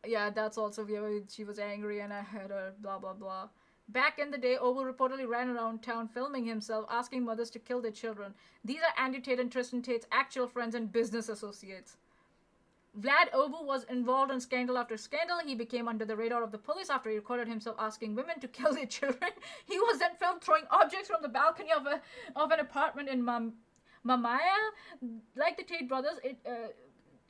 Yeah, that's also, she was angry and I had her, blah, blah, blah. Back in the day, Oval reportedly ran around town filming himself, asking mothers to kill their children. These are Andrew Tate and Tristan Tate's actual friends and business associates. Vlad Obu was involved in scandal after scandal. He became under the radar of the police after he recorded himself asking women to kill their children. He was then filmed throwing objects from the balcony of an apartment in Mamaya. Like the Tate brothers,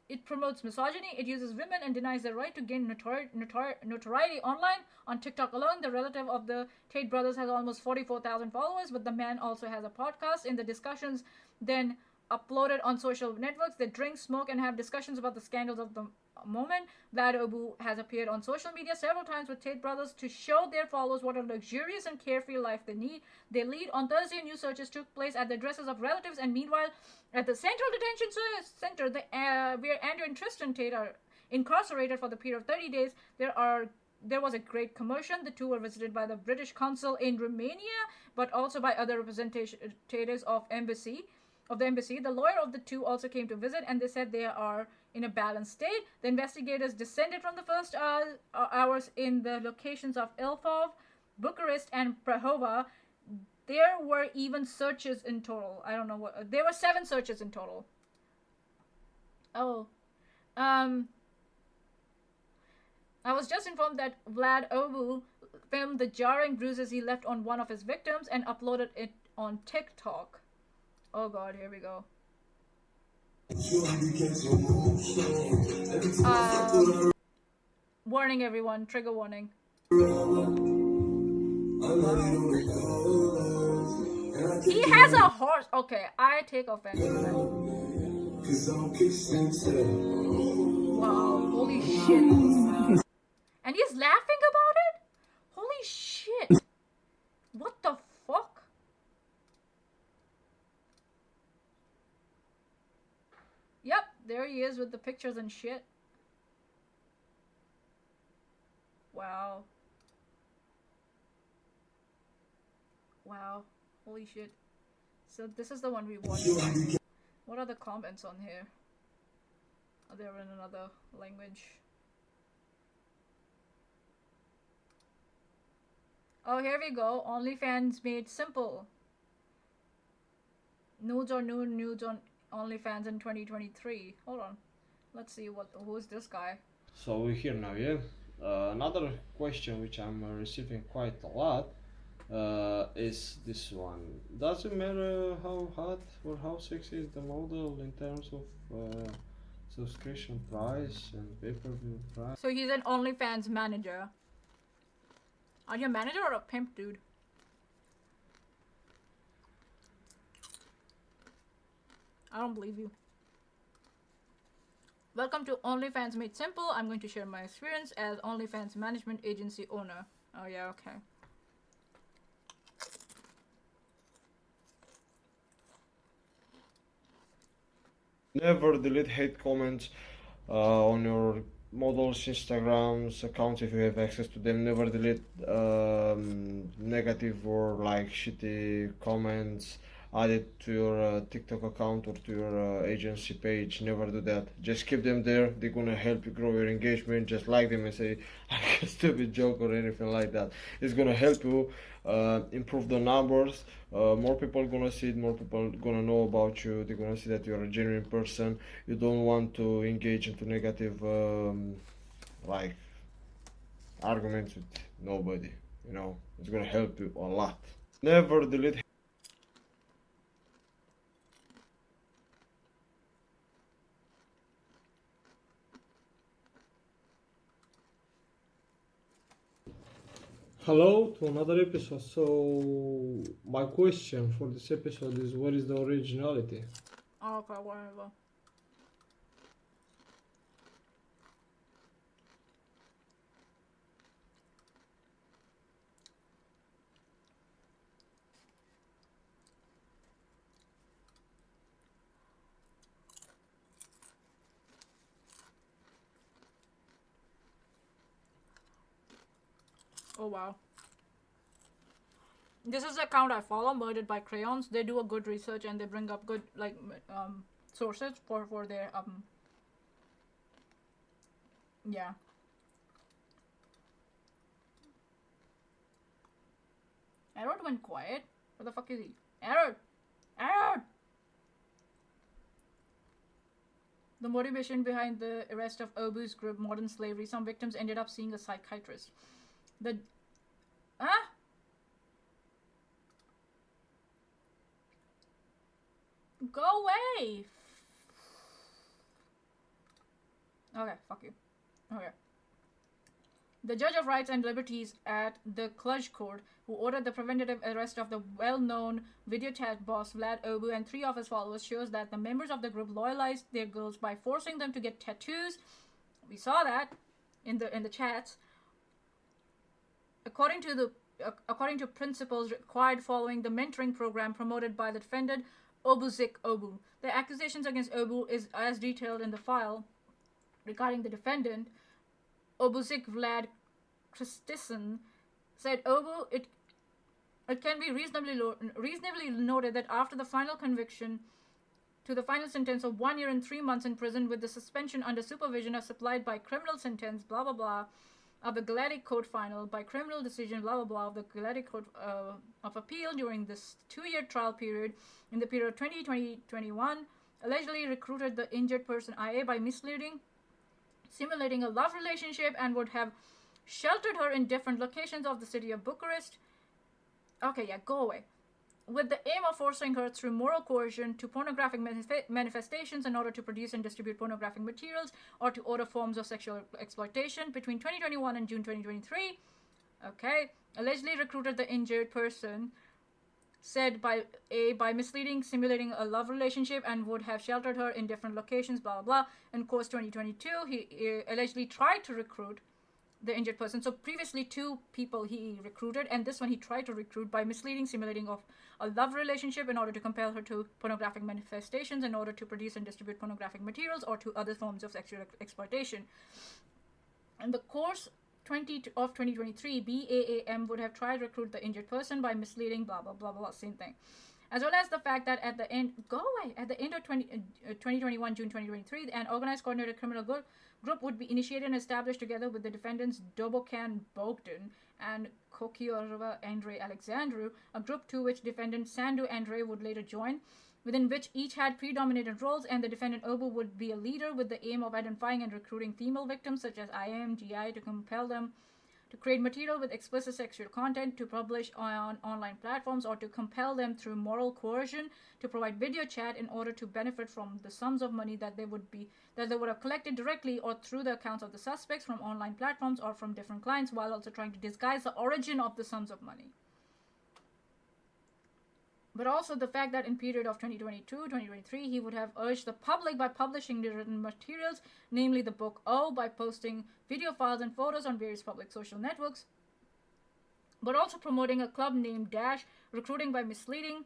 it promotes misogyny, it uses women and denies their right to gain notoriety online. On TikTok alone, the relative of the Tate brothers has almost 44,000 followers, but the man also has a podcast. In the discussions then uploaded on social networks, they drink, smoke, and have discussions about the scandals of the moment. Vlad Obu has appeared on social media several times with Tate brothers to show their followers what a luxurious and carefree life they lead. On Thursday, new searches took place at the addresses of relatives, and meanwhile, at the Central Detention Center, where Andrew and Tristan Tate are incarcerated for the period of 30 days, there was a great commotion. The two were visited by the British consul in Romania, but also by other representatives of the embassy. The lawyer of the two also came to visit, and they said they are in a balanced state. The investigators descended from the first hours in the locations of Ilfov, Bucharest, and Prahova. There were even searches in total. I don't know what. There were 7 searches in total. Oh. I was just informed that Vlad Obu filmed the jarring bruises he left on one of his victims and uploaded it on TikTok. Oh, God, here we go. Warning, everyone. Trigger warning. He has a horse. Okay, I take offense to that. Wow, holy shit. And he's laughing about it? Holy shit. What There he is with the pictures and shit. Wow. Wow. Holy shit. So this is the one we watched. What are the comments on here? Oh, they're in another language. Oh, here we go. OnlyFans made simple. Nudes or nude nudes on OnlyFans in 2023. Hold on. Let's see who's this guy. So we're here now, yeah? Another question which I'm receiving quite a lot is this one. Does it matter how hot or how sexy is the model in terms of subscription price and pay-per-view price? So he's an OnlyFans manager. Are you a manager or a pimp, dude? I don't believe you. Welcome to OnlyFans Made Simple. I'm going to share my experience as OnlyFans management agency owner. Oh yeah, okay. Never delete hate comments on your models' Instagrams accounts if you have access to them. Never delete negative or like shitty comments added to your TikTok account or to your agency page. Never do that. Just keep them there. They're gonna help you grow your engagement. Just like them and say a stupid joke or anything like that. It's gonna help you improve the numbers. More people gonna see it. More people gonna know about you. They're gonna see that you're a genuine person. You don't want to engage into negative like arguments with nobody. You know, it's gonna help you a lot. Never delete. Hello to another episode. So my question for this episode is, what is the originality? Oh, okay, whatever. Oh wow. This is the account I follow, Murdered by Crayons. They do a good research and they bring up good like sources for their yeah. Error went quiet. Where the fuck is he? Error! Error! The motivation behind the arrest of Obu's group, Modern Slavery, some victims ended up seeing a psychiatrist. The... Huh? Go away! Okay, fuck you. Okay. The Judge of Rights and Liberties at the Cluj Court, who ordered the preventative arrest of the well-known video chat boss Vlad Obu and 3 of his followers, shows that the members of the group loyalized their girls by forcing them to get tattoos. We saw that in the chats. According to principles required following the mentoring program promoted by the defendant Obuzik Obu. The accusations against Obu is as detailed in the file regarding the defendant. Obuzik Vlad Christison said Obu, it can be reasonably noted that after the final conviction to the final sentence of 1 year and 3 months in prison with the suspension under supervision as supplied by criminal sentence, blah blah blah, of the Galactic Court final by criminal decision, blah blah blah, of the Galactic Court of Appeal during this 2-year trial period in the period of 2020-2021, allegedly recruited the injured person IA by misleading, simulating a love relationship, and would have sheltered her in different locations of the city of Bucharest. Okay, yeah, go away. With the aim of forcing her through moral coercion to pornographic manifestations in order to produce and distribute pornographic materials or to order forms of sexual exploitation between 2021 and June 2023. Okay, allegedly recruited the injured person, said by misleading, simulating a love relationship, and would have sheltered her in different locations, blah blah blah. In course 2022, he allegedly tried to recruit the injured person. So previously 2 people he recruited, and this one he tried to recruit by misleading, simulating of a love relationship in order to compel her to pornographic manifestations in order to produce and distribute pornographic materials or to other forms of sexual exploitation. In the course of 2023, BAAM would have tried to recruit the injured person by misleading blah blah blah blah, same thing. As well as the fact that at the end of 2021, June 2023, an organized coordinated criminal group would be initiated and established together with the defendants Dobokan Bogdan and Kokiorova Andrei Alexandru, a group to which defendant Sandu Andrei would later join, within which each had predominant roles, and the defendant Obu would be a leader with the aim of identifying and recruiting female victims such as IM, GI to compel them to create material with explicit sexual content to publish on online platforms, or to compel them through moral coercion to provide video chat in order to benefit from the sums of money that they would have collected directly or through the accounts of the suspects from online platforms or from different clients, while also trying to disguise the origin of the sums of money. But also the fact that in period of 2022-2023, he would have urged the public by publishing the written materials, namely the book O, by posting video files and photos on various public social networks, but also promoting a club named Dash, recruiting by misleading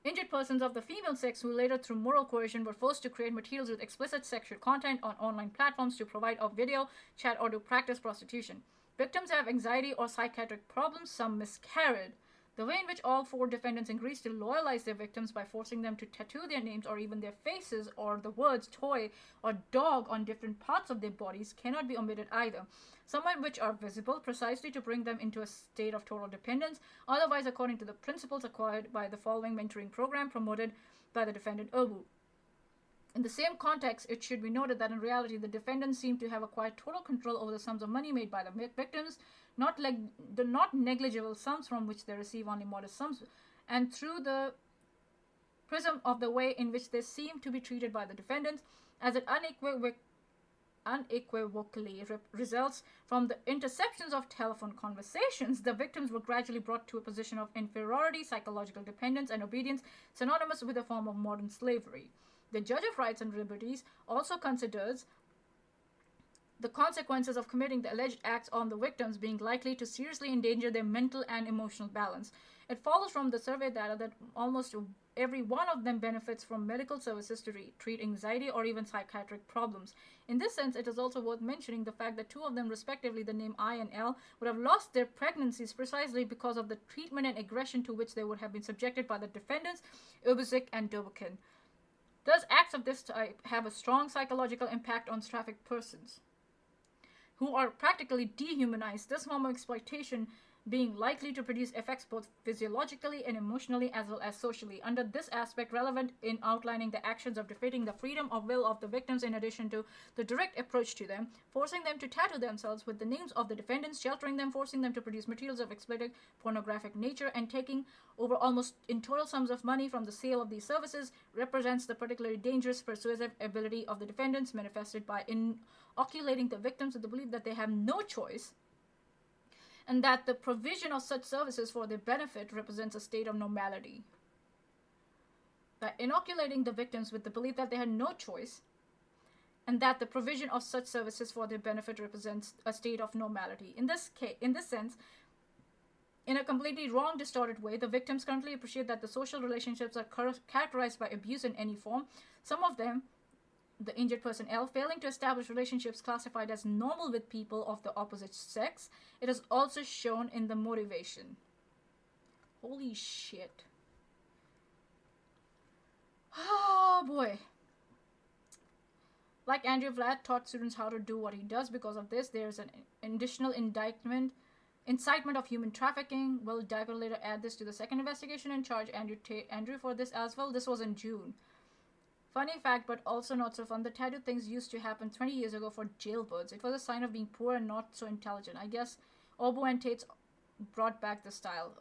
injured persons of the female sex who later through moral coercion were forced to create materials with explicit sexual content on online platforms to provide a video chat or to practice prostitution. Victims have anxiety or psychiatric problems, some miscarried. The way in which all 4 defendants agreed to loyalize their victims by forcing them to tattoo their names or even their faces or the words toy or dog on different parts of their bodies cannot be omitted either, some of which are visible precisely to bring them into a state of total dependence, otherwise according to the principles acquired by the following mentoring program promoted by the defendant Obu. In the same context, it should be noted that in reality the defendants seem to have acquired total control over the sums of money made by the victims, not negligible sums from which they receive only modest sums, and through the prism of the way in which they seem to be treated by the defendants, as it unequivocally results from the interceptions of telephone conversations, the victims were gradually brought to a position of inferiority, psychological dependence, and obedience synonymous with a form of modern slavery. The Judge of Rights and Liberties also considers the consequences of committing the alleged acts on the victims being likely to seriously endanger their mental and emotional balance. It follows from the survey data that almost every one of them benefits from medical services to treat anxiety or even psychiatric problems. In this sense, it is also worth mentioning the fact that 2 of them, respectively the name I and L, would have lost their pregnancies precisely because of the treatment and aggression to which they would have been subjected by the defendants, Ubuzik and Dobokin. Thus, acts of this type have a strong psychological impact on trafficked persons, who are practically dehumanized, this form of exploitation being likely to produce effects both physiologically and emotionally as well as socially. Under this aspect, relevant in outlining the actions of defeating the freedom of will of the victims in addition to the direct approach to them, forcing them to tattoo themselves with the names of the defendants, sheltering them, forcing them to produce materials of explicit pornographic nature, and taking over almost in total sums of money from the sale of these services, represents the particularly dangerous persuasive ability of the defendants manifested by inoculating the victims with the belief that they have no choice, and that the provision of such services for their benefit represents a state of normality. By inoculating the victims with the belief that they had no choice, and that the provision of such services for their benefit represents a state of normality. In this sense, in a completely wrong, distorted way, the victims currently appreciate that the social relationships are characterized by abuse in any form. Some of them, the injured person L, failing to establish relationships classified as normal with people of the opposite sex. It is also shown in the motivation. Holy shit. Oh boy. Like Andrew Vlad taught students how to do what he does. Because of this, there's an additional incitement of human trafficking. Will Diver later add this to the second investigation and charge Andrew for this as well? This was in June. Funny fact, but also not so fun, the tattoo things used to happen 20 years ago for jailbirds. It was a sign of being poor and not so intelligent. I guess Obo and Tate's brought back the style.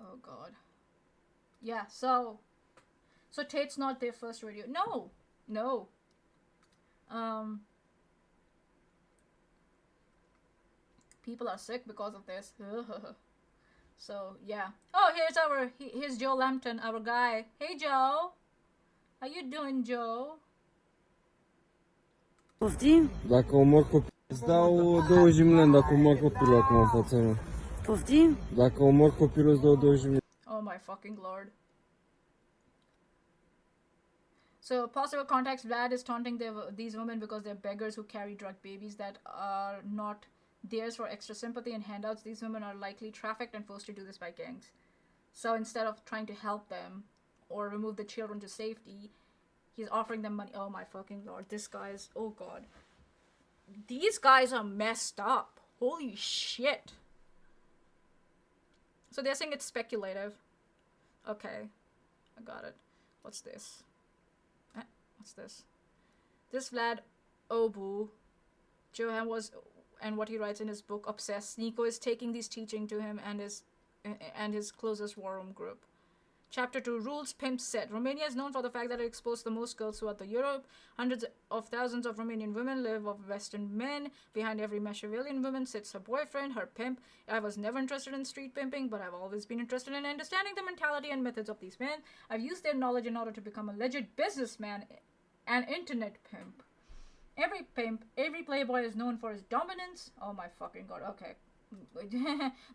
Oh god. Yeah, so Tate's not their first radio. No. People are sick because of this. So yeah. Oh, here's Joe Lampton, our guy. Hey Joe, how you doing, Joe? Poftim? Dacă omor copil, îți dau 20 milioane dacă omor copilul acum în fața mea. Poftim? Dacă omor copilul, îți dau 20 milioane. Oh my fucking lord. So, possible context, Vlad is taunting these women because they're beggars who carry drug babies that are not theirs for extra sympathy and handouts. These women are likely trafficked and forced to do this by gangs. So instead of trying to help them or remove the children to safety, he's offering them money. Oh my fucking lord, this guy is... Oh god. These guys are messed up. Holy shit. So they're saying it's speculative. Okay. I got it. What's this? What's this? This Vlad Obu, Johan was, and what he writes in his book, Obsessed. Nico is taking these teaching to him and his closest war room group. Chapter 2, Rules Pimp Set. Romania is known for the fact that it exposed the most girls throughout the Europe. Hundreds of thousands of Romanian women live of Western men. Behind every Machiavellian woman sits her boyfriend, her pimp. I was never interested in street pimping, but I've always been interested in understanding the mentality and methods of these men. I've used their knowledge in order to become a legit businessman and internet pimp. Every playboy is known for his dominance. Oh my fucking god, okay.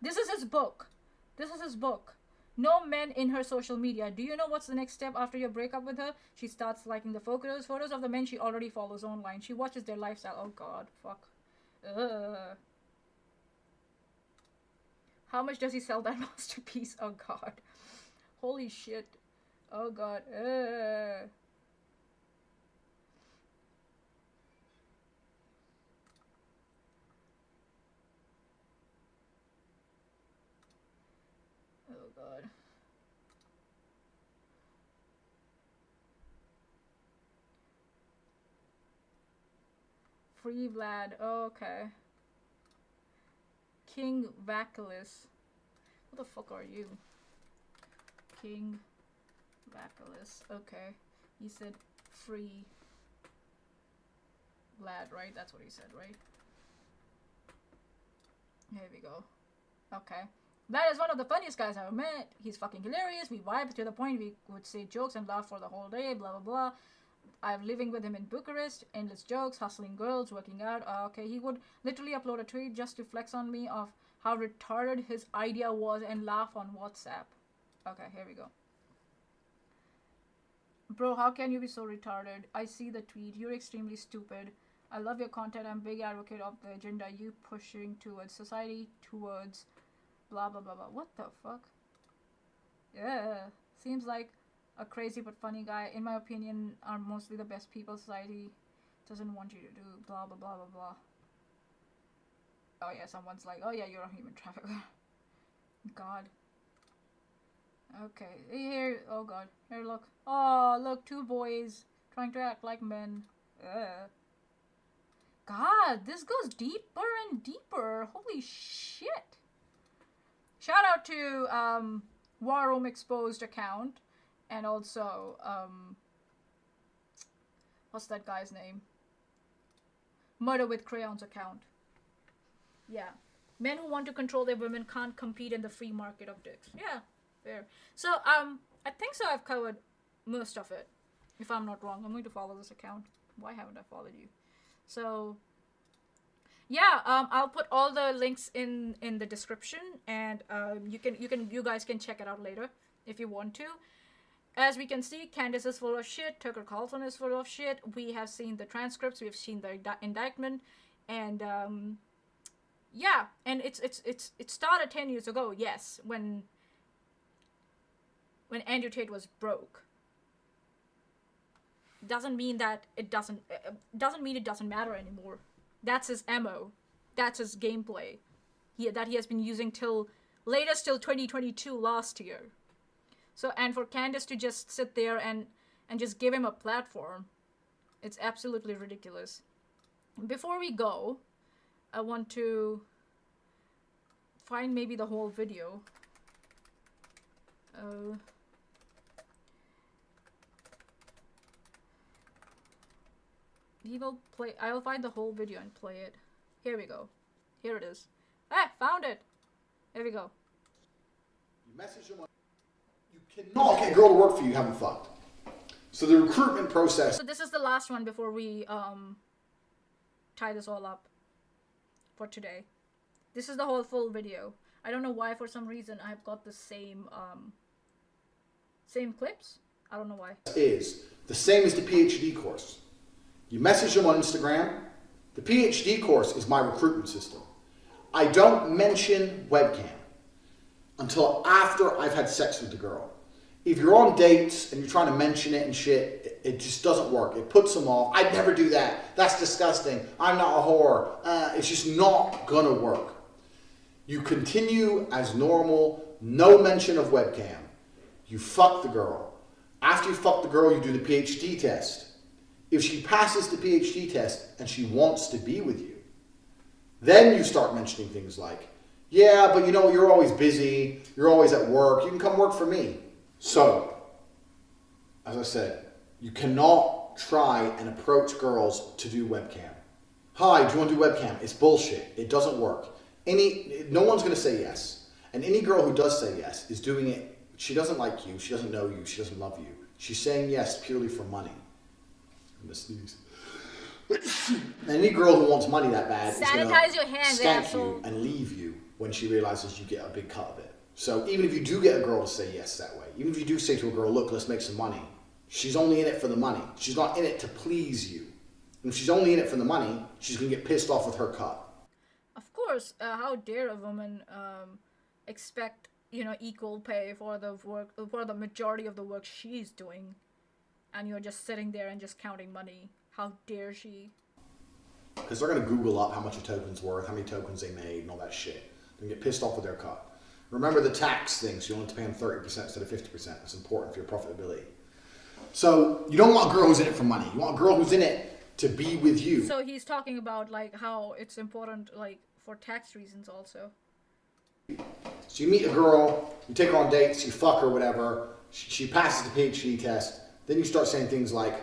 This is his book. This is his book. No men in her social media. Do you know what's the next step after your breakup with her? She starts liking the photos of the men she already follows online. She watches their lifestyle. Oh god, fuck. How much does he sell that masterpiece? Oh god. Holy shit. Oh god. Oh god. Free Vlad. Oh, okay. King Vacalis. What the fuck are you? King Vacalis. Okay. He said free Vlad, right? That's what he said, right? Here we go. Okay. Vlad is one of the funniest guys I've met. He's fucking hilarious. We vibe to the point we would say jokes and laugh for the whole day, blah blah blah. I'm living with him in Bucharest. Endless jokes, hustling girls, working out. Okay, he would literally upload a tweet just to flex on me of how retarded his idea was and laugh on WhatsApp. Okay, here we go. Bro, how can you be so retarded? I see the tweet. You're extremely stupid. I love your content. I'm a big advocate of the agenda you pushing towards society, towards blah blah blah blah. What the fuck? Yeah, seems like a crazy but funny guy. In my opinion, are mostly the best people society doesn't want you to do. Blah blah blah blah blah. Oh yeah, someone's like, oh yeah, you're a human trafficker. God. Okay, here. Oh god, here look. Oh look, two boys trying to act like men. God, this goes deeper and deeper. Holy shit. Shout out to War Room Exposed account. And also, what's that guy's name? Murder with Crayons account. Yeah. Men who want to control their women can't compete in the free market of dicks. Yeah, fair. So, I think so I've covered most of it. If I'm not wrong, I'm going to follow this account. Why haven't I followed you? So, yeah, I'll put all the links in the description, and you guys can check it out later if you want to. As we can see, Candace is full of shit. Tucker Carlson is full of shit. We have seen the transcripts. We've seen the indictment, and yeah, and it started 10 years ago. Yes, when Andrew Tate was broke. Doesn't mean that it doesn't matter anymore. That's his MO. That's his gameplay. That he has been using till 2022 last year. So, and for Candace to just sit there and just give him a platform, it's absolutely ridiculous. Before we go, I want to find maybe the whole video. I'll find the whole video and play it. Here we go. Here it is. Ah, found it. Here we go. Message them on. You cannot get a girl to work for you, you haven't fucked. So the recruitment process. So this is the last one before we tie this all up for today. This is the whole full video. I don't know why, for some reason I've got the same clips. I don't know why. Is the same as the PhD course. You message them on Instagram. The PhD course is my recruitment system. I don't mention webcam until after I've had sex with the girl. If you're on dates and you're trying to mention it and shit, it just doesn't work. It puts them off. I'd never do that. That's disgusting. I'm not a whore. It's just not gonna work. You continue as normal, no mention of webcam. You fuck the girl. After you fuck the girl, you do the PhD test. If she passes the PhD test and she wants to be with you, then you start mentioning things like, yeah, but you know, you're always busy. You're always at work. You can come work for me. So, as I said, you cannot try and approach girls to do webcam. Hi, do you want to do webcam? It's bullshit. It doesn't work. No one's going to say yes. And any girl who does say yes is doing it. She doesn't like you. She doesn't know you. She doesn't love you. She's saying yes purely for money. I'm going to sneeze. Any girl who wants money that bad is going to skank you and leave you when she realizes you get a big cut of it. So even if you do get a girl to say yes that way, even if you do say to a girl, look, let's make some money, she's only in it for the money. She's not in it to please you. And if she's only in it for the money, she's going to get pissed off with her cut. Of course, how dare a woman expect, equal pay for the work, for the majority of the work she's doing, and you're just sitting there and just counting money. How dare she? Because they're going to Google up how much a token's worth, how many tokens they made, and all that shit. They're going to get pissed off with their cut. Remember the tax thing, so you only have to pay them 30% instead of 50%. That's important for your profitability. So you don't want a girl who's in it for money. You want a girl who's in it to be with you. So he's talking about how it's important for tax reasons also. So you meet a girl, you take her on dates, you fuck her, whatever. She passes the PhD test. Then you start saying things like,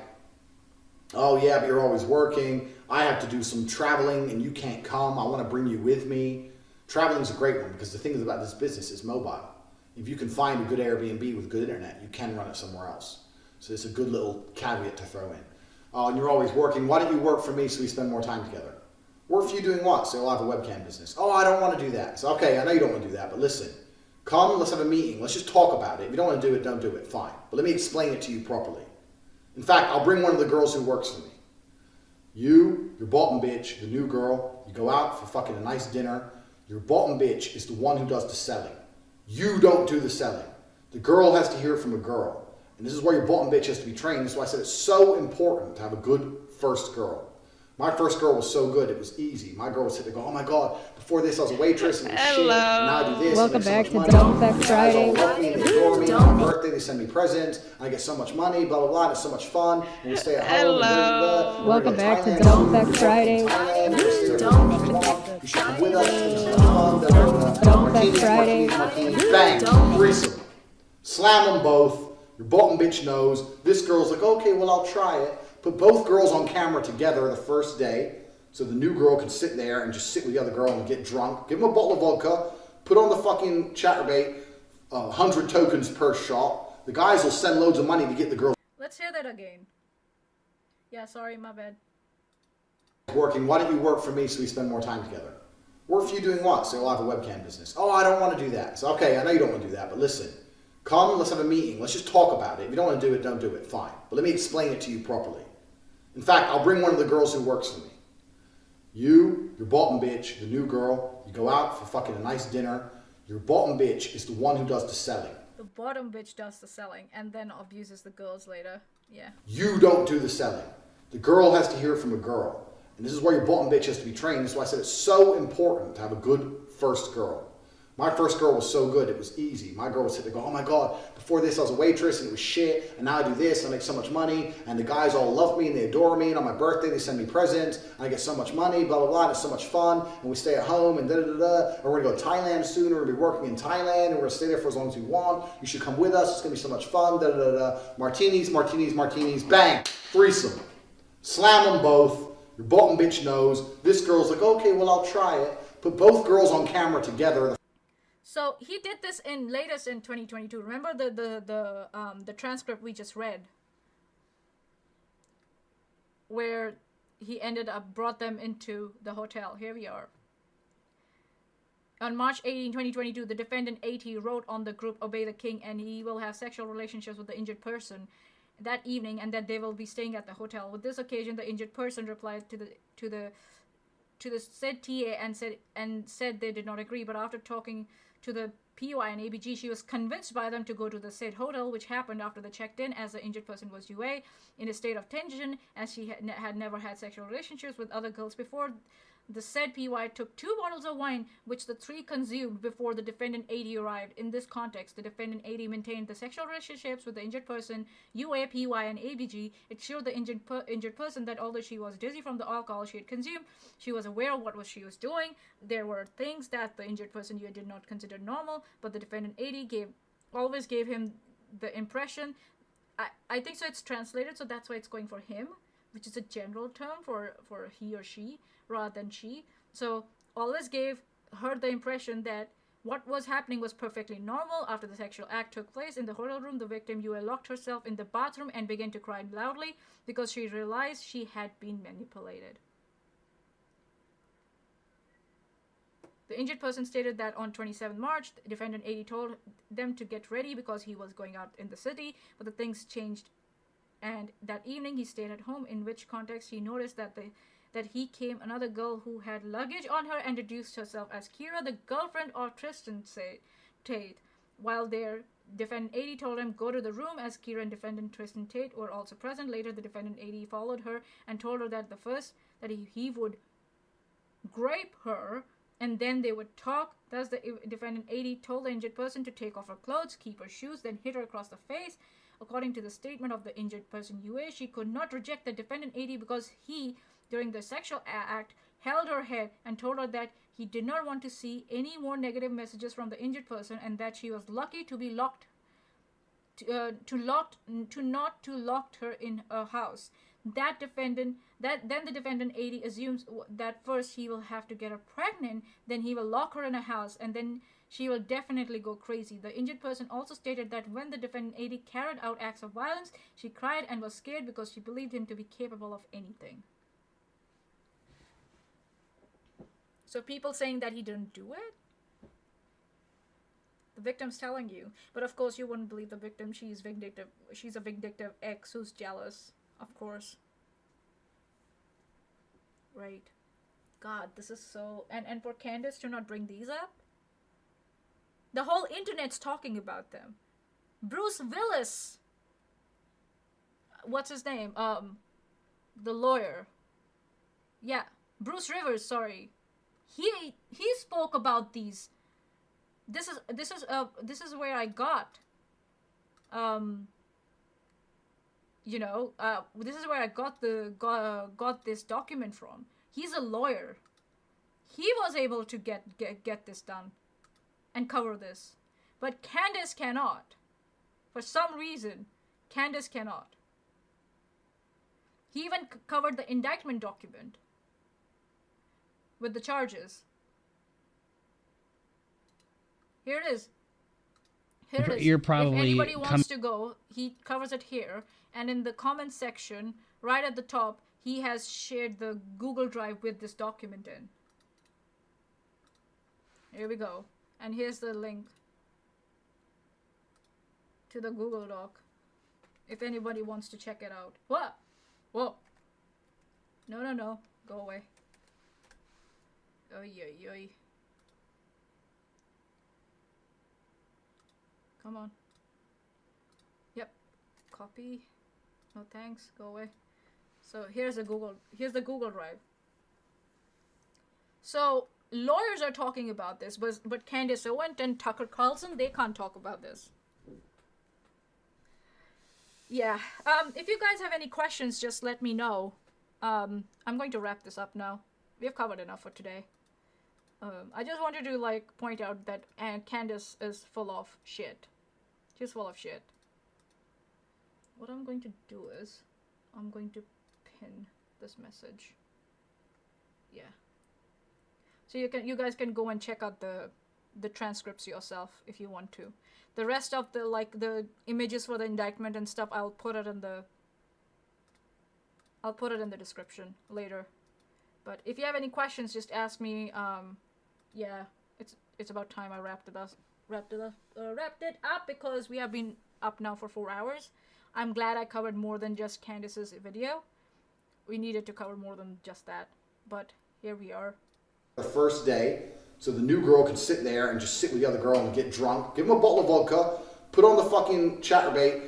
oh yeah, but you're always working. I have to do some traveling and you can't come. I want to bring you with me. Traveling's a great one because the thing about this business is mobile. If you can find a good Airbnb with good internet, you can run it somewhere else. So it's a good little caveat to throw in. Oh, and you're always working. Why don't you work for me so we spend more time together? Work for you doing what? So you'll have a webcam business. Oh, I don't want to do that. So, okay, I know you don't want to do that, but listen. Come, let's have a meeting. Let's just talk about it. If you don't want to do it, don't do it. Fine. But let me explain it to you properly. In fact, I'll bring one of the girls who works for me. You, your bottom bitch, the new girl, you go out for fucking a nice dinner. Your bottom bitch is the one who does the selling. You don't do the selling. The girl has to hear it from a girl. And this is why your bottom bitch has to be trained. This is why I said it's so important to have a good first girl. My first girl was so good, it was easy. My girl would sit there and go, oh my God, before this I was a waitress and it was shit. And now I do this. Welcome back to Don't Fact Friday. They adore me. On my birthday, they send me presents. I get so much money, blah, blah, blah. It's so much fun. And we stay at home. And welcome back to Don't Fact Friday. You should come with us. Don't Fact Friday. Bang. Threesome. Slam them both. Your bottom bitch knows. This girl's like, okay, well, I'll try it. Put both girls on camera together the first day, so the new girl can sit there and just sit with the other girl and get drunk. Give them a bottle of vodka. Put on the fucking chatterbait. 100 tokens per shot. The guys will send loads of money to get the girls. Let's hear that again. Yeah, sorry, my bad. Working. Why don't you work for me so we spend more time together? Work for you doing what? So you'll have a webcam business. Oh, I don't want to do that. So, okay, I know you don't want to do that, but listen. Come, let's have a meeting. Let's just talk about it. If you don't want to do it, don't do it. Fine. But let me explain it to you properly. In fact, I'll bring one of the girls who works for me. You, your bottom bitch, the new girl, you go out for fucking a nice dinner. Your bottom bitch is the one who does the selling. The bottom bitch does the selling and then abuses the girls later. Yeah. You don't do the selling. The girl has to hear it from a girl. And this is why your bottom bitch has to be trained. This is why I said it's so important to have a good first girl. My first girl was so good, it was easy. My girl would sit there and go, oh my God, before this I was a waitress and it was shit, and now I do this and I make so much money, and the guys all love me and they adore me, and on my birthday they send me presents, and I get so much money, blah, blah, blah, and it's so much fun, and we stay at home, and da-da-da-da, and we're gonna go to Thailand soon, we're gonna be working in Thailand, and we're gonna stay there for as long as we want, you should come with us, it's gonna be so much fun, da-da-da-da, martinis, martinis, martinis, bang, threesome. Slam them both, your bottom bitch knows, this girl's like, okay, well I'll try it, put both girls on camera together. So he did this in latest in 2022. Remember the transcript we just read, where he ended up brought them into the hotel. Here we are. On March 18, 2022, the defendant 80 wrote on the group Obey the King, and he will have sexual relationships with the injured person that evening, and that they will be staying at the hotel. With this occasion, the injured person replied to the said TA and said they did not agree. But after talking to the PUI and ABG, she was convinced by them to go to the said hotel, which happened after they checked in, as the injured person was UA in a state of tension, as she had never had sexual relationships with other girls before. The said PY took 2 bottles of wine, which the 3 consumed before the defendant 80 arrived. In this context, the defendant 80 maintained the sexual relationships with the injured person, UA, PY, and ABG. It showed the injured person that although she was dizzy from the alcohol she had consumed, she was aware of what she was doing. There were things that the injured person UA did not consider normal, but the defendant 80 always gave him the impression. I think so it's translated, so that's why it's going for him, which is a general term for he or she rather than she. So always gave her the impression that what was happening was perfectly normal. After the sexual act took place in the hotel room, the victim UA locked herself in the bathroom and began to cry loudly because she realized she had been manipulated. The injured person stated that on 27 March, the defendant 80 told them to get ready because he was going out in the city, but the things changed, and that evening he stayed at home, in which context he noticed that he came another girl who had luggage on her and introduced herself as Kira, the girlfriend of Tristan Tate. While there, defendant 80 told him go to the room, as Kira and defendant Tristan Tate were also present. Later, the defendant 80 followed her and told her that he would grape her and then they would talk. Thus, the defendant 80 told the injured person to take off her clothes, keep her shoes, then hit her across the face. According to the statement of the injured person UA, she could not reject the defendant 80 because he, during the sexual act, held her head and told her that he did not want to see any more negative messages from the injured person, and that she was lucky to be locked her in a house. Then the defendant 80 assumes that first he will have to get her pregnant, then he will lock her in a house, and then she will definitely go crazy. The injured person also stated that when the defendant 80 carried out acts of violence, she cried and was scared because she believed him to be capable of anything. So people saying that he didn't do it? The victim's telling you. But of course you wouldn't believe the victim. She's vindictive. She's a vindictive ex who's jealous. Of course. Right. God, this is so... And for Candace to not bring these up? The whole internet's talking about them. Bruce Willis. What's his name? The lawyer. Yeah. Bruce Rivers, sorry. He spoke about these. This is where I got this is where I got this document from. He's a lawyer. He was able to get this done and cover this. But Candace cannot. For some reason, Candace cannot. He even covered the indictment document with the charges. Here it is. Here it is. You're probably if anybody wants to go, he covers it here. And in the comments section, right at the top, he has shared the Google Drive with this document in. Here we go. And here's the link to the Google Doc, if anybody wants to check it out. What? Whoa. No. Go away. Oy. Come on. Yep. Copy. No thanks. Go away. So here's the Google Drive. So lawyers are talking about this, but Candace Owens and Tucker Carlson, they can't talk about this. Yeah. If you guys have any questions, just let me know. I'm going to wrap this up now. We've covered enough for today. I just wanted to point out that Candace is full of shit. She's full of shit. What I'm going to do is I'm going to pin this message. Yeah. So you guys can go and check out the the transcripts yourself if you want to. The rest of the like the images for the indictment and stuff, I'll put it in the description later. But if you have any questions, just ask me. Yeah, it's about time I wrapped it up because we have been up now for 4 hours. I'm glad I covered more than just Candace's video. We needed to cover more than just that, but here we are. The first day, so the new girl can sit there and just sit with the other girl and get drunk. Give them a bottle of vodka, put on the fucking chatterbait,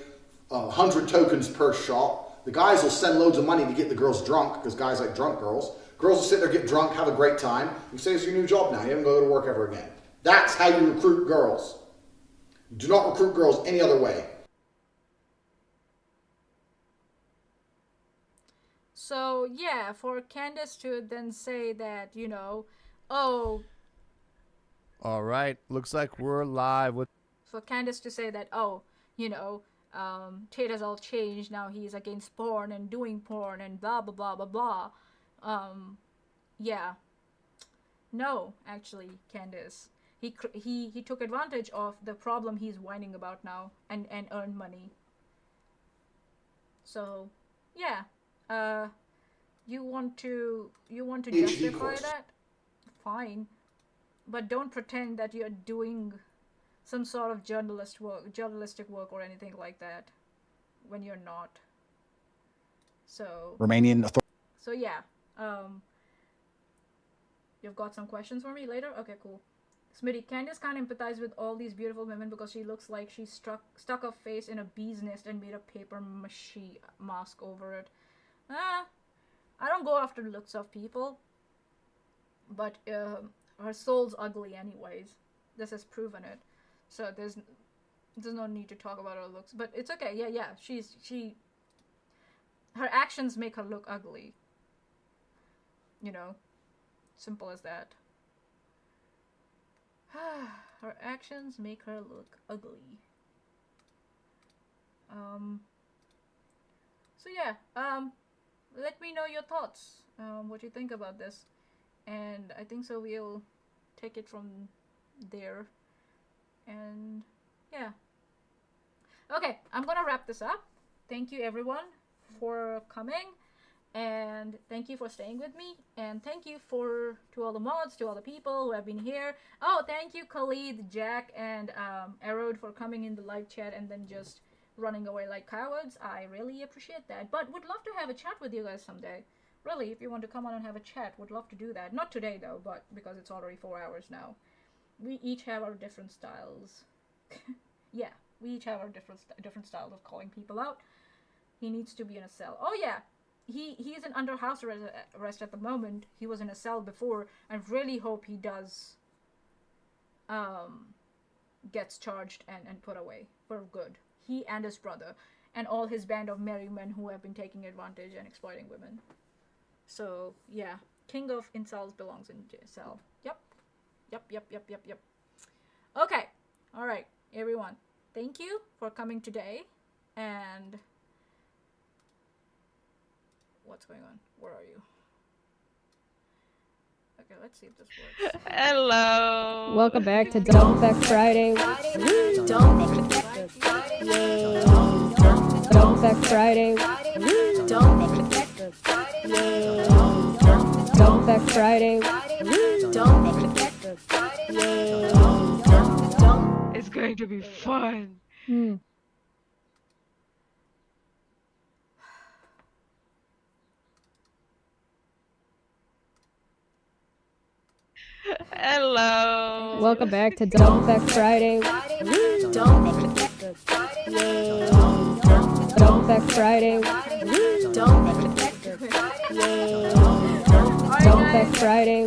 100 tokens per shot. The guys will send loads of money to get the girls drunk because guys like drunk girls. Girls will sit there, get drunk, have a great time. You say it's your new job now. You haven't go to work ever again. That's how you recruit girls. You do not recruit girls any other way. So yeah, for Candace to then say that, you know, oh. All right, looks like we're live with. For Candace to say that, oh, you know, Tate has all changed, now he's against porn and doing porn and blah blah blah blah blah. Yeah. No, actually, Candace. He took advantage of the problem he's whining about now and earned money. So, yeah. You want to justify that? Fine. But don't pretend that you're doing some sort of journalistic work or anything like that when you're not. So Romanian authorities. So yeah, you've got some questions for me later? Okay, cool. Smitty, Candace can't empathize with all these beautiful women because she looks like she stuck her face in a bee's nest and made a paper mache mask over it. I don't go after the looks of people, but her soul's ugly anyways. This has proven it. So there's no need to talk about her looks, but it's okay. Yeah, her actions make her look ugly. You know, simple as that. Her actions make her look ugly. So yeah, let me know your thoughts, what you think about this, and I think so we'll take it from there. And yeah, okay, I'm gonna wrap this up. Thank you everyone for coming, and thank you for staying with me, and thank you to all the mods, to all the people who have been here. Oh, thank you Khalid, Jack, and Arrowed for coming in the live chat and then just running away like cowards. I really appreciate that, but would love to have a chat with you guys someday. Really, if you want to come on and have a chat, would love to do that. Not today though, but because it's already 4 hours now. We each have our different styles. Yeah, we each have our different styles of calling people out. He needs to be in a cell. Oh yeah, he's in under house arrest at the moment. He was in a cell before. I really hope he does gets charged and put away for good. He and his brother and all his band of merry men who have been taking advantage and exploiting women. So yeah, king of incels belongs in cell. Yep. Okay, all right, everyone. Thank you for coming today. And what's going on? Where are you? Okay, let's see if this works. Hello. Welcome back to Don't Back Friday. Don't Back Friday. Don't Back Friday. Don't Back Friday. It's going to be fun. Hello. Welcome back to Don't Back Friday. Don't Back Friday. Don't Back Friday. Don't Back Friday.